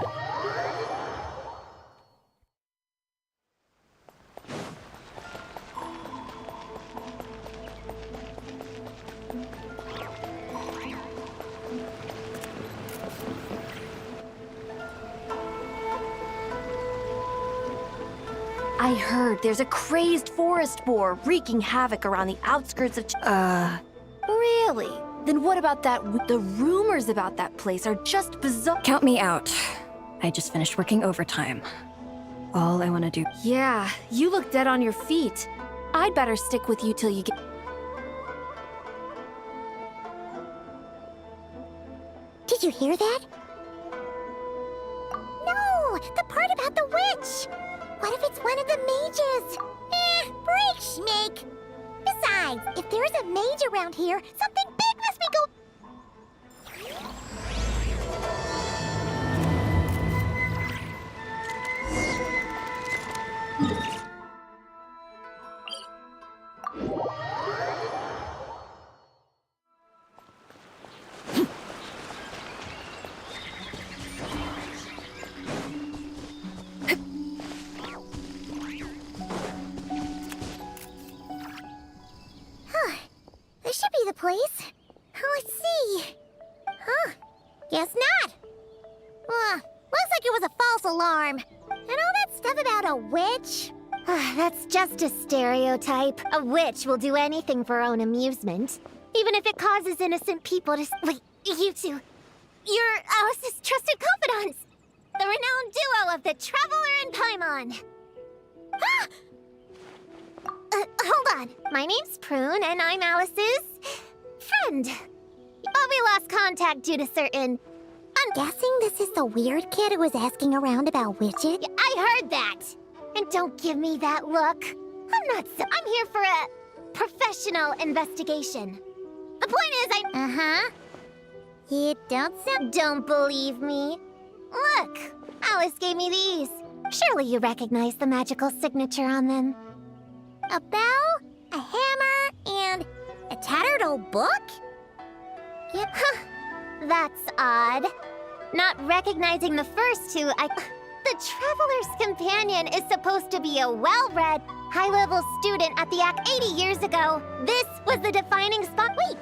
I heard there's a crazed forest boar wreaking havoc around the outskirts of Really? Then what about that? The rumors about that place are just bizarre. Count me out. I just finished working overtime. All I want to do. Yeah, you look dead on your feet. I'd better stick with you till you get... Did you hear that? No! The part about the witch! What if it's one of the mages? Break, Schmake! Besides, if there's a mage around here, something big must be This should be the place. Let's see. Huh. Guess not. Looks like it was a false alarm. And all that stuff about a witch? That's just a stereotype. A witch will do anything for her own amusement. Even if it causes innocent people to... Wait, you two. You're Alice's trusted confidants. The renowned duo of the Traveler and Paimon. Hold on. My name's Prune, and I'm Alice's friend. But we lost contact due to certain... I'm guessing this is the weird kid who was asking around about witches? I heard that! And don't give me that look. I'm here for a professional investigation. The point is You don't believe me. Look, Alice gave me these. Surely you recognize the magical signature on them. A bell, a hammer, and a tattered old book? Yep. That's odd. Not recognizing the first two, The Traveler's Companion is supposed to be a well-read, high-level student at the Act 80 years ago. This was the defining spot. Wait,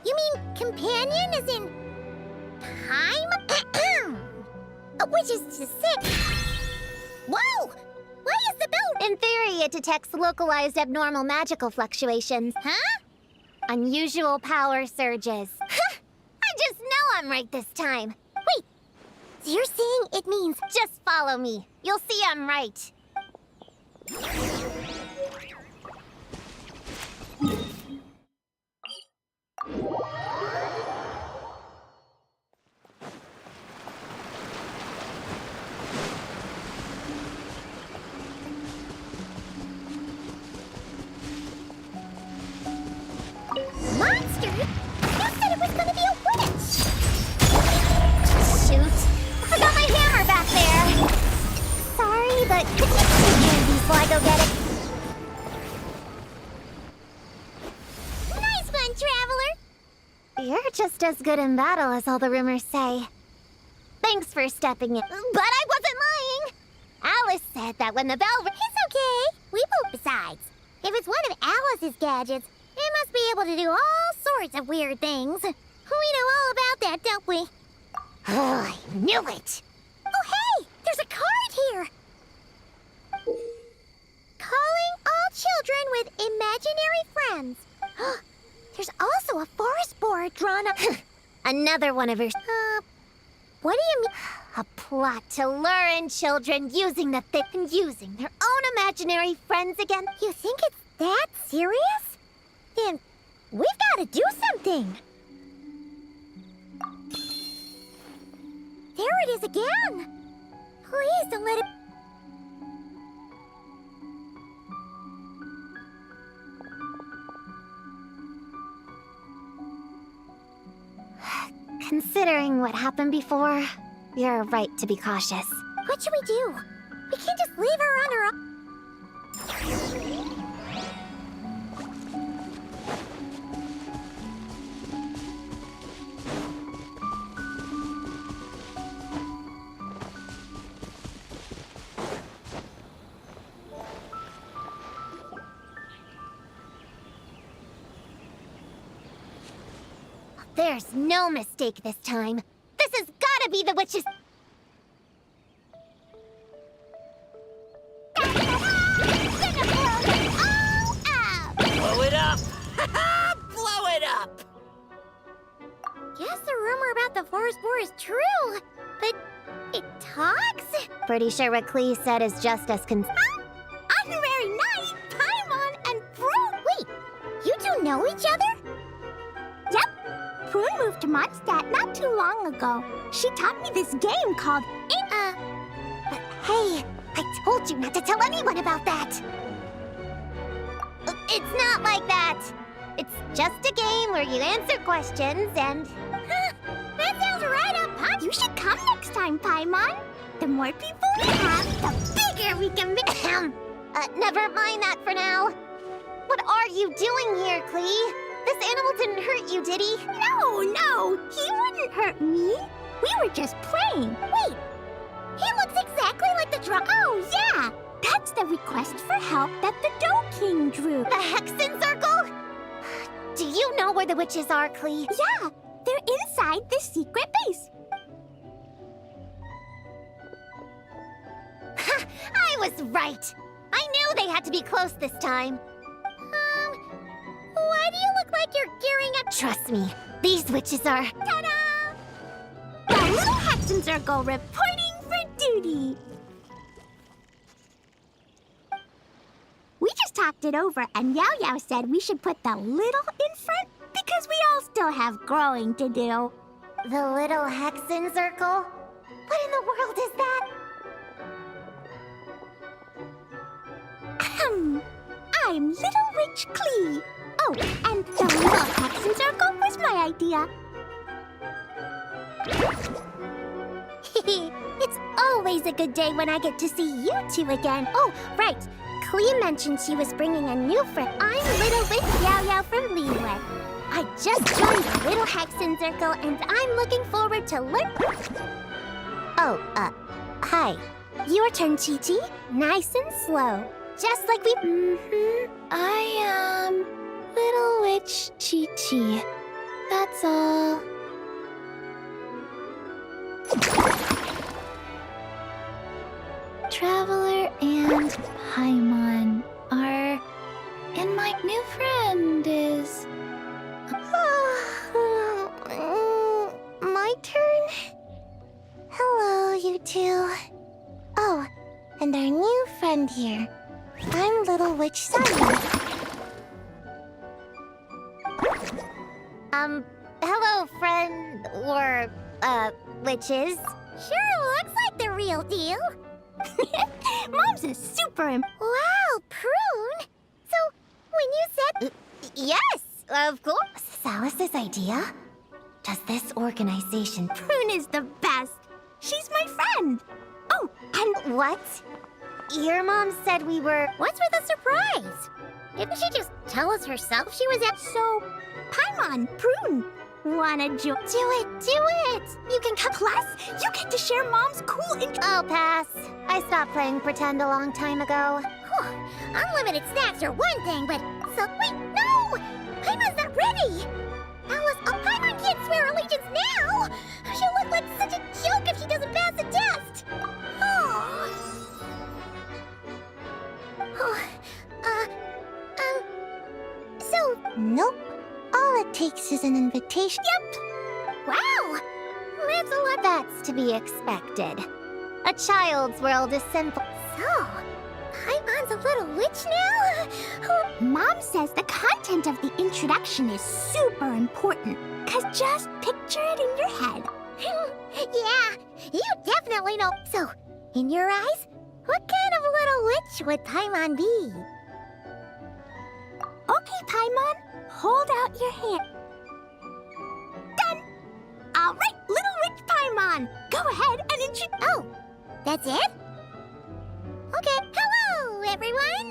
you mean companion as in... time? Which is to say... Whoa! Why is the bell? In theory, it detects localized abnormal magical fluctuations. Unusual power surges. I just know I'm right this time. Wait, so you're saying it means just follow me. You'll see I'm right. Monster? You said it was gonna be a witch! Shoot! I forgot my hammer back there! Sorry, but could you take care of these while I go get it? Nice one, Traveler! just as good in battle as all the rumors say. Thanks for stepping in. But I wasn't lying! Alice said that when the bell rings... It's okay. We both... Besides, if it's one of Alice's gadgets, it must be able to do all sorts of weird things. We know all about that, don't we? Oh, I knew it! Oh, hey! There's a card here! Calling all children with imaginary friends. There's also a forest board drawn up. Another one of her... what do you mean? A plot to lure in children using the using their own imaginary friends again. You think it's that serious? Then we've got to do something. There it is again. Please don't let it... Considering what happened before, you're right to be cautious. What should we do? We can't just leave her on her own. There's no mistake this time. This has gotta be the witch's... Blow it up! Blow it up! Guess the rumor about the forest boar is true, but it talks? Pretty sure what Klee said is just as On the very night, Paimon and Prune... Wait, you two know each other? Yep. Prune moved to Mondstadt not too long ago. She taught me this game called But hey, I told you not to tell anyone about that. It's not like that. It's just a game where you answer questions and... that sounds right up, huh? You should come next time, Paimon. The more people we have, the bigger we can be. Never mind that for now. What are you doing here, Klee? This animal didn't hurt you, did he? No, he wouldn't hurt me. We were just playing. Wait, he looks exactly like the draw... Oh, yeah. That's the request for help that the Doe King drew. The Hexen Circle? Do you know where the witches are, Klee? Yeah, they're inside the secret base. Ha! I was right. I knew they had to be close this time. Why do you look like you're gearing up? Trust me, these witches are... Ta-da! The little Hexen Circle reporting for duty. We just talked it over, and Yao Yao said we should put the little in front because we all still have growing to do. The little Hexen Circle? What in the world is that? I'm Little Witch Klee. Oh, and the little Hexen Circle was my idea. It's always a good day when I get to see you two again. Oh, right. Klee mentioned she was bringing a new friend. I'm Little Witch Yao Yao from Liyue. I just joined the Little Hexen Circle, and I'm looking forward to learn... Oh, hi. Your turn, Chi-Chi. Nice and slow. Just like we... I am... Little Witch Chi-Chi. That's all. Traveler and Paimon are... And my new friend is... My turn? Hello, you two. Oh, and our new friend here. I'm Little Witch Simon. Hello, friend, or, witches. Sure looks like the real deal. Mom's a super... Wow, Prune! So, when you said... Yes, of course. Is this Alice's idea? Does this organization... Prune is the best. She's my friend. Oh, and... What? Your mom said we were... What's with the surprise? Didn't she just tell us herself she was at... So, Paimon, Prune, Wanna do it, do it! You can come. Plus, you get to share Mom's cool I'll pass. I stopped playing pretend a long time ago. Unlimited snacks are one thing, but wait, no! Paimon's not ready! Alice, Paimon can't swear allegiance now! She'll look like such a joke if she doesn't pass the test! So, nope. All it takes is an invitation. Yep! Wow! That's a lot. That's to be expected. A child's world is simple. So, Paimon's a little witch now? Mom says the content of the introduction is super important. 'Cause just picture it in your head. Yeah, you definitely know. So, in your eyes, what kind of little witch would Paimon be? Okay, Paimon, hold out your hand. Done! All right, little witch Paimon, go ahead and introduce. Oh, that's it? Okay, hello, everyone!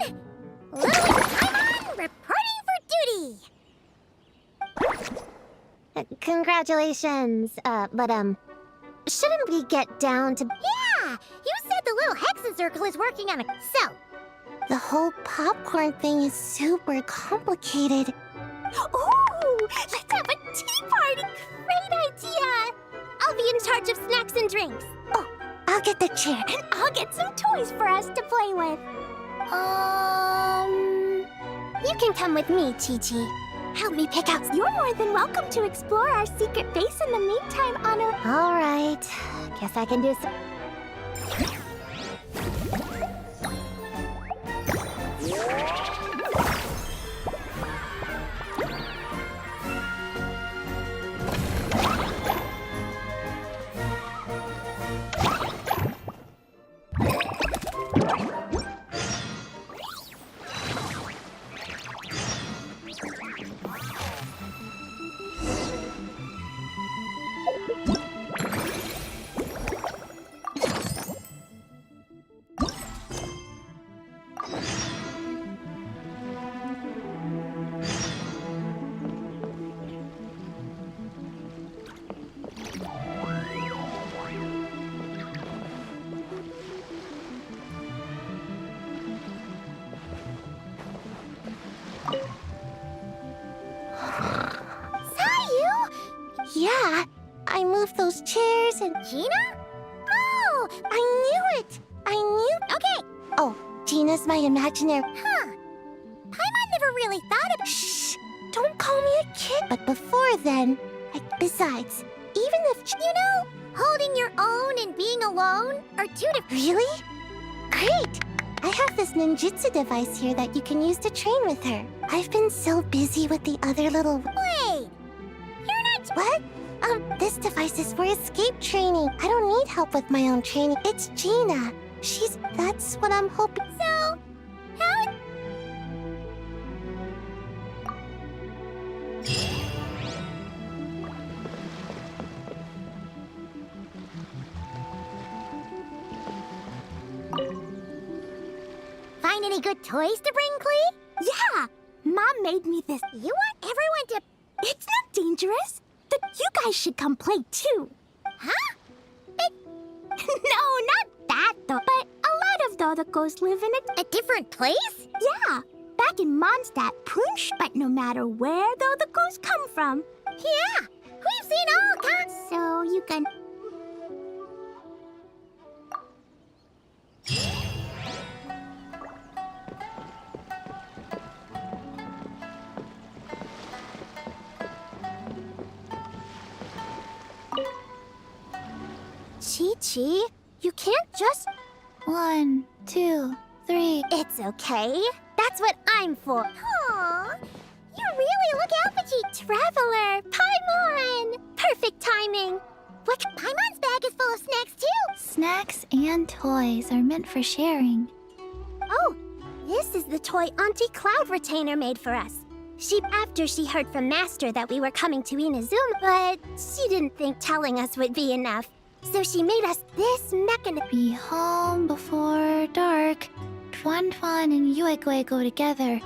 Little witch Paimon reporting for duty! Congratulations, but shouldn't we get down to... Yeah! You said the little Hexen Circle is working on it. So, the whole popcorn thing is super complicated. Ooh! Let's have a tea party! Great idea! I'll be in charge of snacks and drinks. Oh, I'll get the chair. And I'll get some toys for us to play with. You can come with me, Chi-Chi. Help me pick out. You're more than welcome to explore our secret base in the meantime, Anu. All right. Guess I can do some... Yeah, I moved those chairs and... Gina? Oh, I knew it! I knew... Okay. Oh, Gina's my imaginary... Huh. Paimon never really thought of... Shh! Don't call me a kid. But before then... Besides, even if... You know, holding your own and being alone are two different... Really? Great! I have this ninjutsu device here that you can use to train with her. I've been so busy with the other little... Wait! What? This device is for escape training. I don't need help with my own training. It's Gina. That's what I'm hoping. So, how... Find any good toys to bring, Clee? Yeah! Mom made me this. You want everyone to... It's not dangerous. You guys should come play too. Huh? No, not that though. But a lot of Dodokos live in a different place? Yeah, back in Mondstadt, Prunch. But no matter where Dodokos come from. Yeah, we've seen all kinds. So you can... Chi-Chi, you can't just... 1, 2, 3... It's okay. That's what I'm for. Aw, you really look out for Chi. Traveler, Paimon! Perfect timing. What? Paimon's bag is full of snacks too. Snacks and toys are meant for sharing. Oh, this is the toy Auntie Cloud Retainer made for us. After she heard from Master that we were coming to Inazuma, but she didn't think telling us would be enough. So she made us this mechanism. Be home before dark. Tuan Tuan and Yuegui go together.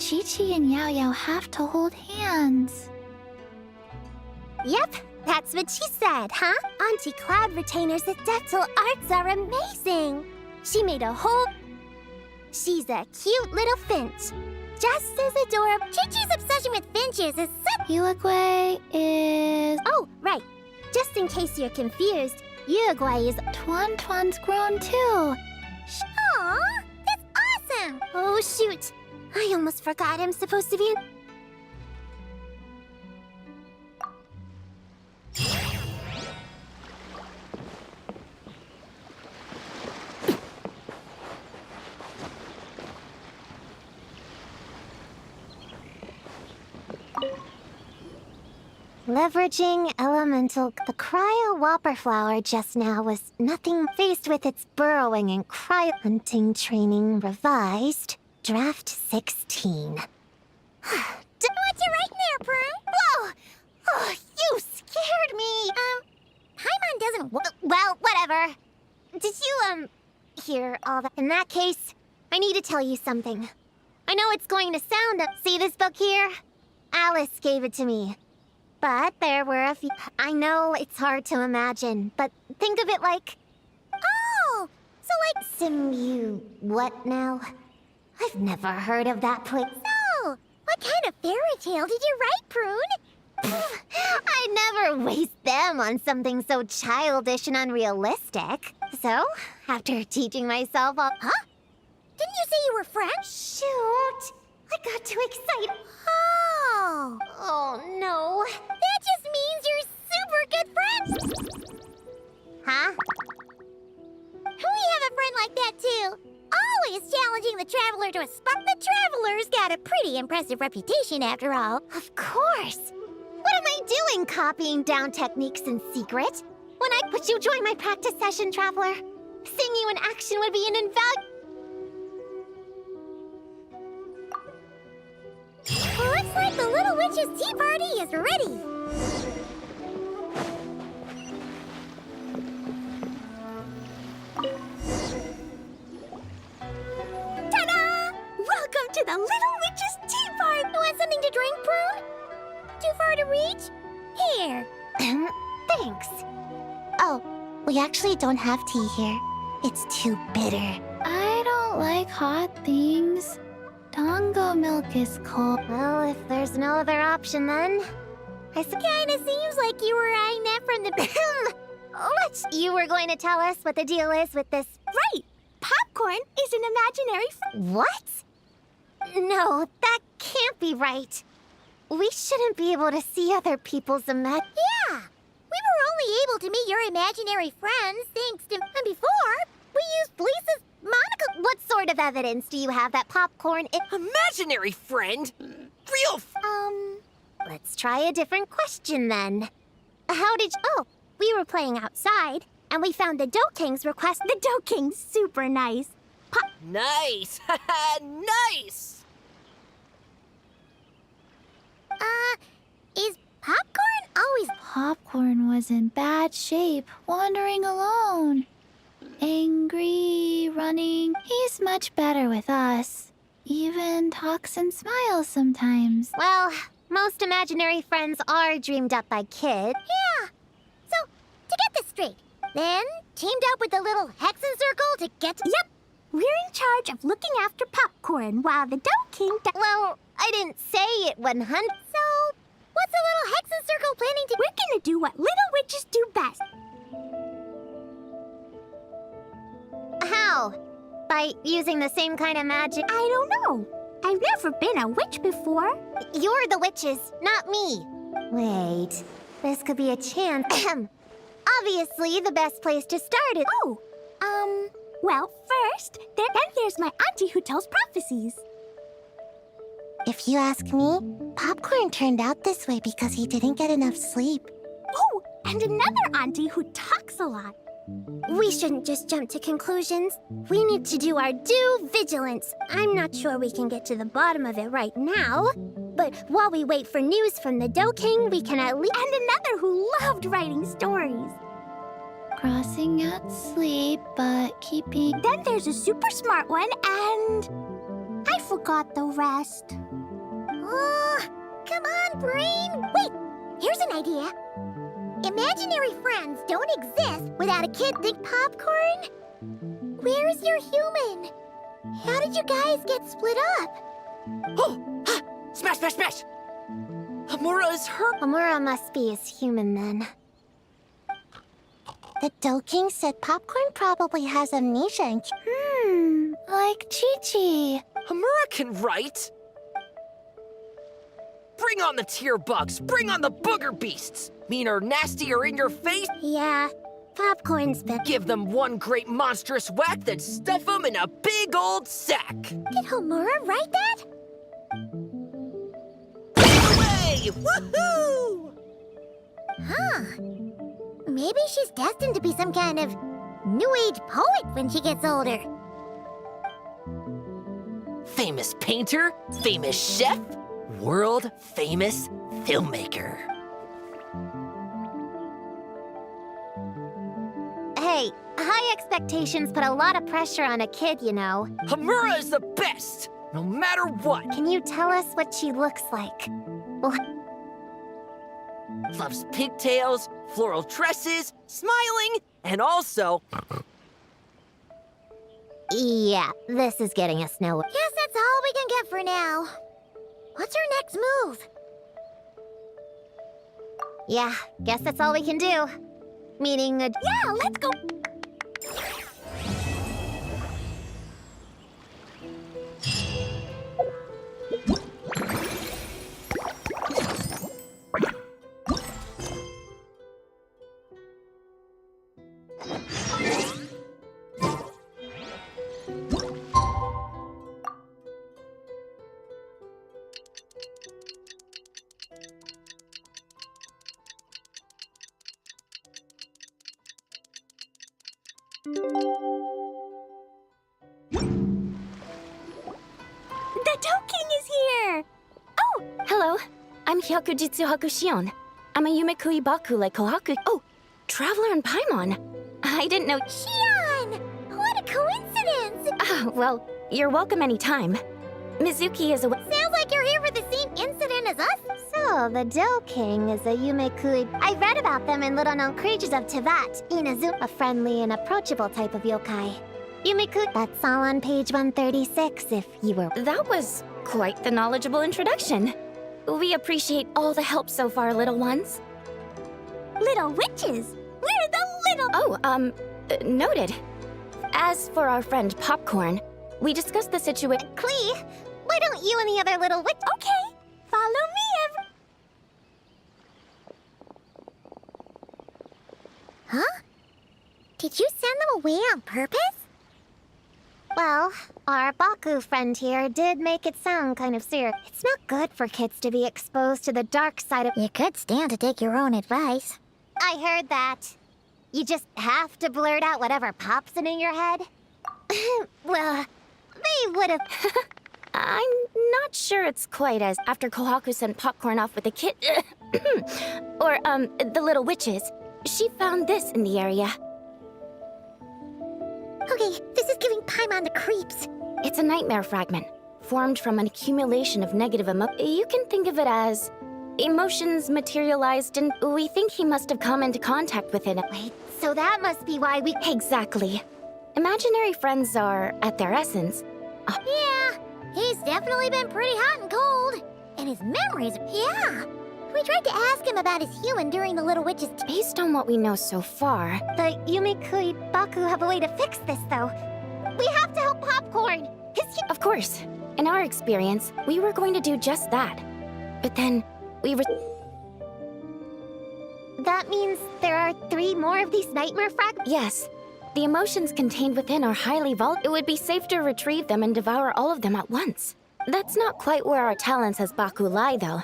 Chi-Chi and Yao Yao have to hold hands. Yep, that's what she said, huh? Auntie Cloud Retainer's adeptal arts are amazing. She made a whole... She's a cute little finch. Just as adorable. Chi-Chi's obsession with finches is such... Uruguay is... Oh, right. Just in case you're confused, Uruguay is... Tuan's grown too. Aw, that's awesome! Oh, shoot. I almost forgot I'm supposed to be... Leveraging elemental... The cryo whopper flower just now was nothing faced with its burrowing and cryo hunting training revised. Draft 16. What's it right there, Prune? Whoa! Oh, you scared me! Paimon doesn't... Well, whatever. Did you, hear all that? In that case, I need to tell you something. I know it's going to sound... See this book here? Alice gave it to me. But there were a few... I know it's hard to imagine, but think of it like... Oh! So like what now? I've never heard of that place. So, what kind of fairy tale did you write, Prune? I never waste them on something so childish and unrealistic. So, after teaching myself all... Huh? Didn't you say you were French? Shoot! I got too excited. Oh! Oh, no. That just means you're super good friends! Huh? We have a friend like that, too. Always challenging the Traveler to a spot. The Traveler's got a pretty impressive reputation, after all. Of course. What am I doing copying down techniques in secret? Would you join my practice session, Traveler? Seeing you in action would be an invaluable... Looks like the Little Witch's tea party is ready. Ta-da! Welcome to the Little Witch's tea party. You want something to drink, Prune? Too far to reach? Here. Thanks. Oh, we actually don't have tea here. It's too bitter. I don't like hot things. Tango milk is cold. Well, if there's no other option, then... Kinda seems like you were eyeing that from the... You were going to tell us what the deal is with this... Right! Popcorn is an imaginary... What? No, that can't be right. We shouldn't be able to see other people's Yeah! We were only able to meet your imaginary friends thanks to... And before, we used Lisa's monocle... What sort of evidence do you have that popcorn is... Imaginary friend? Real Let's try a different question, then. How did you... Oh, we were playing outside, and we found the Doking's request. The Doking's super nice. Nice! Nice! Is popcorn always... Popcorn was in bad shape, wandering alone. Angry, running. He's much better with us. Even talks and smiles sometimes. Well, most imaginary friends are dreamed up by kids. Yeah. So, to get this straight, then teamed up with the little Hexen Circle to get... Yep. We're in charge of looking after popcorn while the Doking... Well, I didn't say it 100. So, what's the little Hexen Circle planning to... We're gonna do what little witches do best. How? By using the same kind of magic? I don't know. I've never been a witch before. You're the witches, not me. Wait, this could be a chance. Obviously, the best place to start is... Well, first, then there's my auntie who tells prophecies. If you ask me, Popcorn turned out this way because he didn't get enough sleep. Oh, and another auntie who talks a lot. We shouldn't just jump to conclusions. We need to do our due vigilance. I'm not sure we can get to the bottom of it right now, but while we wait for news from the Doking, we can at least... And another who loved writing stories. Crossing out sleep, but keeping... Then there's a super smart one, and... I forgot the rest. Come on, brain! Wait! Here's an idea. Imaginary friends don't exist without a kid think popcorn. Where's your human? How did you guys get split up? Oh! Ha! Smash, smash, smash! Hamura is hurt. Hamura must be his human then. The Dough King said popcorn probably has amnesia and... like Chi-Chi. Hamura can write. Bring on the tear bugs. Bring on the booger beasts. Mean or nasty or in your face. Yeah, popcorn's been... Give them one great monstrous whack, then stuff them in a big old sack. Did Hamura write that? Away! Woohoo! Huh. Maybe she's destined to be some kind of New Age poet when she gets older. Famous painter, famous chef, world famous filmmaker. Hey, high expectations put a lot of pressure on a kid, you know. Hamura is the best, no matter what. Can you tell us what she looks like? Well, loves pigtails, floral tresses, smiling, and also... Yeah, this is getting us nowhere. Guess that's all we can get for now. What's our next move? Yeah, guess that's all we can do. Meaning, yeah, let's go. The Dough King is here! Oh, hello. I'm Hyakujitsu Hakushion. I'm a Yumekui Baku like Kohaku. Oh, Traveler and Paimon. I didn't know. Shion! What a coincidence! Well, you're welcome anytime. Mizuki is a. Sounds like you're here for the same incident as us. So, the Dough King is a Yumekui. I read about them in Little Known Creatures of Tevat, Inazu, a friendly and approachable type of yokai. Yumekui, that's all on page 136 if you were... That was quite the knowledgeable introduction. We appreciate all the help so far, little ones. Little witches! We're the little... Oh, noted. As for our friend Popcorn, we discussed the situation... Klee, why don't you and the other little witch... Okay, follow me, Huh? Did you send them away on purpose? Well, our Baku friend here did make it sound kind of serious. It's not good for kids to be exposed to the dark side of... You could stand to take your own advice. I heard that. You just have to blurt out whatever pops in your head. Well, they would have... I'm not sure it's quite as after Kohaku sent Popcorn off with the kid... or, the little witches. She found this in the area. Okay, this is giving Paimon the creeps. It's a nightmare fragment, formed from an accumulation of negative You can think of it as emotions materialized, and we think he must have come into contact with it. Wait, so that must be why we... Exactly. Imaginary friends are, at their essence... Yeah, he's definitely been pretty hot and cold. And his memories... Yeah. We tried to ask him about his human during the Little Witch's... Based on what we know so far... The Yumekui Baku have a way to fix this, though. We have to help Popcorn! Of course. In our experience, we were going to do just that. But then, we were... That means there are 3 more of these nightmare fragments? Yes. The emotions contained within are highly volatile. It would be safe to retrieve them and devour all of them at once. That's not quite where our talents as Baku lie, though.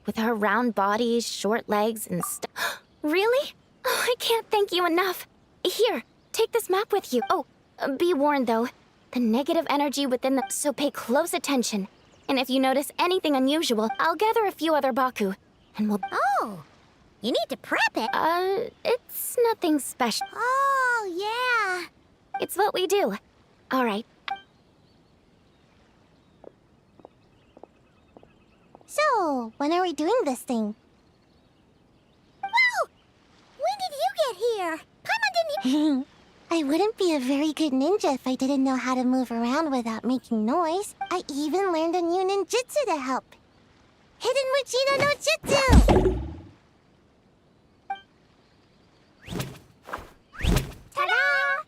With our round bodies, short legs, and stuff. Really? Oh, I can't thank you enough. Here, take this map with you. Oh, be warned, though. The negative energy within the... So pay close attention. And if you notice anything unusual, I'll gather a few other Baku. And we'll... Oh! You need to prep it. It's nothing special. Oh, yeah. It's what we do. All right. So, when are we doing this thing? here. Paimon didn't I wouldn't be a very good ninja if I didn't know how to move around without making noise. I even learned a new ninjutsu to help. Hidden Muchino no Jutsu! Ta-da!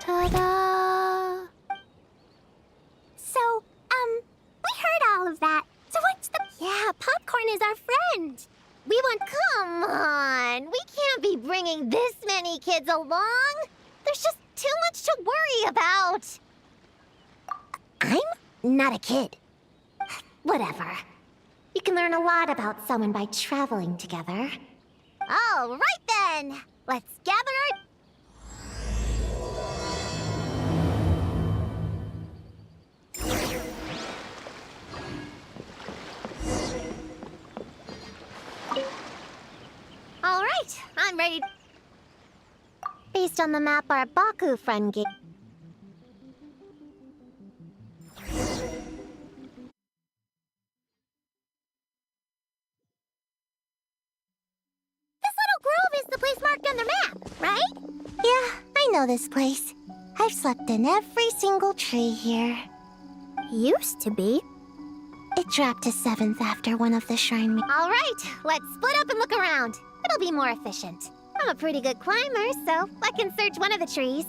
Ta-da! So, we heard all of that. So what's the... Yeah, Popcorn is our friend. We want... Come on! We can't be bringing this many kids along. There's just too much to worry about. I'm not a kid. Whatever. You can learn a lot about someone by traveling together. All right then! Let's gather our... All right, I'm ready. Based on the map our Baku friend gave. This little grove is the place marked on the map, right? Yeah, I know this place. I've slept in every single tree here. Used to be. It dropped to 7th after one of the shrine... All right, let's split up and look around. It'll be more efficient. I'm a pretty good climber, so I can search one of the trees.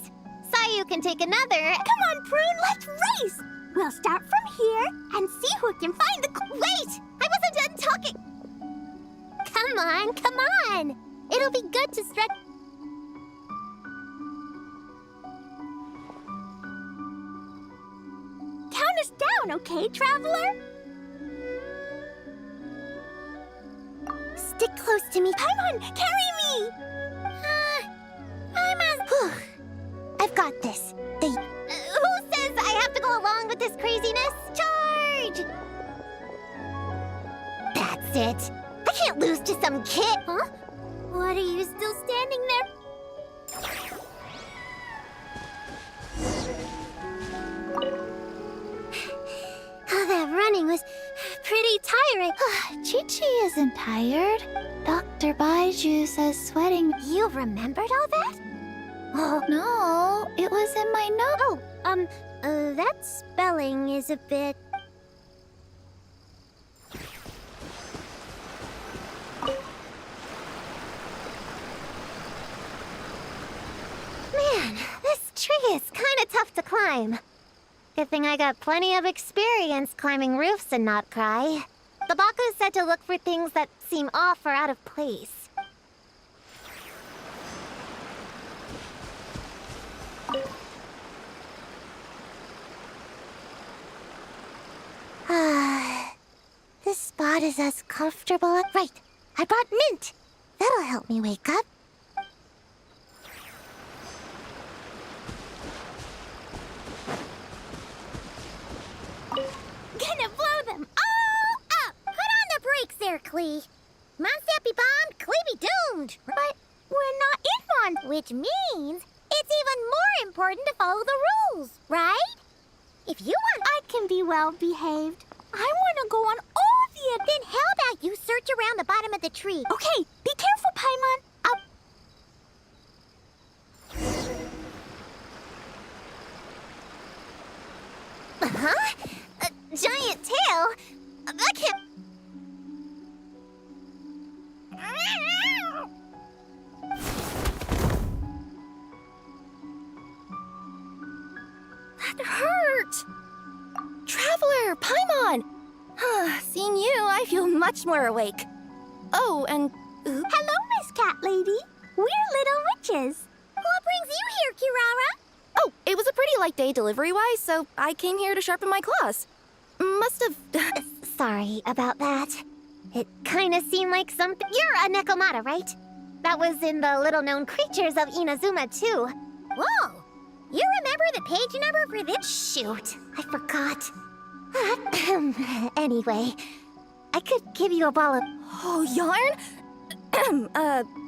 Sayu can take another. Come on, Prune, let's race! We'll start from here and see who can find the... Wait! I wasn't done talking! Come on, come on! It'll be good to stretch... Count us down, okay, Traveler? Stick close to me. Paimon, carry me! Paimon... I've got this. Who says I have to go along with this craziness? Charge! That's it. I can't lose to some kid. Huh? What are you still standing there? Oh, that running was pretty tiring. Chi-Chi isn't tired. Dr. Baiju says sweating... You remembered all that? Oh, no, it was in my note. Oh, that spelling is a bit... Man, this tree is kind of tough to climb. Good thing I got plenty of experience climbing roofs and not cry. The Baku said to look for things that seem off or out of place. This spot is as comfortable as... Right, I brought mint. That'll help me wake up. Gonna blow them all up! Put on the brakes there, Klee. Monster be bombed, Klee be doomed. But we're not in one. Which means it's even more important to follow the rules, right? If you want... I can be well behaved. I want to go on all the... Then how about you search around the bottom of the tree? Okay, be careful, Paimon. Huh? A giant tail? That can't... That hurt! Traveler, Paimon! Seeing you, I feel much more awake. Oh, and... Hello, Miss Cat Lady. We're little witches. What brings you here, Kirara? Oh, it was a pretty light day delivery-wise, so I came here to sharpen my claws. Must have... Sorry about that. It kind of seemed like something... You're a Nekomata, right? That was in the little-known creatures of Inazuma, too. Whoa! You remember the page number for this? Shoot, I forgot. Anyway, I could give you a ball of... Oh, yarn?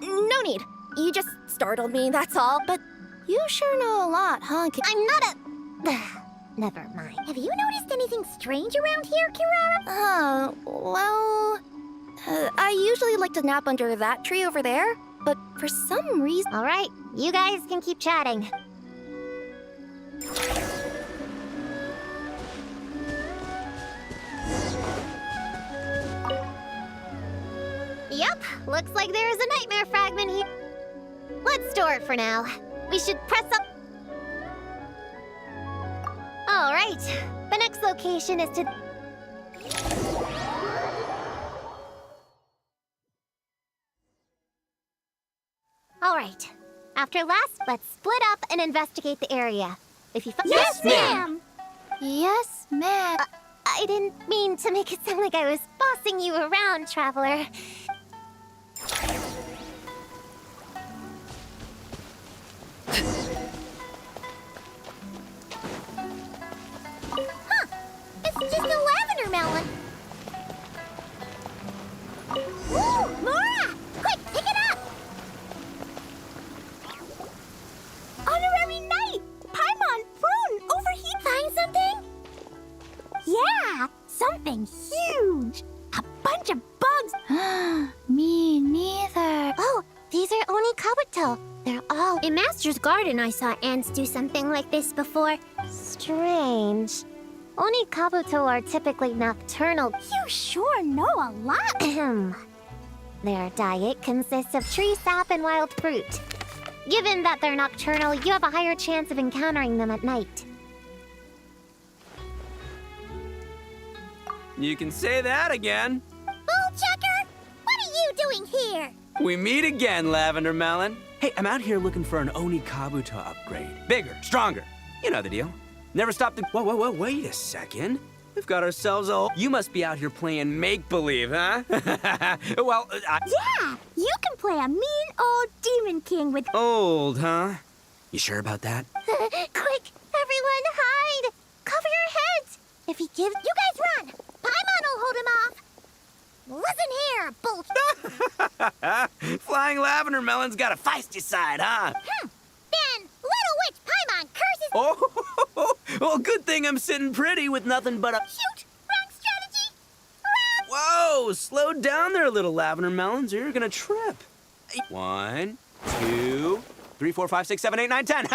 No need. You just startled me, that's all. But you sure know a lot, huh? I'm not a... Never mind. Have you noticed anything strange around here, Kirara? Well... I usually like to nap under that tree over there. But For some reason... All right, you guys can keep chatting. Yep, looks like there is a nightmare fragment here. Let's store it for now. We should press up... All right, the next location is to... All right, after last, let's split up and investigate the area. If you find... Yes, ma'am! Yes, ma'am. I didn't mean to make it sound like I was bossing you around, Traveler. Huh! It's just a lavender melon. Ooh, Laura! Quick, pick it up! Honorary Knight! Paimon, prune, overheat! Find something? Yeah, something huge! A bunch of bugs! Me neither. Oh, these are Oni Kabuto. They're all... In Master's Garden, I saw ants do something like this before. Strange. Oni Kabuto are typically nocturnal. You sure know a lot. Their diet consists of tree sap and wild fruit. Given that they're nocturnal, you have a higher chance of encountering them at night. You can say that again. Bullchecker! What are you doing here? We meet again, Lavender Melon. Hey, I'm out here looking for an Oni Kabuto upgrade. Bigger, stronger. You know the deal. Never stop the... Whoa, wait a second. We've got ourselves a... You must be out here playing make-believe, huh? Well, Yeah, you can play a mean old demon king with... Old, huh? You sure about that? Quick, everyone hide! Cover your heads! If he gives... You guys run! Paimon will hold him off! Listen here, Bolt... Flying Lavender Melon's got a feisty side, huh? Then, Little Witch Paimon curses... Well, good thing I'm sitting pretty with nothing but a... Shoot! Wrong strategy! Whoa! Slow down there, little Lavender Melons, or you're gonna trip. 1, 2, 3, 4, 5, 6, 7, 8, 9, 10.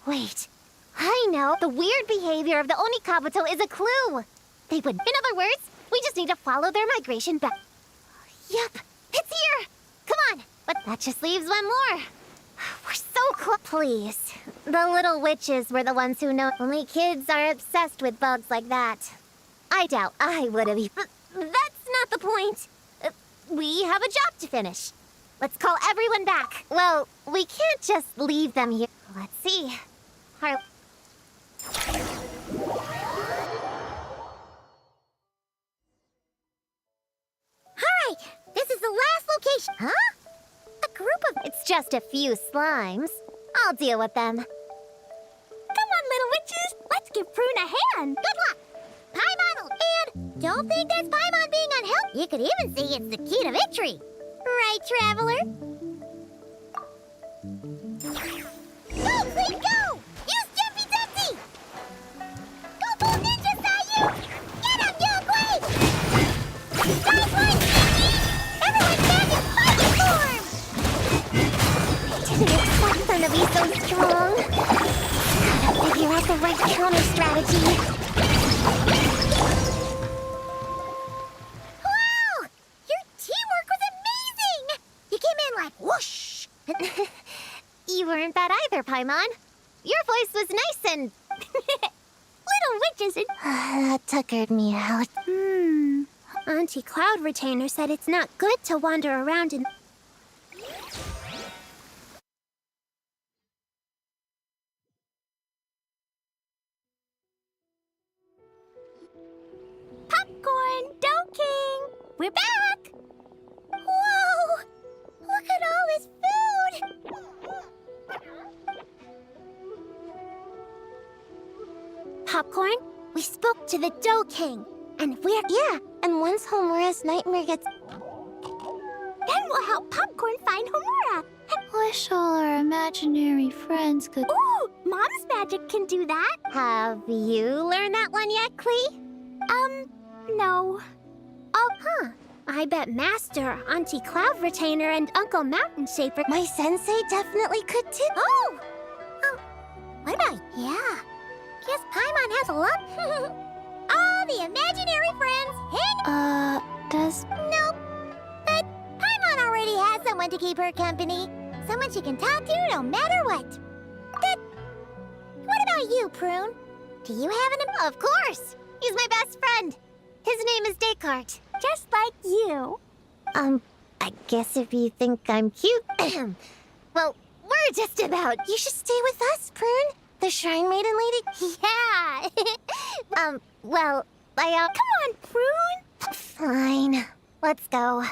Wait, I know. The weird behavior of the Oni Kabuto is a clue. They would... In other words, we just need to follow their migration back. Yep, it's here. Come on. But that just leaves one more. We're so close. Please. The little witches were the ones who know. Only kids are obsessed with bugs like that. I doubt I would have... That's not the point. We have a job to finish. Let's call everyone back. Well, we can't just leave them here. Let's see. All right, this is the last location. Huh? A group of... It's just a few slimes. I'll deal with them. Come on, little witches. Let's give Prune a hand. Good luck. Paimon, and don't think that's Paimon being unhelpful. You could even say it's the key to victory. Right, Traveler? Go, Clee, go! Use Jiffy Dusty! Go, Bull Ninja Sayu! Get him, Yogui! Nice one, Sticky! Everyone back in fighting form! I didn't expect them to be so strong. Gotta figure out the right counter strategy. Wow! Your teamwork was amazing! You came in like whoosh! You weren't bad either, Paimon. Your voice was nice and... Little witches and... That tuckered me out. Auntie Cloud Retainer said it's not good to wander around in... Popcorn, Dough King. We're back. Whoa! Look at all this food! Popcorn, we spoke to the Dough King. And we're... Yeah, and once Homura's nightmare gets... Then we'll help Popcorn find Homura. Wish all our imaginary friends could... Ooh, Mom's magic can do that. Have you learned that one yet, Clee? No. Oh, huh. I bet Master, Auntie Cloud Retainer, and Uncle Mountain Shaper. My sensei definitely could too. Oh! What about, yeah. Guess Paimon has a lot. All the imaginary friends hang. Does. Nope. But Paimon already has someone to keep her company. Someone she can talk to no matter what. Good. What about you, Prune? Do you have an... Of course! He's my best friend. His name is Descartes. Just like you. I guess if you think I'm cute... well, we're just about... You should stay with us, Prune. The Shrine Maiden lady? Yeah. Well, come on, Prune. Fine. Let's go.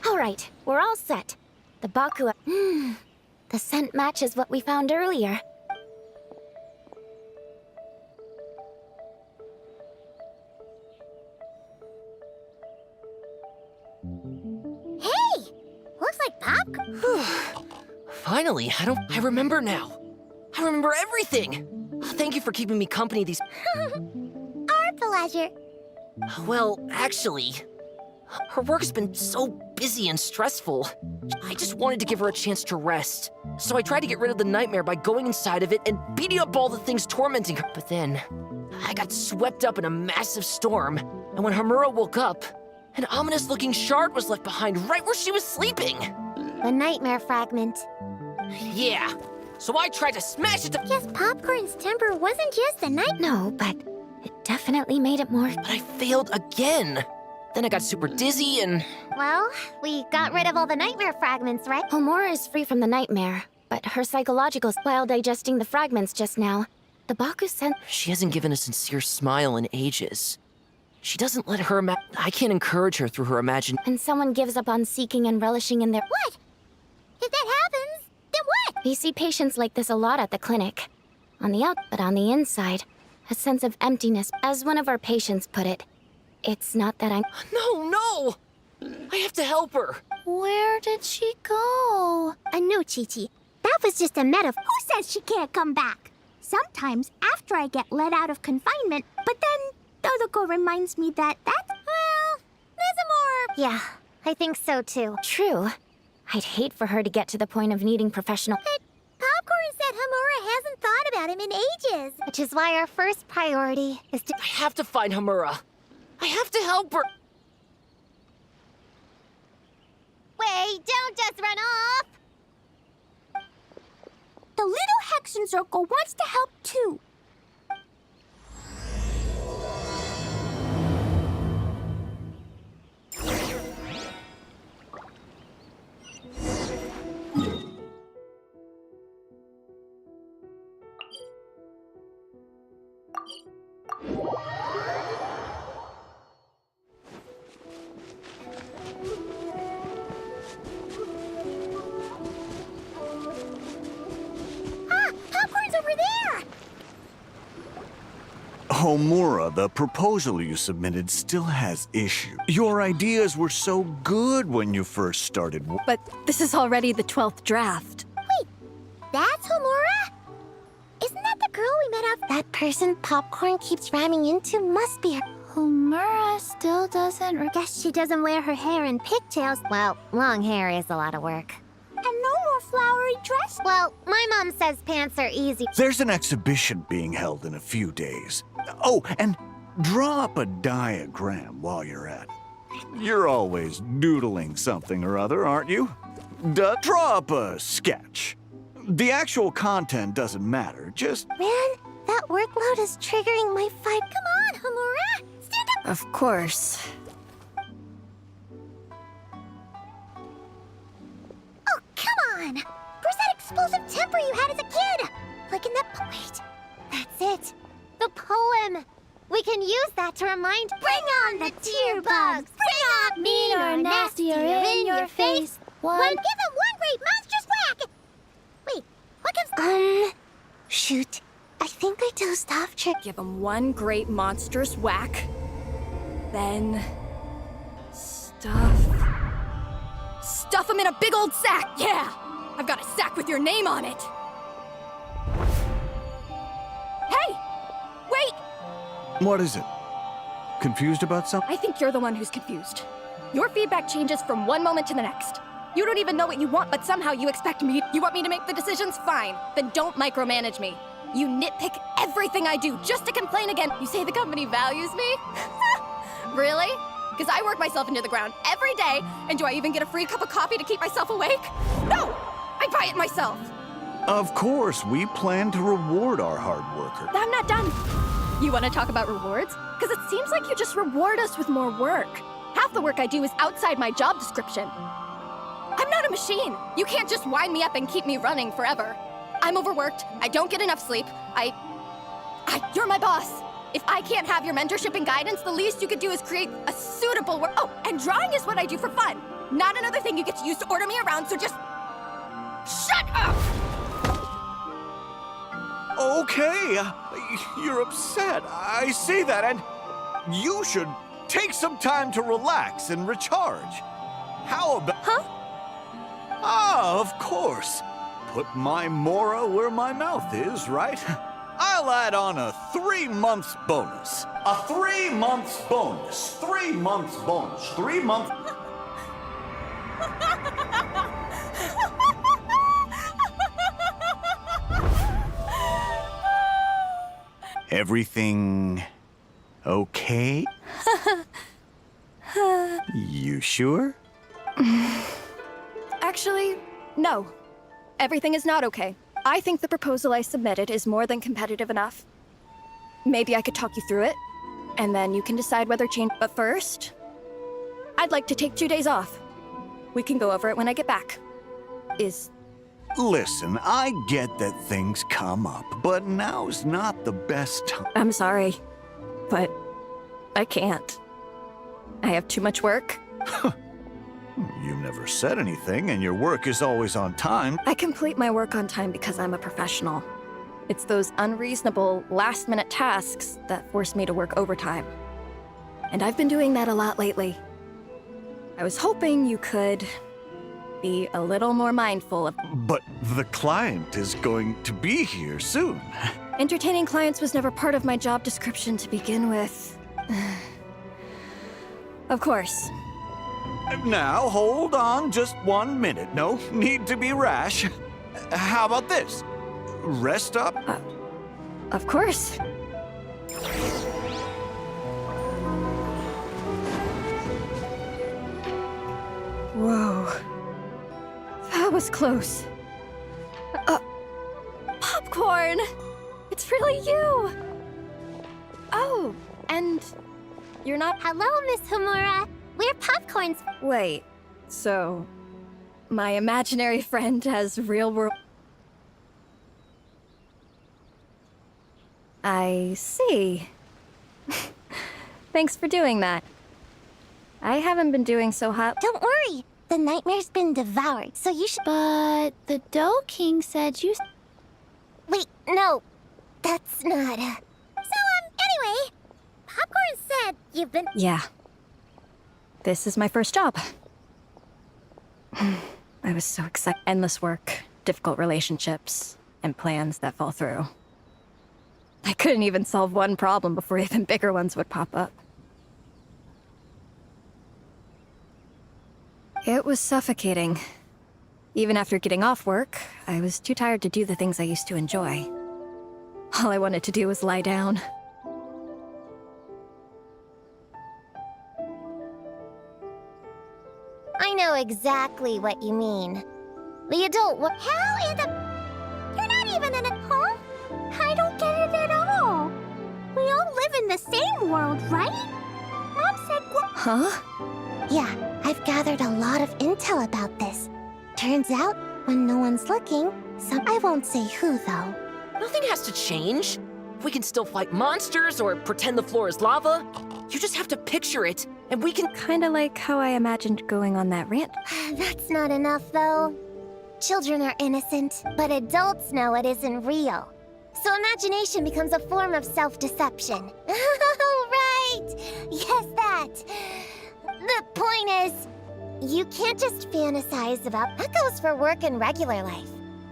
All right, we're all set. The Baku... The scent matches what we found earlier. Hey! Looks like popcorn. Finally, I remember now. I remember everything. Thank you for keeping me company these... Our pleasure. Well, actually, her work's been so busy and stressful. I just wanted to give her a chance to rest. So I tried to get rid of the nightmare by going inside of it and beating up all the things tormenting her. But then, I got swept up in a massive storm, and when Hamura woke up, an ominous-looking shard was left behind right where she was sleeping. The nightmare fragment. Yeah, so I tried to smash it to... Guess Popcorn's temper wasn't just the night... No, but it definitely made it more... But I failed again. Then I got super dizzy and... Well, we got rid of all the nightmare fragments, right? Homura is free from the nightmare, but her psychological... While digesting the fragments just now, the Baku sent... She hasn't given a sincere smile in ages. She doesn't let her I can't encourage her through her imagination. And someone gives up on seeking and relishing in their... What? If that happens, then what? We see patients like this a lot at the clinic. On the out, but on the inside, a sense of emptiness. As one of our patients put it, it's not that I'm... No! I have to help her. Where did she go? No, Chi-Chi. That was just a metaphor. Who says she can't come back? Sometimes after I get let out of confinement, but then Dodoko reminds me that well, there's a more... Yeah, I think so too. True. I'd hate for her to get to the point of needing professional... But Popcorn said Hamura hasn't thought about him in ages. Which is why our first priority is to... I have to find Hamura. I have to help her. Wait, don't just run off! The little Hexen Circle wants to help too. Popcorn's over there! Homura, the proposal you submitted still has issues. Your ideas were so good when you first started. But this is already the 12th draft. Wait, that's Homura? Isn't that the girl we met up? That person Popcorn keeps ramming into must be her. Homura still doesn't... Guess she doesn't wear her hair in pigtails. Well, long hair is a lot of work. And no more flowery dress? Well, my mom says pants are easy. There's an exhibition being held in a few days. Oh, and draw up a diagram while you're at it. You're always doodling something or other, aren't you? Draw up a sketch. The actual content doesn't matter, just... Man, that workload is triggering my fight. Come on, Homura! Stand up! Of course. Oh, come on! Where's that explosive temper you had as a kid? Like in that... Wait, that's it. The poem! We can use that to remind— Bring on the tear bugs! Bring on mean or nastier in your face! One— Give him one great monstrous whack! Wait, what comes— shoot. I think I dozed off. Give him one great monstrous whack. Then... Stuff him in a big old sack, yeah! I've got a sack with your name on it! Hey! Wait! What is it? Confused about something? I think you're the one who's confused. Your feedback changes from one moment to the next. You don't even know what you want, but somehow you expect me— You want me to make the decisions? Fine. Then don't micromanage me. You nitpick everything I do just to complain again. You say the company values me? Really? Because I work myself into the ground every day, and do I even get a free cup of coffee to keep myself awake? No! I buy it myself! Of course, we plan to reward our hard workers. I'm not done. You want to talk about rewards? Because it seems like you just reward us with more work. Half the work I do is outside my job description. I'm not a machine. You can't just wind me up and keep me running forever. I'm overworked. I don't get enough sleep. You're my boss. If I can't have your mentorship and guidance, the least you could do is create a suitable work. Oh, and drawing is what I do for fun. Not another thing you get to use to order me around, so just... Shut up! Okay, you're upset. I see that, and you should take some time to relax and recharge. How about... Huh? Ah, of course. Put my Mora where my mouth is, right? I'll add on a 3 months bonus. A 3 months bonus. 3 months bonus. 3 months... Everything okay? You sure? Actually, no. Everything is not okay. I think the proposal I submitted is more than competitive enough. Maybe I could talk you through it, and then you can decide whether change. But first, I'd like to take 2 days off. We can go over it when I get back. Listen, I get that things come up, but now's not the best time. I'm sorry, but I can't. I have too much work. You never said anything, and your work is always on time. I complete my work on time because I'm a professional. It's those unreasonable, last-minute tasks that force me to work overtime. And I've been doing that a lot lately. I was hoping you could be a little more mindful of... But the client is going to be here soon. Entertaining clients was never part of my job description to begin with. Of course. Now, hold on just 1 minute. No need to be rash. How about this? Rest up? Of course. Whoa. That was close. Popcorn! It's really you! Oh, and you're not... Hello, Miss Homura. We're popcorns. Wait, so my imaginary friend has real world... I see. Thanks for doing that. I haven't been doing so hot. Don't worry. The nightmare's been devoured, so you should... But the Dough King said you... Wait, no. That's not... anyway. Popcorn said you've been... Yeah. This is my first job. I was so excited. Endless work, difficult relationships, and plans that fall through. I couldn't even solve one problem before even bigger ones would pop up. It was suffocating. Even after getting off work, I was too tired to do the things I used to enjoy. All I wanted to do was lie down. I know exactly what you mean. The adult world... How in the... You're not even in a... Huh? I don't get it at all. We all live in the same world, right? Mom said... Huh? Yeah, I've gathered a lot of intel about this. Turns out, when no one's looking, I won't say who, though. Nothing has to change. We can still fight monsters or pretend the floor is lava. You just have to picture it, and we can— Kinda like how I imagined going on that rant. That's not enough, though. Children are innocent, but adults know it isn't real. So imagination becomes a form of self-deception. Oh, right! Yes, that! The point is, you can't just fantasize about— That goes for work and regular life.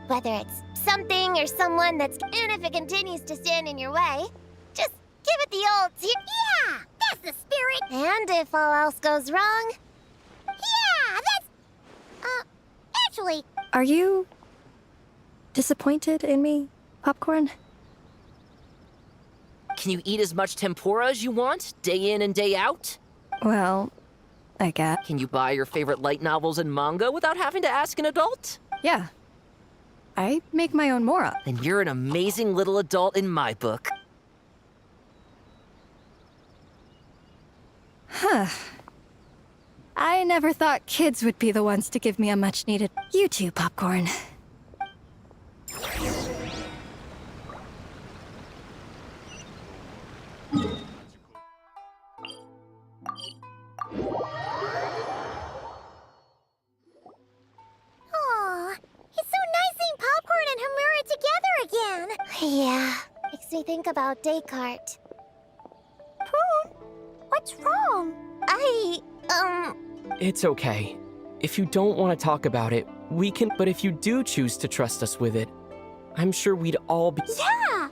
Whether it's something or someone that's— And if it continues to stand in your way, just give it the old— Yeah! That's the spirit! And if all else goes wrong— Yeah! That's— Actually— Are you disappointed in me, Popcorn? Can you eat as much tempura as you want, day in and day out? Well, I guess. Can you buy your favorite light novels and manga without having to ask an adult? Yeah. I make my own mora. Then you're an amazing little adult in my book. Huh. I never thought kids would be the ones to give me a much-needed— You too, Popcorn. Aw, it's so nice seeing Popcorn and Hamura together again. Yeah, makes me think about Descartes. Prune, what's wrong? It's okay. If you don't want to talk about it, we can. But if you do choose to trust us with it, I'm sure we'd all be. Yeah!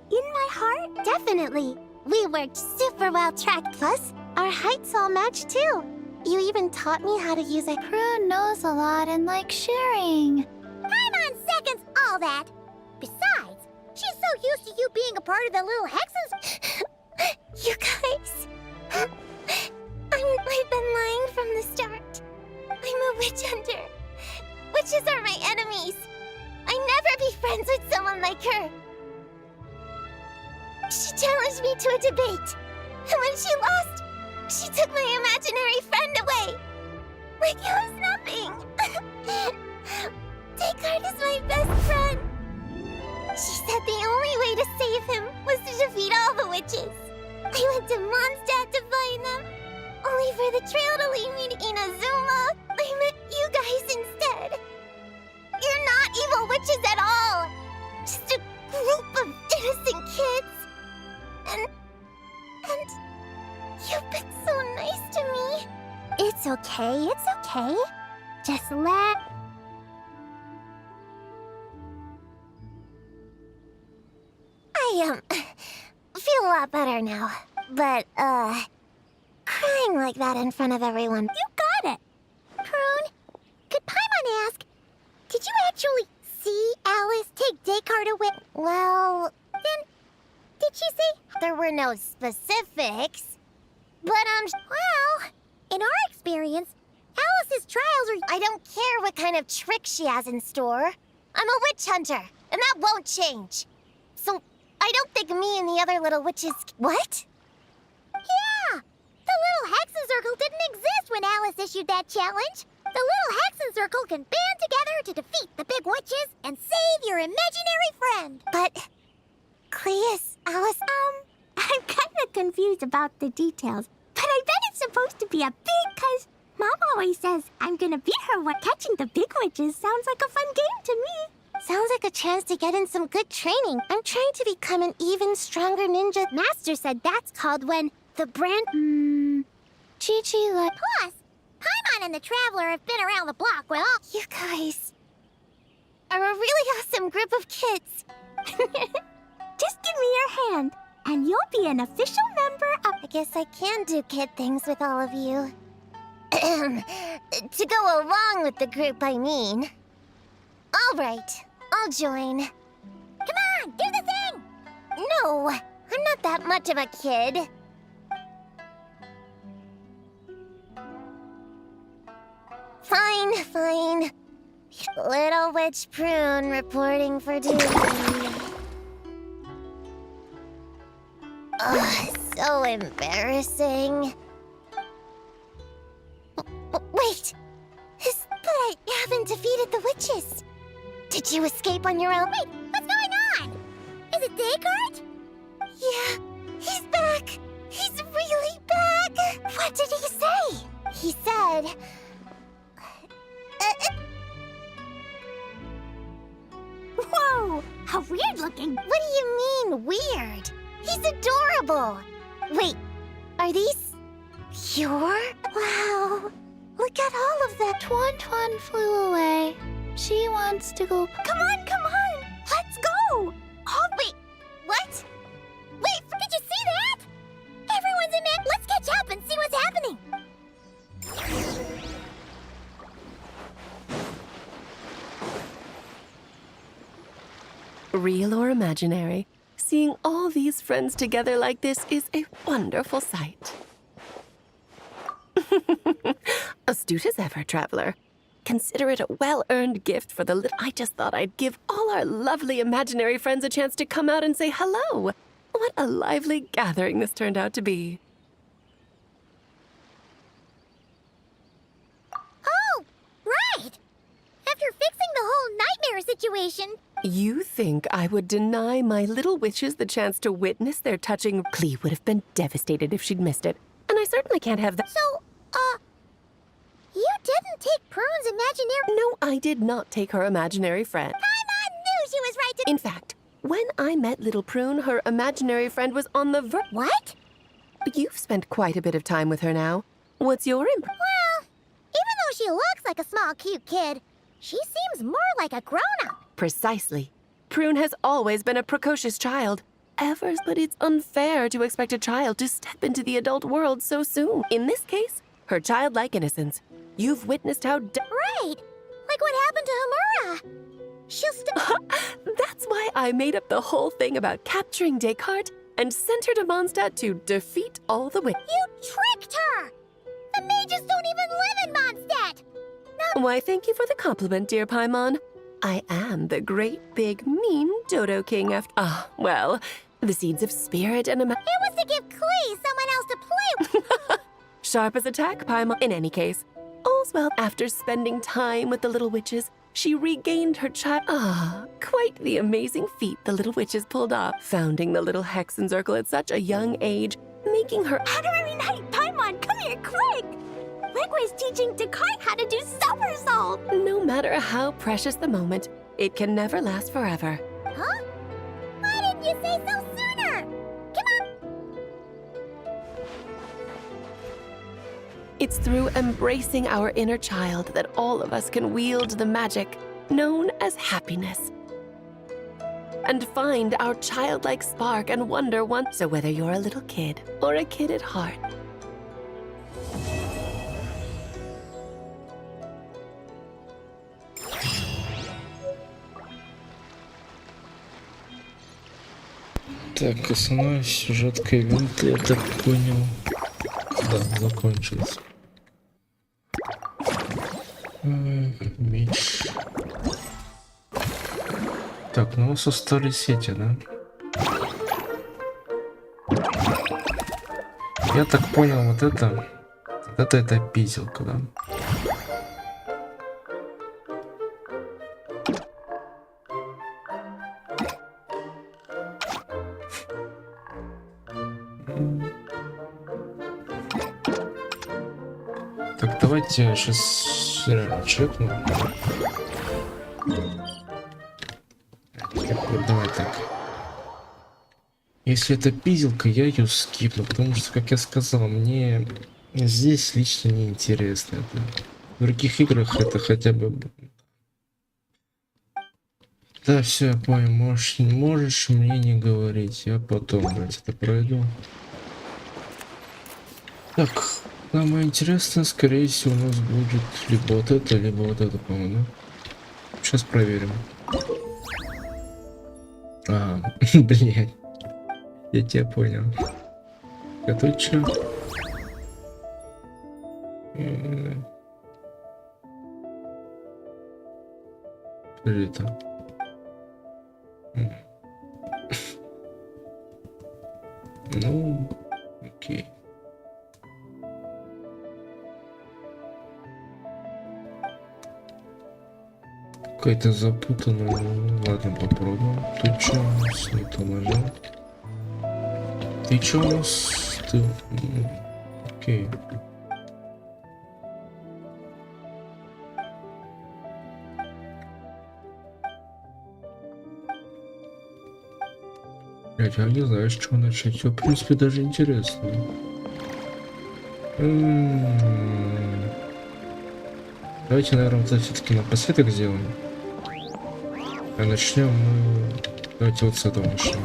In my heart, definitely. We worked super well tracked. Plus, our heights all match too. You even taught me how to use a— Prune knows a lot and likes sharing. Time on seconds, all that. Besides, she's so used to you being a part of the little hexes. You guys, I've been lying from the start. I'm a witch hunter. Witches are my enemies. I'd never be friends with someone like her. She challenged me to a debate, and when she lost, she took my imaginary friend away. Like it was nothing. Descartes is my best friend. She said the only way to save him was to defeat all the witches. I went to Mondstadt to find them, only for the trail to lead me to Inazuma. I met you guys instead. You're not evil witches at all. Just a group of innocent kids. And you've been so nice to me. It's okay, it's okay. Just let... I, feel a lot better now. But, crying like that in front of everyone, you got it. Prune, could Paimon ask, did you actually see Alice take Descartes away? Well, then, did she say there were no specifics? But, well, in our experience, Alice's trials are— I don't care what kind of trick she has in store. I'm a witch hunter, and that won't change. So, I don't think me and the other little witches— What? Yeah! The little Hexen Circle didn't exist when Alice issued that challenge. The little Hexen Circle can band together to defeat the big witches and save your imaginary friend. But, Cleus, Alice, I'm kind of confused about the details. But I bet it's supposed to be a big— 'Cause Mom always says I'm gonna beat her when catching the big witches. Sounds like a fun game to me. Sounds like a chance to get in some good training. I'm trying to become an even stronger ninja. Master said that's called when the brand— Chi-Chi like— Plus, Paimon and the Traveler have been around the block with all— You guys are a really awesome group of kids. Just give me your hand, and you'll be an official member of— I guess I can do kid things with all of you. To go along with the group, I mean. All right, I'll join. Come on, do the thing! No, I'm not that much of a kid. Fine. Little Witch Prune reporting for duty. Ugh, so embarrassing. Wait! But I haven't defeated the witches. Did you escape on your own? Wait, what's going on? Is it Descartes? Yeah, he's back. He's really back. What did he say? He said... Whoa, how weird looking. What do you mean, weird? He's adorable. Wait, are these your? Wow, look at all of that. Tuan flew away. She wants to go. Come on, let's go. Oh, wait, what? Wait, did you see that? Everyone's in it. Let's catch up and see what's happening. Real or imaginary, seeing all these friends together like this is a wonderful sight. Astute as ever, traveler. Consider it a well-earned gift for the little... I just thought I'd give all our lovely imaginary friends a chance to come out and say hello. What a lively gathering this turned out to be. Oh, right. After fixing the whole nightmare situation... You think I would deny my little witches the chance to witness their touching... Clee would have been devastated if she'd missed it. And I certainly can't have that... So, you didn't take Prune's imaginary... No, I did not take her imaginary friend. Paimon knew she was right to... In fact, when I met little Prune, her imaginary friend was on the What? You've spent quite a bit of time with her now. What's your Well, even though she looks like a small, cute kid, she seems more like a grown-up. Precisely. Prune has always been a precocious child. But it's unfair to expect a child to step into the adult world so soon. In this case, her childlike innocence. You've witnessed how... Right! Like what happened to Hamura. She'll That's why I made up the whole thing about capturing Descartes and sent her to Mondstadt to defeat all the witches. You tricked her! The mages don't even live in Mondstadt! Why, thank you for the compliment, dear Paimon. I am the great, big, mean Dodo King after... well, the seeds of spirit and... It was to give Clee someone else to play with! Sharp as a tack, Paimon. In any case, all's well. After spending time with the little witches, she regained her child... quite the amazing feat the little witches pulled off, founding the little Hexen Circle at such a young age, making her... How do I reunite? Paimon, come here, quick! Likewise teaching Descartes how to do somersault! No matter how precious the moment, it can never last forever. Huh? Why didn't you say so sooner? Come on! It's through embracing our inner child that all of us can wield the magic known as happiness. And find our childlike spark and wonder once. So whether you're a little kid or a kid at heart, Так, основной сюжетка ивента, я так понял. Да, закончилась. Меч. Так, ну у нас остались эти, да? Я так понял, вот это пизелка, да? Так, давайте я сейчас реально чекну. Давай так. Если это пизелка, я ее скипну, потому что, как я сказал, мне здесь лично не интересно. В других играх это хотя бы... Да, все, я понял, можешь мне не говорить, я потом, блядь, это пройду. Так, самое интересное, скорее всего, у нас будет либо вот это, по-моему. Сейчас проверим. Блядь. Я тебя понял. Это чё? Это. Ну, окей. Какая-то запутанная. Ладно, попробуем. Тут что у нас? Не то нажал. И чё у нас? Окей. Блять, я не знаю, с чего начать. Все, в принципе, даже интересно. Давайте, наверное, вот все-таки напоследок сделаем. А начнем мы... Давайте вот с этого начнем.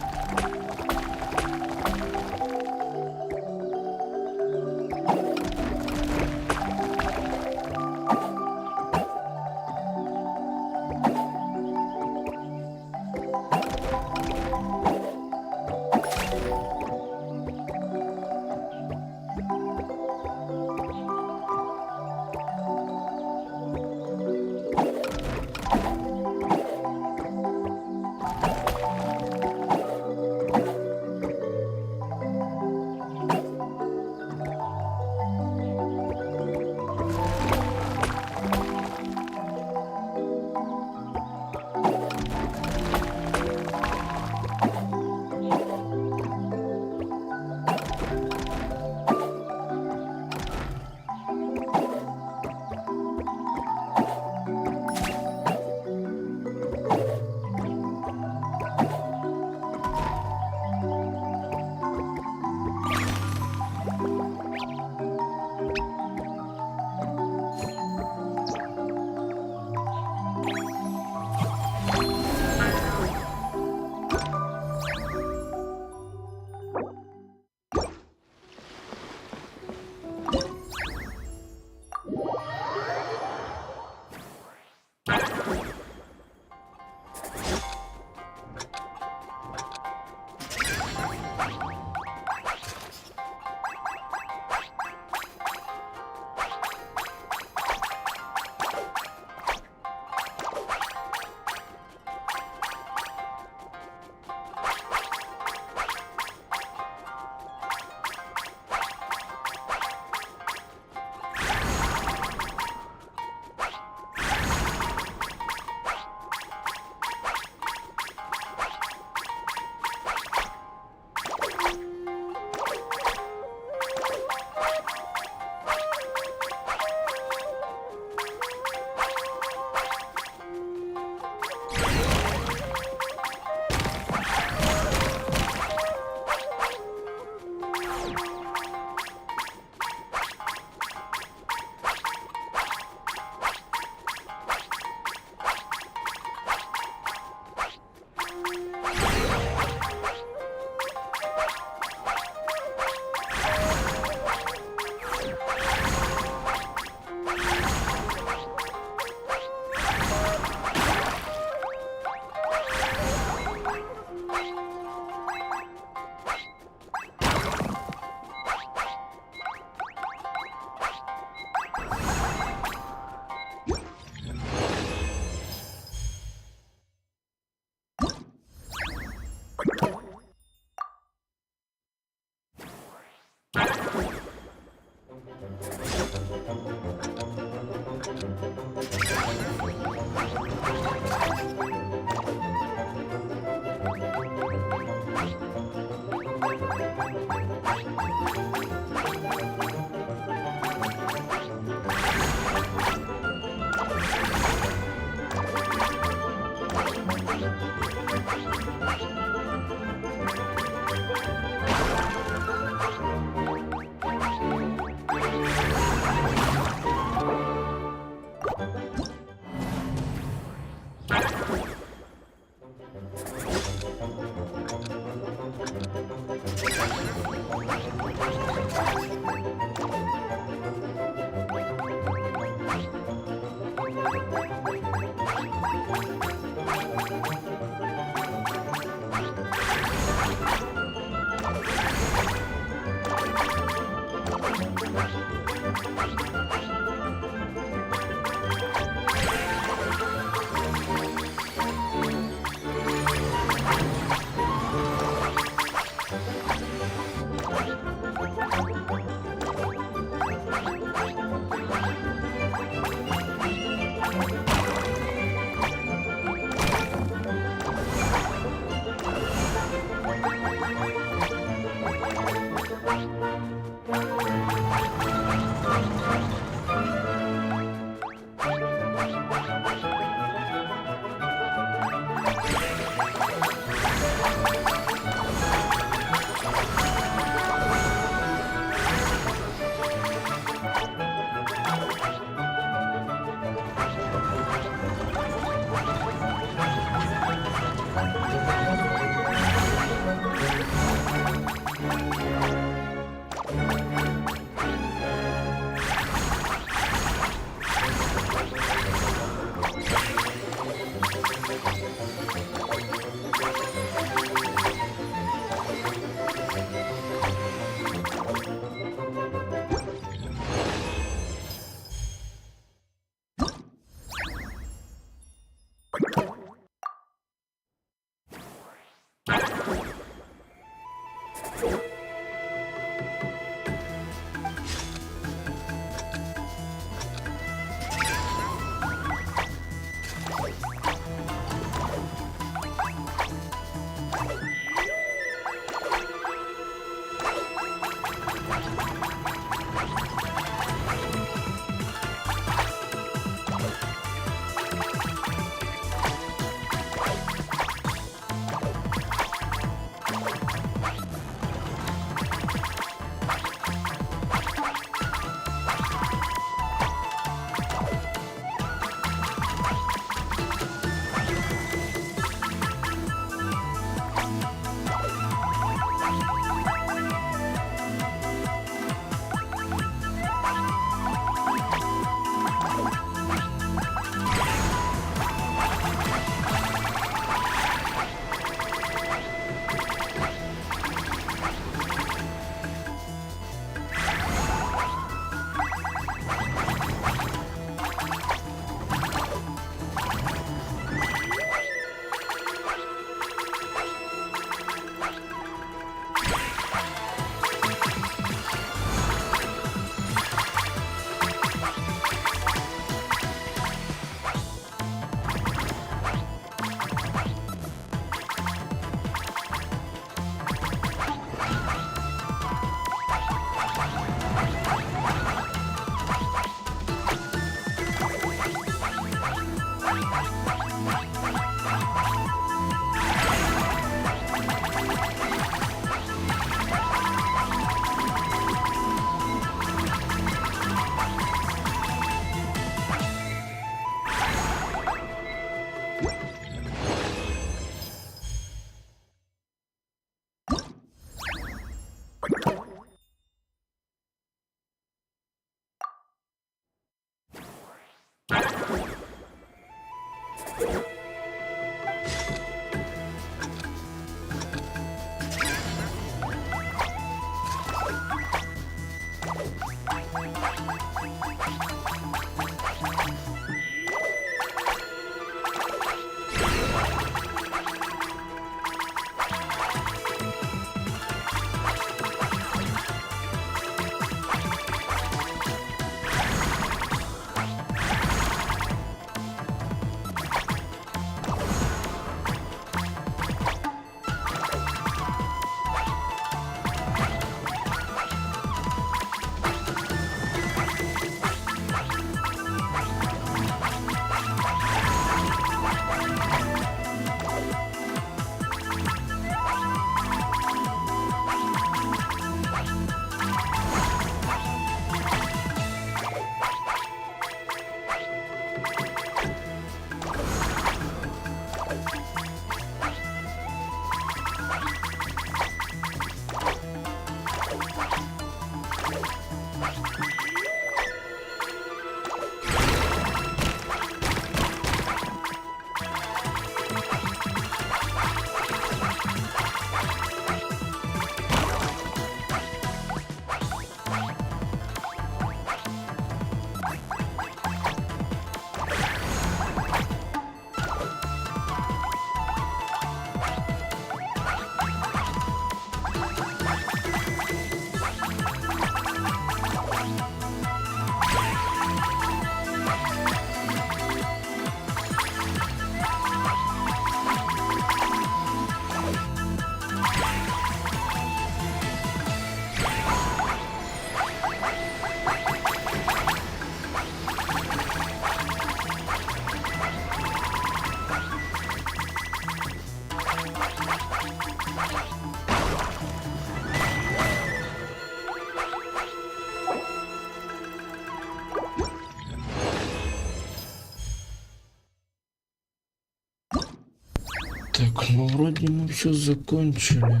Так, ну вроде мы все закончили.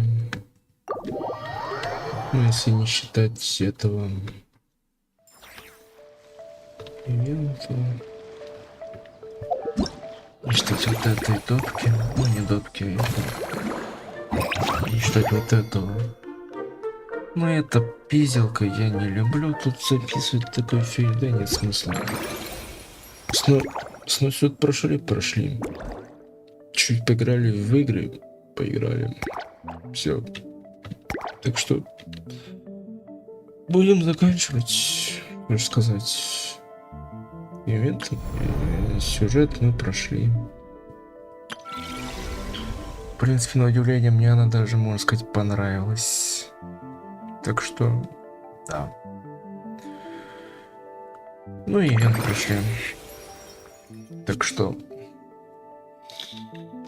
Ну, если не считать этого ивента. Не считать вот этой допки. Ну, не допки, а не считать вот этого. Ну, это пизелка, я не люблю тут записывать такой фильм, да нет смысла. Сносят прошли. Чуть поиграли в игры, поиграли. Все. Так что будем заканчивать, можно сказать, ивент. Сюжет мы прошли. В принципе, на удивление, мне она даже, можно сказать, понравилась. Так что, да. Ну и ивент прошли. Так что,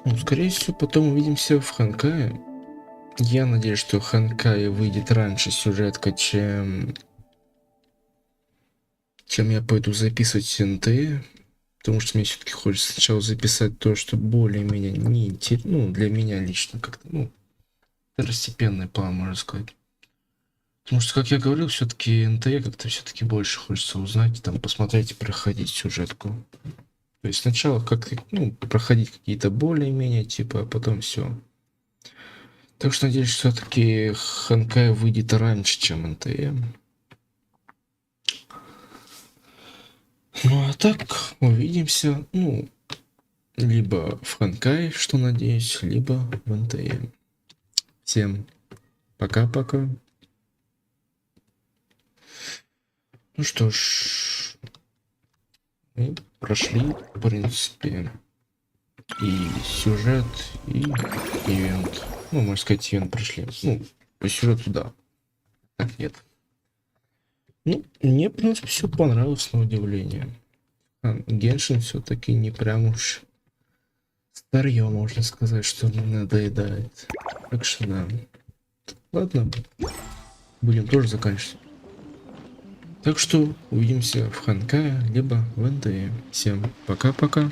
ну, скорее всего, потом увидимся в Ханкае. Я надеюсь, что Ханкае выйдет раньше сюжетка, чем я пойду записывать НТ. Потому что мне все-таки хочется сначала записать то, что более-менее не интересно. Ну, для меня лично как-то, ну, второстепенный план, можно сказать. Потому что, как я говорил, все-таки НТ как-то все-таки больше хочется узнать, там, посмотреть и проходить сюжетку. То есть сначала как-то, ну, проходить какие-то более-менее, типа, а потом все. Так что надеюсь, все-таки Ханкай выйдет раньше, чем НТМ. Ну а так, увидимся, ну, либо в Ханкай, что надеюсь, либо в НТМ. Всем пока-пока. Ну что ж, мы прошли, в принципе, и сюжет, и ивент. Ну, можно сказать, ивент прошли. Ну, по сюжету, да. Так, нет. Ну, мне, в принципе, все понравилось, на удивление. Геншин все-таки не прям уж старье, можно сказать, что надоедает. Так что, да. Ладно, будем тоже заканчивать. Так что увидимся в Ханкае, либо в НТ. Всем пока-пока.